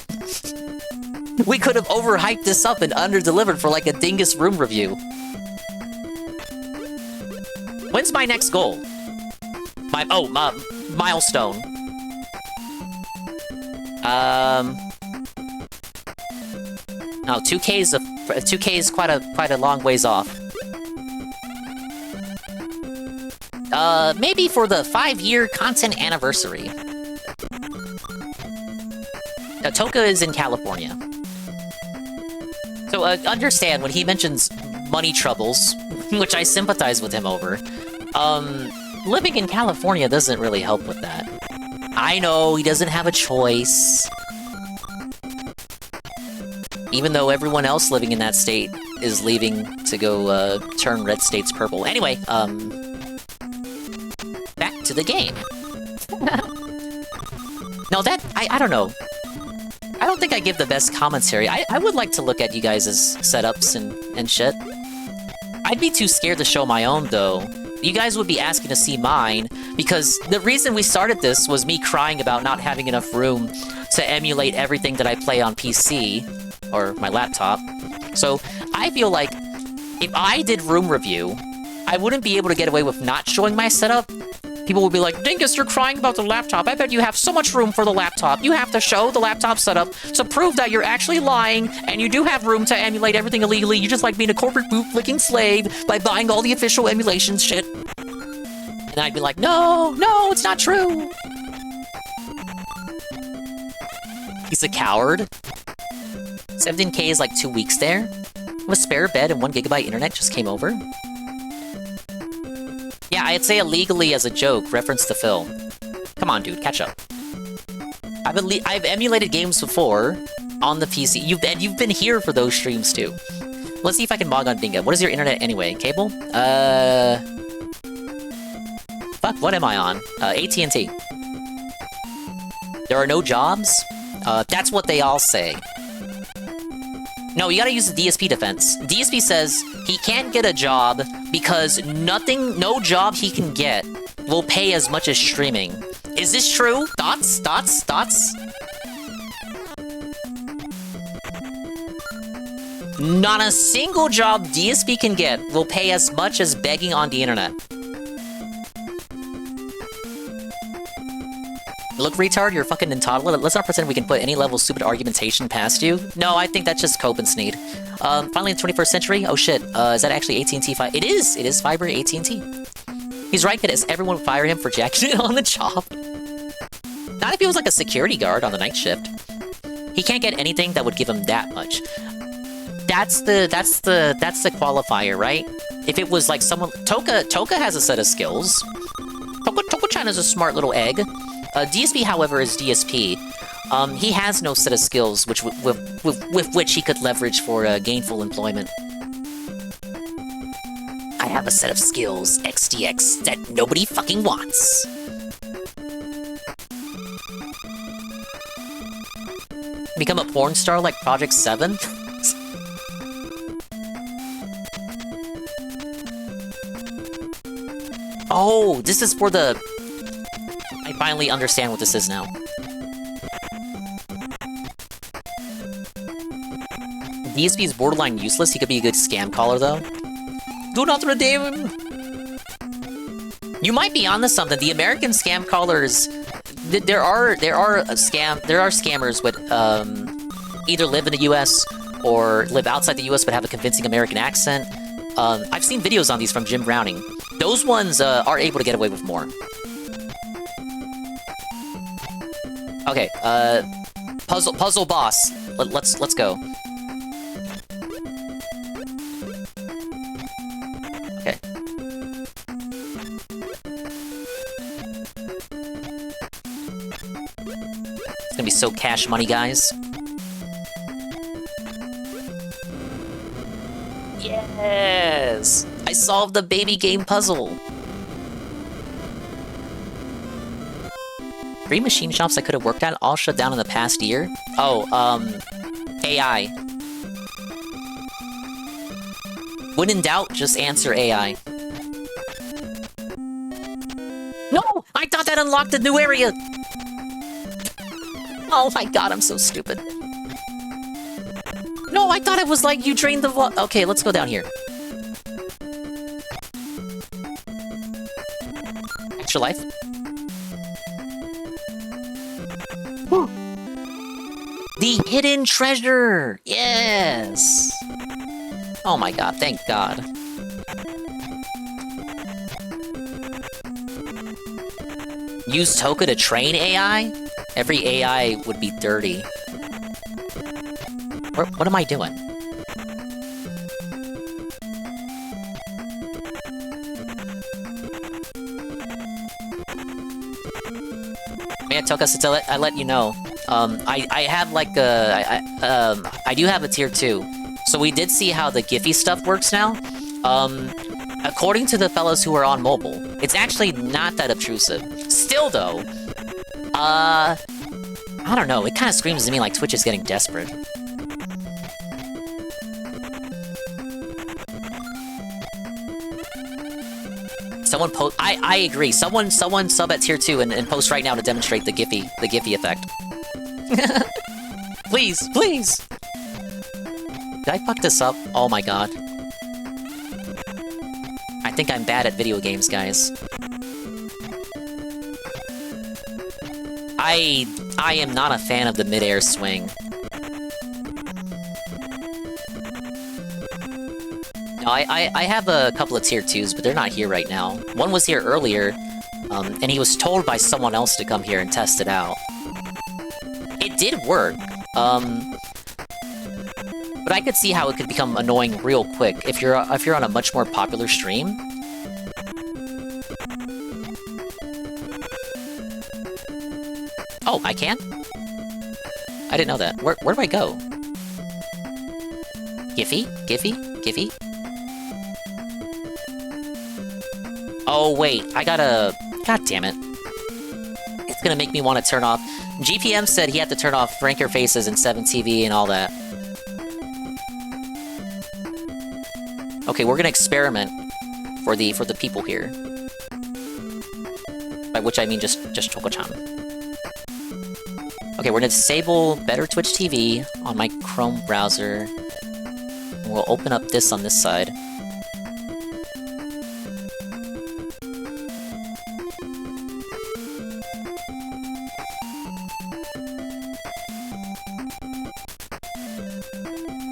overhyped this up and under-delivered for like a dingus room review. When's my next goal? Milestone. No, 2K is 2K is quite a long ways off. Maybe for the 5-year content anniversary. Now, Toka is in California. So, understand, when he mentions money troubles, which I sympathize with him over, living in California doesn't really help with that. I know, he doesn't have a choice. Even though everyone else living in that state is leaving to go, turn red states purple. Anyway, back to the game. No, I don't know. I don't think I give the best commentary. I would like to look at you guys' setups and shit. I'd be too scared to show my own, though. You guys would be asking to see mine, because the reason we started this was me crying about not having enough room to emulate everything that I play on PC, or my laptop. So, I feel like, if I did room review, I wouldn't be able to get away with not showing my setup. People would be like, Dingus, you're crying about the laptop. I bet you have so much room for the laptop. You have to show the laptop setup to prove that you're actually lying, and you do have room to emulate everything illegally. You just like being a corporate boot-flicking slave by buying all the official emulation shit. And I'd be like, no, it's not true. He's a coward. 17K is like 2 weeks there. With a spare bed and 1 GB internet just came over. Yeah, I'd say illegally as a joke, reference to Phil. Come on, dude, catch up. I've emulated games before on the PC. You've been here for those streams too. Let's see if I can log on Dingo. What is your internet anyway? Cable? Fuck, what am I on? AT&T. There are no jobs? That's what they all say. No, you gotta use the DSP defense. DSP says he can't get a job because no job he can get will pay as much as streaming. Is this true? Thoughts? Not a single job DSP can get will pay as much as begging on the internet. Look, retard, you're fucking entitled. Let's not pretend we can put any level of stupid argumentation past you. No, I think that's just cope and sneed. Finally in the 21st century? Oh shit, is that actually AT&T fiber? It is fiber AT&T. He's right, kiddos. Everyone would fire him for jacking it on the job. Not if he was like a security guard on the night shift. He can't get anything that would give him that much. That's the qualifier, right? If it was like someone... Toka has a set of skills. Toka-China's a smart little egg. DSP, however, is DSP. He has no set of skills with which he could leverage for gainful employment. I have a set of skills, XDX, that nobody fucking wants. Become a porn star like Project 7? Oh, this is for the... I finally understand what this is now. DSP is borderline useless. He could be a good scam caller, though. Do not redeem him! You might be onto something. The American scam callers... There are scammers with, either live in the US or live outside the US but have a convincing American accent. I've seen videos on these from Jim Browning. Those ones, are able to get away with more. Okay, puzzle boss. Let's go. Okay. It's gonna be so cash money, guys. Yes! I solved the baby game puzzle. 3 machine shops I could have worked at all shut down in the past year. Oh, AI. When in doubt, just answer AI. No! I thought that unlocked a new area! Oh my god, I'm so stupid. No, I thought it was like you drained the vault. Okay, let's go down here. Extra life. The hidden treasure! Yes! Oh my god, thank god. Use Toka to train AI? Every AI would be dirty. What am I doing? Yeah, Toka, since I let you know, I have like I do have a tier 2. So we did see how the Giphy stuff works now. According to the fellows who are on mobile, it's actually not that obtrusive. Still though, I don't know, it kind of screams to me like Twitch is getting desperate. Someone post. I agree. Someone sub at tier 2 and post right now to demonstrate the Giphy effect. Please, please. Did I fuck this up? Oh my god. I think I'm bad at video games, guys. I am not a fan of the mid-air swing. No, I have a couple of tier 2s, but they're not here right now. One was here earlier, and he was told by someone else to come here and test it out. It did work, but I could see how it could become annoying real quick if you're on a much more popular stream. Oh, I can? I didn't know that. Where do I go? Giphy? Giphy? Giphy? Oh, wait. I gotta... God damn it. It's gonna make me want to turn off... GPM said he had to turn off Ranker Faces and 7TV and all that. Okay, we're gonna experiment for the people here. By which I mean just Choco-chan. Okay, we're gonna disable Better Twitch TV on my Chrome browser. We'll open up this on this side.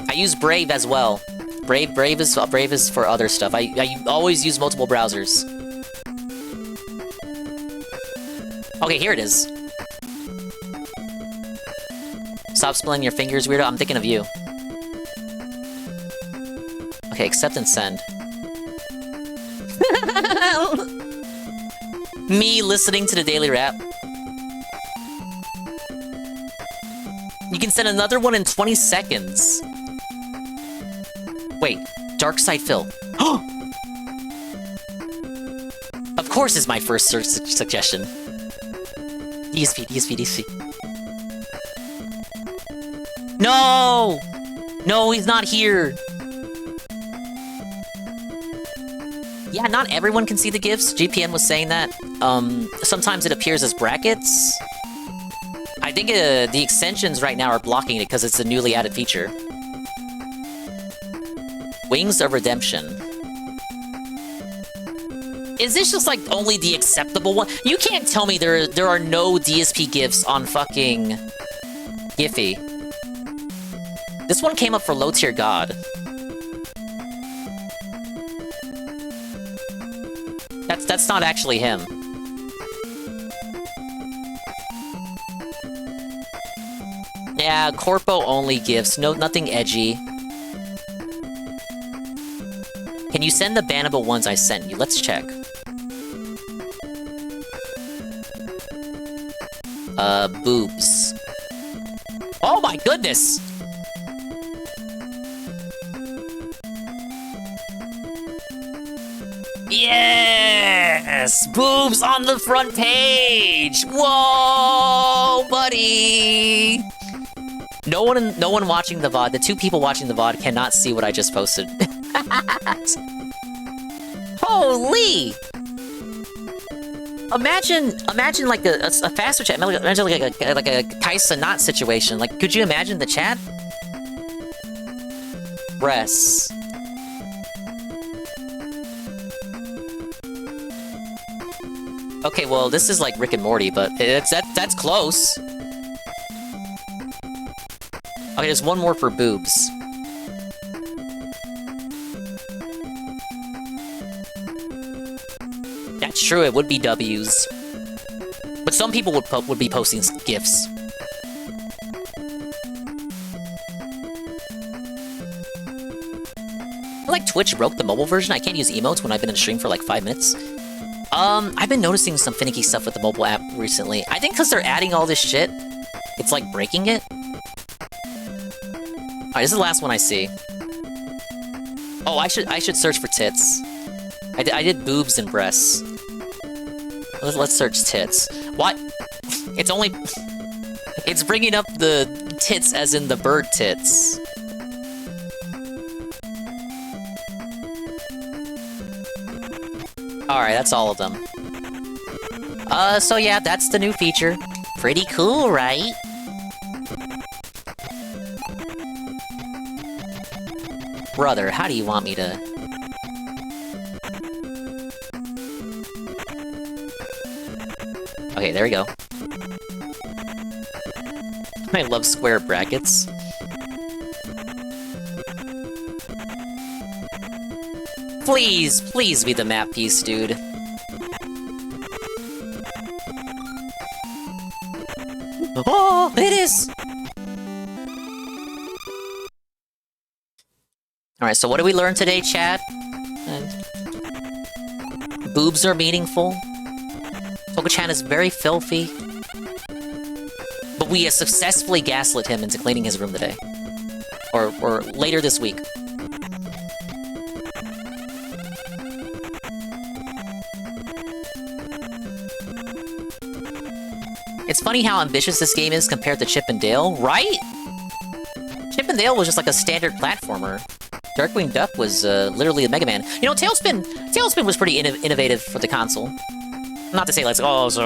I use Brave as well. Brave is for other stuff. I always use multiple browsers. Okay, here it is. Stop spilling your fingers, weirdo. I'm thinking of you. Okay, accept and send. Me listening to the daily rap. You can send another one in 20 seconds. Wait, Dark Side Phil. Of course is my first search suggestion. DSP, DSP, DSP. No! No, he's not here. Yeah, not everyone can see the GIFs. GPN was saying that. Sometimes it appears as brackets. I think the extensions right now are blocking it because it's a newly added feature. Wings of Redemption. Is this just, like, only the acceptable one? You can't tell me there are no DSP GIFs on fucking Giphy. This one came up for Low Tier God. That's not actually him. Yeah, corpo only GIFs. No, nothing edgy. Can you send the bannable ones I sent you? Let's check. Boobs. Oh my goodness! Yes! Boobs on the front page! Whoa, buddy! No one watching the VOD, the 2 people watching the VOD cannot see what I just posted. Holy! Imagine like a faster chat. Imagine like a Kaisa not situation. Like, could you imagine the chat? Breasts. Okay, well, this is like Rick and Morty, but that's close. Okay, there's one more for boobs. true, it would be W's. But some people would be posting GIFs. I feel like Twitch broke the mobile version. I can't use emotes when I've been in stream for like 5 minutes. I've been noticing some finicky stuff with the mobile app recently. I think because they're adding all this shit, it's like breaking it. Alright, this is the last one I see. Oh, I should search for tits. I did boobs and breasts. Let's search tits. What? It's bringing up the tits as in the bird tits. Alright, that's all of them. So yeah, that's the new feature. Pretty cool, right? Brother, how do you want me to... Okay, there we go. I love square brackets. Please be the map piece, dude. Oh, it is! Alright, so what did we learn today, chat? Boobs are meaningful. Toka-chan is very filthy. But we have successfully gaslit him into cleaning his room today. Or later this week. It's funny how ambitious this game is compared to Chip and Dale, right? Chip and Dale was just like a standard platformer. Darkwing Duck was literally a Mega Man. You know, Tailspin was pretty innovative for the console. Not to say like, Jenkins,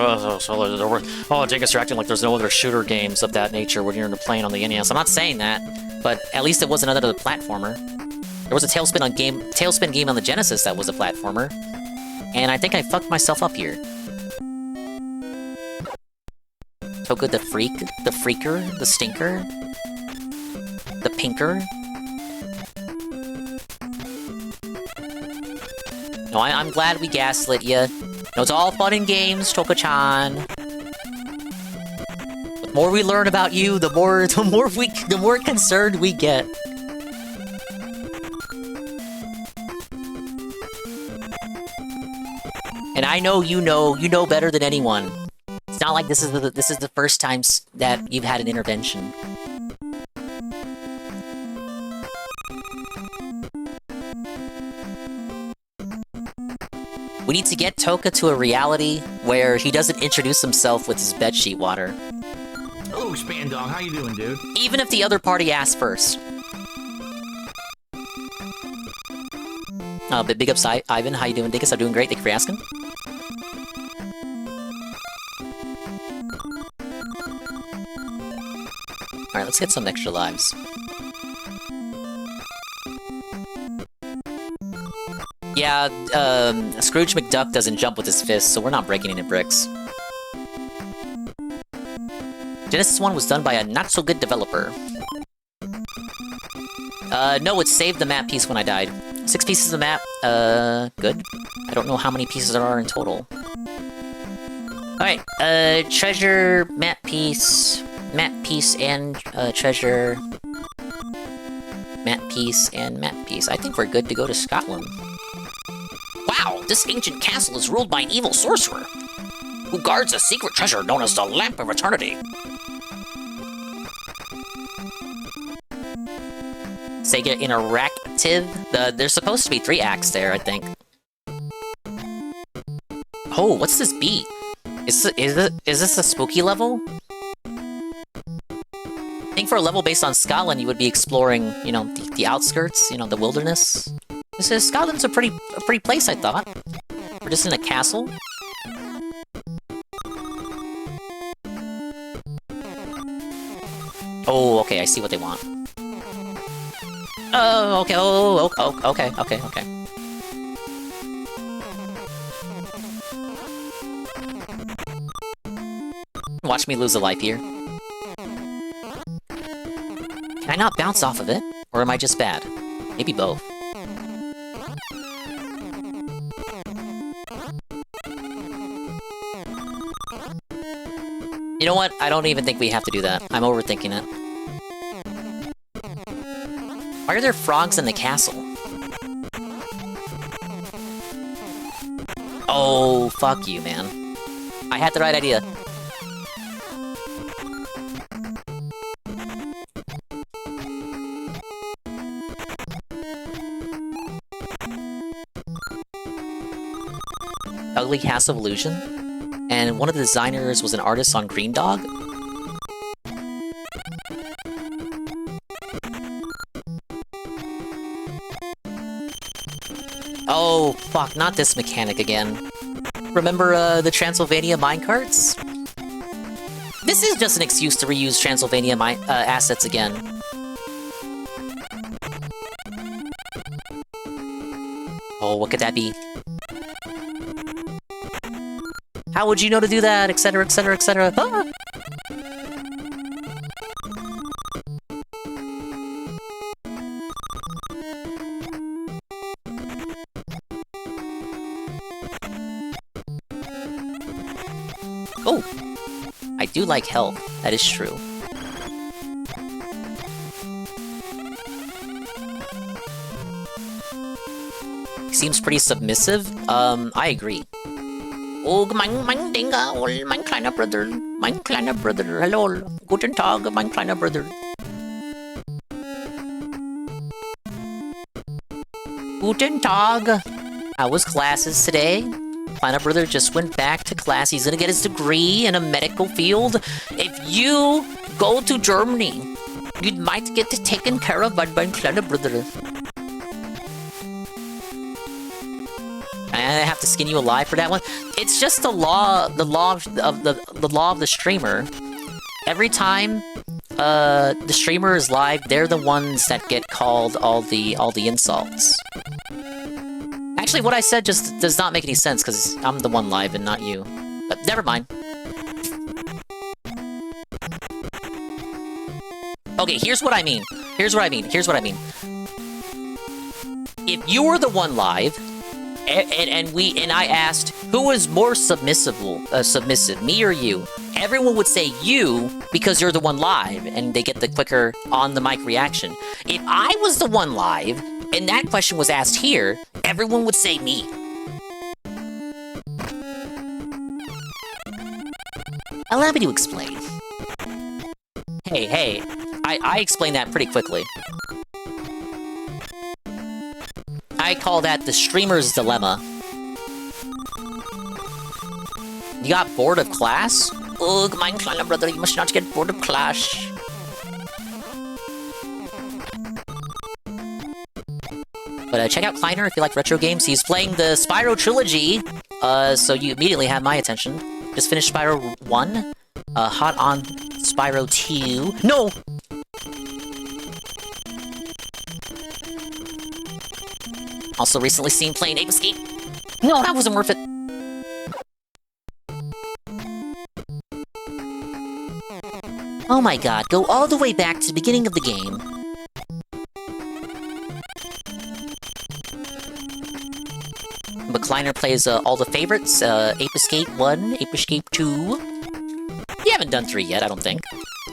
you're acting like there's no other shooter games of that nature when you're playing on the NES. I'm not saying that, but at least it wasn't another platformer. There was a Tailspin game on the Genesis that was a platformer, and I think I fucked myself up here. Toka the Freak, the Freaker, the Stinker, the Pinker. No, I'm glad we gaslit ya. No, it's all fun and games, Toka-chan. The more we learn about you, the more concerned we get. And I know you know better than anyone. It's not like this is the first time that you've had an intervention. We need to get Toka to a reality where he doesn't introduce himself with his bedsheet water. Hello, Spandong. How you doing, dude? Even if the other party asks first. But big ups, Ivan. How you doing, Dickus? I'm doing great. Thank you for asking. Alright, let's get some extra lives. Yeah, Scrooge McDuck doesn't jump with his fists, so we're not breaking any bricks. Genesis 1 was done by a not-so-good developer. No, it saved the map piece when I died. 6 pieces of map, good. I don't know how many pieces there are in total. Alright, treasure, map piece, and, treasure, map piece, and map piece. I think we're good to go to Scotland. Wow, this ancient castle is ruled by an evil sorcerer, who guards a secret treasure known as the Lamp of Eternity. Sega Interactive? There's supposed to be 3 acts there, I think. Oh, what's this beat? Is this a spooky level? I think for a level based on Scotland, you would be exploring, you know, the outskirts, you know, the wilderness. Scotland's a pretty place, I thought. We're just in a castle. Oh, okay, I see what they want. Oh, okay, okay. Watch me lose a life here. Can I not bounce off of it? Or am I just bad? Maybe both. You know what? I don't even think we have to do that. I'm overthinking it. Why are there frogs in the castle? Oh, fuck you, man. I had the right idea. Ugly Castle of Illusion, and one of the designers was an artist on Green Dog. Oh, fuck, not this mechanic again. Remember, the Transylvania minecarts? This is just an excuse to reuse Transylvania assets again. Oh, what could that be? How would you know to do that? Etc, etc, etc. Ah! Oh! I do like health. That is true. Seems pretty submissive. I agree. Oh, mein Dinger, mein kleiner Bruder, hello, guten Tag, mein kleiner Bruder. Guten Tag. How was classes today? Kleiner Brother just went back to class. He's gonna get his degree in a medical field. If you go to Germany, you might get taken care of by mein kleiner Brother. I have to skin you alive for that one. It's just the law of the streamer. Every time the streamer is live, they're the ones that get called all the insults. Actually, what I said just does not make any sense because I'm the one live and not you. But never mind. Okay, here's what I mean. Here's what I mean. If you were the one live, and I asked who was more submissive, me or you, everyone would say you because you're the one live, and they get the quicker on the mic reaction. If I was the one live and that question was asked here, everyone would say me. Allow me to explain. Hey, I explained that pretty quickly. I call that the streamer's dilemma. You got bored of class? Ugh, mein kleiner Brother, you must not get bored of class. But check out Kleiner if you like retro games. He's playing the Spyro trilogy, so you immediately have my attention. Just finished Spyro 1, hot on Spyro 2. No! Also recently seen playing Ape Escape. No, that wasn't worth it. Oh my god, go all the way back to the beginning of the game. But Kleiner plays all the favorites, Ape Escape 1, Ape Escape 2. You haven't done 3 yet, I don't think.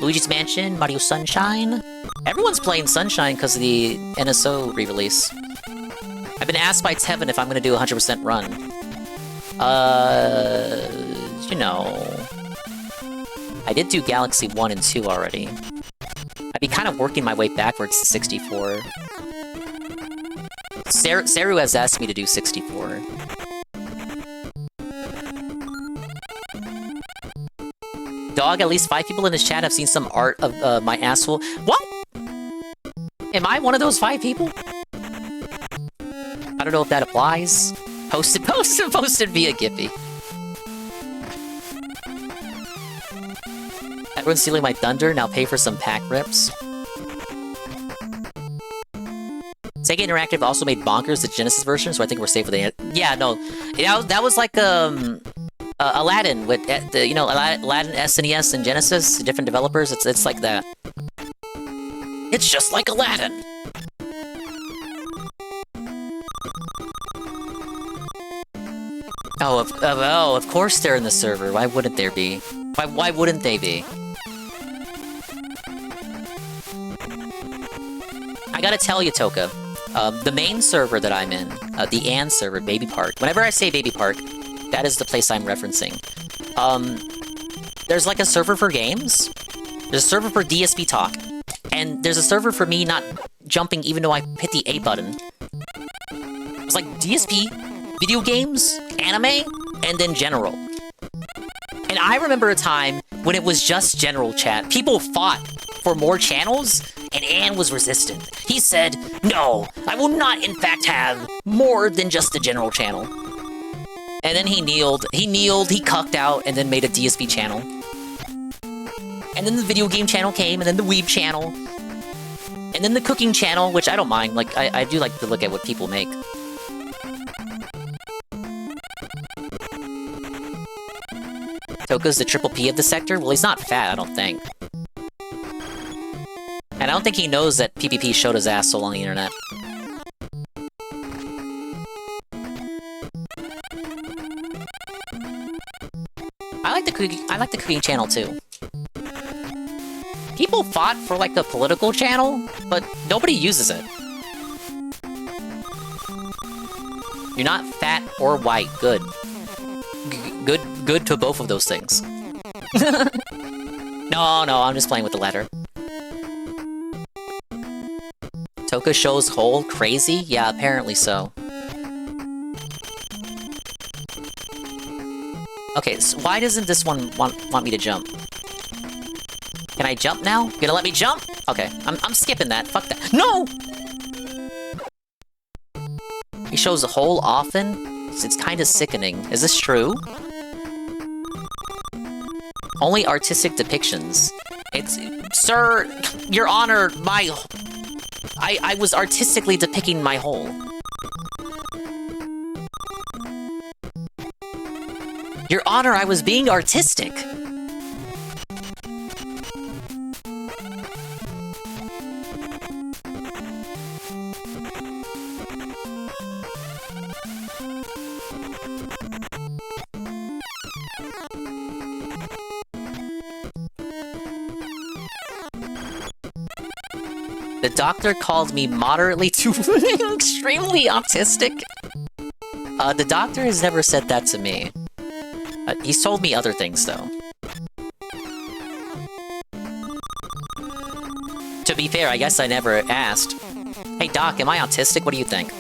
Luigi's Mansion, Mario Sunshine. Everyone's playing Sunshine because of the NSO re-release. I've been asked by Tevin if I'm gonna do a 100% run. You know... I did do Galaxy 1 and 2 already. I'd be kind of working my way backwards to 64. Seru has asked me to do 64. Dog, at least 5 people in this chat have seen some art of my asshole. What? Am I one of those 5 people? I don't know if that applies. Posted via Giphy. Everyone's stealing my thunder, now pay for some pack rips. Sega Interactive also made Bonkers, the Genesis version, so I think we're safe with it. Yeah, no. That was like, Aladdin, with, you know, Aladdin, SNES, and Genesis, different developers, it's like that. It's just like Aladdin! Oh, of course they're in the server, why wouldn't there be? Why wouldn't they be? I gotta tell you, Toka, the main server that I'm in, the Ann server, Baby Park. Whenever I say Baby Park, that is the place I'm referencing. There's like a server for games. There's a server for DSP talk. And there's a server for me not jumping even though I hit the A button. It's like DSP, video games, anime, and then general. And I remember a time when it was just general chat. People fought for more channels, and Ann was resistant. He said, no, I will not in fact have more than just the general channel. And then he kneeled, he cucked out, and then made a DSP channel. And then the video game channel came, and then the Weeb channel. And then the cooking channel, which I don't mind. Like, I do like to look at what people make. Toka's the triple P of the sector? Well, he's not fat, I don't think. And I don't think he knows that PPP showed his ass on the internet. I like the cooking channel too. People fought for like the political channel, but nobody uses it. You're not fat or white. Good. Good to both of those things. No, I'm just playing with the letter. Toka shows hole crazy? Yeah, apparently so. Okay, so why doesn't this one want me to jump? Can I jump now? You gonna let me jump? Okay, I'm skipping that. Fuck that. No! He shows a hole often? It's kinda sickening. Is this true? Only artistic depictions. It's... Sir, Your Honor, I was artistically depicting my hole. Your Honor, I was being artistic. The doctor called me moderately to extremely autistic. The doctor has never said that to me. He's told me other things, though. To be fair, I guess I never asked. Hey, Doc, am I autistic? What do you think?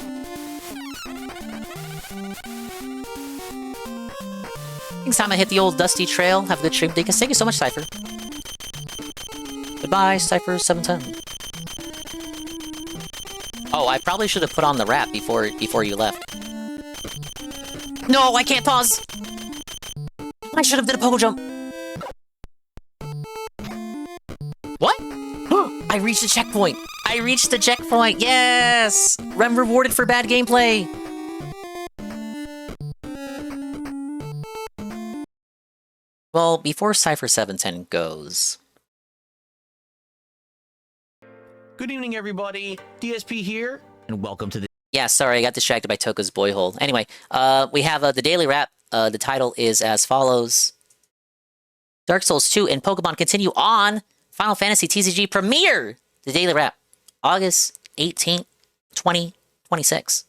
Next time I hit the old dusty trail, have a good stream, Deacons. Thank you so much, Cypher. Goodbye, Cypher 710. Oh, I probably should have put on the rap before you left. No, I can't pause! I should have did a pogo jump. What? I reached the checkpoint. I reached the checkpoint. Yes! I'm rewarded for bad gameplay. Well, before Cypher 710 goes... Good evening, everybody. DSP here, and welcome to the... Yeah, sorry, I got distracted by Toka's boy hole. Anyway, we have the daily wrap. The title is as follows. Dark Souls 2 and Pokemon continue on. Final Fantasy TCG premiere. The daily wrap. August 18th, 2026.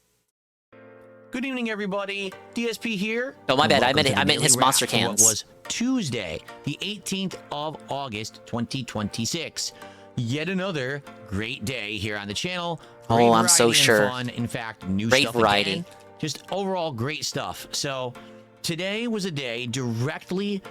Good evening, everybody. DSP here. Oh, my bad. I Welcome to meant the his daily monster wrap for cans. What was Tuesday, the 18th of August, 2026. Yet another great day here on the channel. Great Oh, I'm so variety and sure. Fun. In fact, new Great stuff variety. again. Just overall great stuff. So today was a day directly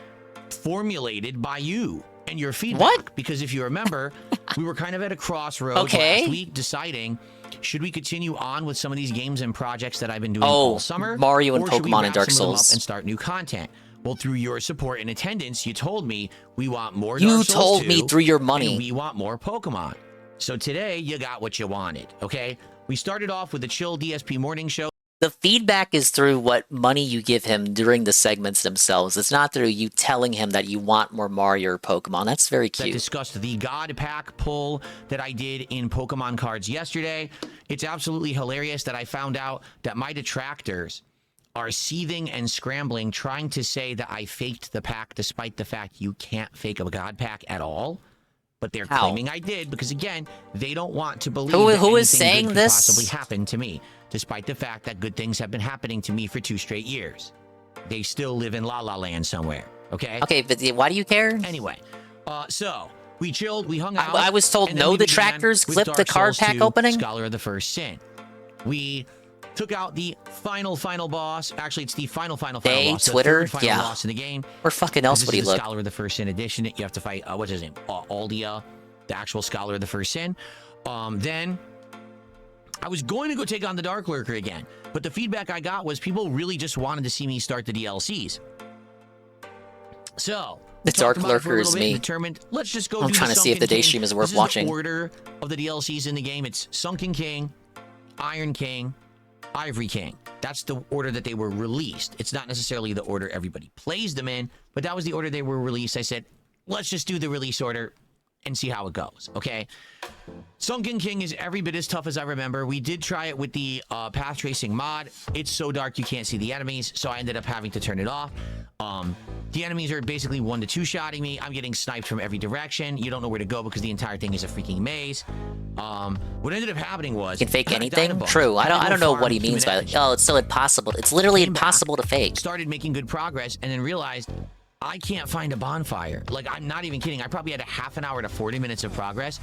formulated by you and your feedback. What? Because if you remember, we were kind of at a crossroads last week deciding, should we continue on with some of these games and projects that I've been doing all summer? Mario and or should we Pokemon and wrap Dark some of them up Souls. and start new content? Well, through your support and attendance, you told me we want more You Dark Souls told 2, me through your money. and we want more Pokemon. So today, you got what you wanted, okay? We started off with the Chill DSP Morning Show. The feedback is through what money you give him during the segments themselves. It's not through you telling him that you want more Mario or Pokemon. That's very That cute. discussed the God Pack pull that I did in Pokemon cards yesterday. It's absolutely hilarious that I found out that my detractors are seething and scrambling, trying to say that I faked the pack, despite the fact you can't fake a god pack at all. But they're claiming I did because, again, they don't want to believe Who that is anything saying good this? could possibly happen to me, despite the fact that good things have been happening to me for 2 straight years. They still live in La La Land somewhere, okay? Okay, but why do you care? Anyway, so we chilled, we hung out. I was told and then no we began detractors, with clip Dark the card Souls pack 2, opening. Scholar of the First Sin. We took out the final boss. Actually, it's the final boss. The Twitter, third final yeah. boss in the game. Where fucking else would he This is the look? Scholar of the First Sin edition. You have to fight, what's his name? Aldia, the actual Scholar of the First Sin. Then I was going to go take on the Dark Lurker again, but the feedback I got was people really just wanted to see me start the DLCs. So The Dark Lurker is me. Determined, let's just go. I'm do trying the to see if the Sunken day King. stream is worth This watching. The order of the DLCs in the game. It's Sunken King, Iron King, Ivory King. That's the order that they were released. It's not necessarily the order everybody plays them in, but that was the order they were released. I said, let's just do the release order and see how it goes, okay? Sunken King is every bit as tough as I remember. We did try it with the path tracing mod. It's so dark you can't see the enemies, so I ended up having to turn it off. The enemies are basically 1 to 2 shotting me. I'm getting sniped from every direction. You don't know where to go because the entire thing is a freaking maze. What ended up happening was... You can fake I died a anything? bunch. True. I Had to don't go know what farm he means by human oh, it's so impossible. It's literally impossible to fake. Started making good progress and then realized I can't find a bonfire. Like, I'm not even kidding. I probably had a half an hour to 40 minutes of progress,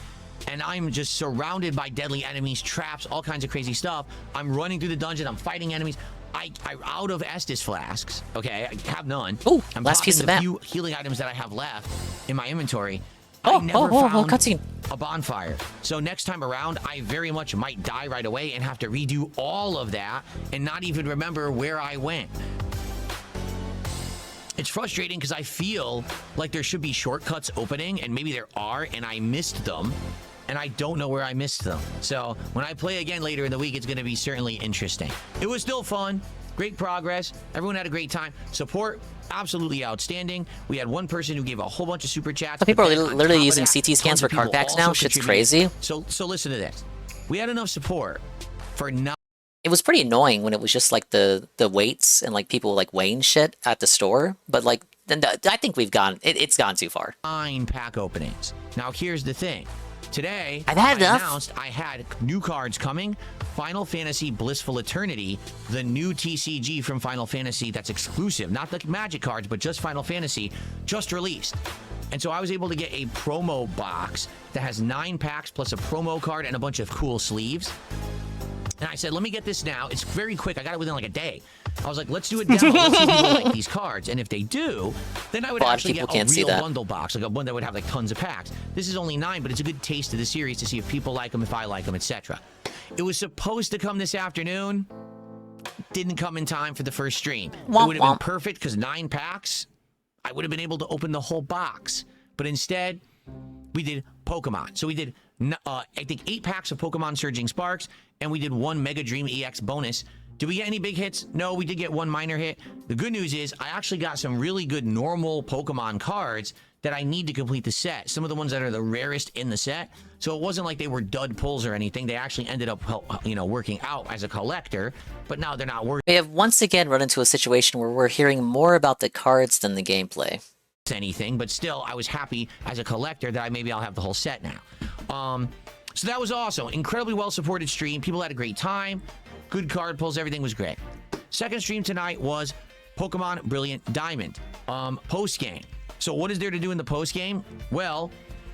and I'm just surrounded by deadly enemies, traps, all kinds of crazy stuff. I'm running through the dungeon. I'm fighting enemies. I'm out of Estus flasks. Okay, I have none. Ooh, I'm last piece of the map. few healing items that I have left in my inventory. I never found cutscene. a bonfire. So next time around, I very much might die right away and have to redo all of that and not even remember where I went. It's frustrating because I feel like there should be shortcuts opening, and maybe there are, and I missed them, and I don't know where I missed them. So when I play again later in the week, it's going to be certainly interesting. It was still fun. Great progress. Everyone had a great time. Support, absolutely outstanding. We had one person who gave a whole bunch of super chats. Some people but are then on literally top of using that, CT scans tons of for card people packs now. also Shit's contributed. crazy. So listen to this. We had enough support for not. It was pretty annoying when it was just like the weights and like people like weighing shit at the store. But like, then I think we've gone. It's gone too far. 9 pack openings. Now here's the thing. Today, I've had enough. announced I had new cards coming. Final Fantasy Blissful Eternity, the new TCG from Final Fantasy that's exclusive, not the Magic cards, but just Final Fantasy, just released. And so I was able to get a promo box that has 9 packs plus a promo card and a bunch of cool sleeves. And I said, let me get this now. It's very quick. I got it within like a day. I was like, let's do a demo. Let's see if people like these cards. And if they do, then I would actually get a real bundle box, like a one that would have like tons of packs. This is only 9, but it's a good taste of the series to see if people like them, if I like them, etc. It was supposed to come this afternoon. Didn't come in time for the first stream. It would have been perfect because 9 packs, I would have been able to open the whole box. But instead, we did Pokemon. So we did, I think, 8 packs of Pokemon Surging Sparks, and we did 1 Mega Dream EX bonus. Did we get any big hits? No, we did get 1 minor hit. The good news is I actually got some really good normal Pokemon cards that I need to complete the set. Some of the ones that are the rarest in the set. So it wasn't like they were dud pulls or anything. They actually ended up, working out as a collector, but now they're not working. We have once again run into a situation where we're hearing more about the cards than the gameplay. Anything, but still, I was happy as a collector that maybe I'll have the whole set now. So that was awesome. Incredibly well-supported stream. People had a great time. Good card pulls. Everything was great. Second stream tonight was Pokemon Brilliant Diamond. Post-game. So what is there to do in the post-game? Well,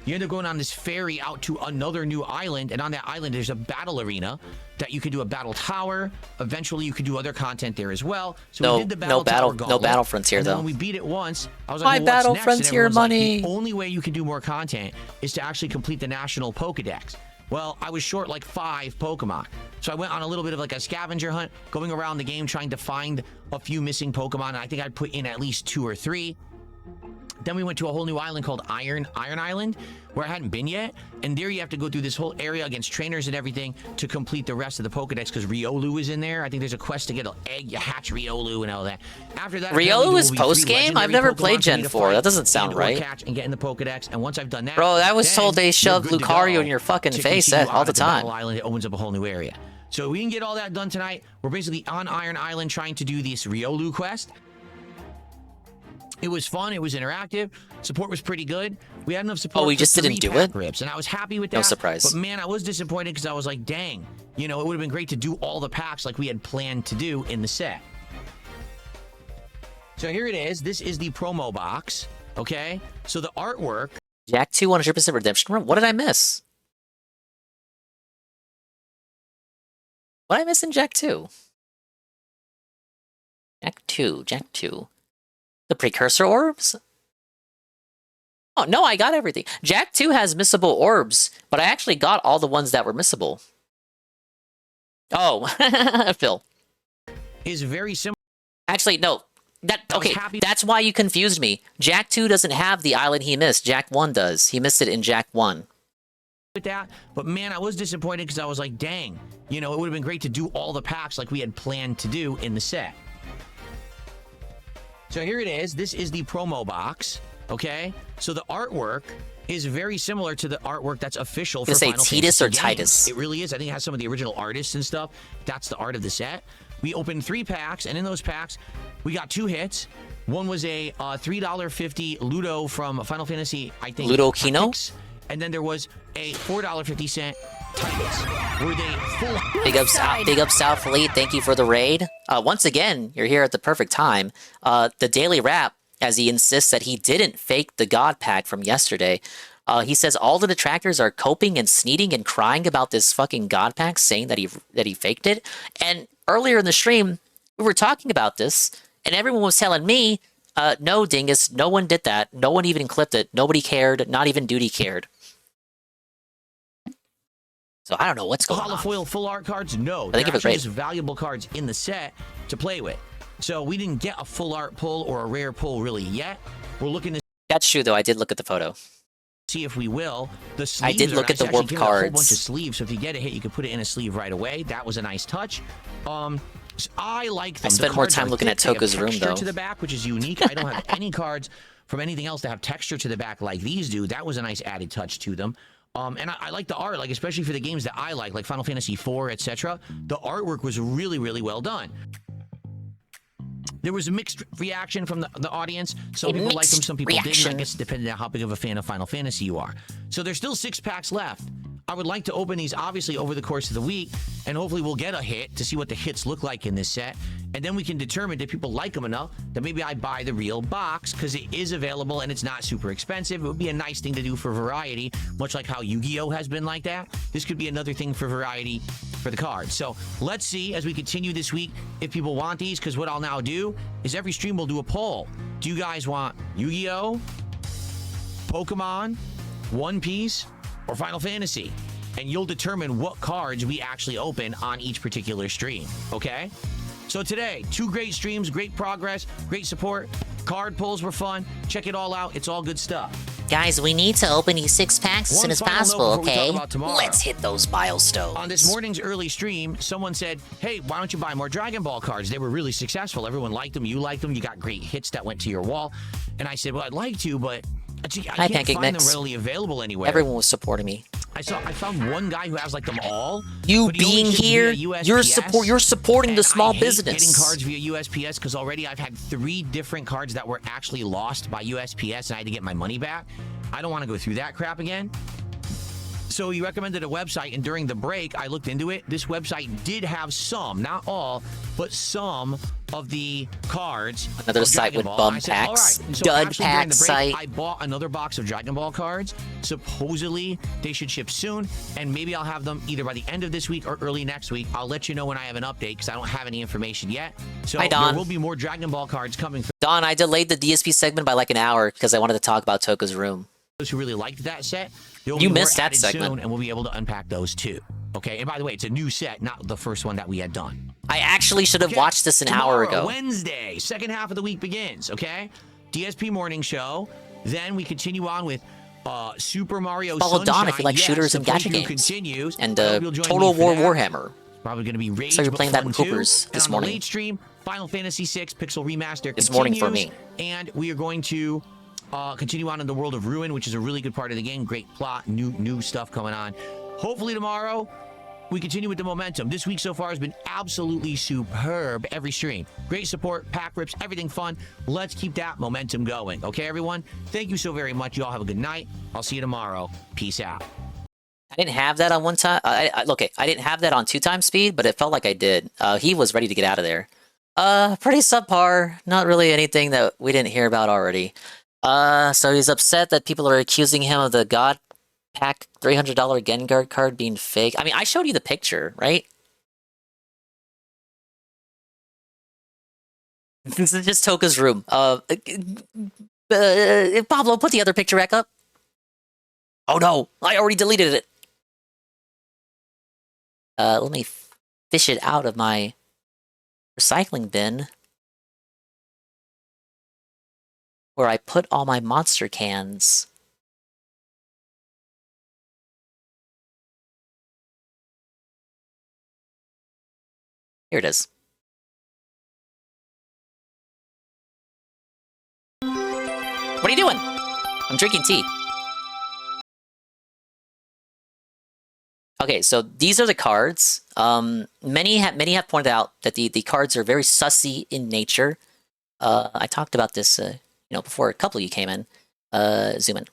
you end up going on this ferry out to another new island, and on that island there's a battle arena that you could do a battle tower. Eventually you could do other content there as well. So we did the battle tower gauntlet, battle frontier and then though. when we beat it once, I was My like, well, battle what's next? And frontier everyone's like, money. the only way you can do more content is to actually complete the national Pokedex. Well, I was short like 5 Pokemon. So I went on a little bit of like a scavenger hunt, going around the game trying to find a few missing Pokemon. And I think I'd put in at least 2 or 3. Then we went to a whole new island called Iron Island, where I hadn't been yet. And there you have to go through this whole area against trainers and everything to complete the rest of the Pokedex, because Riolu is in there. I think there's a quest to get an egg, you hatch Riolu and all that. After that, Riolu is post-game? I've never played Gen 4. That doesn't sound right. Catch and get in the Pokedex. And once I've done that, bro, I was told they then shoved you're good to Lucario go in your fucking to face continue all on the to Battle time. Island, it opens up a whole new area. So we didn't get all that done tonight. We're basically on Iron Island trying to do this Riolu quest. It was fun. It was interactive. Support was pretty good. We had enough support. Oh, we just didn't do it? Rips, and I was happy with that. No surprise. But man, I was disappointed because I was like, dang, you know, it would have been great to do all the packs like we had planned to do in the set. So here it is. This is the promo box. Okay. So the artwork. Jack 2 100% redemption run. What did I miss? What did I miss in Jack 2? Jack 2. The precursor orbs? Oh, no, I got everything. Jack 2 has missable orbs, but I actually got all the ones that were missable. Oh, Phil. Is very similar. Actually, no. That's why you confused me. Jack 2 doesn't have the island he missed. Jack 1 does. He missed it in Jack 1. With that, but man, I was disappointed because I was like, dang, you know, it would have been great to do all the packs like we had planned to do in the set. So here it is. This is the promo box. Okay, so the artwork is very similar to the artwork that's official for Final Fantasy Titus or games. Titus? It really is. I think it has some of the original artists and stuff. That's the art of the set. We opened 3 packs, and in those packs, we got 2 hits. One was a $3.50 Ludo from Final Fantasy, I think. Ludo Kino? And then there was a $4.50 Titus. Were they full? Big up South Fleet. Thank you for the raid. Once again, you're here at the perfect time. The Daily Wrap, as he insists that he didn't fake the God Pack from yesterday. He says all the detractors are coping and sneaking and crying about this fucking God Pack, saying that he faked it. And earlier in the stream, we were talking about this, and everyone was telling me, no, dingus, no one did that. No one even clipped it. Nobody cared. Not even Duty cared. So I don't know what's going on. Holofoil full art cards? No. I think They're it was actually just valuable cards in the set to play with. So we didn't get a full art pull or a rare pull really yet. We're looking to... That's true, though. I did look at the photo. See if we will. The sleeves I did look at the warp cards. A whole bunch cards. of sleeves, so if you get a hit, you can put it in a sleeve right away. That was a nice touch. I like them. I spent more time looking at Toka's room, though. To the back, which is unique. I don't have any cards from anything else that have texture to the back like these do. That was a nice added touch to them. And I like the art, like especially for the games that I like Final Fantasy IV, etc. The artwork was really, really well done. There was a mixed reaction from the audience. Some people liked them, some people didn't. I guess it depended on how big of a fan of Final Fantasy you are. So there's still 6 packs left. I would like to open these, obviously, over the course of the week, and hopefully we'll get a hit to see what the hits look like in this set, and then we can determine if people like them enough that maybe I buy the real box, because it is available and it's not super expensive. It would be a nice thing to do for variety, much like how Yu-Gi-Oh! Has been like that. This could be another thing for variety for the cards. So let's see, as we continue this week, if people want these, because what I'll now do is every stream we'll do a poll. Do you guys want Yu-Gi-Oh!, Pokemon, One Piece, or Final Fantasy? And you'll determine what cards we actually open on each particular stream, okay? So today, 2 great streams, great progress, great support. Card pulls were fun. Check it all out. It's all good stuff. Guys, we need to open these 6 packs as soon as possible, okay? Let's hit those milestones. On this morning's early stream, someone said, hey, why don't you buy more Dragon Ball cards? They were really successful. Everyone liked them. You liked them. You got great hits that went to your wall. And I said, well, I'd like to, but I can't find them readily available anywhere. Everyone was supporting me. I found one guy who has like them all. You being here, you're supporting the small business. Getting cards via USPS because already I've had 3 different cards that were actually lost by USPS and I had to get my money back. I don't want to go through that crap again. So you recommended a website, and during the break, I looked into it. This website did have some, not all, but some of the cards. Another site with bum packs. Dud pack site. I bought another box of Dragon Ball cards. Supposedly, they should ship soon, and maybe I'll have them either by the end of this week or early next week. I'll let you know when I have an update, because I don't have any information yet. So Hi, Don. There will be more Dragon Ball cards coming. Don, I delayed the DSP segment by like an hour because I wanted to talk about Toka's room. Those who really liked that set, you missed that segment, soon, and we'll be able to unpack those too. Okay, and by the way, it's a new set, not the first one that we had done. I actually should have watched this an hour ago. Wednesday, second half of the week begins. Okay, DSP morning show. Then we continue on with Super Mario Follow Sunshine. Don if you like shooters and gadget games. Continues. And Total War Warhammer. Probably going to be Rage. So you're playing that with Coopers this morning. On the late stream, Final Fantasy VI Pixel Remaster this morning for me. And we are going to continue on in the World of Ruin, which is a really good part of the game. Great plot, new stuff coming on. Hopefully tomorrow, we continue with the momentum. This week so far has been absolutely superb. Every stream. Great support, pack rips, everything fun. Let's keep that momentum going. Okay, everyone? Thank you so very much. You all have a good night. I'll see you tomorrow. Peace out. I didn't have that on one time. Okay, I didn't have that on 2x speed, but it felt like I did. He was ready to get out of there. Pretty subpar. Not really anything that we didn't hear about already. So he's upset that people are accusing him of the God Pack $300 Gengar card being fake. I mean, I showed you the picture, right? This is just Toka's room. Pablo, put the other picture back up. Oh no, I already deleted it. Let me fish it out of my recycling bin, where I put all my monster cans. Here it is. What are you doing? I'm drinking tea. Okay, so these are the cards. Many have pointed out that the cards are very sussy in nature. I talked about this, before a couple of you came in. Zoom in.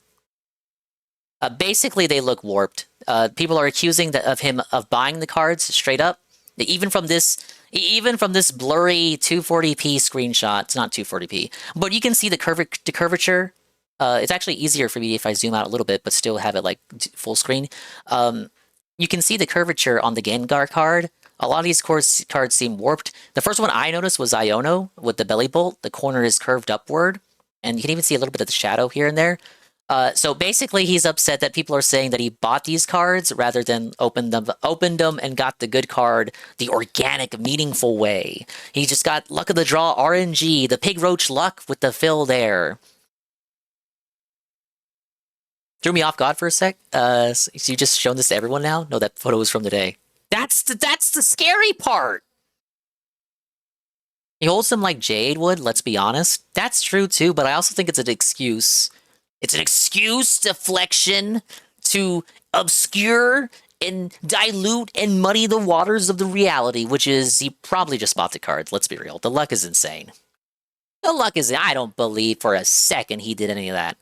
Basically, they look warped. People are accusing of him of buying the cards straight up. Even from this blurry 240p screenshot, it's not 240p, but you can see the curvature. It's actually easier for me if I zoom out a little bit, but still have it like full screen. You can see the curvature on the Gengar card. A lot of these cards seem warped. The first one I noticed was Iono with the belly bolt. The corner is curved upward, and you can even see a little bit of the shadow here and there. So basically, he's upset that people are saying that he bought these cards rather than opened them and got the good card the organic, meaningful way. He just got luck of the draw RNG, the pig roach luck with the fill there. Threw me off guard for a sec. So you just shown this to everyone now? No, that photo was from today. That's the scary part. He holds them like Jade would, let's be honest. That's true too, but I also think it's an excuse. It's an excuse, deflection, to obscure and dilute and muddy the waters of the reality, which is he probably just bought the cards. Let's be real. The luck is insane. The luck is... I don't believe for a second he did any of that.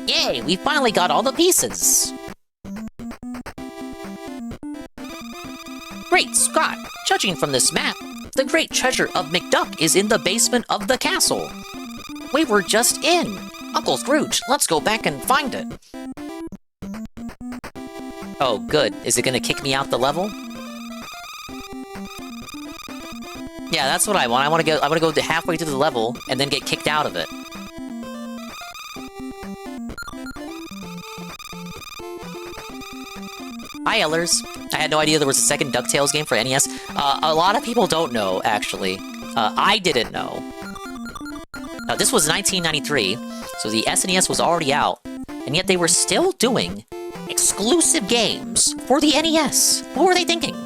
Yay, we finally got all the pieces! Great Scott! Judging from this map, the great treasure of McDuck is in the basement of the castle. We were just in. Uncle Scrooge, let's go back and find it. Oh, good. Is it gonna kick me out the level? Yeah, that's what I want. I want to go to halfway through the level and then get kicked out of it. Hi, Ellers. I had no idea there was a second DuckTales game for NES. A lot of people don't know, actually. I didn't know. Now, this was 1993, so the SNES was already out, and yet they were still doing exclusive games for the NES. What were they thinking?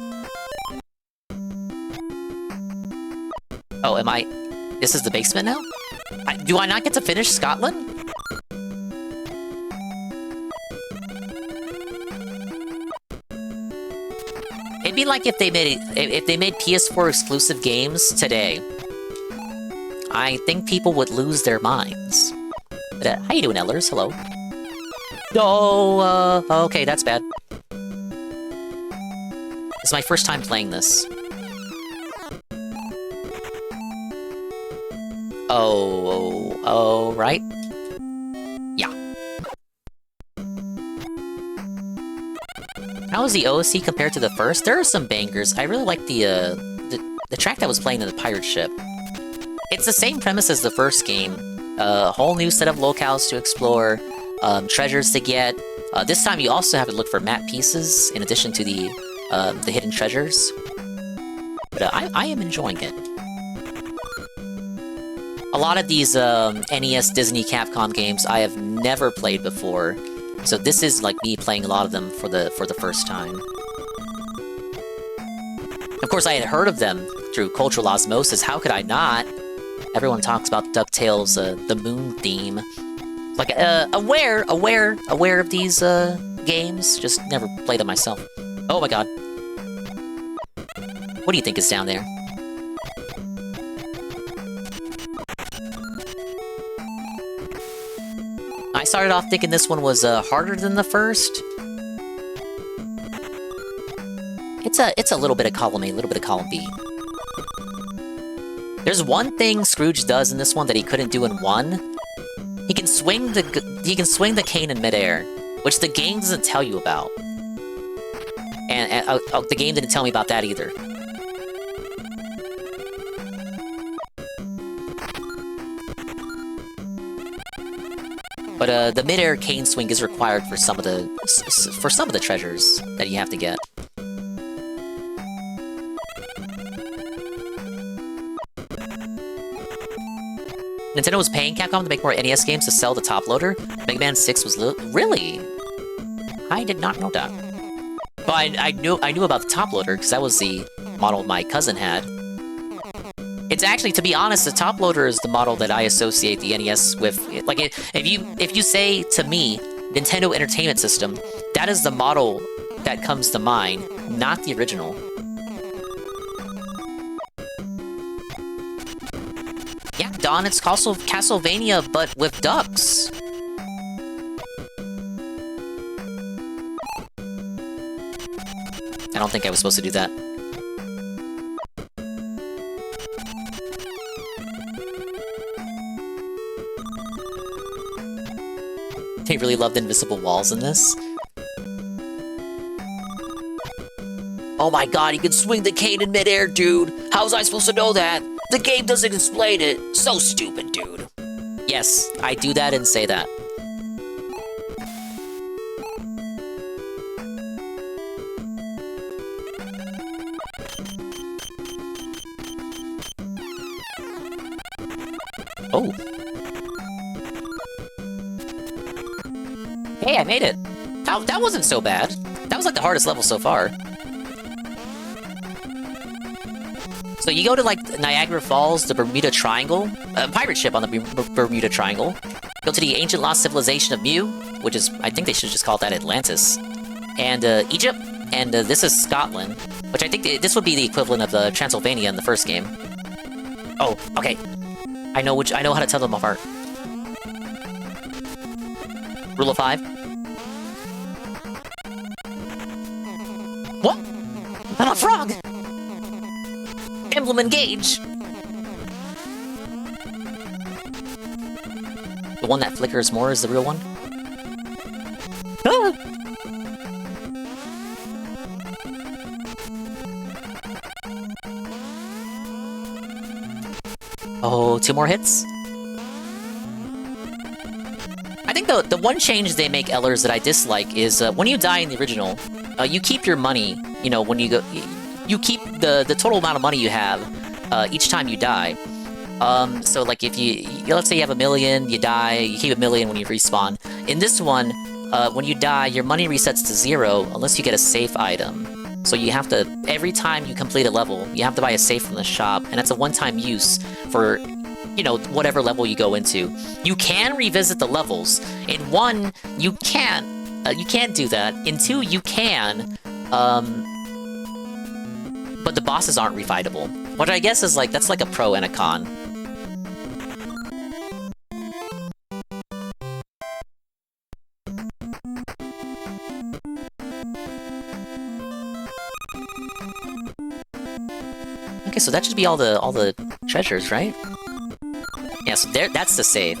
Oh, am I... This is the basement now? Do I not get to finish Scotland? It'd be like if they made PS4 exclusive games today. I think people would lose their minds. But, how you doing, Ellers? Hello. Oh, okay, that's bad. This is my first time playing this. Oh, right? Yeah. How is the OSC compared to the first? There are some bangers. I really like the track that was playing in the pirate ship. It's the same premise as the first game. A whole new set of locales to explore, treasures to get. This time you also have to look for map pieces in addition to the hidden treasures. But I am enjoying it. A lot of these NES, Disney, Capcom games I have never played before, so this is like me playing a lot of them for the first time. Of course, I had heard of them through cultural osmosis. How could I not? Everyone talks about DuckTales, the moon theme. Like aware of these games, just never played them myself. Oh my god. What do you think is down there? I started off thinking this one was harder than the first. It's a little bit of column A, a little bit of column B. There's one thing Scrooge does in this one that he couldn't do in 1. He can swing the cane in midair, which the game doesn't tell you about. And the game didn't tell me about that either. But the midair cane swing is required for some of the treasures that you have to get. Nintendo was paying Capcom to make more NES games to sell the top loader. Mega Man 6 was really? I did not know that. But I knew about the top loader because that was the model my cousin had. It's actually, to be honest, the top loader is the model that I associate the NES with. Like, if you say to me Nintendo Entertainment System, that is the model that comes to mind, not the original. Yeah, Don, it's also Castlevania, but with ducks. I don't think I was supposed to do that. They really loved invisible walls in this. Oh my god, he can swing the cane in midair, dude! How was I supposed to know that? The game doesn't explain it! So stupid, dude! Yes, I do that and say that. Oh. Hey, I made it! That wasn't so bad. That was like the hardest level so far. So you go to, like, Niagara Falls, the Bermuda Triangle, a pirate ship on the Bermuda Triangle. Go to the ancient lost civilization of Mew, which is, I think they should just call that Atlantis. And Egypt, and this is Scotland, which I think this would be the equivalent of Transylvania in the first game. Oh, okay. I know how to tell them apart. Rule of 5. What? I'm a frog! Emblem engage! The one that flickers more is the real one? Ah! Oh, 2 more hits? I think the one change they make, Ellers, that I dislike is when you die in the original, you keep your money, you know, when you go... You keep the total amount of money you have each time you die. So, like, if let's say you have $1 million, you die, you keep $1 million when you respawn. In this one, when you die, your money resets to 0 unless you get a safe item. So you have to, every time you complete a level, you have to buy a safe from the shop, and it's a one-time use for, you know, whatever level you go into. You can revisit the levels. In 1, you can't do that. In 2, you can, but the bosses aren't refightable. Which I guess is like, that's like a pro and a con. Okay, so that should be all the treasures, right? Yeah, so that's the save.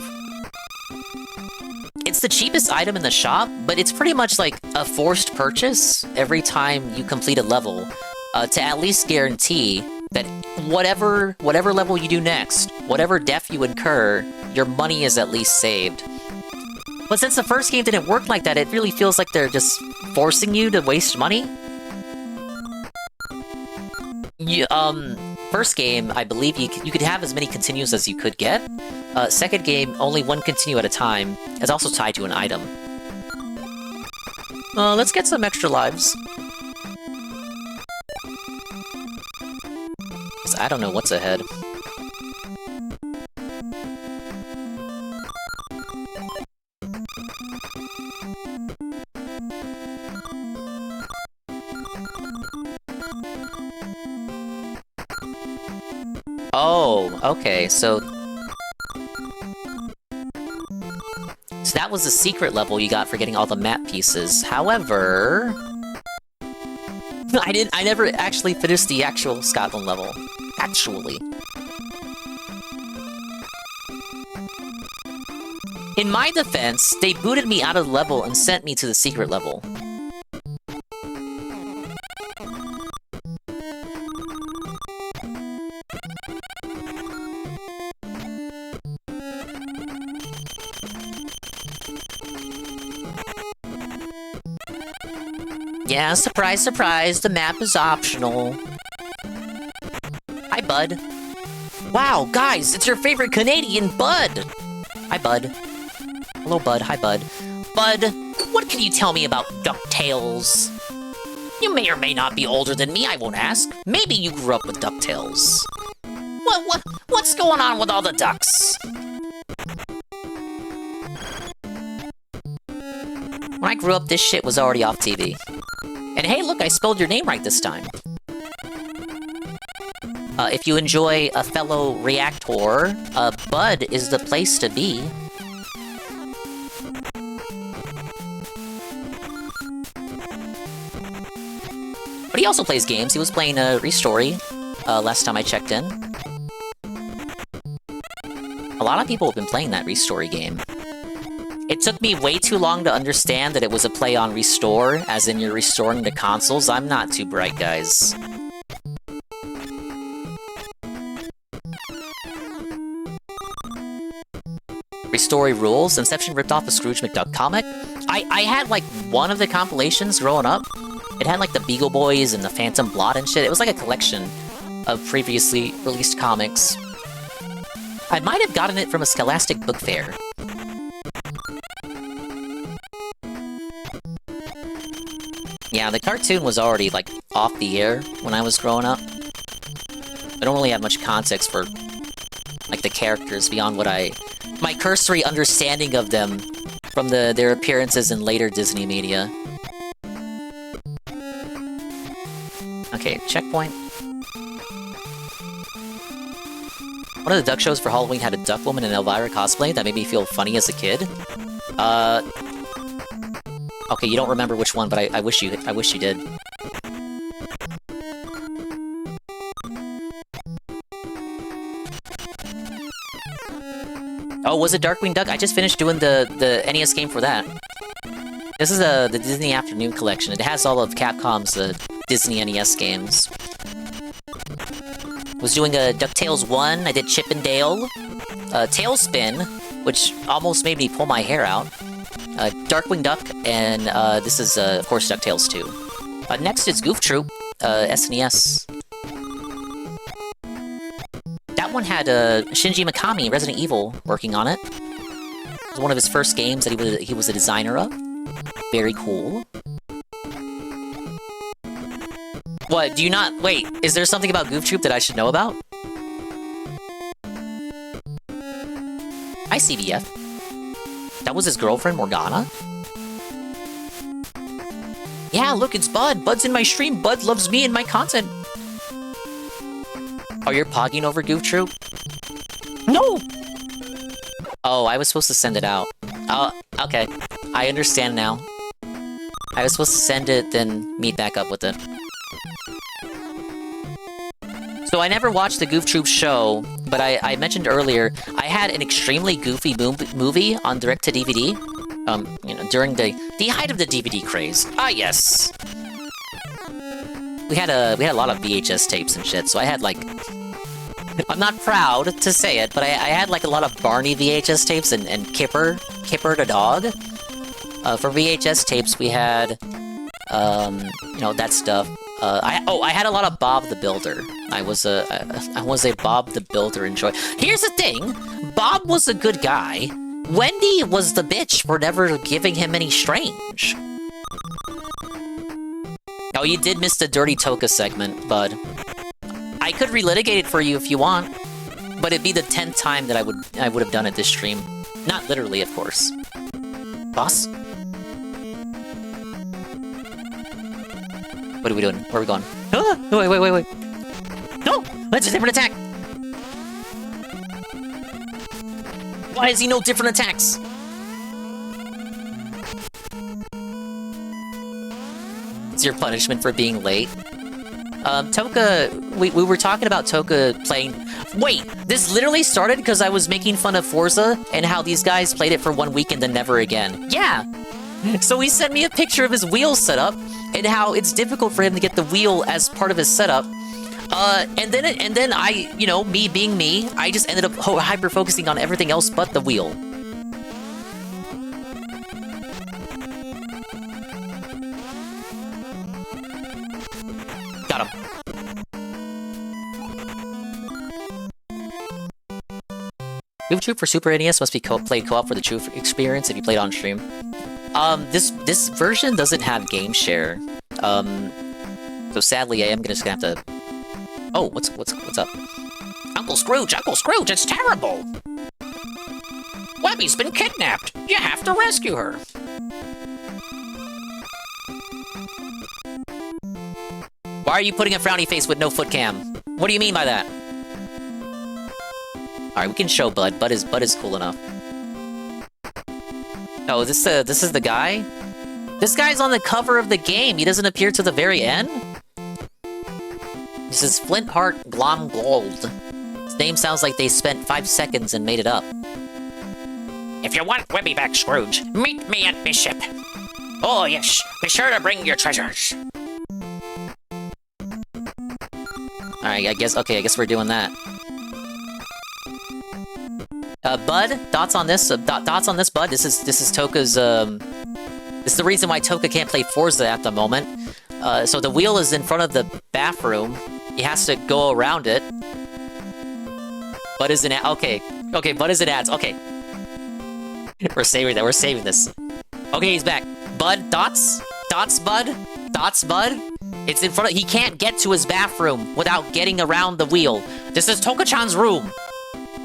It's the cheapest item in the shop, but it's pretty much like a forced purchase every time you complete a level, to at least guarantee that whatever level you do next, whatever death you incur, your money is at least saved. But since the first game didn't work like that, it really feels like they're just forcing you to waste money. First game, I believe you could have as many continues as you could get. Second game, only one continue at a time, is also tied to an item. Let's get some extra lives. I don't know what's ahead. Oh, okay, so that was the secret level you got for getting all the map pieces. However, I never actually finished the actual Scotland level. Actually. In my defense, they booted me out of the level and sent me to the secret level. Yeah, surprise, surprise, the map is optional. Hi, Bud. Wow, guys, it's your favorite Canadian, Bud! Hi, Bud. Hello, Bud. Hi, Bud. Bud, what can you tell me about DuckTales? You may or may not be older than me, I won't ask. Maybe you grew up with DuckTales. What's going on with all the ducks? When I grew up, this shit was already off TV. And hey, look, I spelled your name right this time. If you enjoy a fellow reactor, Bud is the place to be. But he also plays games. He was playing Restory last time I checked in. A lot of people have been playing that Restory game. It took me way too long to understand that it was a play on Restore, as in you're restoring the consoles. I'm not too bright, guys. Restory rules. Inception ripped off a Scrooge McDuck comic. I had, like, one of the compilations growing up. It had, like, the Beagle Boys and the Phantom Blot and shit. It was like a collection of previously released comics. I might have gotten it from a Scholastic book fair. Yeah, the cartoon was already, like, off the air when I was growing up. I don't really have much context for, like, the characters beyond what my cursory understanding of them from their appearances in later Disney media. Okay, checkpoint. One of the duck shows for Halloween had a duck woman and Elvira cosplay that made me feel funny as a kid. Okay, you don't remember which one, but I wish you did. Oh, was it Darkwing Duck? I just finished doing the NES game for that. This is the Disney Afternoon Collection. It has all of Capcom's Disney NES games. Was doing a DuckTales 1, I did Chip and Dale, Tailspin, which almost made me pull my hair out, Darkwing Duck, and this is, of course, DuckTales 2. Next is Goof Troop, SNES. That one had Shinji Mikami, Resident Evil, working on it. It was one of his first games that he was a designer of. Very cool. What, do you not... Wait, is there something about Goof Troop that I should know about? Hi, CBF. That was his girlfriend, Morgana? Yeah, look, it's Bud. Bud's in my stream. Bud loves me and my content. Oh, you're pogging over Goof Troop? No! Oh, I was supposed to send it out. Oh, okay. I understand now. I was supposed to send it, then meet back up with it. So I never watched the Goof Troop show, but I mentioned earlier, I had an extremely goofy movie on direct-to-DVD, you know, during the height of the DVD craze. Ah, yes! We had a lot of VHS tapes and shit, so I had, like... I'm not proud to say it, but I had, like, a lot of Barney VHS tapes and Kipper the dog. For VHS tapes, we had, you know, that stuff. I had a lot of Bob the Builder. I was a Bob the Builder enjoy. Here's the thing, Bob was a good guy. Wendy was the bitch for never giving him any strange. Oh, you did miss the Dirty Toka segment, bud. I could relitigate it for you if you want, but it'd be the 10th time that I would have done it this stream. Not literally, of course. Boss? What are we doing? Where are we going? Ah! Wait. No! Let's just different attack! Why is he no different attacks? It's your punishment for being late. Toka, we were talking about Toka playing... Wait, this literally started because I was making fun of Forza and how these guys played it for 1 week and then never again. Yeah! So he sent me a picture of his wheel setup and how it's difficult for him to get the wheel as part of his setup. And then I, you know, me being me, I just ended up hyper-focusing on everything else but the wheel. Got him. Move Troop for Super NES must be played co-op for the true experience if you played on stream. This version doesn't have game share. So sadly I am just gonna have to... Oh, what's up? Uncle Scrooge, it's terrible! Webby's been kidnapped! You have to rescue her! Why are you putting a frowny face with no foot cam? What do you mean by that? Alright, we can show Bud. Bud is cool enough. Oh, this is the guy? This guy's on the cover of the game. He doesn't appear to the very end? This is Flintheart Glomgold. His name sounds like they spent 5 seconds and made it up. If you want Webby back, Scrooge, meet me at Bishop. Oh yes, be sure to bring your treasures. Alright, I guess we're doing that. Bud, thoughts on this? Thoughts on this, Bud? This is Toka's, this is the reason why Toka can't play Forza at the moment. So the wheel is in front of the bathroom. He has to go around it. Bud is in okay, Bud is in ads, okay. We're saving that, we're saving this. Okay, he's back. Bud, thoughts? Thoughts, Bud? Thoughts, Bud? It's in front of- he can't get to his bathroom without getting around the wheel. This is Toka-chan's room.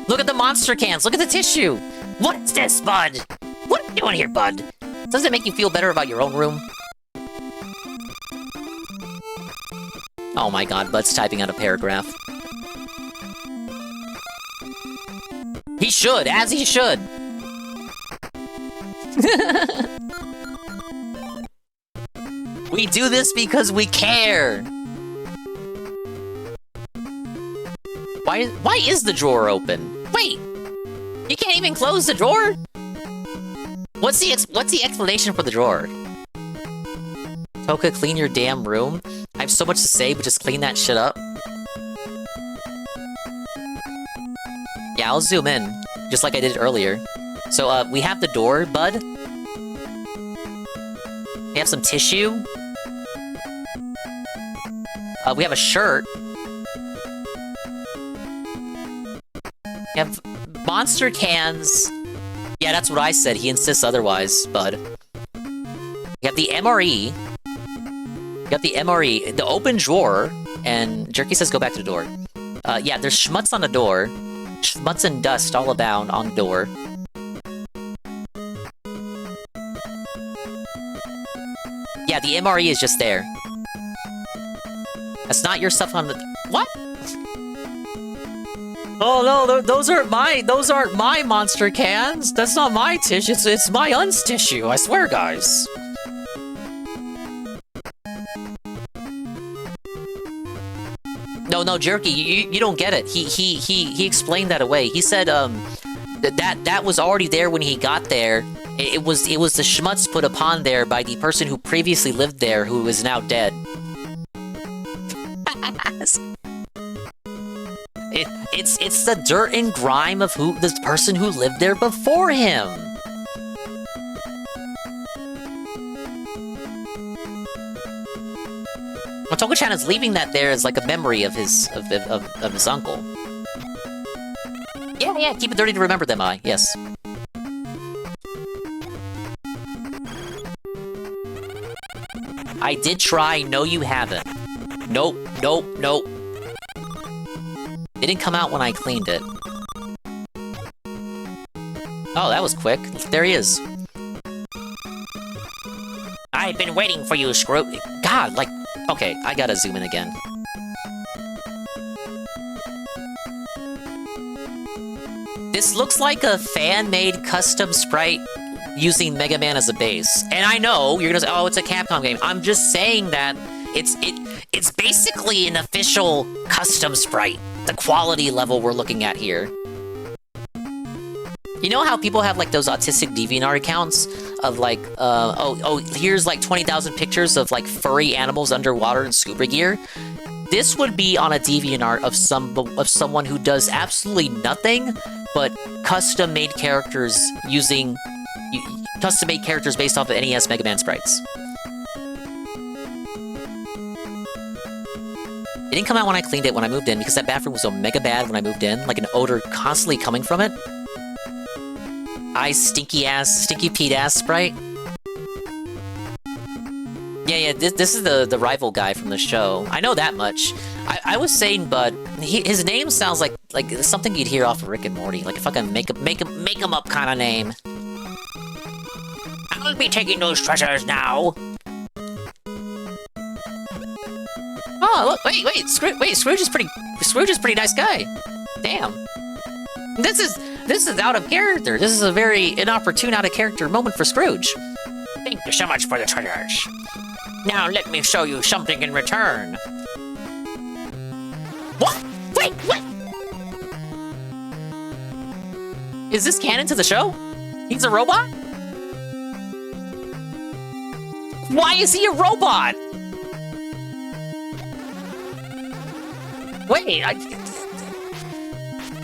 Look at the monster cans, look at the tissue. What's this, Bud? What are you doing here, Bud? Doesn't it make you feel better about your own room? Oh my god, Bud's typing out a paragraph. He should, as he should! We do this because we care! Why is the drawer open? Wait! You can't even close the drawer? What's the explanation for the drawer? Toka, clean your damn room? I have so much to say, but just clean that shit up. Yeah, I'll zoom in, just like I did earlier. So, we have the door, Bud. We have some tissue. We have a shirt. We have monster cans. Yeah, that's what I said. He insists otherwise, Bud. We have the MRE. We got the MRE, the open drawer, and Jerky says go back to the door. Yeah, there's schmutz on the door. Schmutz and dust all abound on the door. Yeah, the MRE is just there. That's not your stuff on the... What? Oh no, those aren't my monster cans! That's not my tissue, it's my Un's tissue, I swear, guys. No, Jerky, you don't get it. He explained that away. He said, that was already there when he got there. It was the schmutz put upon there by the person who previously lived there, who is now dead. It's the dirt and grime of the person who lived there before him. Toka-chan is leaving that there as like a memory of his uncle. Yeah, keep it dirty to remember them, yes. I did try, no you haven't. Nope. It didn't come out when I cleaned it. Oh, that was quick. There he is. I've been waiting for you, Scrooge. God, like... Okay, I gotta zoom in again. This looks like a fan-made custom sprite using Mega Man as a base. And I know you're gonna say, oh, it's a Capcom game. I'm just saying that it's basically an official custom sprite. The quality level we're looking at here. You know how people have like those autistic DeviantArt accounts of like, here's like 20,000 pictures of like furry animals underwater in scuba gear? This would be on a DeviantArt of someone who does absolutely nothing but custom-made characters using custom-made characters based off of NES Mega Man sprites. It didn't come out when I cleaned it when I moved in because that bathroom was so mega bad when I moved in, like an odor constantly coming from it. Stinky Pete ass sprite. Yeah, this is the rival guy from the show. I know that much. I was saying, Bud, his name sounds like something you'd hear off of Rick and Morty, like a fucking make him up kind of name. I'll be taking those treasures now. Oh, look, wait, Scrooge is pretty nice guy. Damn. This is out of character. This is a very inopportune out of character moment for Scrooge. Thank you so much for the treasures. Now let me show you something in return. What? Wait, what? Is this canon to the show? He's a robot? Why is he a robot? Wait,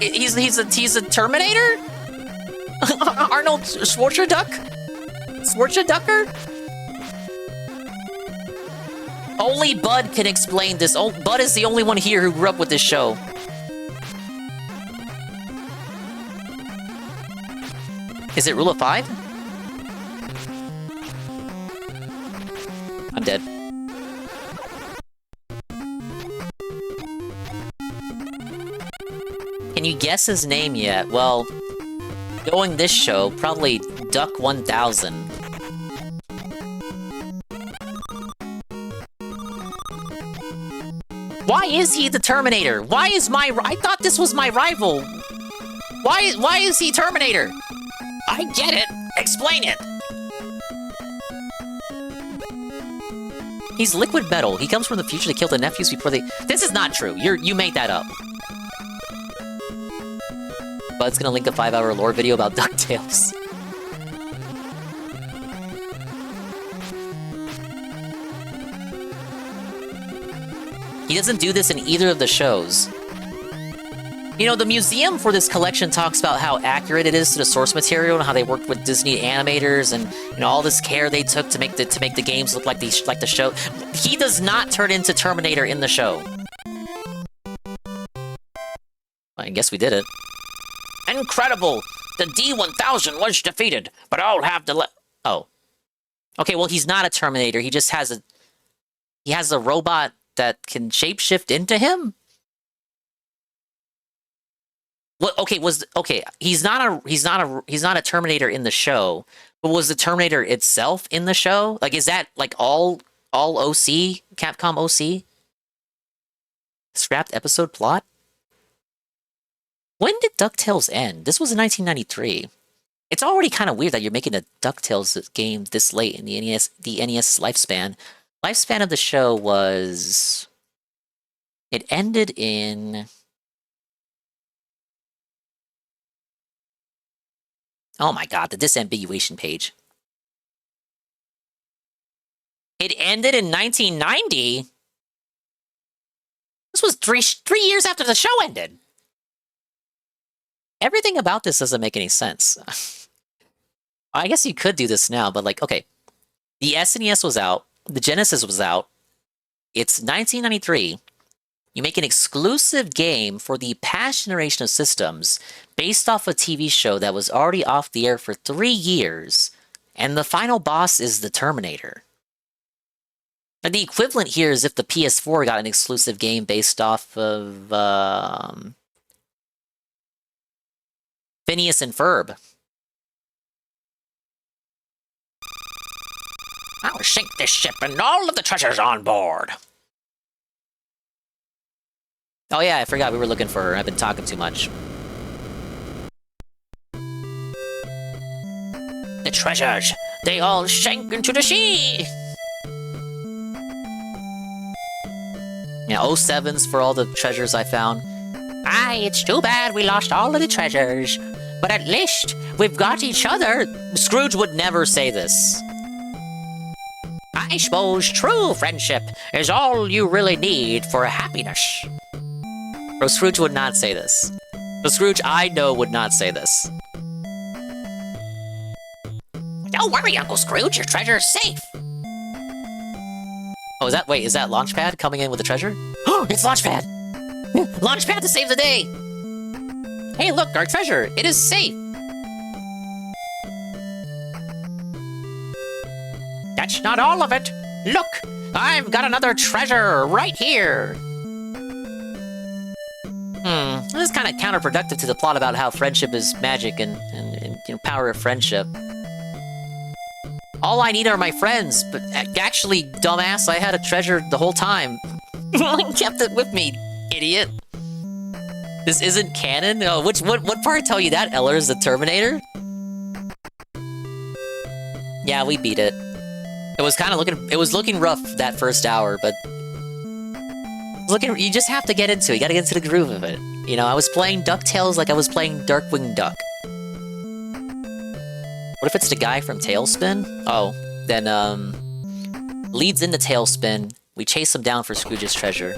he's a Terminator? Arnold Schwarzenegger? Only Bud can explain this. Bud is the only one here who grew up with this show. Is it Rule of 5? I'm dead. Can you guess his name yet? Well, knowing this show, probably Duck 1000. Why is he the Terminator? Why is I thought this was my rival. Why is he Terminator? I get it. Explain it. He's liquid metal. He comes from the future to kill the nephews before they... This is not true. You made that up. Bud's gonna link a 5-hour lore video about DuckTales. He doesn't do this in either of the shows. You know, the museum for this collection talks about how accurate it is to the source material and how they worked with Disney animators and, you know, all this care they took to make the games look like the show. He does not turn into Terminator in the show. I guess we did it. Incredible! The D-1000 was defeated, but I'll have to Oh. Okay, well, he's not a Terminator. He just has a... He has a robot that can shapeshift into him? Well, okay, he's not a Terminator in the show, but was the Terminator itself in the show? Like, is that like all OC? Capcom OC? Scrapped episode plot? When did DuckTales end? This was in 1993. It's already kind of weird that you're making a DuckTales game this late in the NES lifespan. Lifespan of the show was... It ended in... Oh my god, the disambiguation page. It ended in 1990? This was three years after the show ended. Everything about this doesn't make any sense. I guess you could do this now, but like, okay. The SNES was out. The Genesis was out. It's 1993. You make an exclusive game for the past generation of systems based off a TV show that was already off the air for 3 years, and the final boss is the Terminator. And the equivalent here is if the PS4 got an exclusive game based off of, Phineas and Ferb. I'll sink this ship and all of the treasures on board. Oh yeah, I forgot we were looking for her. I've been talking too much. treasures, they all sank into the sea. Yeah, 07s for all the treasures I found. Aye, it's too bad we lost all of the treasures. But at least we've got each other. Scrooge would never say this. I suppose true friendship is all you really need for happiness. Bro, Scrooge would not say this. The Scrooge I know would not say this. Don't worry, Uncle Scrooge, your treasure is safe. Oh, is that Launchpad coming in with the treasure? Oh, it's Launchpad! Launchpad to save the day! Hey, look, our treasure! It is safe! That's not all of it! Look! I've got another treasure right here! This is kind of counterproductive to the plot about how friendship is magic and power of friendship. All I need are my friends, but actually, dumbass, I had a treasure the whole time. I kept it with me, idiot. This isn't canon? Oh, what part tell you that, Ellers, the Terminator? Yeah, we beat it. It was looking rough that first hour, but you just have to get into it. You gotta get into the groove of it. You know, I was playing DuckTales like I was playing Darkwing Duck. What if it's the guy from Tailspin? Oh, then, leads into Tailspin. We chase him down for Scrooge's treasure.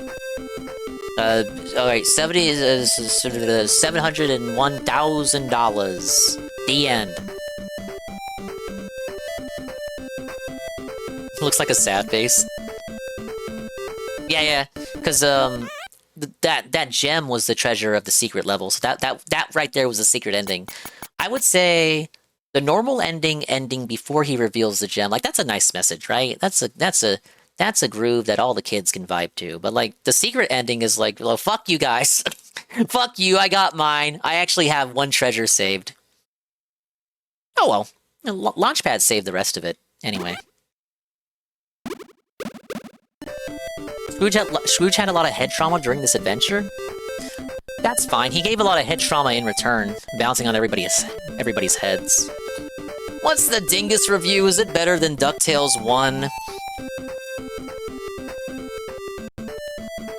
Alright, $701,000. The end. Looks like a sad face. Yeah, because, that gem was the treasure of the secret level, so that right there was the secret ending. I would say the normal ending before he reveals the gem, like, that's a nice message, right? That's a groove that all the kids can vibe to. But, like, the secret ending is like, well, fuck you guys. Fuck you, I got mine. I actually have one treasure saved. Oh well. Launchpad saved the rest of it. Anyway. Scrooge had a lot of head trauma during this adventure. That's fine. He gave a lot of head trauma in return, bouncing on everybody's heads. What's the Dingus review? Is it better than DuckTales 1?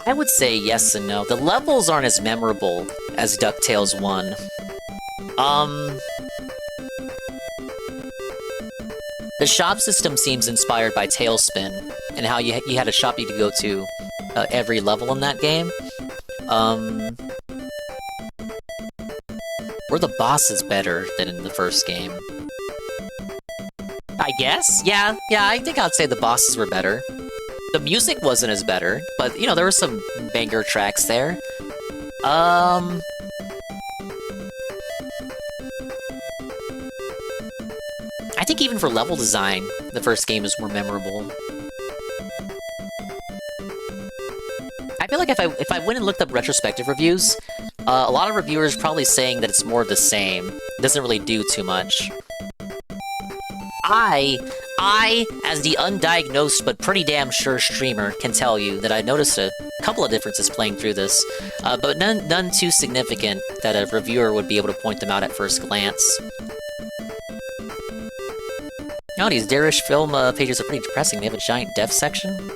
I would say yes and no. The levels aren't as memorable as DuckTales 1. The shop system seems inspired by Tailspin, and how you had a shop you could go to every level in that game. Were the bosses better than in the first game? I guess? Yeah, I think I'd say the bosses were better. The music wasn't as better, but, you know, there were some banger tracks there. I think even for level design, the first game is more memorable. I feel like if I went and looked up retrospective reviews, a lot of reviewers probably saying that it's more of the same. It doesn't really do too much. I, as the undiagnosed but pretty damn sure streamer, can tell you that I noticed a couple of differences playing through this, but none too significant that a reviewer would be able to point them out at first glance. Oh, these Darish film pages are pretty depressing. They have a giant death section.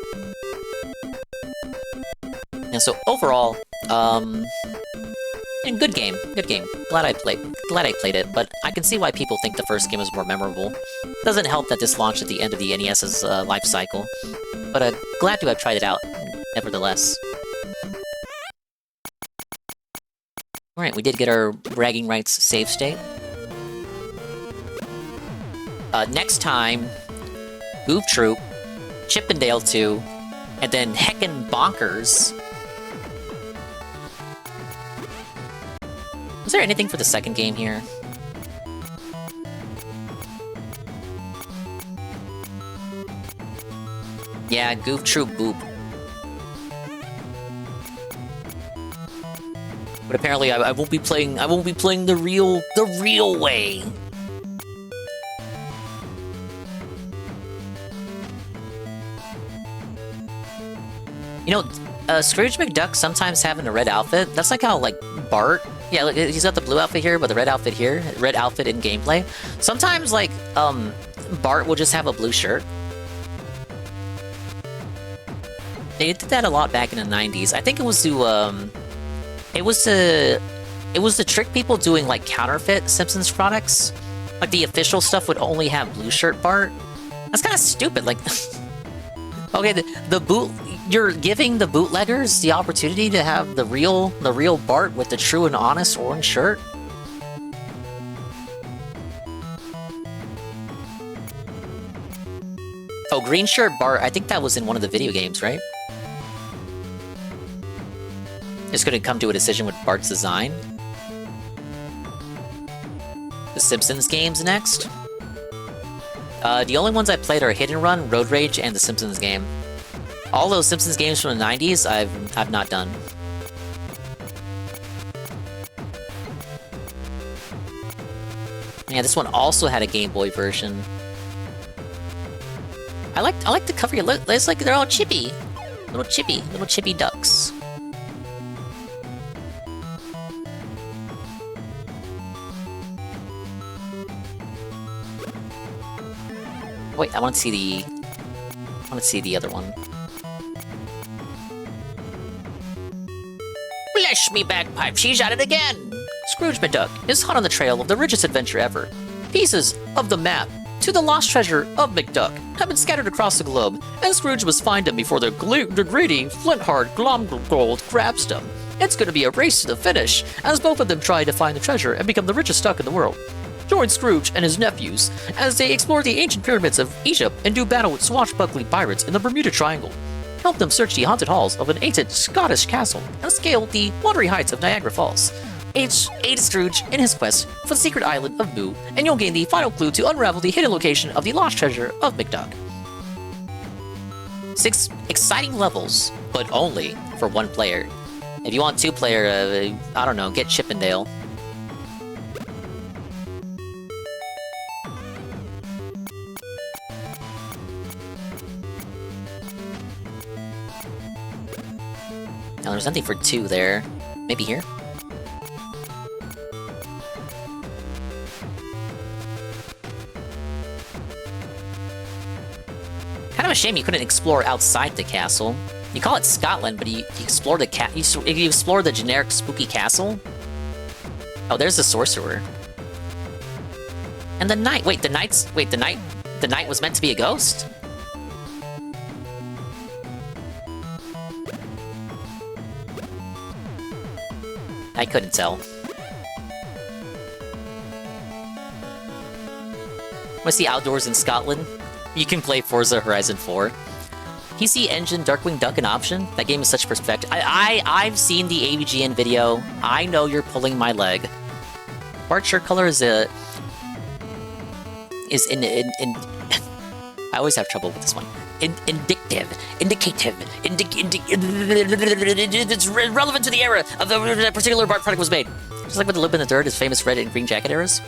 And so overall, good game. Glad I played it, but I can see why people think the first game is more memorable. Doesn't help that this launched at the end of the NES's life cycle, but glad to have tried it out, nevertheless. Alright, we did get our bragging rights save state. Next time, Goof Troop, Chippendale 2, and then Heckin' Bonkers. Was there anything for the second game here? Yeah, Goof Troop Boop. But apparently I won't be playing the real way. You know, Scrooge McDuck sometimes having a red outfit, that's like how, like, Bart Yeah, look, he's got the blue outfit here, but the red outfit here. Red outfit in gameplay. Sometimes, like, Bart will just have a blue shirt. They did that a lot back in the 90s. I think it was to, it was to trick people doing, like, counterfeit Simpsons products. Like, the official stuff would only have blue shirt Bart. That's kind of stupid, like... Okay, you're giving the bootleggers the opportunity to have the real Bart with the true and honest orange shirt? Oh, green shirt Bart, I think that was in one of the video games, right? It's gonna come to a decision with Bart's design. The Simpsons games next. The only ones I played are Hit and Run, Road Rage, and the Simpsons game. All those Simpsons games from the 90s, I've not done. Yeah, this one also had a Game Boy version. I like the cover. It's like they're all chippy, little chippy ducks. Wait, I want to see the other one. Bless me bagpipe, she's at it again! Scrooge McDuck is hot on the trail of the richest adventure ever. Pieces of the map to the lost treasure of McDuck have been scattered across the globe, and Scrooge must find them before the greedy, flint-hard Glomgold grabs them. It's gonna be a race to the finish, as both of them try to find the treasure and become the richest duck in the world. Join Scrooge and his nephews as they explore the ancient pyramids of Egypt and do battle with swashbuckling pirates in the Bermuda Triangle. Help them search the haunted halls of an ancient Scottish castle and scale the watery heights of Niagara Falls. Aid Scrooge in his quest for the secret island of Boo, and you'll gain the final clue to unravel the hidden location of the lost treasure of McDuck. 6 exciting levels, but only for 1 player. If you want 2-player, I don't know, get Chippendale. Now, there's nothing for 2 there. Maybe here? Kind of a shame you couldn't explore outside the castle. You call it Scotland, but you explore the you explore the generic spooky castle? Oh, there's the sorcerer. And the knight. Wait, the knight was meant to be a ghost? I couldn't tell. What's the outdoors in Scotland? You can play Forza Horizon 4. PC Engine Darkwing Duck an option? That game is such perspective. I've seen the AVGN video. I know you're pulling my leg. Bart's shirt color is in I always have trouble with this one. Indicative. It's relevant to the era of the particular Bart product was made. Just like with the Lupin the Third, his famous red and green jacket eras.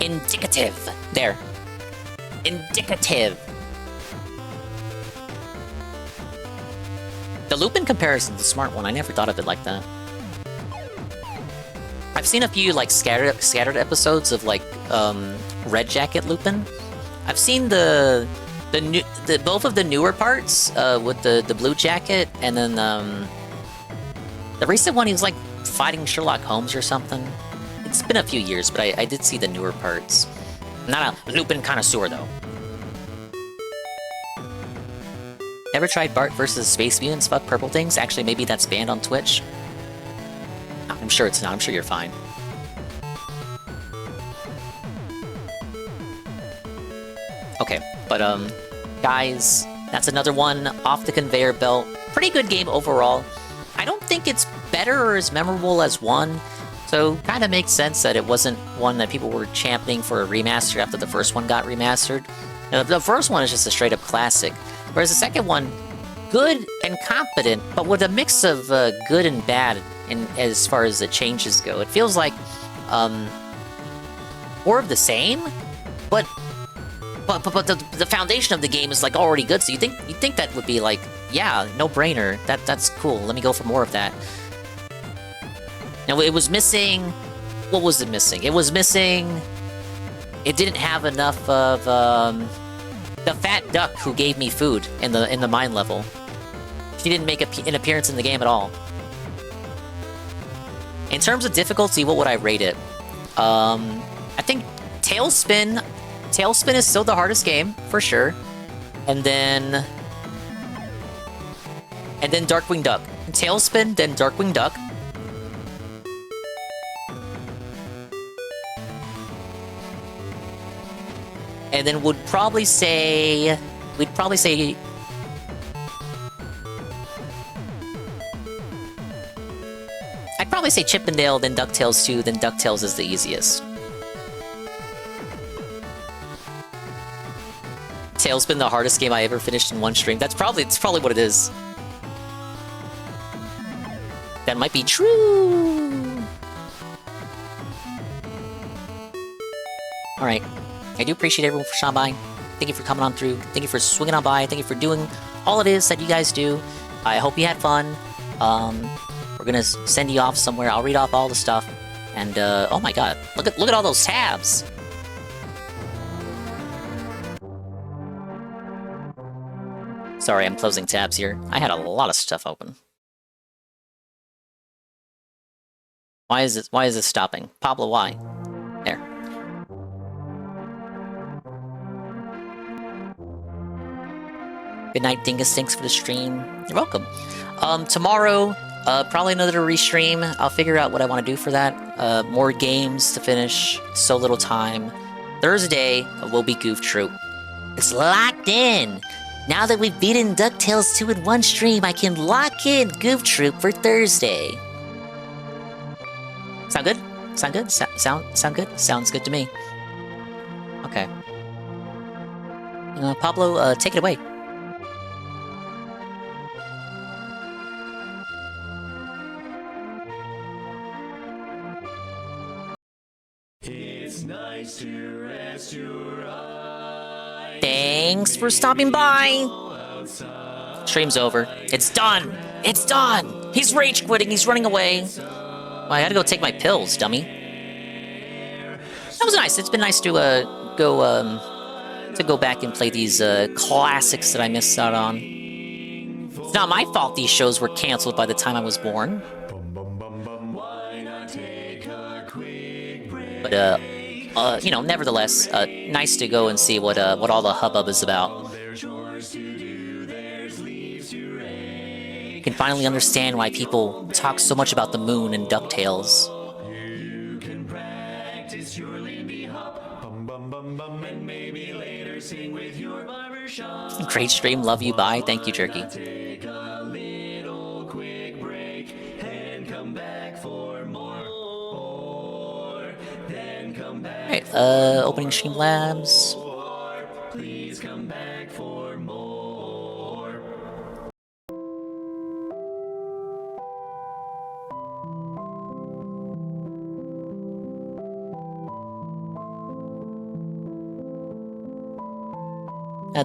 Indicative. There. Indicative. The Lupin comparison is a smart one. I never thought of it like that. I've seen a few like scattered episodes of like Red Jacket Lupin. I've seen the both of the newer parts with the blue jacket, and then the recent one he was like fighting Sherlock Holmes or something. It's been a few years, but I did see the newer parts. Not a Lupin connoisseur though. Ever tried Bart vs. Space Mutants Fuck Purple Things? Actually, maybe that's banned on Twitch. I'm sure it's not. I'm sure you're fine. Okay, but guys, that's another one off the conveyor belt. Pretty good game overall. I don't think it's better or as memorable as 1, so kind of makes sense that it wasn't one that people were championing for a remaster after the first one got remastered. Now, the first one is just a straight-up classic, whereas the second one, good and competent, but with a mix of good and bad as far as the changes go. It feels like more of the same, but But the foundation of the game is like already good, so you think that would be like, yeah, no brainer. That's cool. Let me go for more of that. Now it was missing. What was it missing? It was missing. It didn't have enough of the fat duck who gave me food in the mine level. She didn't make an appearance in the game at all. In terms of difficulty, what would I rate it? I think Tailspin is still the hardest game, for sure. And then Darkwing Duck. Tailspin, then Darkwing Duck. And then we'd probably say I'd probably say Chip 'n Dale, then DuckTales 2, then DuckTales is the easiest. Tailspin, the hardest game I ever finished in one stream. It's probably what it is. That might be true. All right. I do appreciate everyone for stopping by. Thank you for coming on through. Thank you for swinging on by. Thank you for doing all it is that you guys do. I hope you had fun. We're gonna send you off somewhere. I'll read off all the stuff. And oh my god, look at all those tabs. Sorry, I'm closing tabs here. I had a lot of stuff open. Why is this stopping? Pablo, why? There. Good night, Dingus. Thanks for the stream. You're welcome. Tomorrow, probably another restream. I'll figure out what I want to do for that. More games to finish. So little time. Thursday will be Goof Troop. It's locked in. Now that we've beaten DuckTales 2 in one stream, I can lock in Goof Troop for Thursday. Sound good? Sound good? Sound good? Sounds good to me. Okay. Pablo, take it away. It's nice to rest your eyes. Thanks for stopping by. Stream's over. It's done. It's done. He's rage quitting. He's running away. Well, I gotta go take my pills, dummy. That was nice. It's been nice to go back and play these classics that I missed out on. It's not my fault these shows were canceled by the time I was born. But you know, nevertheless, nice to go and see what all the hubbub is about. You can finally understand why people talk so much about the moon and DuckTales. Great stream, love you, bye. Thank you, Jerky. Alright, opening Streamlabs. Please come back for more.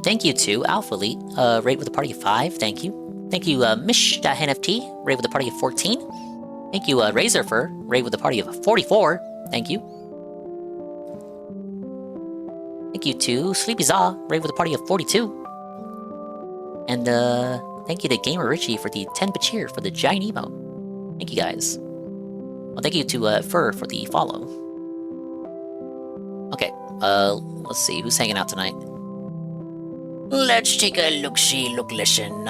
Thank you to Alpha Elite, rate with a party of 5, thank you. Thank you, Mish.NFT, rate with a party of 14. Thank you, Razorfur, rate with a party of 44, thank you. Thank you to Sleepy Zaw, rate with a party of 42. And thank you to Gamer Richie for the 10 cheer for the giant emo. Thank you guys. Well, thank you to Fur for the follow. Okay, let's see, who's hanging out tonight? Let's take a look-see, look-listen.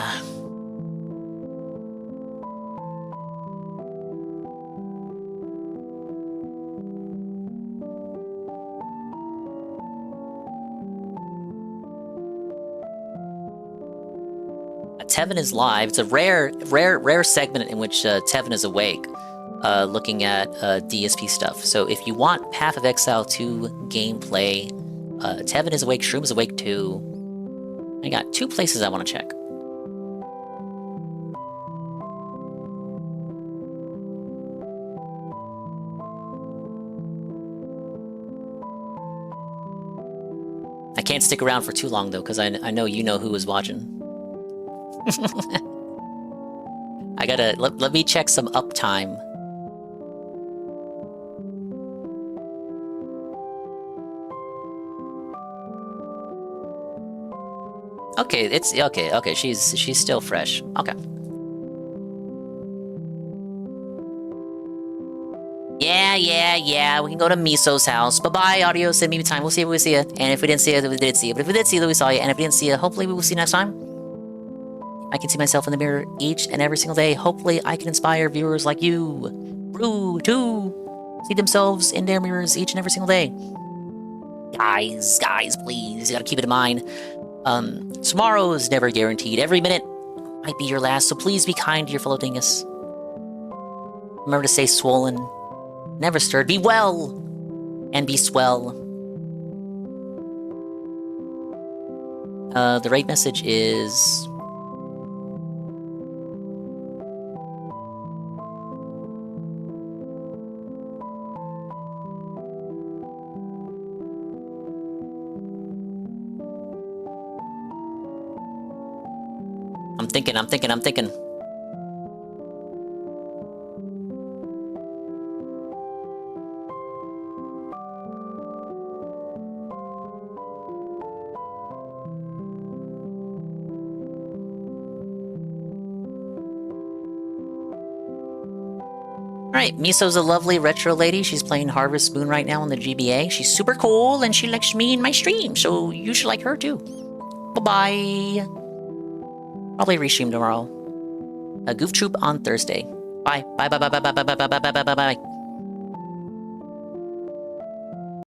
Tevin is live. It's a rare segment in which Tevin is awake, looking at DSP stuff. So if you want Path of Exile 2 gameplay, Tevin is awake, Shroom is awake too. I got 2 places I want to check. I can't stick around for too long though, because I know you know who was watching. I gotta let me check some uptime. Okay, it's okay. She's still fresh. Okay. Yeah. We can go to Miso's house. Bye-bye, Adios, and maybe time. We'll see you, we'll see you. And if we didn't see you, we did see you. But if we did see you, we saw you. And if we didn't see you, hopefully we will see you next time. I can see myself in the mirror each and every single day. Hopefully I can inspire viewers like you, Rue, to see themselves in their mirrors each and every single day. Guys, please, you gotta keep it in mind. Tomorrow is never guaranteed. Every minute might be your last, so please be kind to your fellow dingus. Remember to stay swollen, never stirred. Be well, and be swell. The right message is... I'm thinking. Alright, Miso's a lovely retro lady. She's playing Harvest Moon right now on the GBA. She's super cool, and she likes me in my stream, so you should like her too. Bye-bye. Probably restream tomorrow. A Goof Troop on Thursday. Bye. Bye.